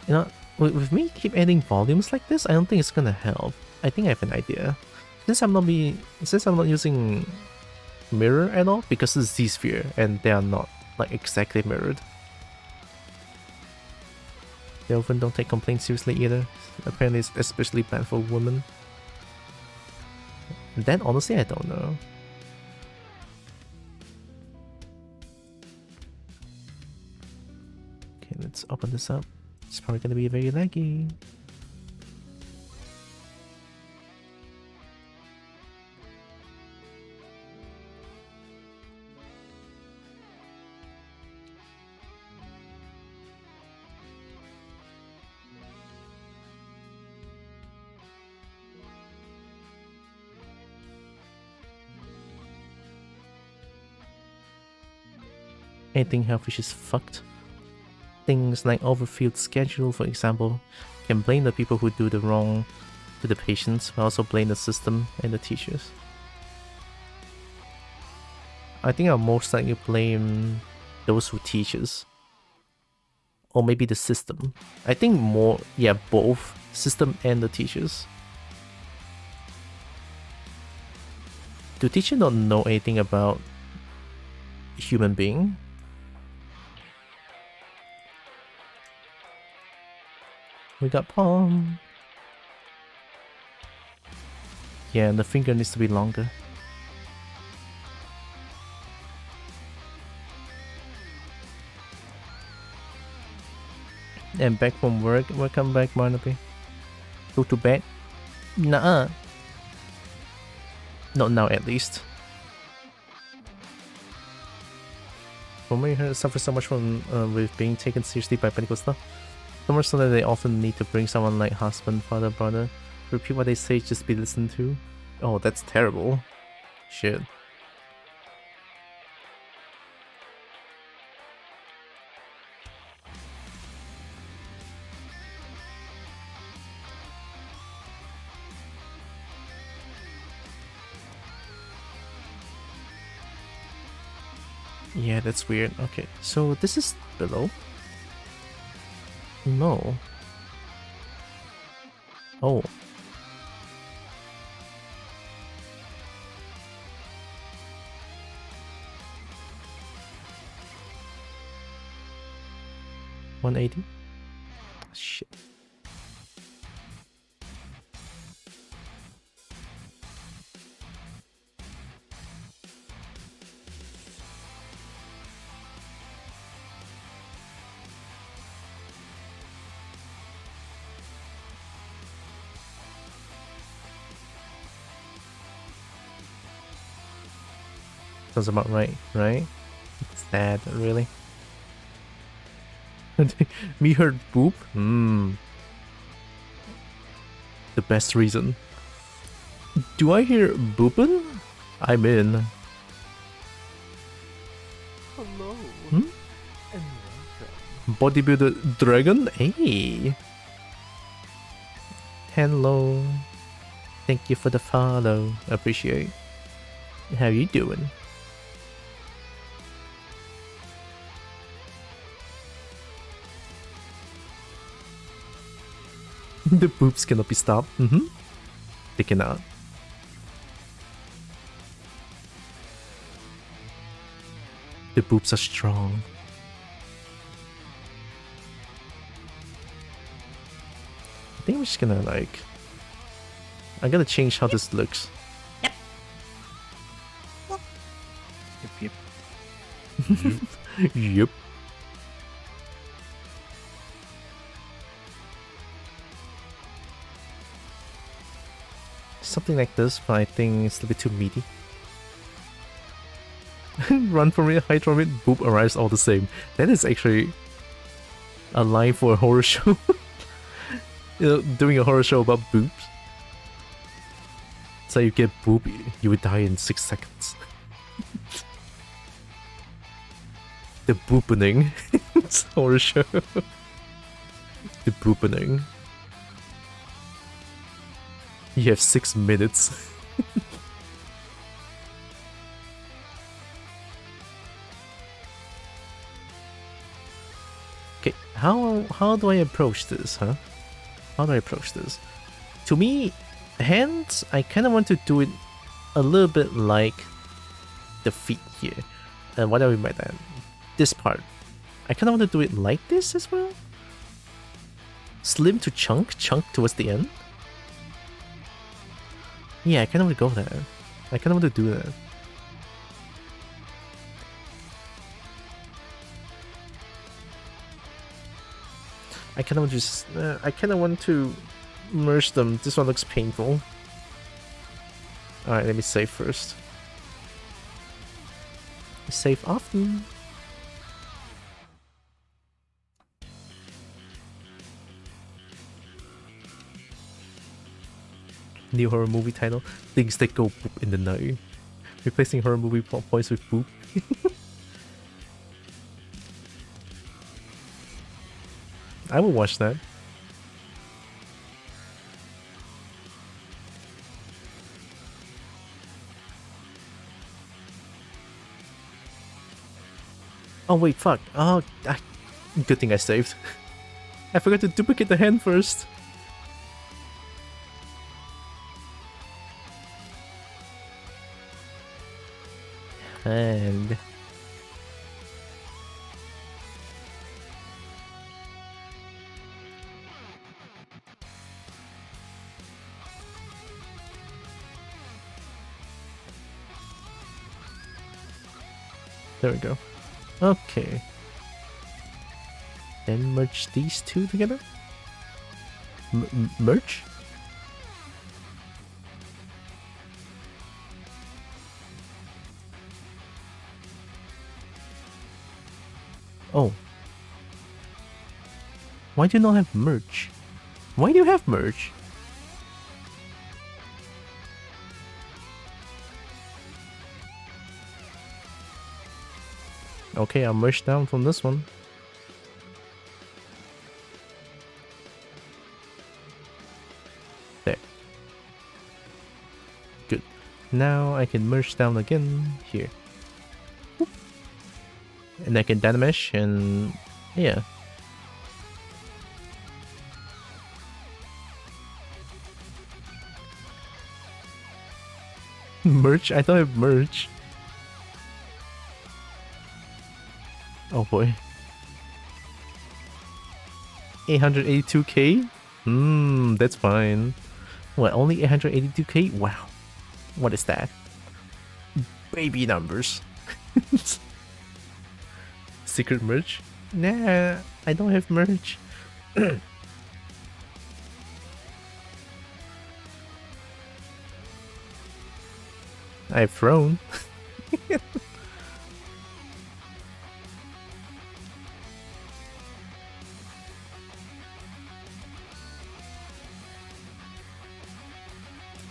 You know, with me keep adding volumes like this, I don't think it's gonna help. I think I have an idea. Since I'm not using mirror at all, because it's Z-sphere and they are not like exactly mirrored. They often don't take complaints seriously either. Apparently it's especially bad for women. And then honestly I don't know. Okay, let's open this up. It's probably gonna be very laggy. Anything healthy is fucked. Things like overfilled schedule, for example, can blame the people who do the wrong to the patients, but also blame the system and the teachers. I think I'll most likely blame those who teaches. Or maybe the system. I think more, yeah, both. System and the teachers. Do teachers not know anything about human being? We got palm. Yeah, and the finger needs to be longer. And back from work. Welcome back, Barnaby. Go to bed? Nuh-uh. Not now, at least. From what you heard, suffer so much from with being taken seriously by medical stuff. So much so that they often need to bring someone like husband, father, brother. Repeat what they say, just be listened to. Oh, that's terrible. Shit. Yeah, that's weird. Okay, so this is below? No. Oh. $180? Shit. Sounds about right, right? Sad, really. Me heard boop? The best reason. Do I hear boopin'? I'm in. Hello. Hmm? And welcome. Bodybuilder dragon? Hey. Hello. Thank you for the follow. Appreciate. How you doing? The boobs cannot be stopped. They cannot. The boobs are strong. I think we're just gonna like... I gotta change how this looks. Yep. Yep. Something like this, but I think it's a bit too meaty. Run from it, hide from it, boob arrives all the same. That is actually a line for a horror show. You know, doing a horror show about boobs. So you get boob, you would die in 6 seconds. The boopening. It's a horror show. The boopening. You have 6 minutes. Okay, how do I approach this, huh? How do I approach this? To me, hands, I kind of want to do it a little bit like the feet here. And what do I mean by that? This part. I kind of want to do it like this as well. Slim to chunk towards the end. Yeah, I kind of want to go there. I kind of want to do that. I kind of just... I kind of want to merge them. This one looks painful. Alright, let me save first. Save often. New horror movie title: Things That Go Boop in the Night. Replacing horror movie plot points with boop. I will watch that. Oh wait, fuck. Oh, good thing I saved. I forgot to duplicate the hand first. And there we go. Okay. Then merge these two together. Merge. Oh. Why do you not have merge? Why do you have merge? Okay, I'll merge down from this one. There. Good. Now I can merge down again here. Whoop. And I can dynamesh and yeah. Merge? I don't have merge. Oh boy. 882k? That's fine. What, only 882k? Wow. What is that? Baby numbers. Secret merge? Nah, I don't have merge. I've thrown.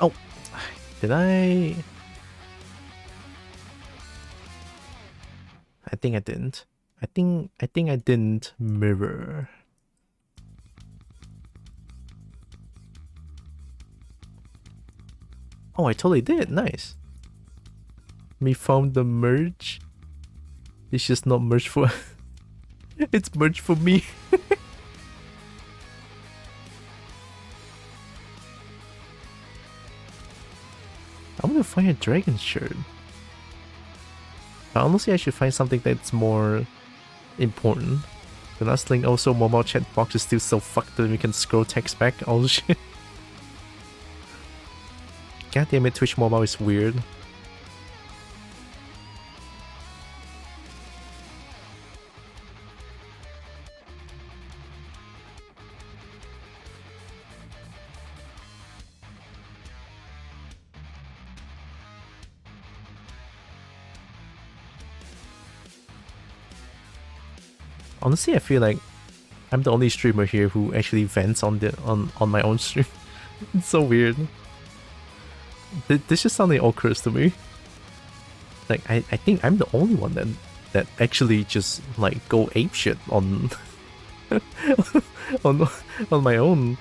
Oh, did I think I didn't. I think I didn't mirror. Oh, I totally did. Nice. We found the merge. It's just not merge for it's merge for me. I want to find a dragon shirt. Honestly, I should find something that's more important. The last thing, also mobile chat box is still so fucked that we can scroll text back. Oh shit. God damn it, Twitch mobile is weird. Honestly, I feel like I'm the only streamer here who actually vents on my own stream. It's so weird. This just sounded awkward to me. Like I think I'm the only one that actually just like go apeshit on on my own.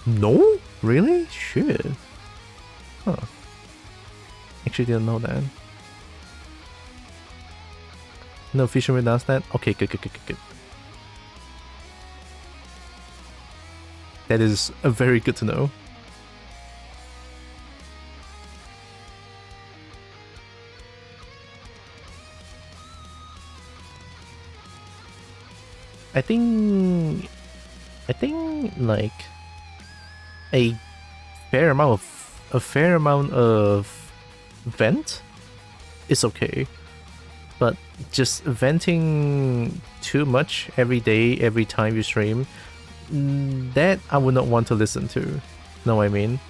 No? Really? Shit. Huh. Actually didn't know that. No fisherman does that? Okay, good. That is very good to know. I think like a fair amount of vent is okay. But just venting too much every day, every time you stream, that I would not want to listen to. Know what I mean?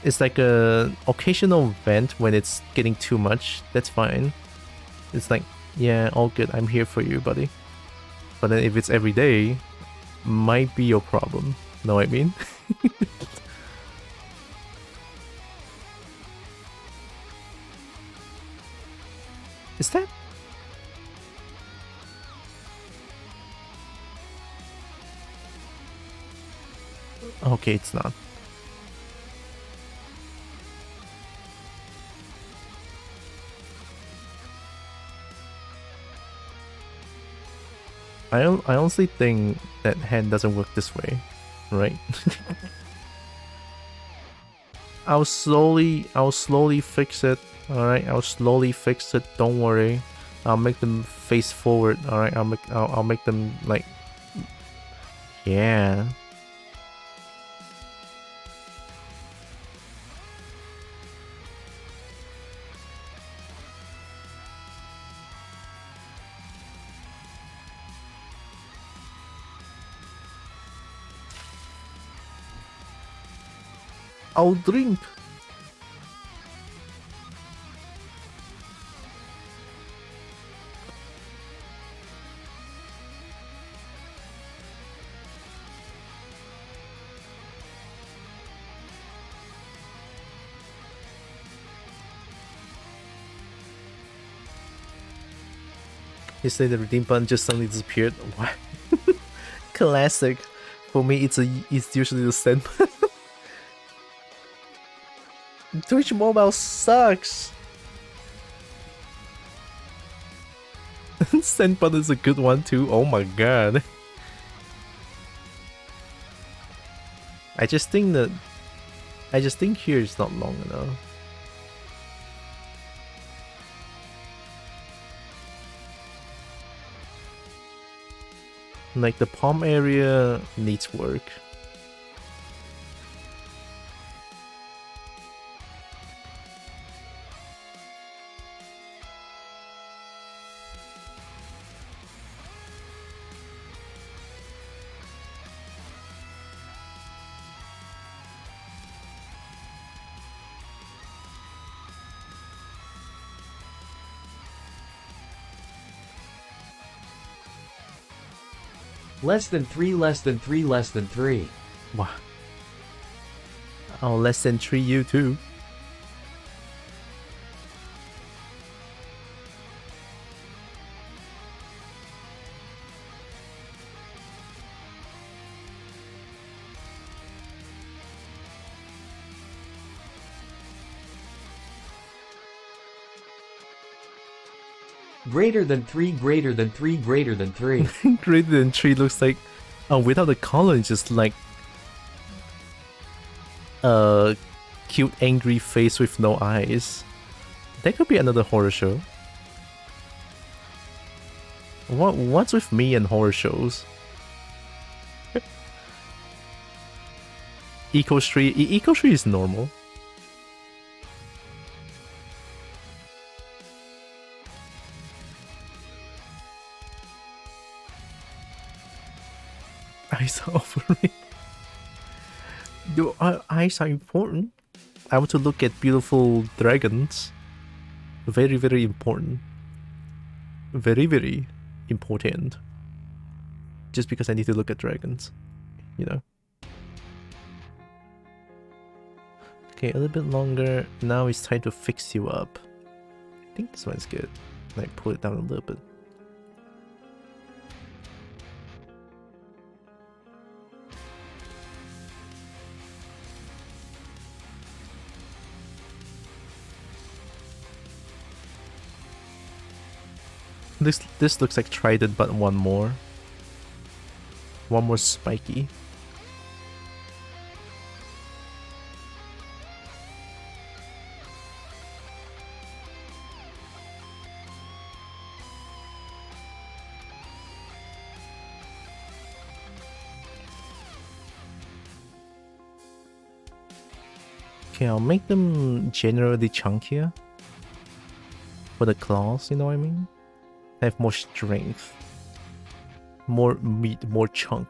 It's like a occasional vent when it's getting too much. That's fine. It's like, yeah, all good. I'm here for you, buddy. But then if it's every day, might be your problem. Know what I mean? Is that? Okay, it's not. I honestly think that hand doesn't work this way, right? I'll slowly fix it. Alright, I'll slowly fix it, don't worry. I'll make them face forward, alright? I'll make them like, yeah. I'll drink. Yesterday the redeem button just suddenly disappeared. What? Classic. For me, it's usually the send button. Twitch Mobile sucks. Send button is a good one too. Oh my god. I just think here is not long enough. Like the palm area needs work. Less than 3, less than 3, less than 3. Wow. Oh, less than 3 you too. Greater than 3, greater than 3, greater than 3. Greater than 3 looks like, without the color, it's just like a cute angry face with no eyes. That could be another horror show. What's with me and horror shows? Eco Tree is normal. Eyes are overrated. Eyes are important. I want to look at beautiful dragons. Very, very important. Very, very important. Just because I need to look at dragons, you know. Okay, a little bit longer. Now it's time to fix you up. I think this one's good. Like pull it down a little bit. This looks like Trident, but one more spiky. Okay, I'll make them generally chunkier for the claws, you know what I mean? Have more strength, more meat, more chunk.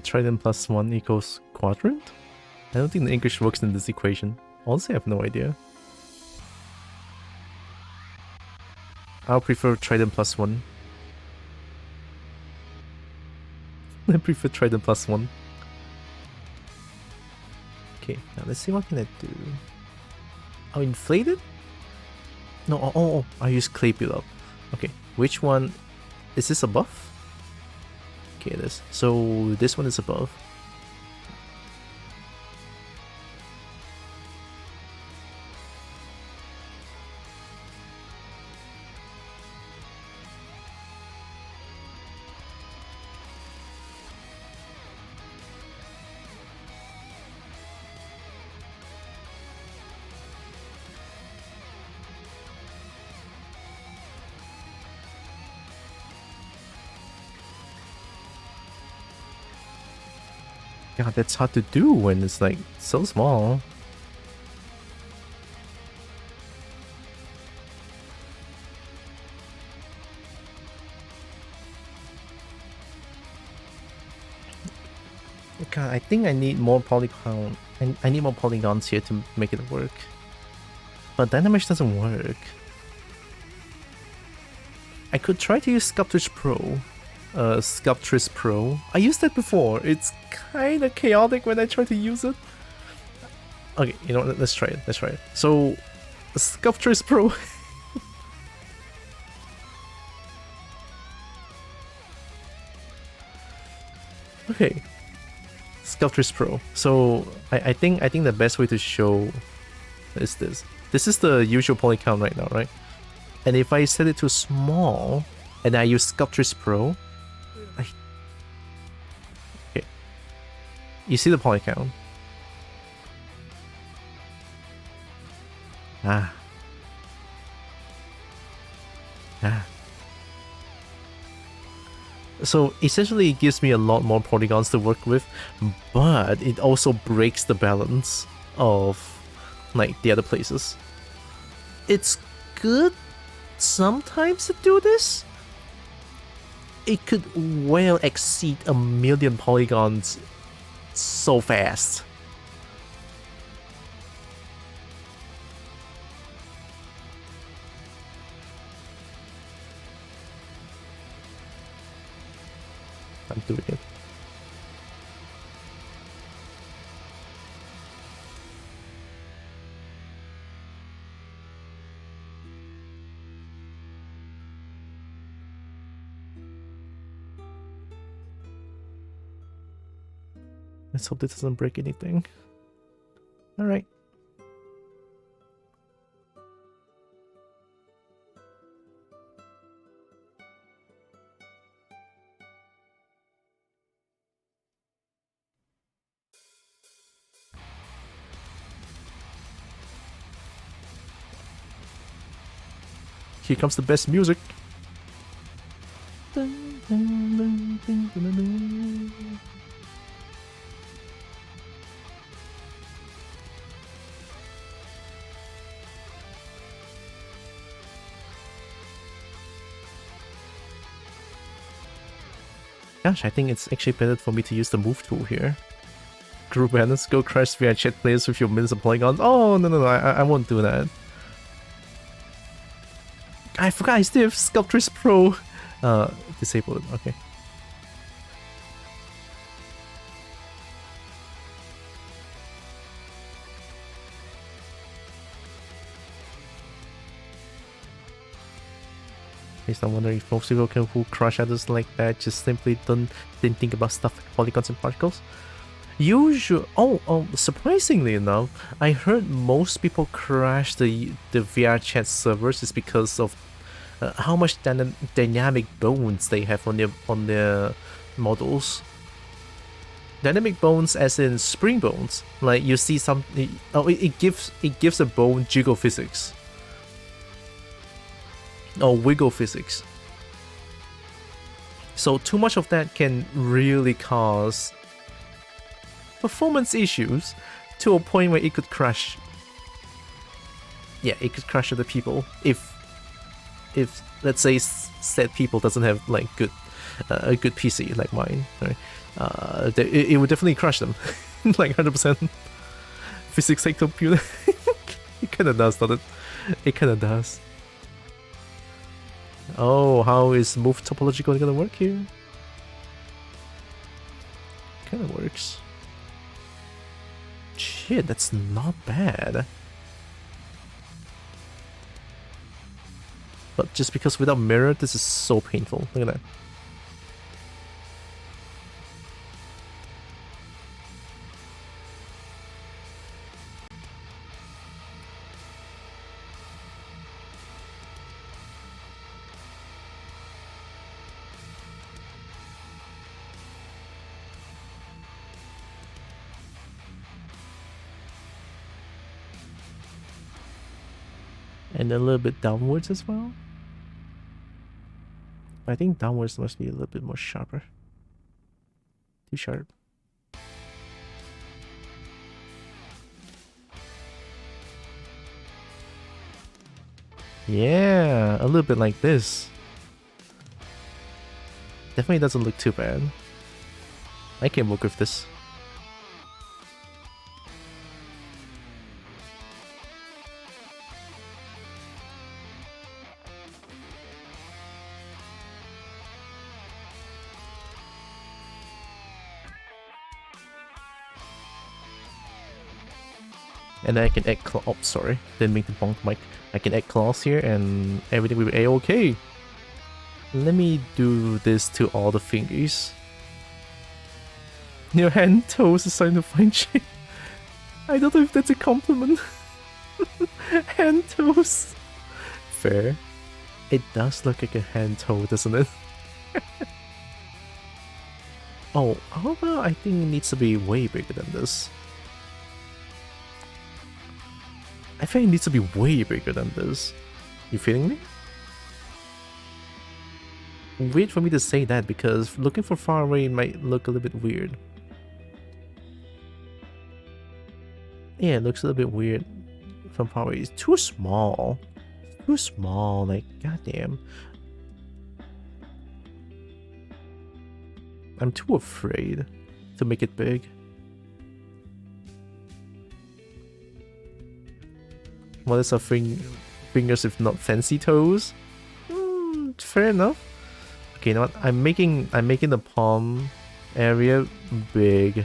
Trident plus 1 equals quadrant? I don't think the English works in this equation. Honestly, I have no idea. I'll prefer Trident plus 1. I prefer Trident plus 1. Okay, now let's see what can I do. Oh, inflate it? No, oh, I use clay build up. Okay, which one? Is this above? Okay, this. So this one is above. God, that's hard to do when it's like so small. God, I think I need more polygon. I need more polygons here to make it work. But Dynamesh doesn't work. I could try to use Sculptress Pro. I used that before. It's kind of chaotic when I try to use it. Okay, you know what? Let's try it. So, Sculptress Pro. Okay. Sculptress Pro. So I think the best way to show is this. This is the usual poly count right now, right? And if I set it to small and I use Sculptress Pro, okay. You see the poly count? Ah. So essentially it gives me a lot more polygons to work with, but it also breaks the balance of like the other places. It's good sometimes to do this. It could well exceed 1,000,000 polygons so fast. I'm doing it. Let's hope this doesn't break anything. Alright. Here comes the best music. Gosh, I think it's actually better for me to use the move tool here. Group banners, go crash VR chat players with your millions of polygons. Oh, no, I won't do that. I forgot I still have Sculptress Pro disabled. Okay. I wonder if most people who crush others like that just simply didn't think about stuff like polygons and particles. Surprisingly enough, I heard most people crash the VR chat servers is because of how much dynamic bones they have on their models. Dynamic bones, as in spring bones. Like you see some, it gives a bone jiggle physics. Or wiggle physics. So too much of that can really cause performance issues to a point where it could crash. Yeah, it could crash other people if let's say said people doesn't have like a good PC like mine, right? It would definitely crush them, like 100%. Physics like computer. It kind of does, doesn't it? It kind of does. Oh, how is move topology gonna work here? Kind of works. Shit, that's not bad. But just because without mirror, this is so painful. Look at that. And a little bit downwards as well. I think downwards must be a little bit more sharper. Too sharp. Yeah, a little bit like this. Definitely doesn't look too bad. I can work with this. And then I can add oh, sorry, didn't mean to bonk the mic. I can add claws here and everything will be a-okay. Let me do this to all the fingers. Your hand toes is starting to find shape. I don't know if that's a compliment. Hand toes. Fair. It does look like a hand toe, doesn't it? Oh, how about I think it needs to be way bigger than this. I think it needs to be way bigger than this. You feeling me? Weird for me to say that because looking from far away might look a little bit weird. Yeah, it looks a little bit weird from far away. It's too small. Too small, like goddamn. I'm too afraid to make it big. What is our fingers if not fancy toes? Fair enough. Okay, you know what? I'm making the palm area big.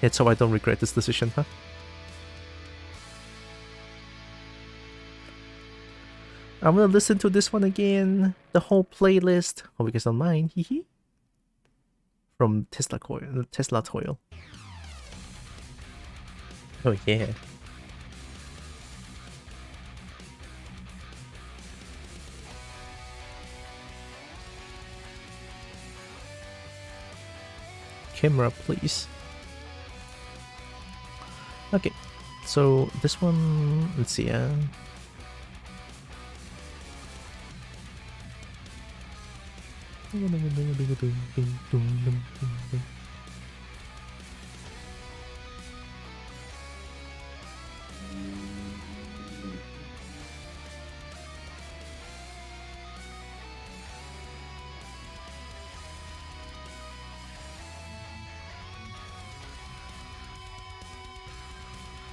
Let's hope I don't regret this decision, huh? I'm gonna listen to this one again. The whole playlist. Hope you guys don't mind. Hee From Tesla Toil. Oh yeah. Camera, please. Okay, so this one, let's see.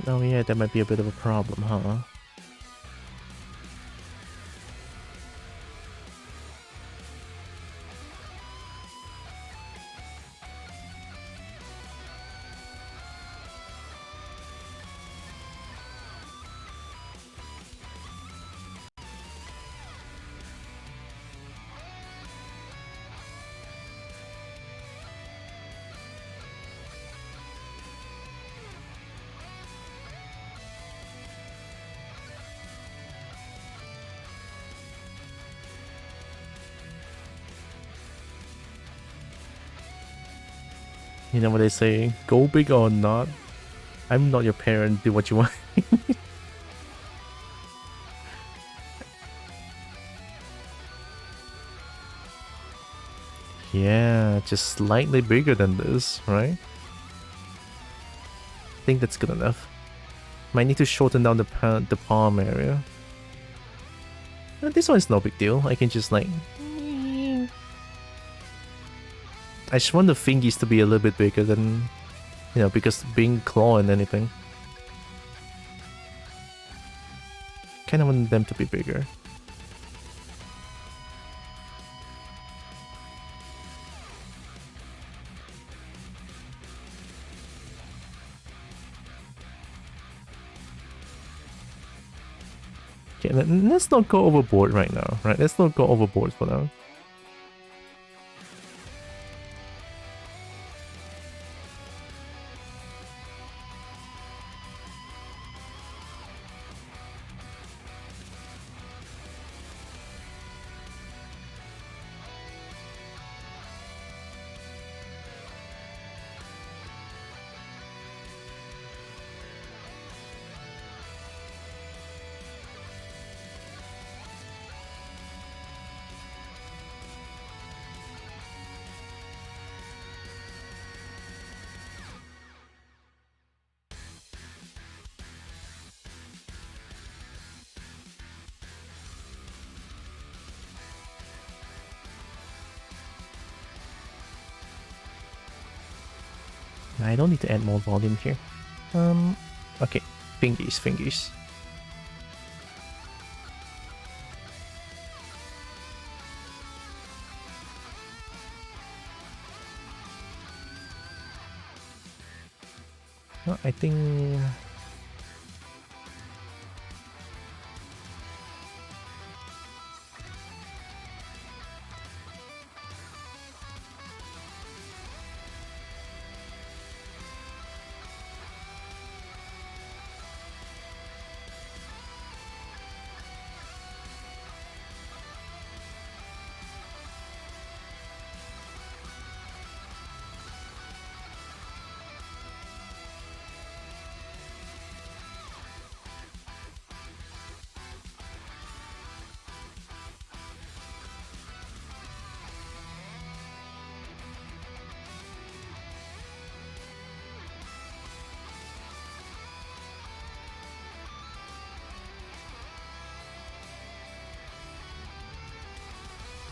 Oh yeah, that might be a bit of a problem, huh? You know what they say, go big or not. I'm not your parent, do what you want. Yeah, just slightly bigger than this, right? I think that's good enough. Might need to shorten down the palm area. This one is no big deal. I can just like... I just want the fingies to be a little bit bigger than, you know, because being claw and anything. Kind of want them to be bigger. Okay, let's not go overboard right now, right? Let's not go overboard for now. I don't need to add more volume here. Okay, fingies. Well, I think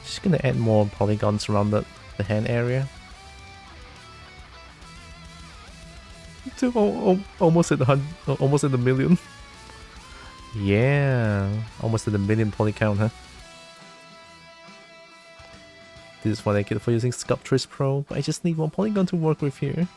just gonna add more polygons around the hand area. Almost at almost at the million. Yeah, almost at the million poly count, huh? This is what I get for using Sculptress Pro, but I just need one polygon to work with here.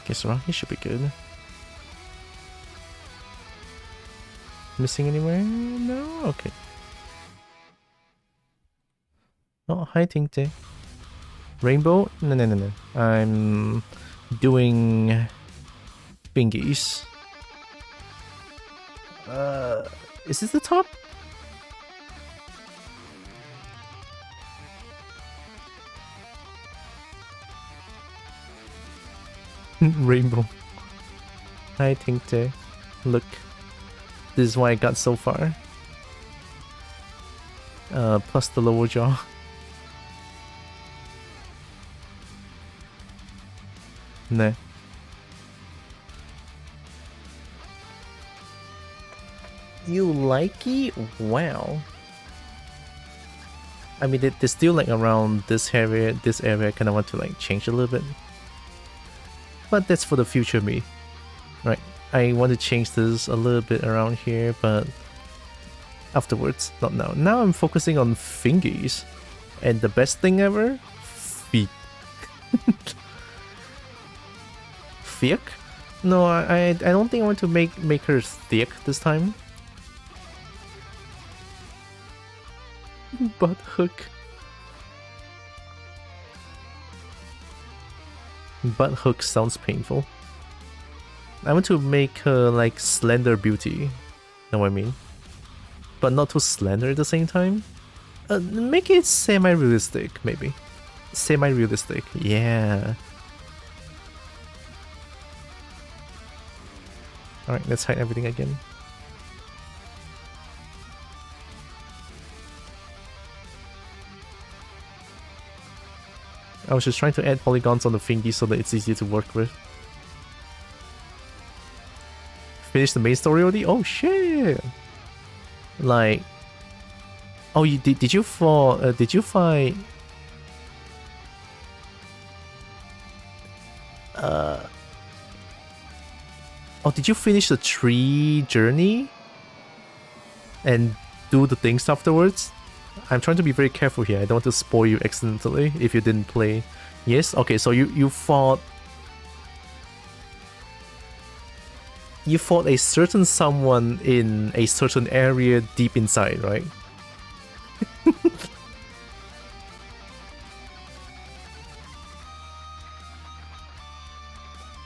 Guess around here should be good. Missing anywhere? No? Okay. Oh, hi Tinkte. Rainbow? No. I'm doing bingies. Is this the top? Rainbow. Hi Tinkte. Look. This is why I got so far. Plus the lower jaw. Nah. You like it? Wow. I mean, they're still like around this area. This area, I kind of want to like change a little bit. But that's for the future me. Right. I want to change this a little bit around here, but afterwards, not now. Now I'm focusing on fingies. And the best thing ever? Feet. Thick? No, I don't think I want to make her thick this time. Butt hook. Butt hook sounds painful. I want to make her like slender beauty. Know what I mean? But not too slender at the same time. Make it semi-realistic, maybe. Semi-realistic, yeah. Alright, let's hide everything again. I was just trying to add polygons on the thingy so that it's easier to work with. Finish the main story already? Oh shit! Like, oh, you did you fall? Did you fight? Oh, did you finish the tree journey and do the things afterwards? I'm trying to be very careful here. I don't want to spoil you accidentally if you didn't play. Yes? Okay, so you fought... You fought a certain someone in a certain area deep inside, right?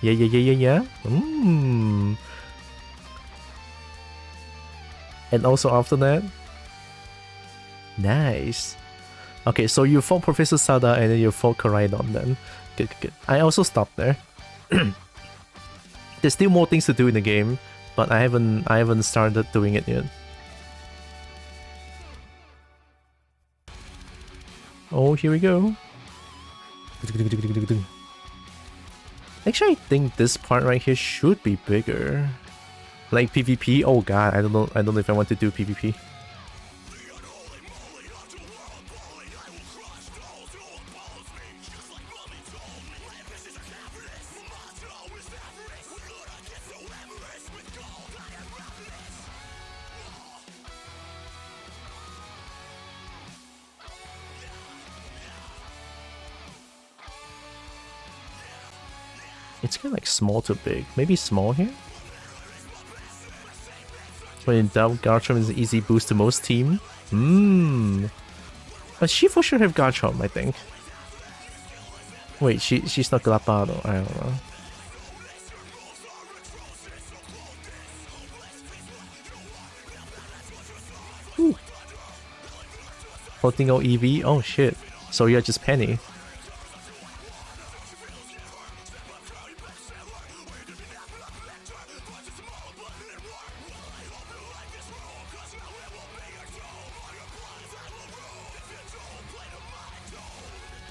Yeah. And also after that... Nice. Okay, so you fought Professor Sada and then you fought Koraidon then. Good, good, good. I also stopped there. There's still more things to do in the game, but I haven't started doing it yet. Oh, here we go. Actually, I think this part right here should be bigger. Like PvP. Oh god, I don't know if I want to do PvP. It's kind of like small to big. Maybe small here? When in doubt, Garchomp is an easy boost to most team. But she for sure have Garchomp, I think. Wait, she's not Galapado. I don't know. Ooh. Floating out EV? Oh shit. So you're just Penny.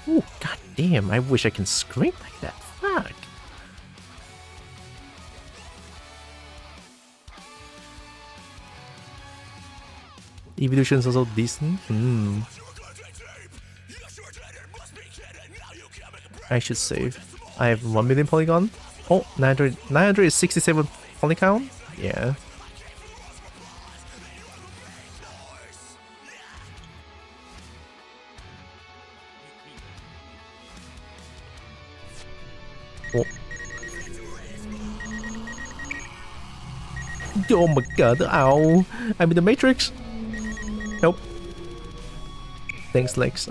Ooh, god damn, I wish I can scrape like that. Fuck. Evolution's also decent. I should save. I have 1 million polygon. Oh, 967 polygon? Yeah. Oh. Oh my god, ow. I'm in the Matrix. Nope. Thanks, Lex.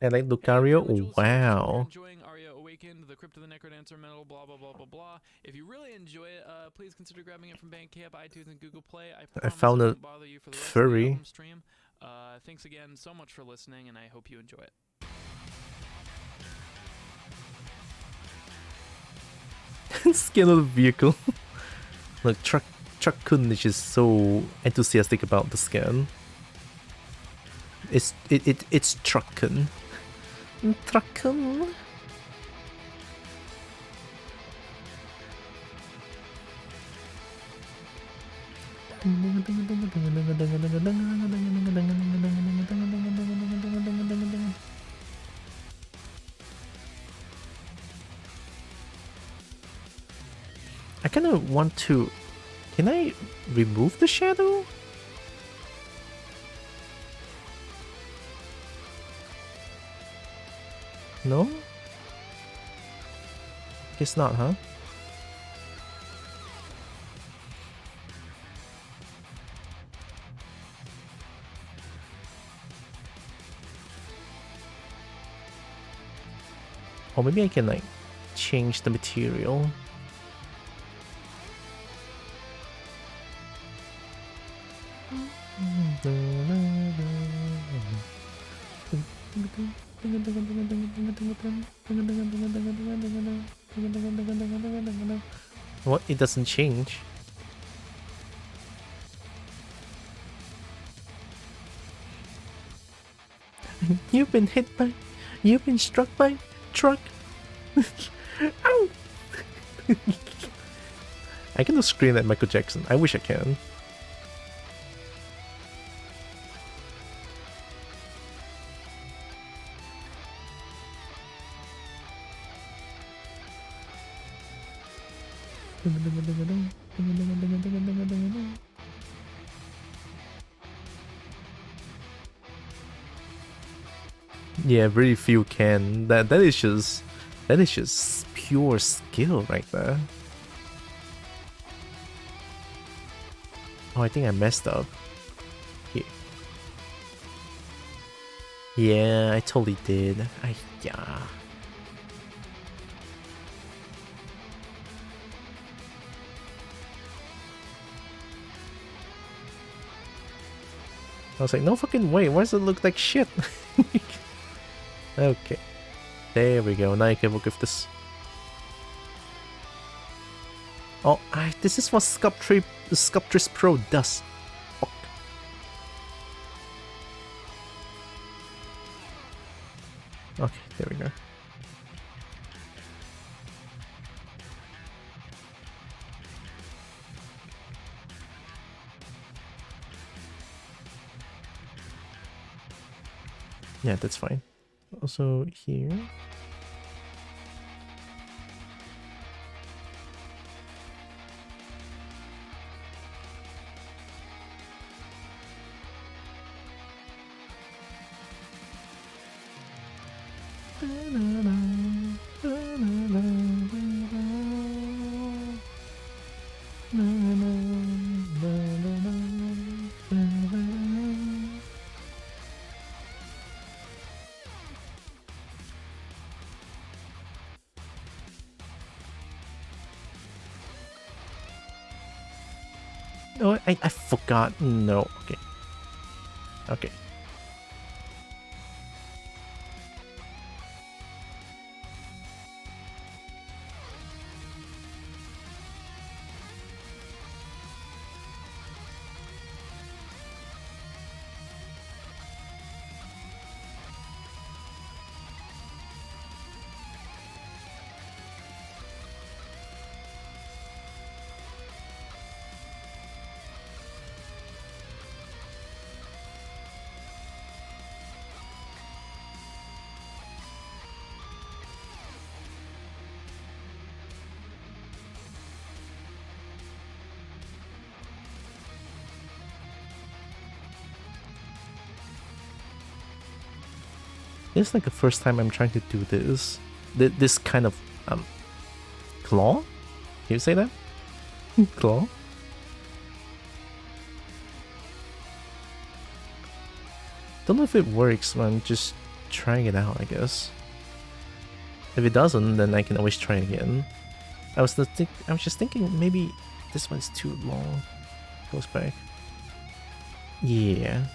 I like Lucario. Wow. The Crypt of the Necrodancer Metal, blah blah blah blah blah. If you really enjoy it, please consider grabbing it from Bandcamp, iTunes, and Google Play. I found a furry. Thanks again so much for listening, and I hope you enjoy it. Skin of the vehicle. Look, Truck-kun is just so enthusiastic about the skin. It's Truck-kun. Truck-kun. I kind of want to... Can I remove the shadow? No? Guess not, huh? Or maybe I can like change the material. What? It doesn't change. You've been hit by... You've been struck by... truck. Ow! I can just scream at Michael Jackson. I wish I can. Yeah, very few can. That is just pure skill right there. Oh, I think I messed up. Here. Yeah, I totally did. Yeah. was like, no fucking way, why does it look like shit? Okay. There we go, now I can work with this. Oh, this is what Sculptress Pro does. Fuck. Okay, there we go. Yeah, that's fine. Also here. Oh, I forgot. No. Okay. Okay. This is like the first time I'm trying to do this. This kind of claw? Can you say that? Claw? Don't know if it works, but I'm just trying it out, I guess. If it doesn't, then I can always try again. I was just thinking maybe this one's too long. Goes back. Yeah.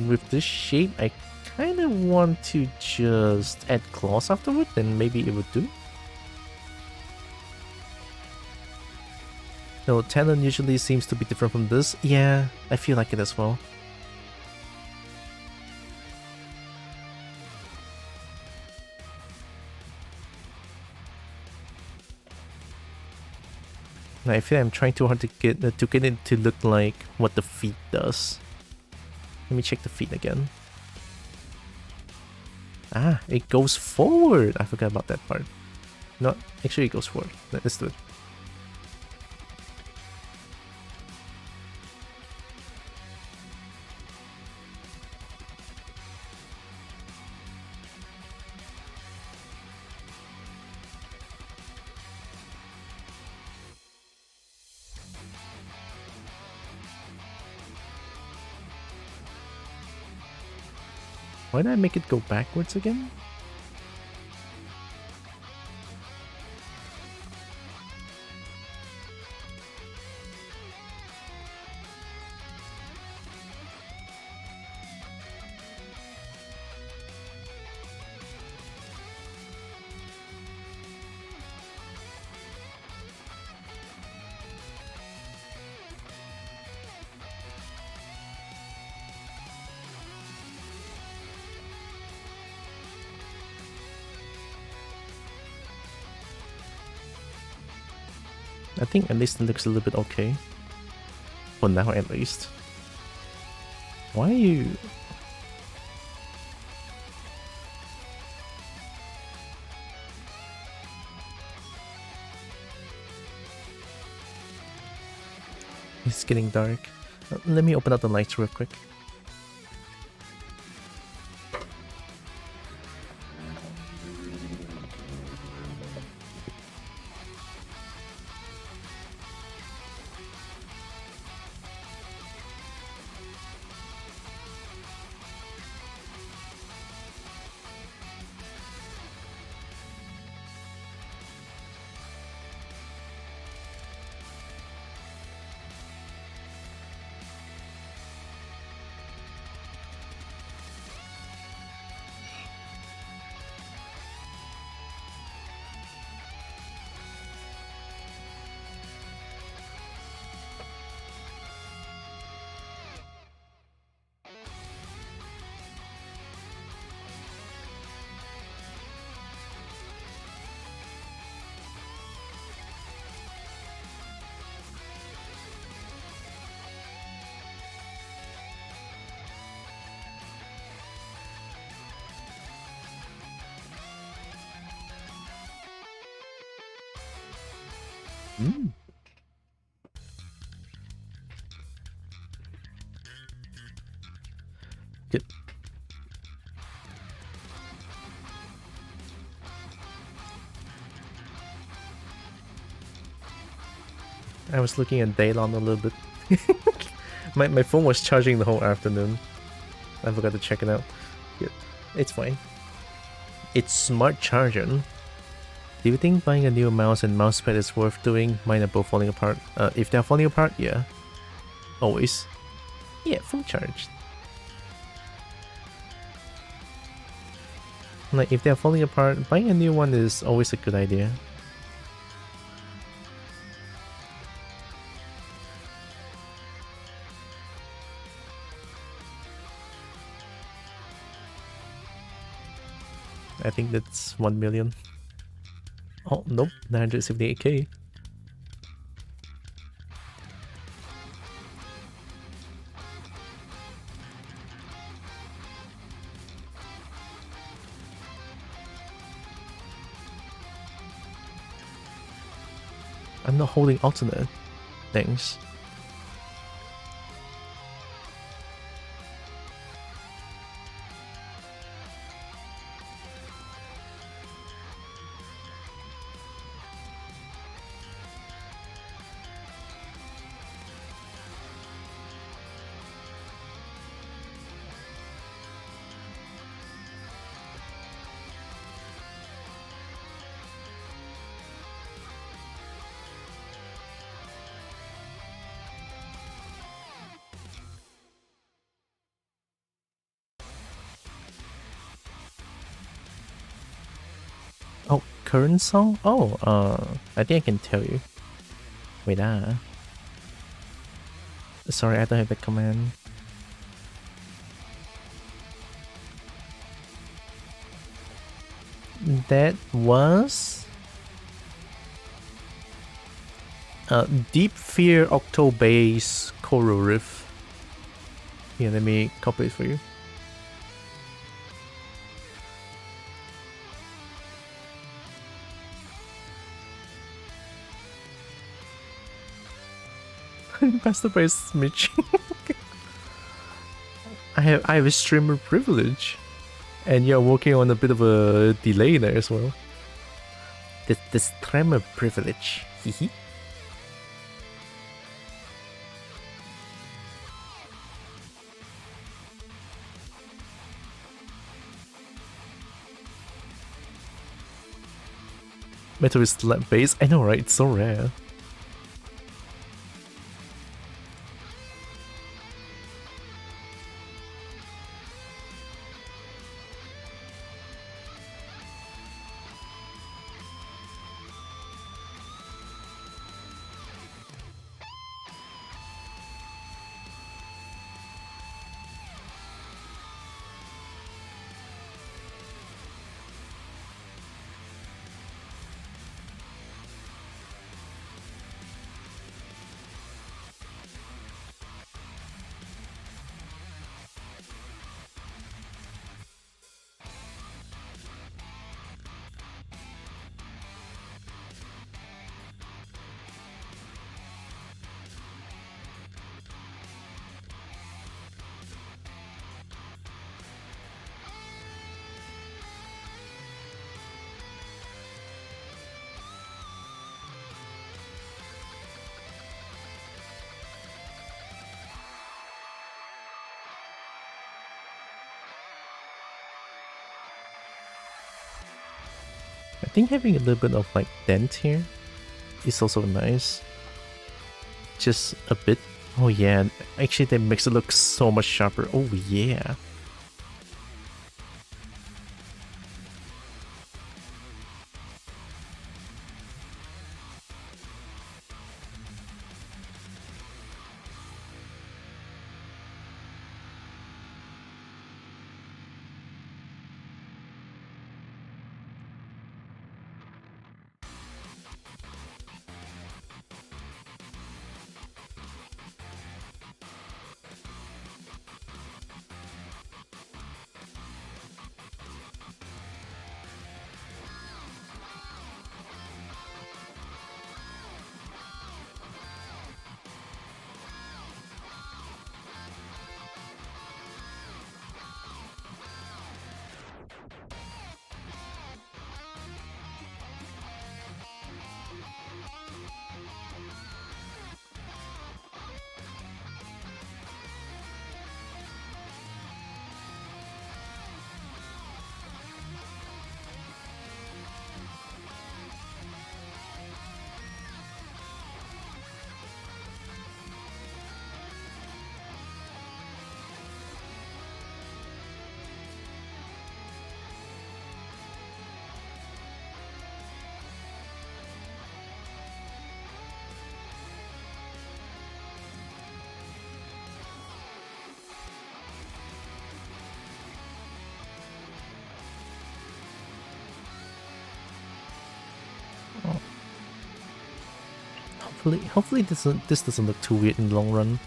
With this shape, I kind of want to just add claws afterward, then maybe it would do. No, talon usually seems to be different from this. Yeah, I feel like it as well. I feel I'm trying too hard to get it to look like what the feet does. Let me check the feet again. Ah, it goes forward. I forgot about that part. No, actually it goes forward. Let's do it. Why did I make it go backwards again? I think at least it looks a little bit okay. For now, at least. Why are you... It's getting dark. Let me open up the lights real quick. Mm. Good. I was looking at Daylon a little bit. my phone was charging the whole afternoon. I forgot to check it out. Good. It's fine. It's smart charging. Do you think buying a new mouse and mousepad is worth doing? Mine are both falling apart. If they're falling apart, yeah. Always. Yeah, full charged. Like, if they're falling apart, buying a new one is always a good idea. I think that's 1 million. Oh, nope, 978k. I'm not holding alternate things. Oh, current song? Oh, I think I can tell you. Wait, sorry, I don't have the command. That was... Deep Fear Octobase Choral Riff. Here, let me copy it for you. Master by Smidge. I have a streamer privilege, and you're working on a bit of a delay there as well. The streamer privilege. Hehe. Metal is slap bass. I know, right? It's so rare. I think having a little bit of like dent here is also nice. Just a bit. Oh yeah, actually that makes it look so much sharper. Oh yeah. Hopefully this doesn't look too weird in the long run.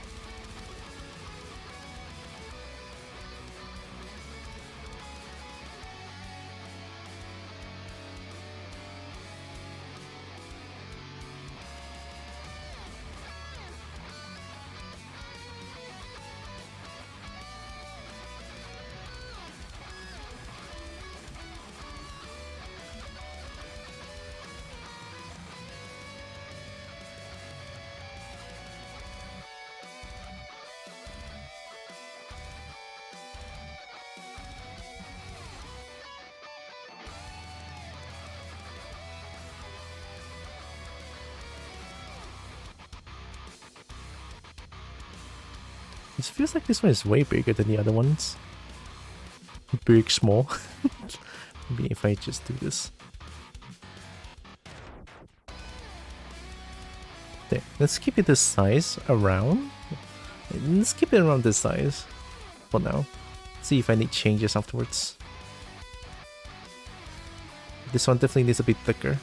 It feels like this one is way bigger than the other ones. Big, small. Maybe if I just do this. There, let's keep it this size around. Let's keep it around this size for now. See if I need changes afterwards. This one definitely needs a bit thicker.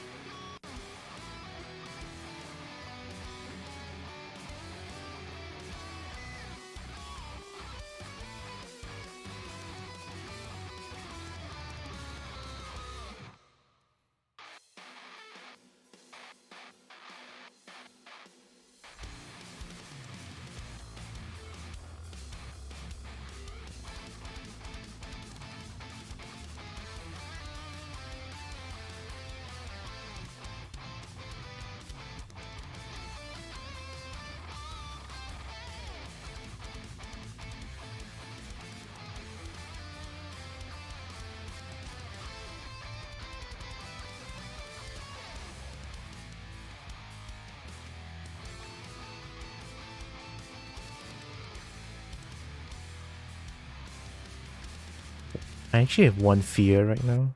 I actually have one fear right now.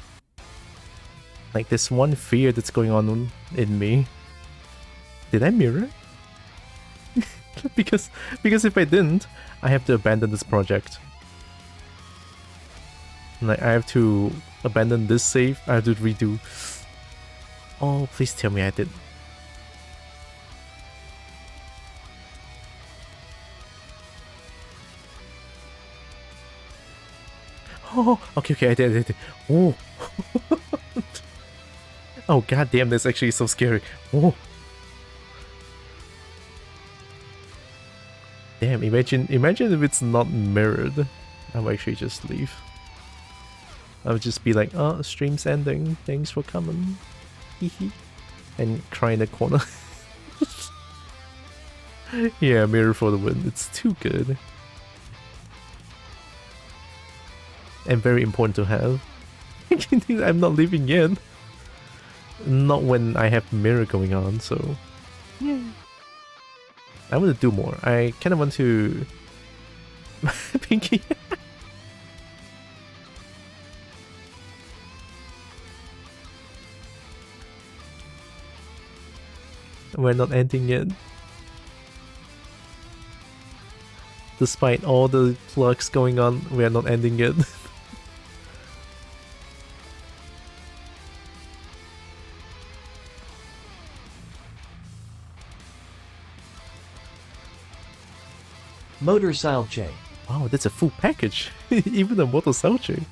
Like this one fear that's going on in me. Did I mirror? because if I didn't, I have to abandon this project. Like I have to abandon this save. I have to redo. Oh, please tell me I did. Oh, okay, I did. Oh. Oh, goddamn, that's actually so scary. Oh. Damn, imagine if it's not mirrored. I'll actually just leave. I'll just be like, oh, stream's ending. Thanks for coming. Hehe. And cry in the corner. Yeah, mirror for the win. It's too good. And very important to have. I'm not leaving yet. Not when I have mirror going on, so... Yeah. I want to do more. I kind of want to... Pinky. We're not ending yet. Despite all the flux going on, we are not ending yet. Motor Salche. Wow, that's a full package. Even a Motor Salche.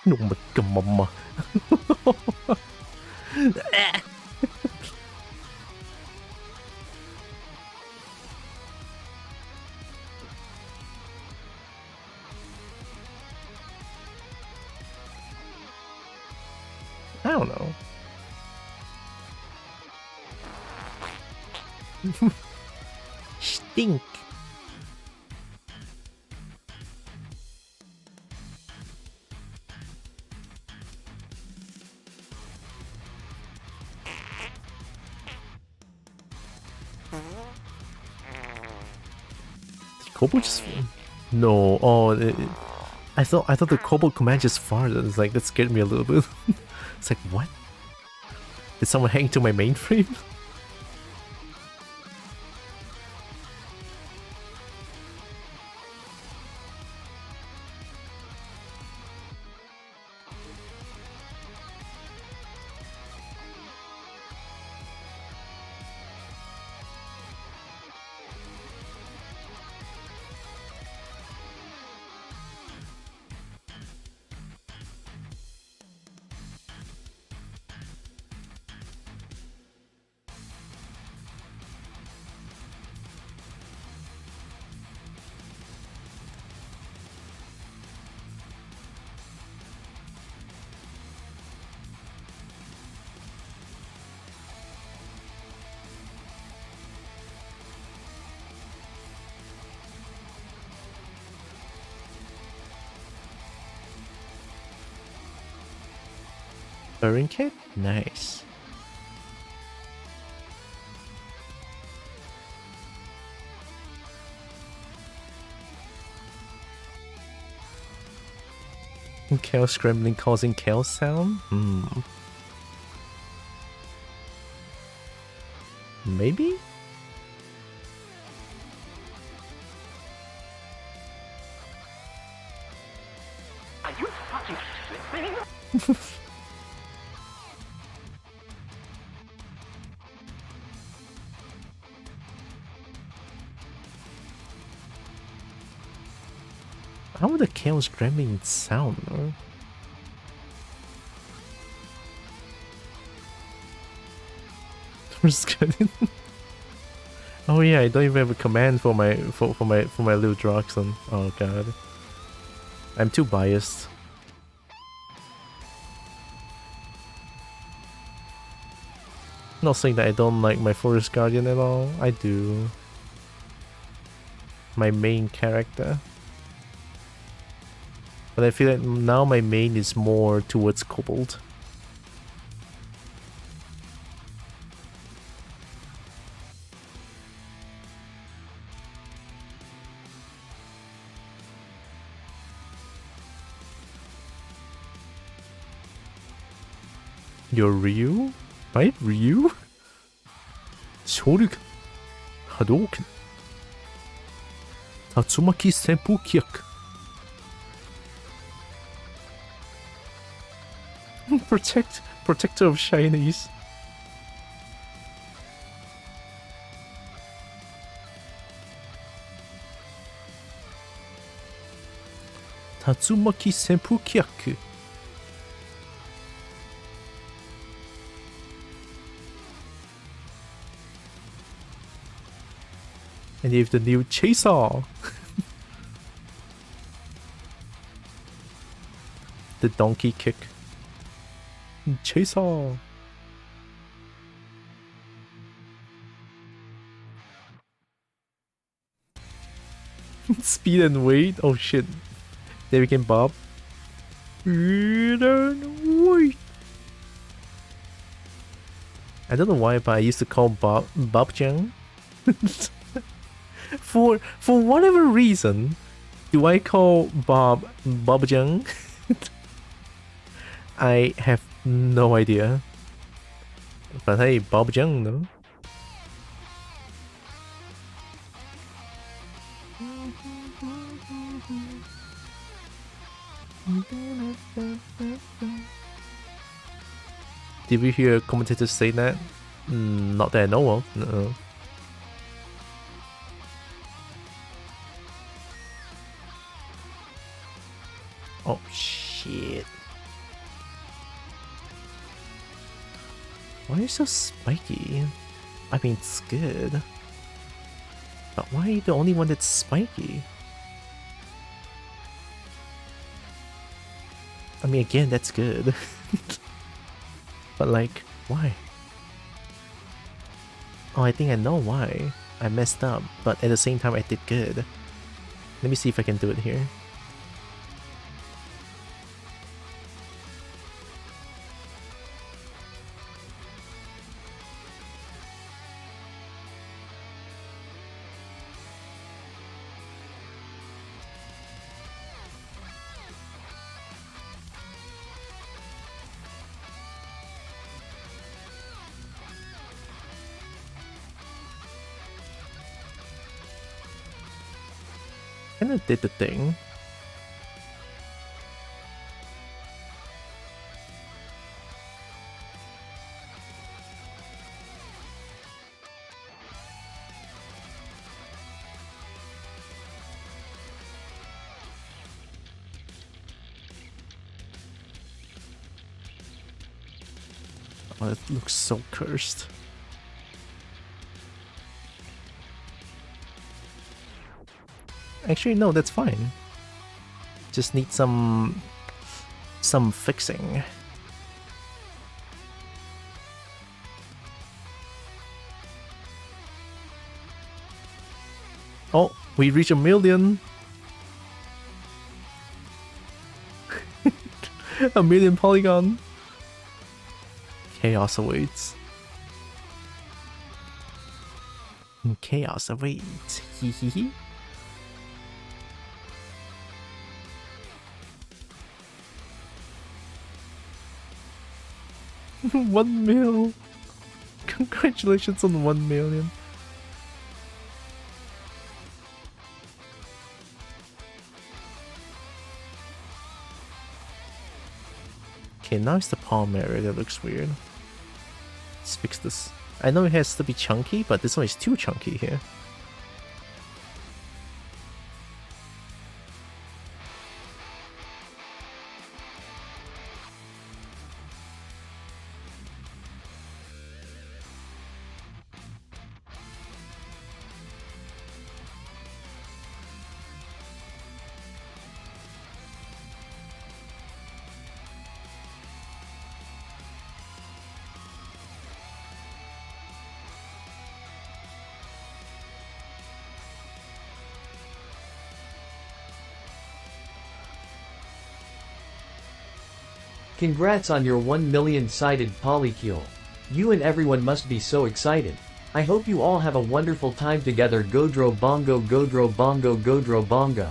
No, my God, mama. I don't know. Stink. Kobold just... No, oh, I thought the kobold command just farted. It's like, that scared me a little bit. It's like, what? Did someone hack into my mainframe? Burning kit? Nice. Chaos scrambling causing chaos sound? Maybe? Are you fucking sleeping? How would the chaos scrambling sound, though? Just kidding. Oh yeah, I don't even have a command for my little Droxen. Oh god. I'm too biased. Not saying that I don't like my Forest Guardian at all. I do. My main character. But I feel like now my main is more towards Kobold. Your Ryu? Right? Ryu? Shoryuken. Hadouken. Tatsumaki Senpu Kyaku. Protector of shinies. Tatsumaki Senpu Kyaku. And you have the new Chaser. The donkey kick. Chaser. Speed and weight. Oh shit. There we can Bob. Speed and weight. I don't know why, but I used to call Bob Bobjang. For whatever reason, do I call Bob Bobjang? I have no idea. But hey, Bobjang though. Did we hear commentators say that? Not that I know of. No. Oh shit. Why are you so spiky? I mean, it's good. But why are you the only one that's spiky? I mean, again, that's good. But like, why? Oh, I think I know why. I messed up, but at the same time I did good. Let me see if I can do it here. Kinda did the thing. Oh, it looks so cursed. Actually, no, that's fine. Just need some fixing. Oh, we reach 1 million. 1 million polygon. Chaos awaits. Chaos awaits. Hee hee hee. $1 million. Congratulations on 1 million. Okay, now it's the palm area that looks weird. Let's fix this. I know it has to be chunky, but this one is too chunky here. Congrats on your 1 million sided polycule. You and everyone must be so excited. I hope you all have a wonderful time together. Godro bongo, godro bongo, godro bongo.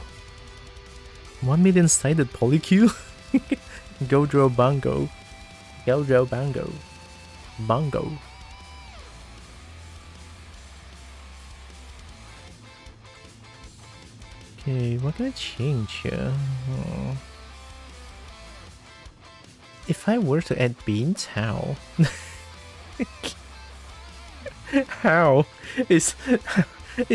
1 million sided polycule? Godro bongo. Godro bongo. Bongo. Okay, what can I change here? Oh. If I were to add beans, how? How? It's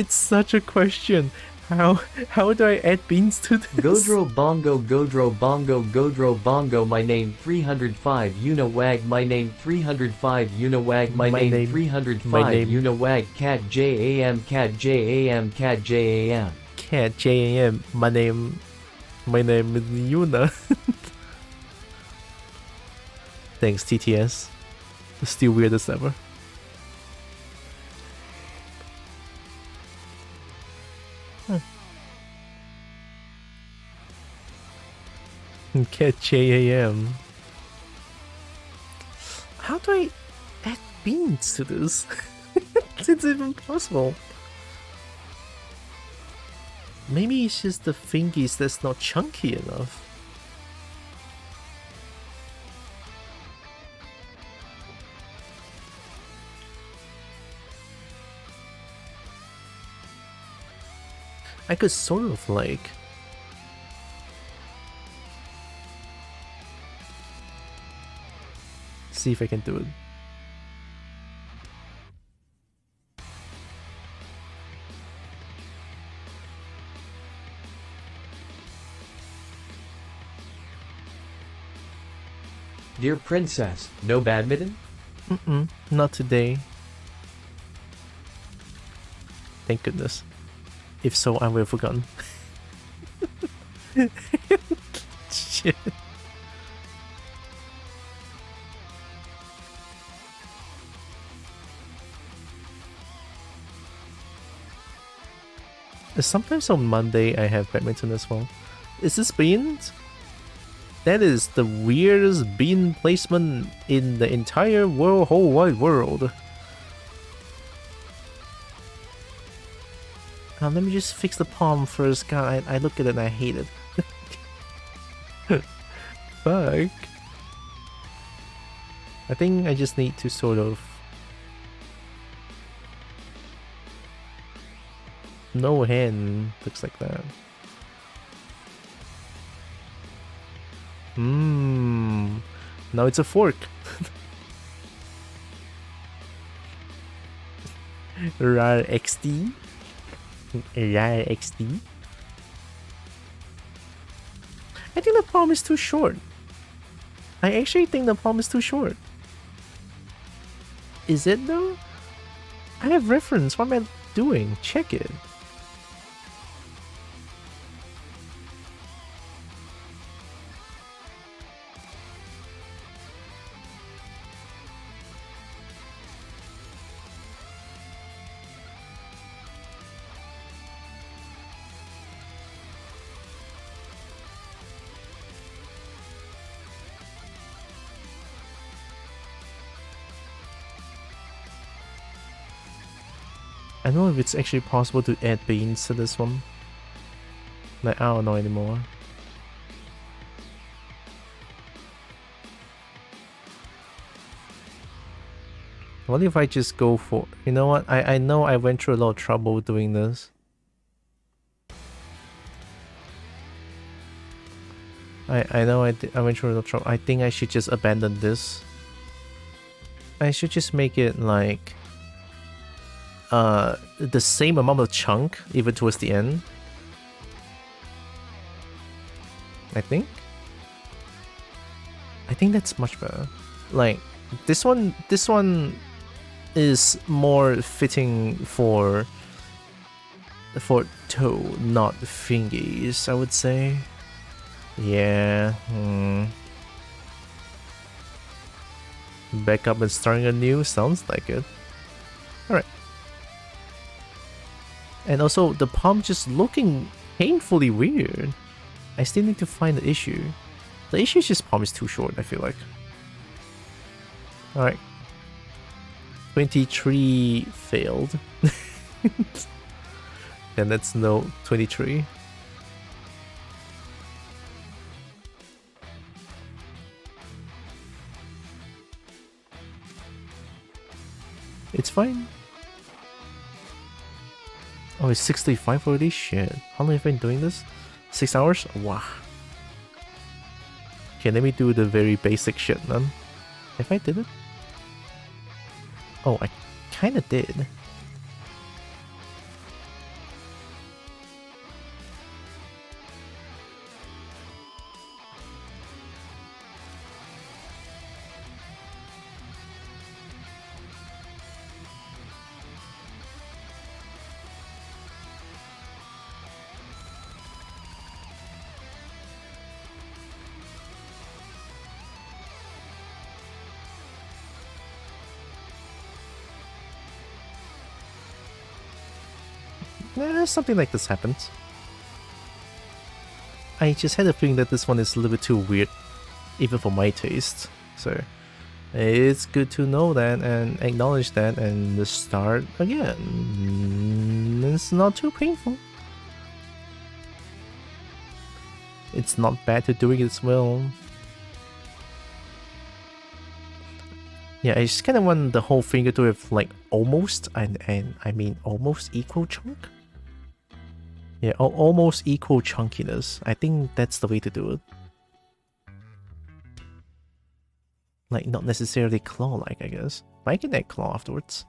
such a question. How do I add beans to this? Godro bongo, godro bongo, godro bongo. My name 305 Unawag. My name 305 Unawag. My name 305 Unawag. Cat JAM. Cat JAM. Cat JAM. Cat JAM. My name is Yuna. Thanks, TTS. It's still weird as ever. Cat JAM. How do I add beans to this? It's even possible. Maybe it's just the fingies that's not chunky enough. I could sort of like... see if I can do it. Dear princess, no badminton? Not today. Thank goodness. If so, I will have forgotten. Shit. Sometimes on Monday I have badminton as well. Is this beans? That is the weirdest bean placement in the entire whole wide world. Let me just fix the palm first. God, I look at it and I hate it. Fuck. I think I just need to sort of... No hand looks like that. Now it's a fork. Rar XD. Rar XD. I think the palm is too short. I actually think the palm is too short. Is it though? I have reference. What am I doing? Check it. I don't know if it's actually possible to add beans to this one. Like, I don't know anymore. What if I just go for... You know what? I know I went through a lot of trouble doing this. I know I went through a lot of trouble. I think I should just abandon this. I should just make it like... the same amount of chunk even towards the end. I think that's much better. Like this one is more fitting for toe, not fingies, I would say. Yeah. Back up and starting anew sounds like it. Alright. And also, the palm just looking painfully weird. I still need to find the issue. The issue is just palm is too short, I feel like. Alright. 23 failed. Then that's no 23. It's fine. Oh, it's 65 already? Shit. How long have I been doing this? 6 hours? Wow. Okay, let me do the very basic shit then. If I did it? Oh, I kinda did. Something like this happens. I just had a feeling that this one is a little bit too weird, even for my taste. So it's good to know that and acknowledge that and start again. It's not too painful. It's not bad to do it as well. Yeah, I just kind of want the whole finger to have like almost, and I mean almost equal chunk. Yeah, almost equal chunkiness. I think that's the way to do it. Like, not necessarily claw-like, I guess. But I can add claw afterwards.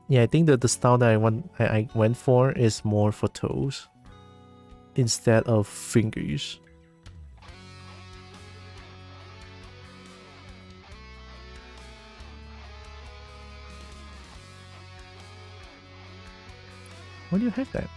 Yeah, I think that the style that I went for is more for toes instead of fingers. Why do you have that?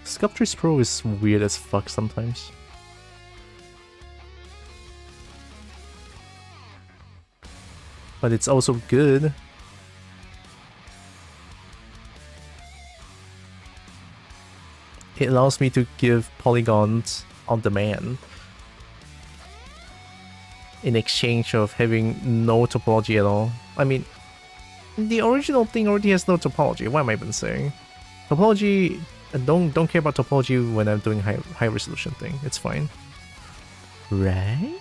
Sculptress Pro is weird as fuck sometimes. But it's also good. It allows me to give polygons on demand in exchange of having no topology at all. I mean, the original thing already has no topology. What am I even saying? Topology, don't care about topology when I'm doing high resolution thing. It's fine. Right?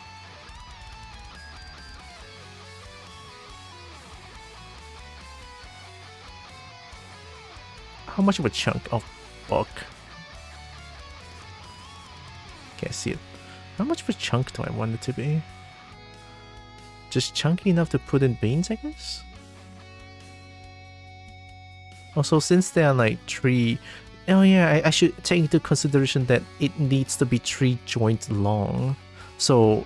How much of a chunk? Oh, fuck. Can't see it. How much of a chunk do I want it to be? Just chunky enough to put in beans, I guess? Also, since they are like 3... Oh yeah, I should take into consideration that it needs to be 3 joints long. So,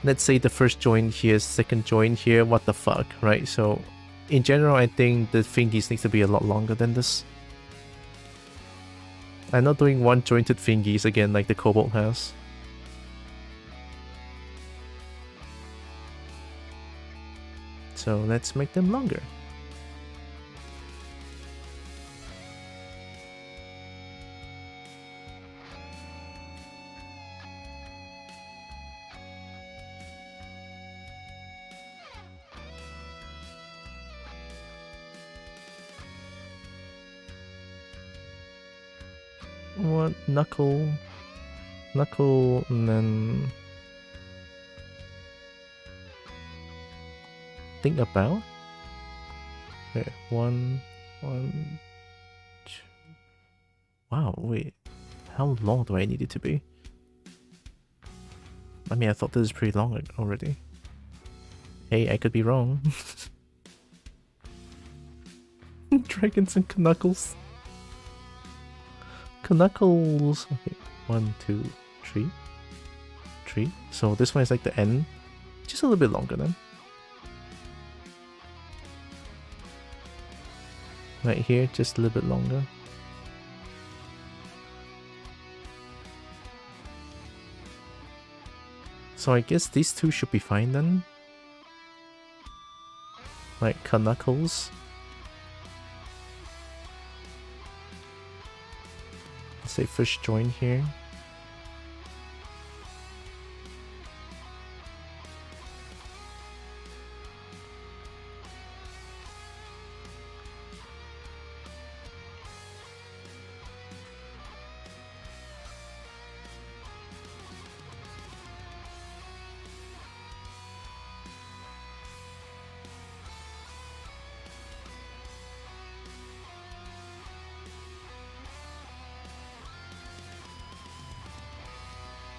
let's say the first joint here, second joint here, what the fuck, right? So, in general, I think the fingies need to be a lot longer than this. I'm not doing one jointed fingies again like the Cobalt has. So let's make them longer. What? Knuckle, and then think about. Okay, one, two. Wow, wait, how long do I need it to be? I mean, I thought this is pretty long already. Hey, I could be wrong. Dragons and Knuckles. Knuckles. Okay, 1, 2, 3. 3. So this one is like the end. Just a little bit longer then. Right here, just a little bit longer. So I guess these two should be fine then. Like Knuckles. Let's say first join here.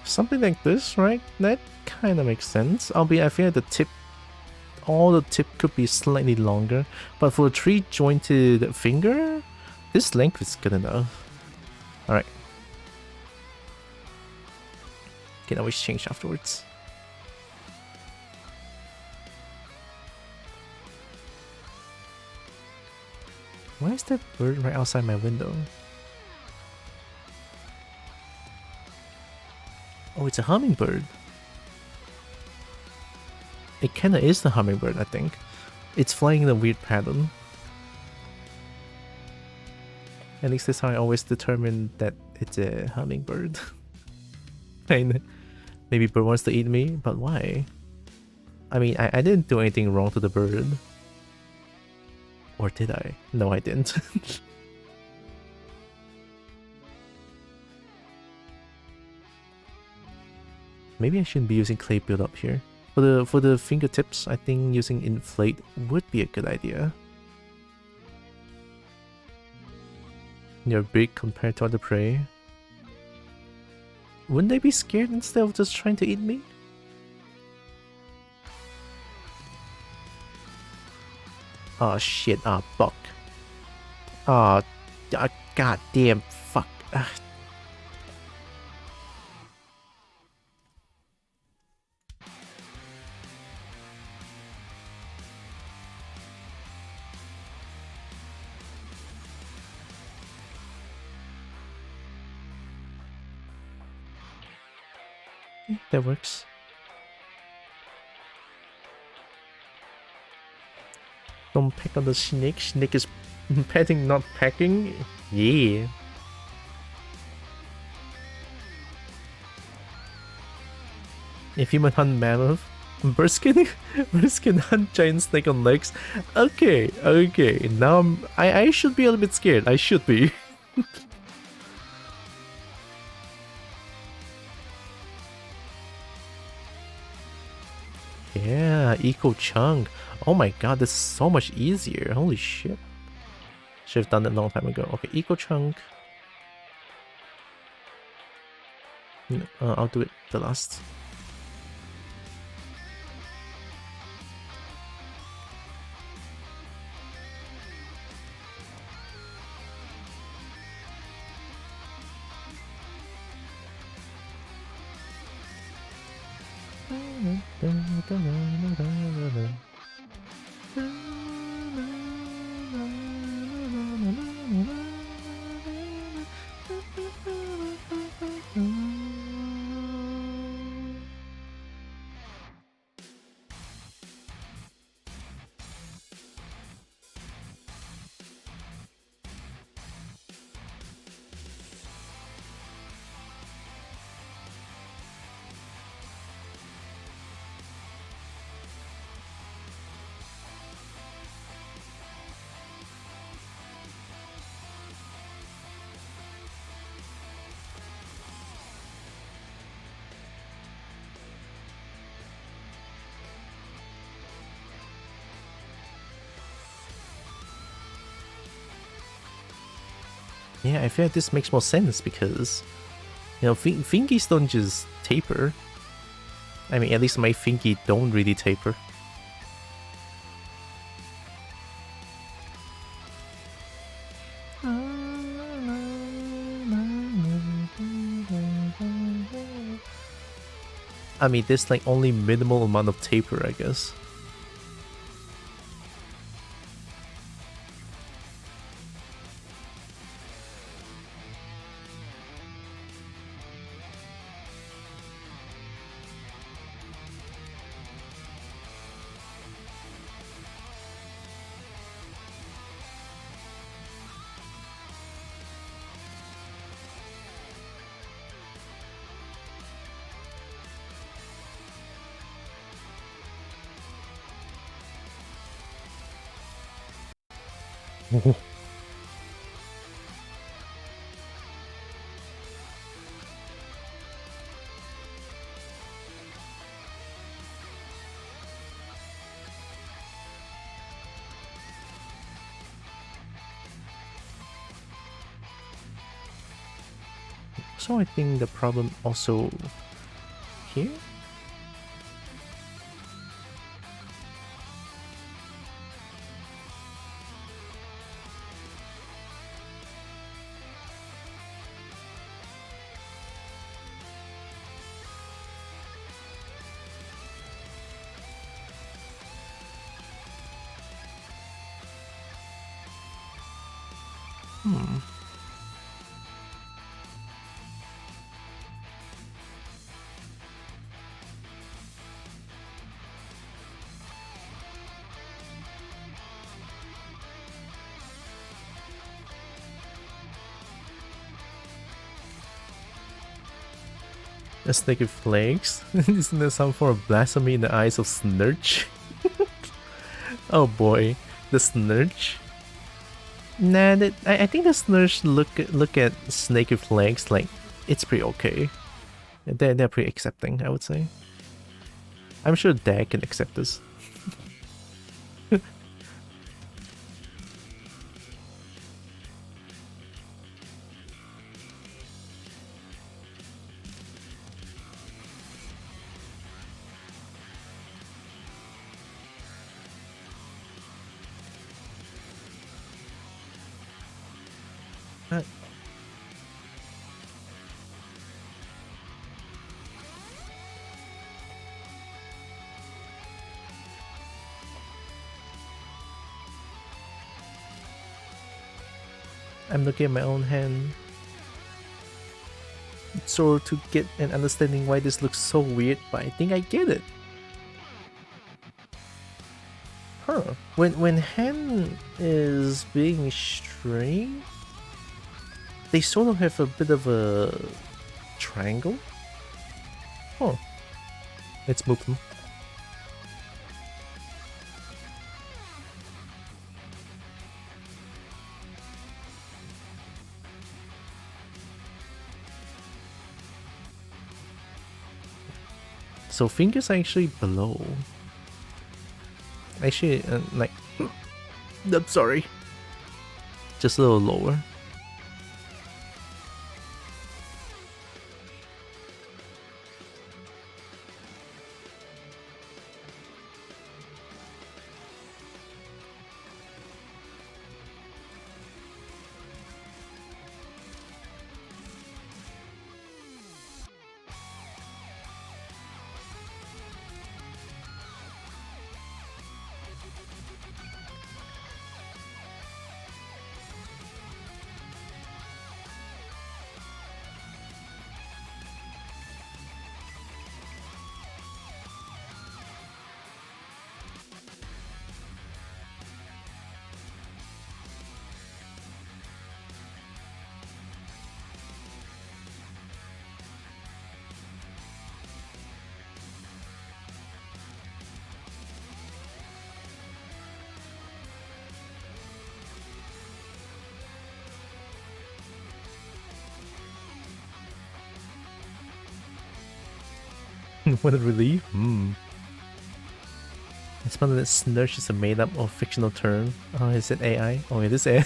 Something like this, right? That kind of makes sense. Albeit I feel like the tip, all the tip could be slightly longer. But for a 3-jointed finger, this length is good enough. Alright. Can always change afterwards. Why is that bird right outside my window? Oh, it's a hummingbird. It kinda is the hummingbird, I think. It's flying in a weird pattern. At least that's how I always determine that it's a hummingbird. Maybe bird wants to eat me, but why? I mean, I didn't do anything wrong to the bird. Or did I? No, I didn't. Maybe I shouldn't be using clay build up here. For the fingertips, I think using inflate would be a good idea. They're big compared to other prey. Wouldn't they be scared instead of just trying to eat me? Oh shit, buck. God damn, fuck. That works. Don't peck on the snake. Snake is petting, not pecking. Yeah. If human hunt mammoth, birds can hunt giant snake on legs. Okay, okay. Now I should be a little bit scared. I should be. Yeah, eco chunk. Oh my god, this is so much easier. Holy shit. Should have done that a long time ago. Okay, eco chunk. I'll do it the last. Yeah, I feel like this makes more sense because, you know, fingies don't just taper. I mean, at least my fingy don't really taper. I mean, there's like only minimal amount of taper, I guess. So I think the problem also here? A snake with legs? Isn't there some form of blasphemy in the eyes of Snurch? Oh boy, the Snurch. Nah, I think the Snurch look at snake with legs like it's pretty okay. They're pretty accepting, I would say. I'm sure Dag can accept this. I'm looking at my own hand. sort to get an understanding why this looks so weird, but I think I get it. Huh. When hand is being straight, they sort of have a bit of a triangle. Oh, let's move them. So fingers are actually below. Actually, like, I'm sorry. Just a little lower. What a relief. It's one that Snurch is a made up or fictional term. Oh, is it AI? Oh, it is AI.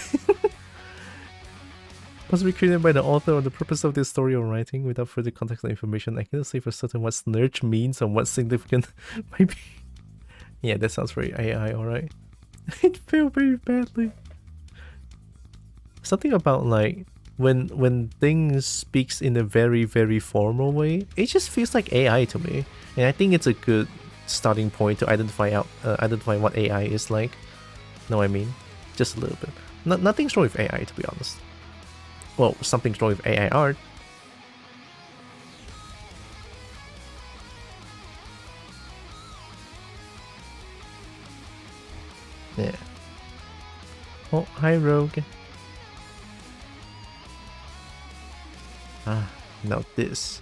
Possibly created by the author or the purpose of this story or writing. Without further context or information, I cannot say for certain what Snurch means or what significant might be. Yeah, that sounds very AI, alright. It failed very badly. Something about like when things speaks in a very formal way, it just feels like AI to me, and I think it's a good starting point to identify what AI is like. Know what I mean? Just a little bit. Nothing's wrong with AI, to be honest. Well, something's wrong with AI art. Yeah. Oh, hi Rogue. Ah, now this.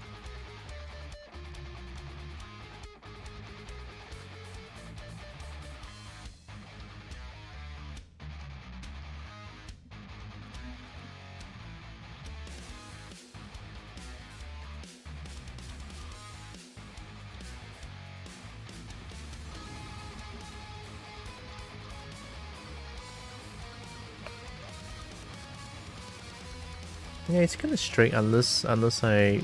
Yeah, it's kind of straight unless I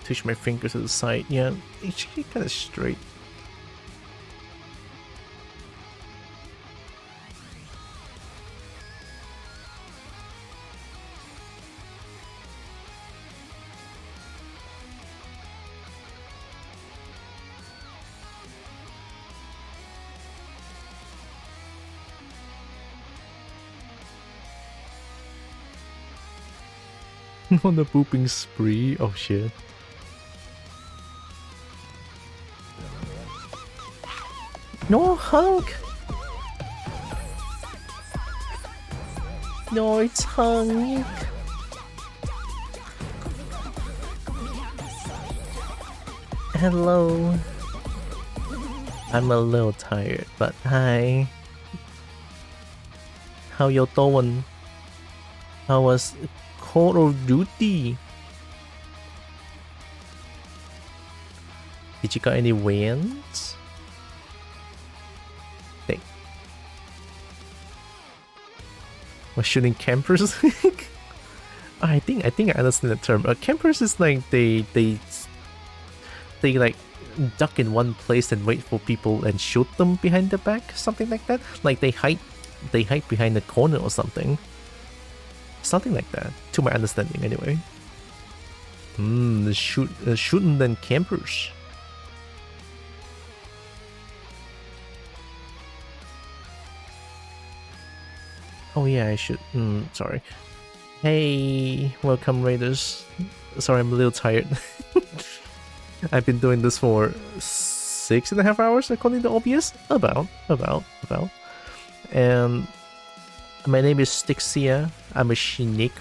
twitch my fingers to the side. Yeah, it's kind of straight. On the pooping spree. Oh shit. No, Hunk! No, it's Hunk! Hello. I'm a little tired, but hi. How you doing? How was Call of Duty? Did you got any wins? Hey. Was shooting campers? I think I understand the term. Campers is like they like duck in one place and wait for people and shoot them behind the back, something like that. Like they hide behind the corner or something. Something like that, to my understanding anyway. Shooting then campers. Oh yeah, I should. Sorry. Hey, welcome raiders. sorry, I'm a little tired. I've been doing this for 6.5 hours according to OBS. About. And my name is Stixia. I'm a Shinik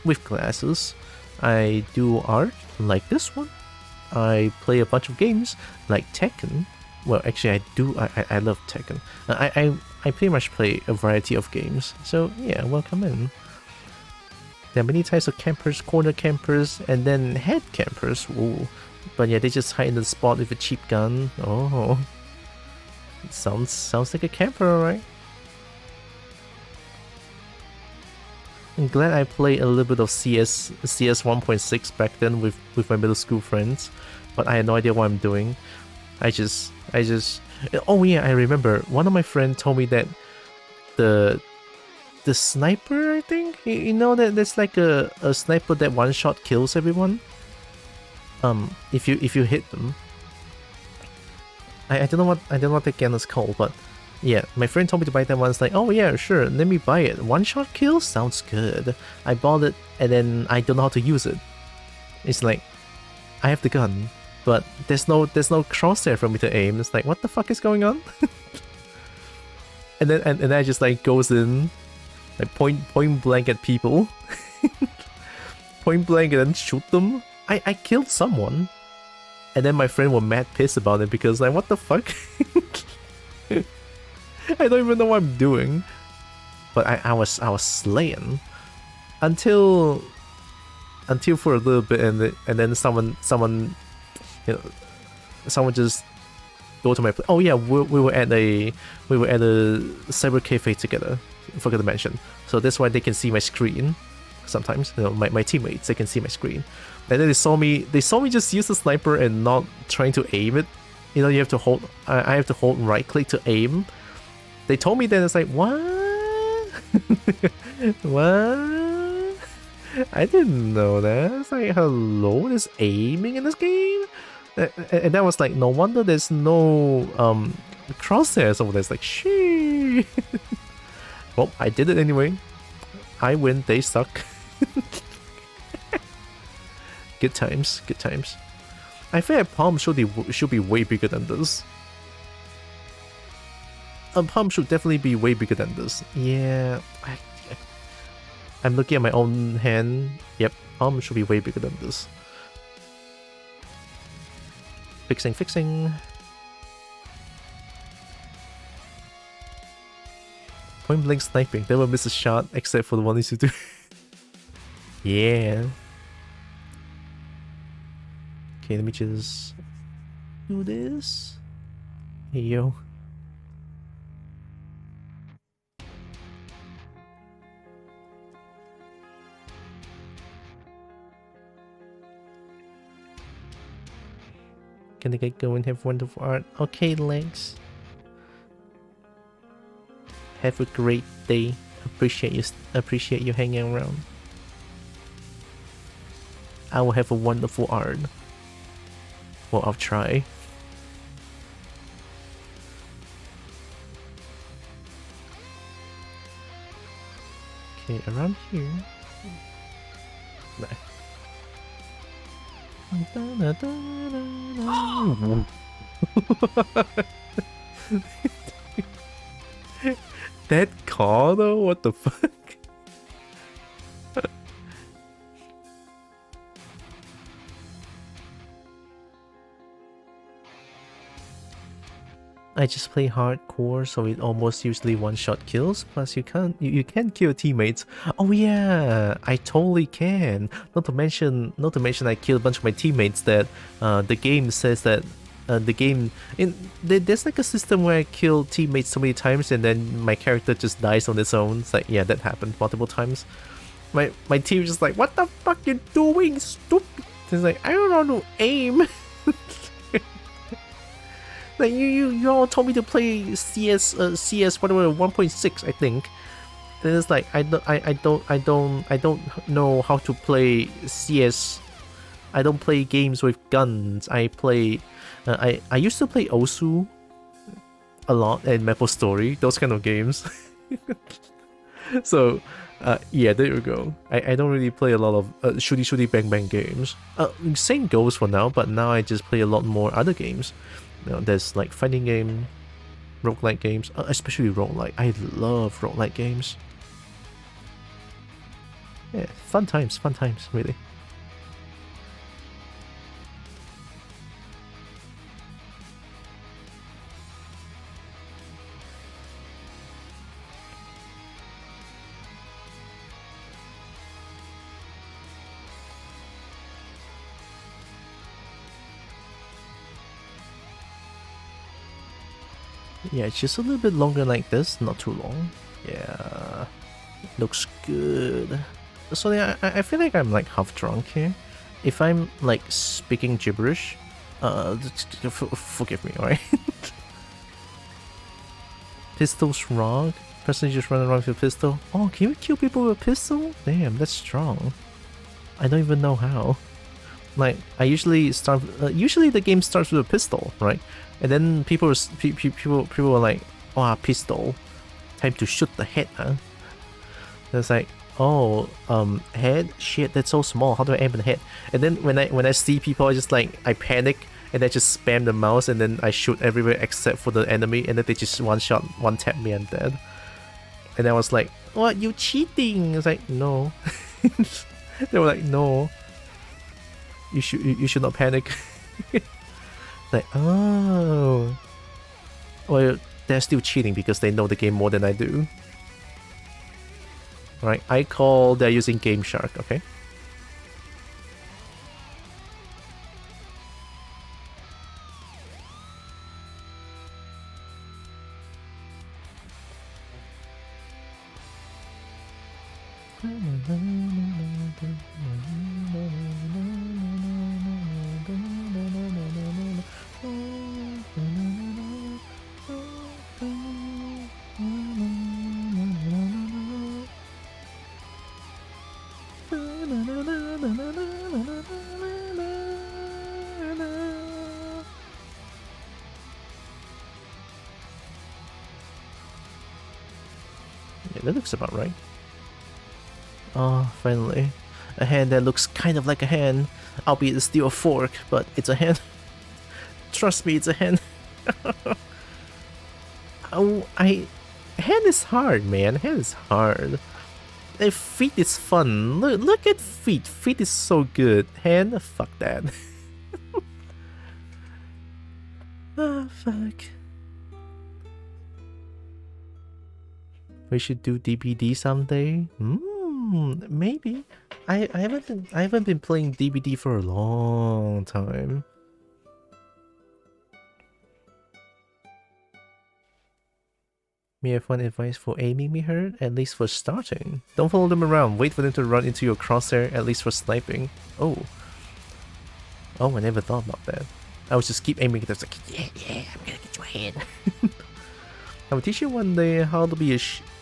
with glasses. I do art like this one. I play a bunch of games like Tekken. Well, actually, I love Tekken. I pretty much play a variety of games. So yeah, welcome in. There are many types of campers: corner campers, and then head campers. Ooh. But yeah, they just hide in the spot with a cheap gun. Oh, it sounds like a camper, alright. I'm glad I played a little bit of CS 1.6 back then with my middle school friends, but I had no idea what I'm doing. I just oh yeah, I remember one of my friends told me that the sniper, I think, you know that there's like a sniper that one shot kills everyone. If you hit them. I don't know what the gun is called, but yeah, my friend told me to buy that one. It's like, oh yeah, sure, let me buy it. One shot kill sounds good. I bought it and then I don't know how to use it. It's like, I have the gun, but there's no crosshair for me to aim. It's like, what the fuck is going on? and then I just like goes in, like point blank at people, point blank and then shoot them. I killed someone, and then my friend was mad pissed about it because like, what the fuck? I don't even know what I'm doing, but I was slaying until for a little bit, and then someone just go to my place. Oh yeah, we were at a cyber cafe together. Forgot to mention. So that's why they can see my screen. Sometimes, you know, my teammates, they can see my screen, and then they saw me just use the sniper and not trying to aim it. You know, you have to hold. I have to hold right click to aim. They told me that. It's like, what? What? I didn't know that. It's like, hello, there's aiming in this game? And that was like, no wonder there's no crosshairs over there. It's like, shit. Well, I did it anyway. I win, they suck. Good times, good times. I feel like Palm should be way bigger than this. Palm should definitely be way bigger than this. Yeah, I'm looking at my own hand. Yep, Palm should be way bigger than this. Fixing. Point blank sniping, never miss a shot except for the one you do. Yeah. Okay, let me just do this. Hey yo. Gonna get going, have wonderful art. Okay, Legs. Have a great day. Appreciate you hanging around. I will have a wonderful art. Well, I'll try. Okay, around here. Nah. That car though? What the fuck? I just play hardcore, so it almost usually one-shot kills. Plus, you can kill teammates. Oh yeah, I totally can. Not to mention, I killed a bunch of my teammates that the game says that there's like a system where I kill teammates so many times and then my character just dies on its own. It's like, yeah, that happened multiple times. My team just like, what the fuck you doing, stupid? It's like, I don't know how to aim. Like you all told me to play CS whatever 1.6, I think. Then it's like I don't know how to play CS. I don't play games with guns. I play I used to play Osu a lot and MapleStory, those kind of games. So Yeah, there you go. I don't really play a lot of shooty bang bang games. Same goes for now, but now I just play a lot more other games. You know, there's like fighting game, roguelike games, especially roguelike. I love roguelike games. Yeah, fun times, really. Yeah, it's just a little bit longer like this, not too long. Yeah, looks good. So yeah, I feel like I'm like half drunk here. If I'm like speaking gibberish, forgive me, alright? Pistols rock. Person just running around with a pistol. Oh, can you kill people with a pistol? Damn, that's strong. I don't even know how. Like, I usually start. Usually the game starts with a pistol, right? And then people were like, "Oh, pistol, time to shoot the head." Huh? It's like, oh, head, shit, that's so small. How do I aim at the head? And then when I see people, I panic and I just spam the mouse and then I shoot everywhere except for the enemy, and then they just one tap me and dead. And I was like, "What? You cheating?" It's like, no. They were like, "No. You should not panic." Like, oh, well, they're still cheating because they know the game more than I do. Right, I call they're using Game Shark, okay? Yeah, that looks about right. Oh, finally. A hand that looks kind of like a hand, albeit it's still a fork, but it's a hand. Trust me, it's a hand. Hand is hard, man. Hand is hard. Feet is fun. Look at feet. Feet is so good. Hand, fuck that. Ah, fuck. We should do DBD someday. Maybe. I haven't been playing DBD for a long time. May I have one advice for aiming me hurt? At least for starting. Don't follow them around. Wait for them to run into your crosshair, at least for sniping. Oh. Oh, I never thought about that. I would just keep aiming. It's like, yeah, I'm gonna get your head. I will teach you one day how to be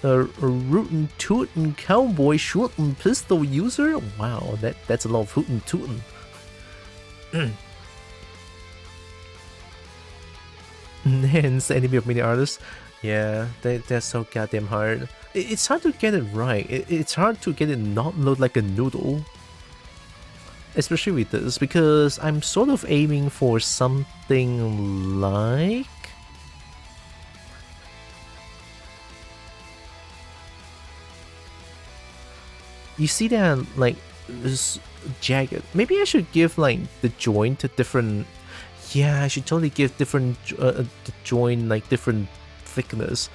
a rootin' tootin' cowboy shootin' pistol user. Wow, that's a lot of hootin' tootin'. Hence, enemy of many artists. Yeah, they're so goddamn hard. It's hard to get it right. It's hard to get it not look like a noodle. Especially with this, because I'm sort of aiming for something like... You see that, like, this jagged. Maybe I should give, like, the joint a different... Yeah, I should totally give different the joint, like, different thickness.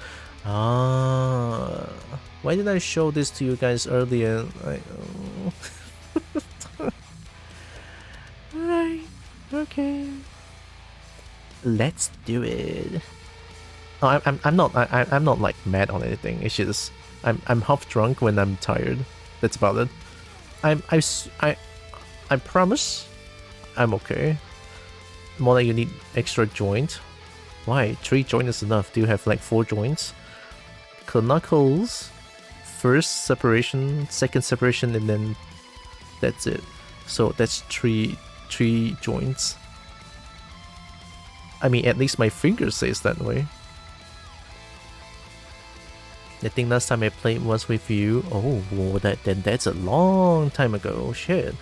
Ah, why did I show this to you guys earlier? Right, okay. Let's do it. Oh, I'm not like mad on anything. It's just I'm half drunk when I'm tired. That's about it. I promise I'm okay. More like you need extra joint. Why? 3 joints is enough. Do you have like 4 joints? Knuckles, first separation, second separation, and then that's it. So that's 3 joints. I mean, at least my finger says that way. I think last time I played was with you. Oh, well, that's a long time ago. Shit.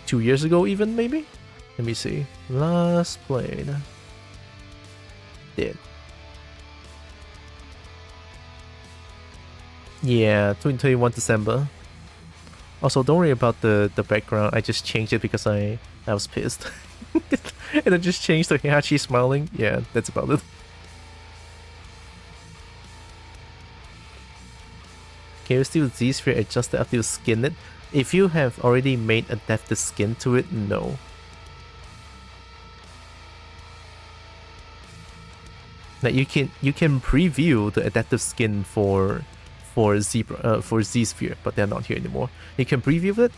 2 years ago even, maybe? Let me see. Last played. Did. Yeah, 2021 December. Also, don't worry about the background. I just changed it because I was pissed. And I just changed to Heihachi smiling. Yeah, that's about it. Can you still Z-sphere adjust after you skin it? If you have already made adaptive skin to it, no. Like you can preview the adaptive skin for Z-sphere, but they're not here anymore. You can preview it,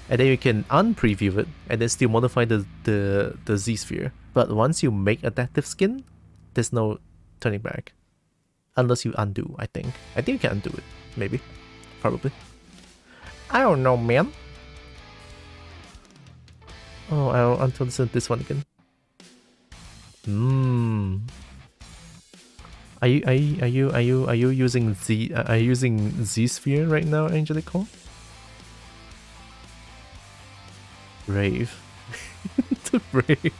and then you can unpreview it, and then still modify the Z-sphere. But once you make adaptive skin, there's no turning back. Unless you undo, I think. I think you can undo it. Maybe. Probably. I don't know, man. Oh, I'll until this one again. Are you using Z-sphere right now, Angelico? Brave. Brave.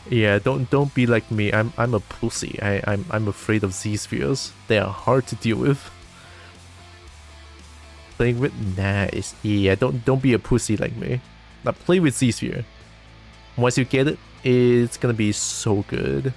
Yeah, don't be like me. I'm a pussy. I'm afraid of Z-spheres. They are hard to deal with. Playing with nice. Yeah, don't be a pussy like me. Now play with Z-sphere. Once you get it, it's gonna be so good.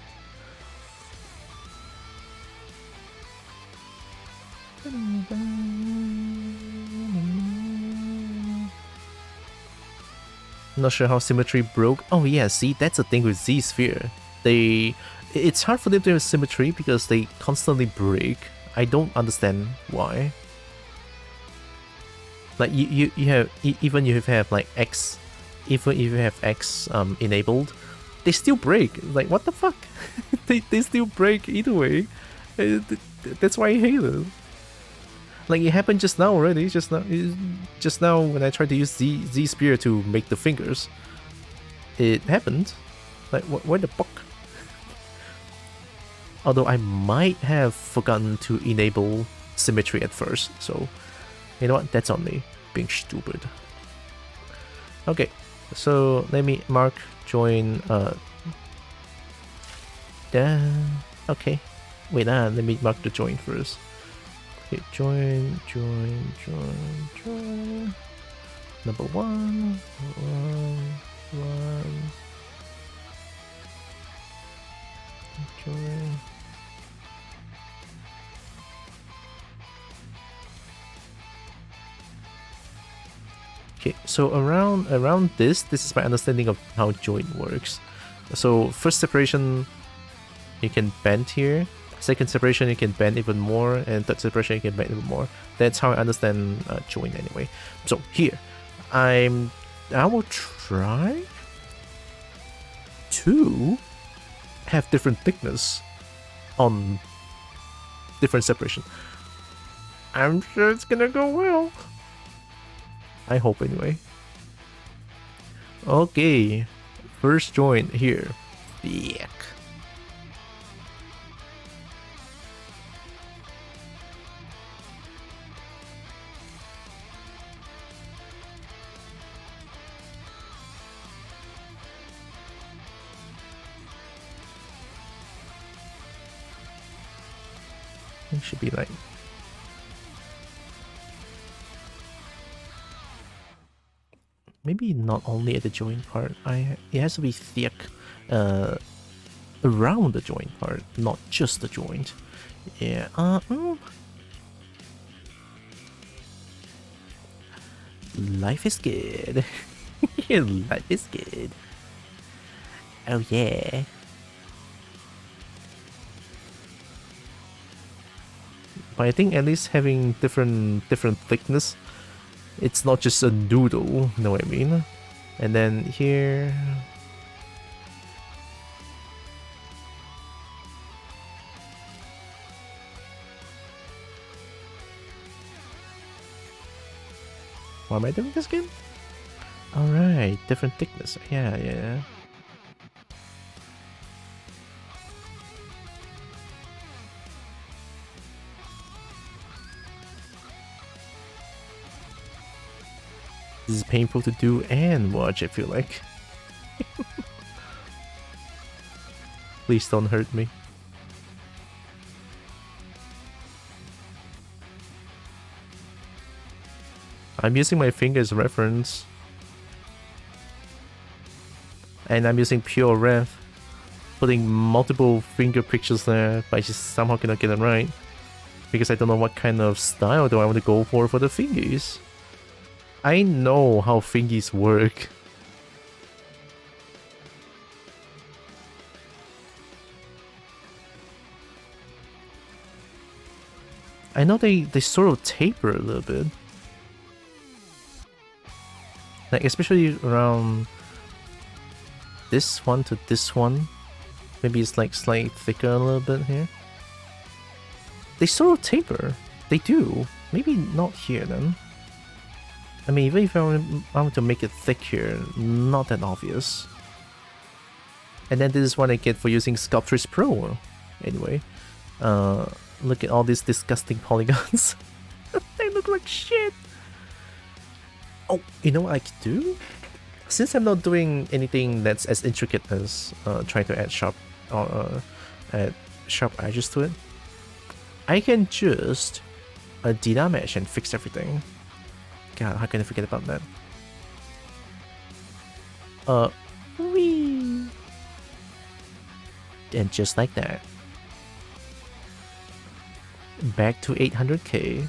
Not sure how symmetry broke. Oh yeah, see, that's the thing with Z-sphere. It's hard for them to have symmetry because they constantly break. I don't understand why. Like you have even if you have like X, even if you have X enabled, they still break. Like what the fuck? they still break either way. That's why I hate it. Like it happened just now already. Just now when I tried to use Z-sphere to make the fingers, it happened. Like what the fuck? Although I might have forgotten to enable symmetry at first, so you know what? That's on me being stupid. Okay, so let me mark join. Okay, wait. Let me mark the join first. Okay, join. Number one. Join. Okay, so around this is my understanding of how join works. So first separation, you can bend here. Second separation, you can bend even more, and third separation, you can bend even more. That's how I understand join anyway. So here, I will try to have different thickness on different separation. I'm sure it's gonna go well. I hope anyway. Okay, first join here. Yuck. It should be like maybe not only at the joint part. It has to be thick around the joint part, not just the joint. Yeah. Life is good. Life is good. Oh yeah. But I think at least having different thickness, it's not just a noodle, you know what I mean? And then here, why am I doing this again? Alright, different thickness. Yeah. This is painful to do and watch, I feel like. Please don't hurt me. I'm using my finger as reference. And I'm using pure ref. Putting multiple finger pictures there, but I just somehow cannot get it right. Because I don't know what kind of style do I want to go for the fingies. I know how fingies work. I know they sort of taper a little bit. Like especially around this one to this one. Maybe it's like slightly thicker a little bit here. They sort of taper. They do. Maybe not here then. I mean, even if I want to make it thick here, not that obvious. And then this is what I get for using Sculptris Pro. Anyway, look at all these disgusting polygons. They look like shit. Oh, you know what I could do? Since I'm not doing anything that's as intricate as trying to add sharp edges to it, I can just mesh and fix everything. God, how can I forget about that? Whee! And just like that, back to 800k.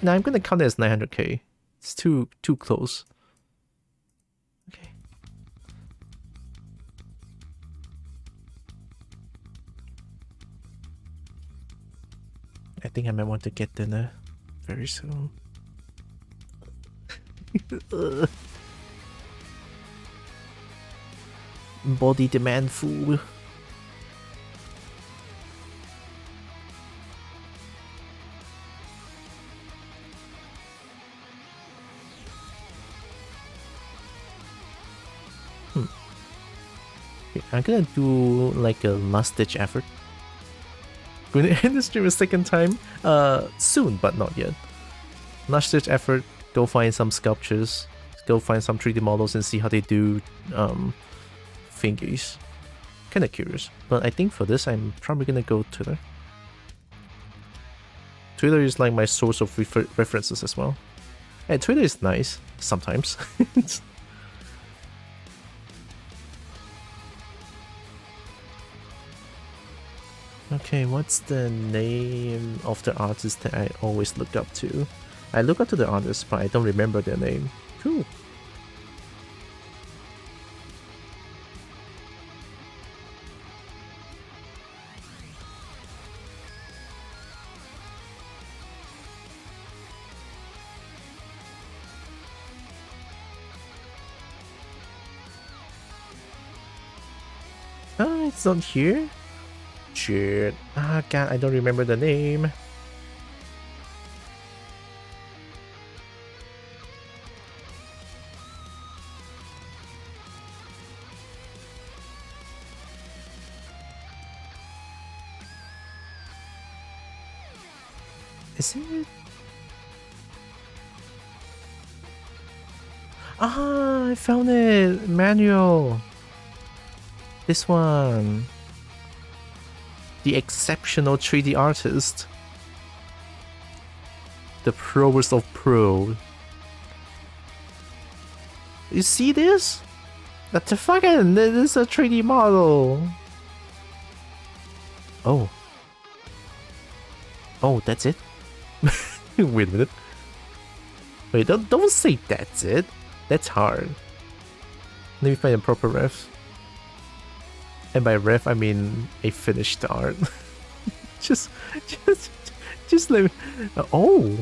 Now I'm gonna count it as 900k. It's too close. Okay. I think I might want to get dinner very soon. Body demand food. Okay, I'm gonna do like a last ditch effort. Going to end the stream a second time soon, but not yet. Last ditch effort. Go find some sculptures, go find some 3D models and see how they do fingies. Kinda curious, but I think for this I'm probably gonna go Twitter. Twitter is like my source of references as well. And Twitter is nice, sometimes. Okay, what's the name of the artist that I always look up to? I look up to the artist, but I don't remember their name. Cool. Ah, it's not here? Shit. Ah, God, I don't remember the name. Is it? Ah, I found it! Manual! This one. The exceptional 3D artist. The proest of pro. You see this? That's the fucking, this is a 3D model. Oh. Oh, that's it? Wait a minute. Wait, don't say that's it. That's hard. Let me find a proper ref. And by ref, I mean a finished art. just let me... Oh!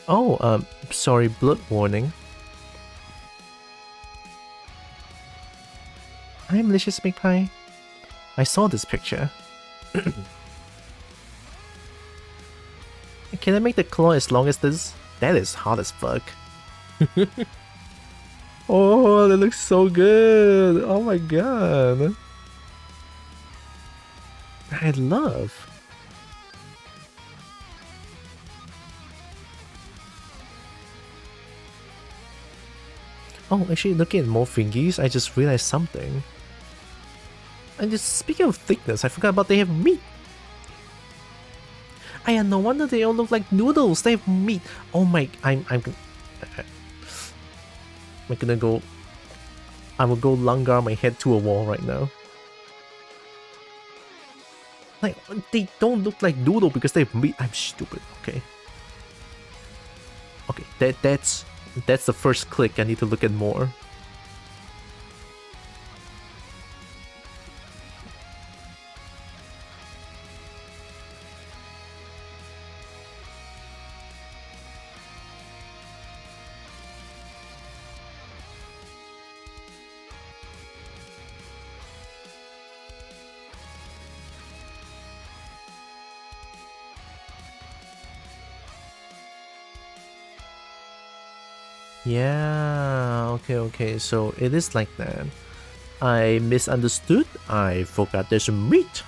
Oh, sorry, blood warning. Hi, Malicious Big Pie. I saw this picture. Can I make the claw as long as this? That is hot as fuck. Oh, that looks so good. Oh my god. I love. Oh, actually, looking at more fingies, I just realized something. And just speaking of thickness, I forgot about they have meat. No wonder they all look like noodles. They have meat. Oh my! I'm gonna go. I will go langar my head to a wall right now. Like, they don't look like noodle because they have meat. I'm stupid. Okay. Okay, that's the first click. I need to look at more. Yeah, okay, so it is like that. I misunderstood. I forgot there's meat.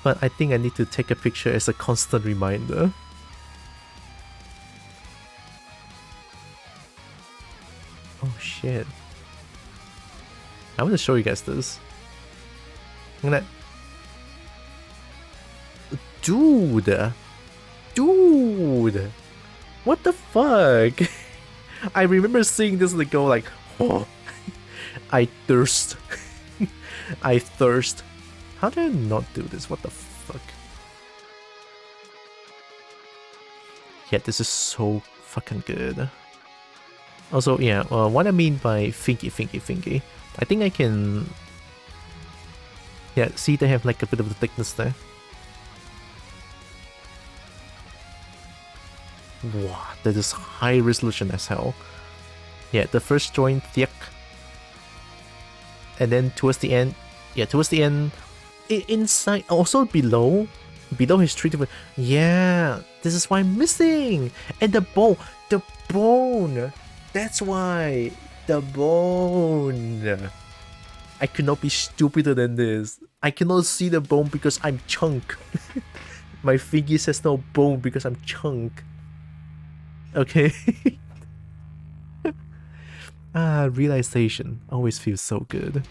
But I think I need to take a picture as a constant reminder. Oh shit. I want to show you guys this. I'm gonna... Dude! What the fuck? I remember seeing this and go like, oh, I thirst. I thirst. How did I not do this? What the fuck? Yeah, this is so fucking good. Also, yeah, what I mean by fingy, I think I can... Yeah, see they have like a bit of the thickness there. Wow, that is high resolution as hell. Yeah, the first joint thick. And then towards the end, inside, also below his treatment. Yeah, this is why I'm missing. And the bone, that's why, the bone. I could not be stupider than this. I cannot see the bone because I'm chunk. My figure says no bone because I'm chunk. Okay. Realization always feels so good.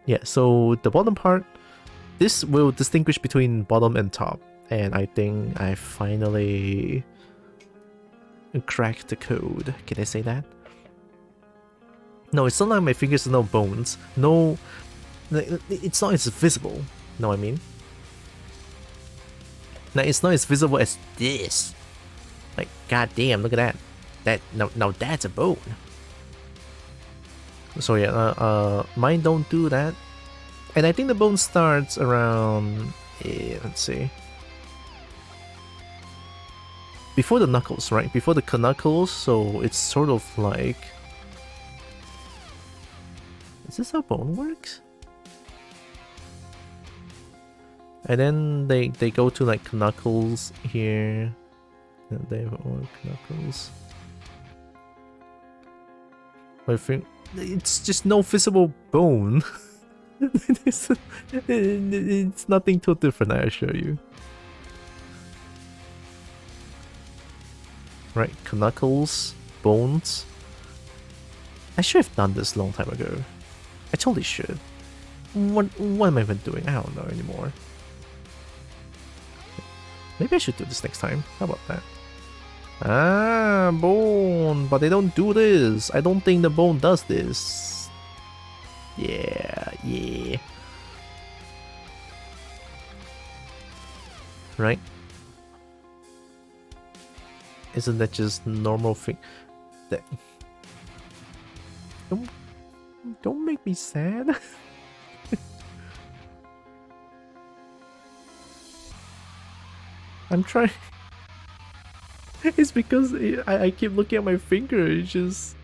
Yeah, so the bottom part, this will distinguish between bottom and top, and I think I finally cracked the code. Can I say that? No, it's not like my fingers have no bones. No, it's not as visible. Know what I mean? Now it's not as visible as this. Like, goddamn, look at that. Now that's a bone. So yeah, mine don't do that. And I think the bone starts around, let's see. Before the knuckles, right? Before the knuckles, so it's sort of like... Is this how bone works? And then they go to like knuckles here. They have all knuckles. I think it's just no visible bone. It's nothing too different, I assure you. Right, knuckles, bones. I should have done this a long time ago. I totally should. What am I even doing? I don't know anymore. Maybe I should do this next time. How about that? Ah, bone. But they don't do this. I don't think the bone does this. Yeah. Right? Isn't that just normal thing? That... Don't make me sad. I'm trying. It's because I keep looking at my finger. It's just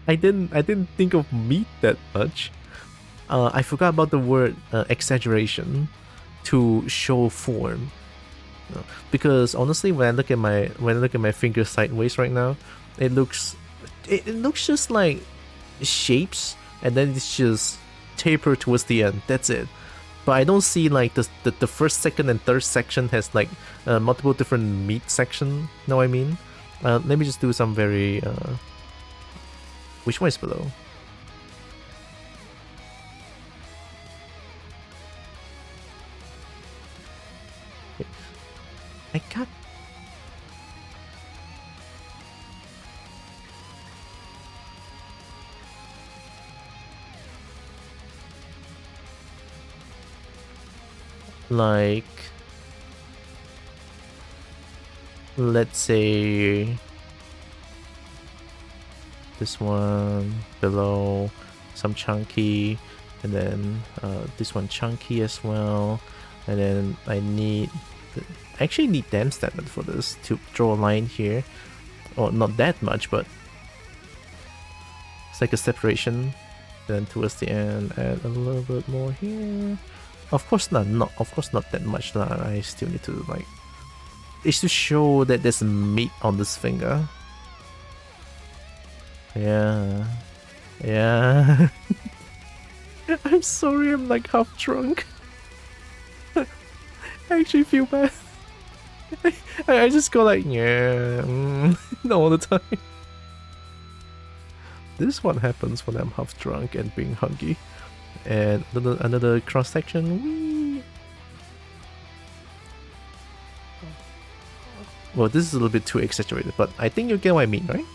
I didn't think of meat that much. I forgot about the word exaggeration to show form. Because honestly, when I look at my finger sideways right now, it looks just like shapes, and then it's just taper towards the end. That's it. But I don't see like the first, second, and third section has like multiple different meat section. Know what I mean? Let me just do some very. Which one is below? I got. Like, let's say this one below, some chunky, and then this one chunky as well, and then I actually need dam statement for this to draw a line here, or not that much, but it's like a separation. Then towards the end, add a little bit more here. Of course not that much. I still need to like. It's to show that there's meat on this finger. Yeah. I'm sorry, I'm like half drunk. I actually feel bad. I just go like, yeah, all the time. This is what happens when I'm half drunk and being hungry. And another cross section. Whee! Well, this is a little bit too exaggerated, but I think you get what I mean, right?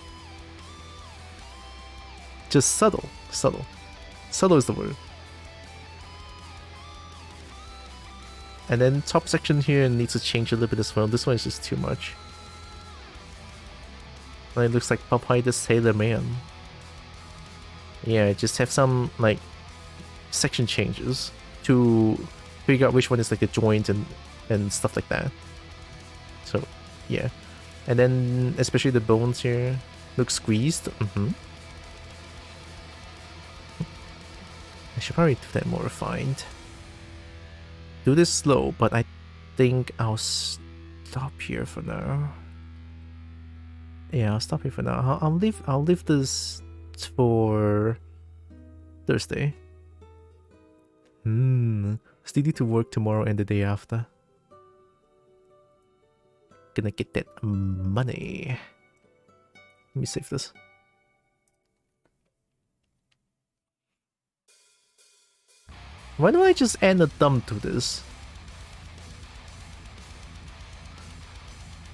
Just subtle. Subtle is the word. And then top section here needs to change a little bit as well. This one is just too much. It looks like Popeye the Sailor Man. Yeah, just have some like section changes to figure out which one is like a joint and stuff like that. So yeah, and then especially the bones here look squeezed. I should probably do that more refined. Do this slow, but I think I'll stop here for now. Yeah, I'll stop here for now. I'll leave this for Thursday. Still need to work tomorrow and the day after. Gonna get that money. Let me save this. Why don't I just add a thumb to this?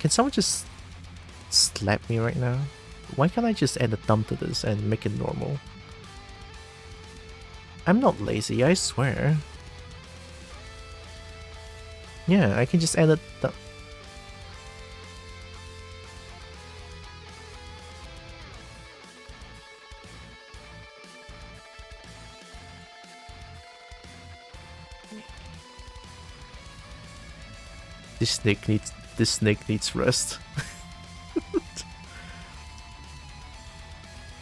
Can someone just slap me right now? Why can't I just add a thumb to this and make it normal? I'm not lazy, I swear. Yeah, I can just add a thumb. This snake needs rest.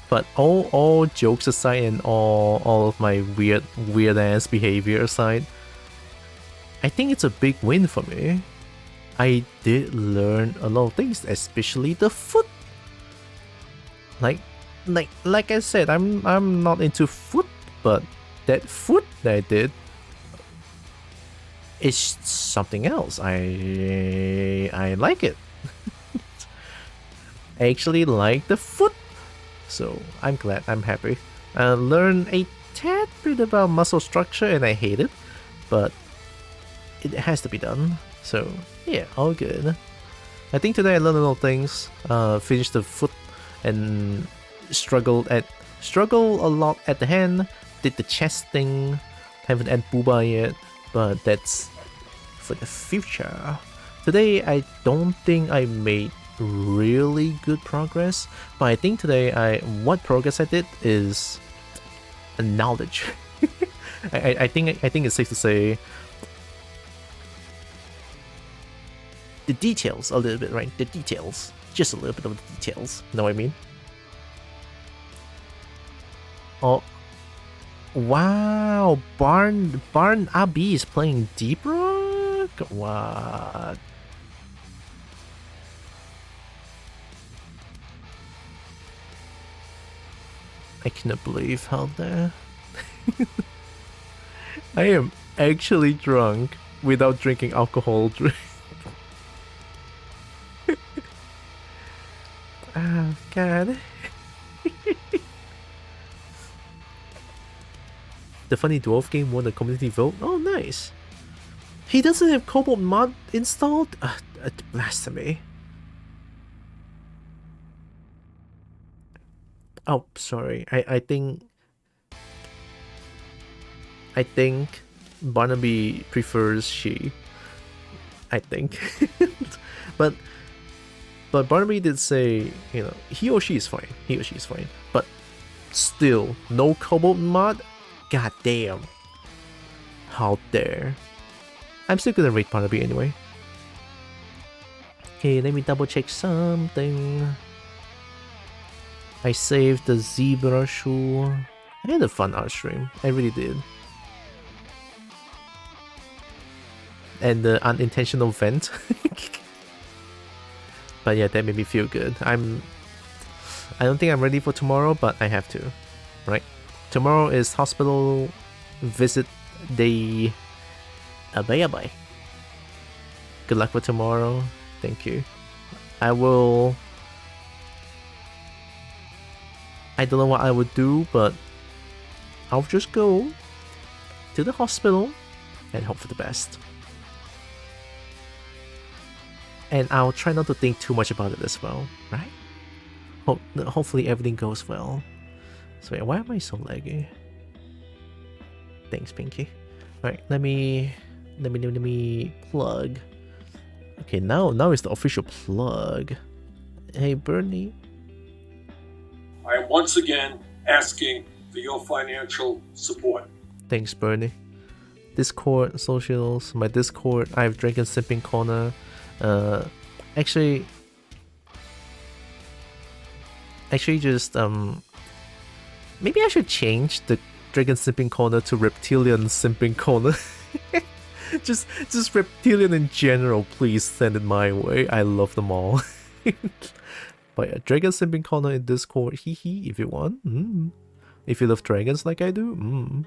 But all jokes aside and all of my weird ass behavior aside, I think it's a big win for me. I did learn a lot of things, especially the foot. Like I said, I'm not into foot, but that foot that I did is something else. I like it. I actually like the foot. So I'm glad, I'm happy. I learned a tad bit about muscle structure and I hate it, but it has to be done. So yeah, all good. I think today I learned a lot of things. Finished the foot and struggled a lot at the hand. Did the chest thing. Haven't had booba yet, but that's for the future. Today I don't think I made really good progress, but I think today what progress I did is knowledge. I think it's safe to say the details a little bit, right? The details, just a little bit of the details. Know what I mean? Oh, wow! Barn Abi is playing Deep Rock. What? I cannot believe how there. I am actually drunk without drinking alcohol. Oh god. The Funny Dwarf game won the community vote. Oh, nice. He doesn't have Cobalt mod installed? Blasphemy. Oh, sorry. I think Barnaby prefers she. I think. but Barnaby did say, you know, he or she is fine. He or she is fine. But still, no Cobalt mod? God damn. How dare. I'm still gonna rate Barnaby anyway. Okay, let me double check something. I saved the zebra shoe. I had a fun art stream. I really did. And the unintentional vent. But yeah, that made me feel good. I don't think I'm ready for tomorrow, but I have to. Right? Tomorrow is hospital visit day. Bye bye. Good luck for tomorrow. Thank you. I don't know what I would do, but I'll just go to the hospital and hope for the best. And I'll try not to think too much about it as well, right? Hopefully everything goes well. So yeah, why am I so laggy? Thanks, Pinky. Alright, let me plug. Okay, now is the official plug. Hey Bernie. I am once again asking for your financial support. Thanks, Bernie. Discord, socials, my Discord, I have Dragon Sipping Corner. Actually just maybe I should change the Dragon Sipping Corner to Reptilian Simping Corner. just Reptilian in general, please send it my way. I love them all. But yeah, Dragon Simping Corner in Discord, hee if you want. If you love dragons like I do.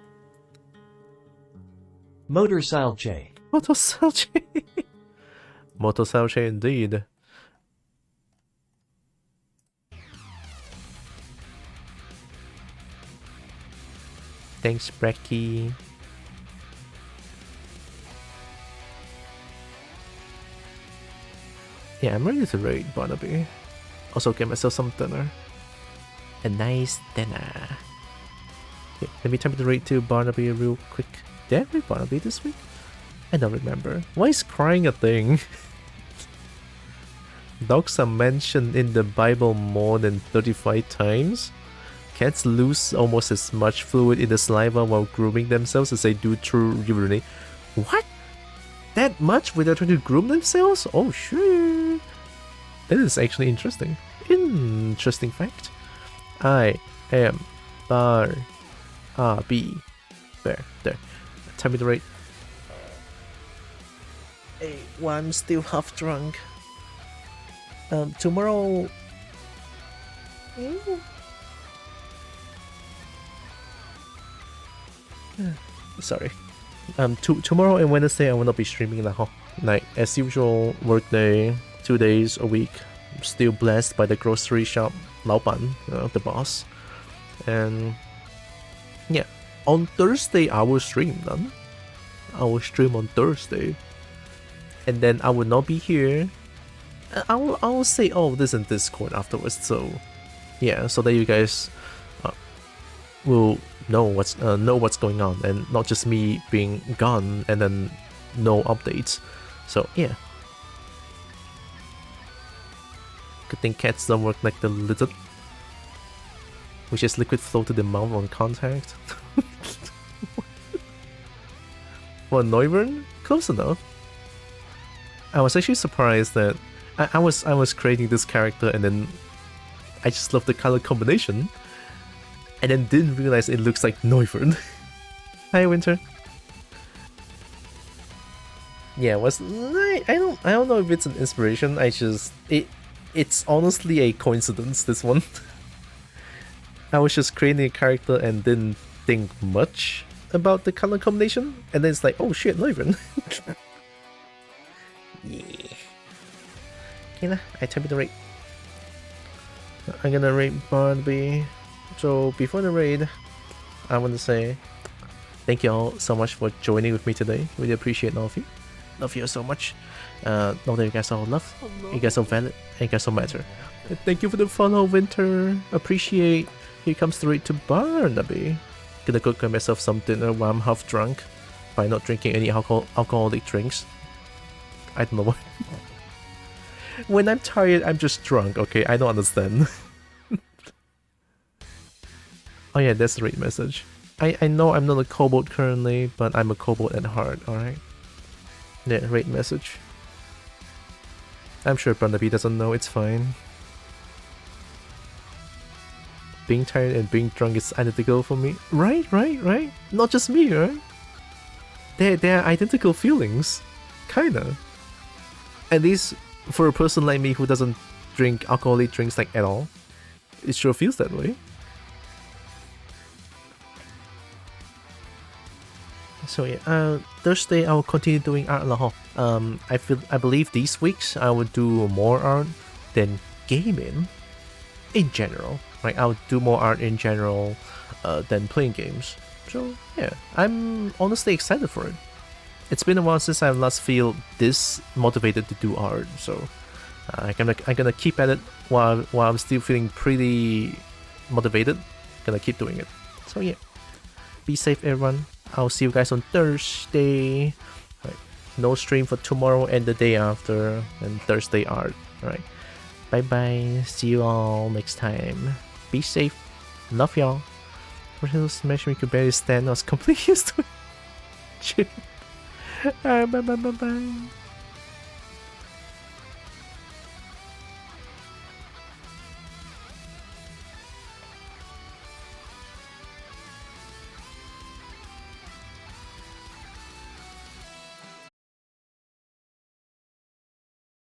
Motor Salche. Motor Salche. Motor Salche indeed. Thanks, Brecky. Yeah, I'm ready to raid Barnaby. Also get myself some dinner. A nice dinner. Okay, let me type the raid to Barnaby real quick. Did I raid Barnaby this week? I don't remember. Why is crying a thing? Dogs are mentioned in the Bible more than 35 times. Cats lose almost as much fluid in the saliva while grooming themselves as they do through urinate. What? That much without trying to groom themselves? Oh shit. That is actually interesting. Interesting fact. I am B. There. Tell me the rate. Hey, well, I'm still half drunk. Tomorrow. Sorry. Tomorrow and Wednesday I will not be streaming the whole night. As usual, work day, 2 days a week. I'm still blessed by the grocery shop 老板, the boss. And yeah, on Thursday I will stream then. I will stream on Thursday. And then I will not be here. I will say all this in Discord afterwards, so yeah, so that you guys will know what's going on and not just me being gone and then no updates. So yeah. Good thing cats don't work like the lizard, which is liquid flow to the mouth on contact. Well, Noivern? Close enough. I was actually surprised that I was creating this character and then I just love the color combination and then didn't realize it looks like Noivern. Hi Winter. Yeah, I don't know if it's an inspiration. It's honestly a coincidence, this one. I was just creating a character and didn't think much about the color combination, and then it's like, oh shit, not even. Yeah. Okay, nah, I type the raid. I'm gonna raid Barnaby. So before the raid, I want to say thank you all so much for joining with me today. Really appreciate all of you. Love you so much. Know that you guys all love. You guys are valid. And you guys all matter. And thank you for the follow, Winter. Appreciate. Here comes the raid to Barnaby. Gonna cook myself some dinner while I'm half drunk by not drinking any alcoholic drinks. I don't know why. When I'm tired, I'm just drunk, okay? I don't understand. Oh yeah, that's the raid message. I know I'm not a kobold currently, but I'm a kobold at heart, alright? Yeah, raid message. I'm sure Barnaby doesn't know, it's fine. Being tired and being drunk is identical for me. Right? Not just me, right? They're identical feelings. Kinda. At least for a person like me who doesn't drink alcoholic drinks like at all, it sure feels that way. So yeah, Thursday I will continue doing art lah. I believe these weeks I will do more art than gaming in general. Right, I would do more art in general than playing games. So yeah, I'm honestly excited for it. It's been a while since I last feel this motivated to do art, so I'm gonna keep at it while I'm still feeling pretty motivated. Gonna keep doing it. So yeah, be safe everyone. I'll see you guys on Thursday. Right. No stream for tomorrow and the day after, and Thursday art. Alright. Bye bye. See you all next time. Be safe. Love y'all. What else smash me could barely stand? I was completely used to it. Alright, bye.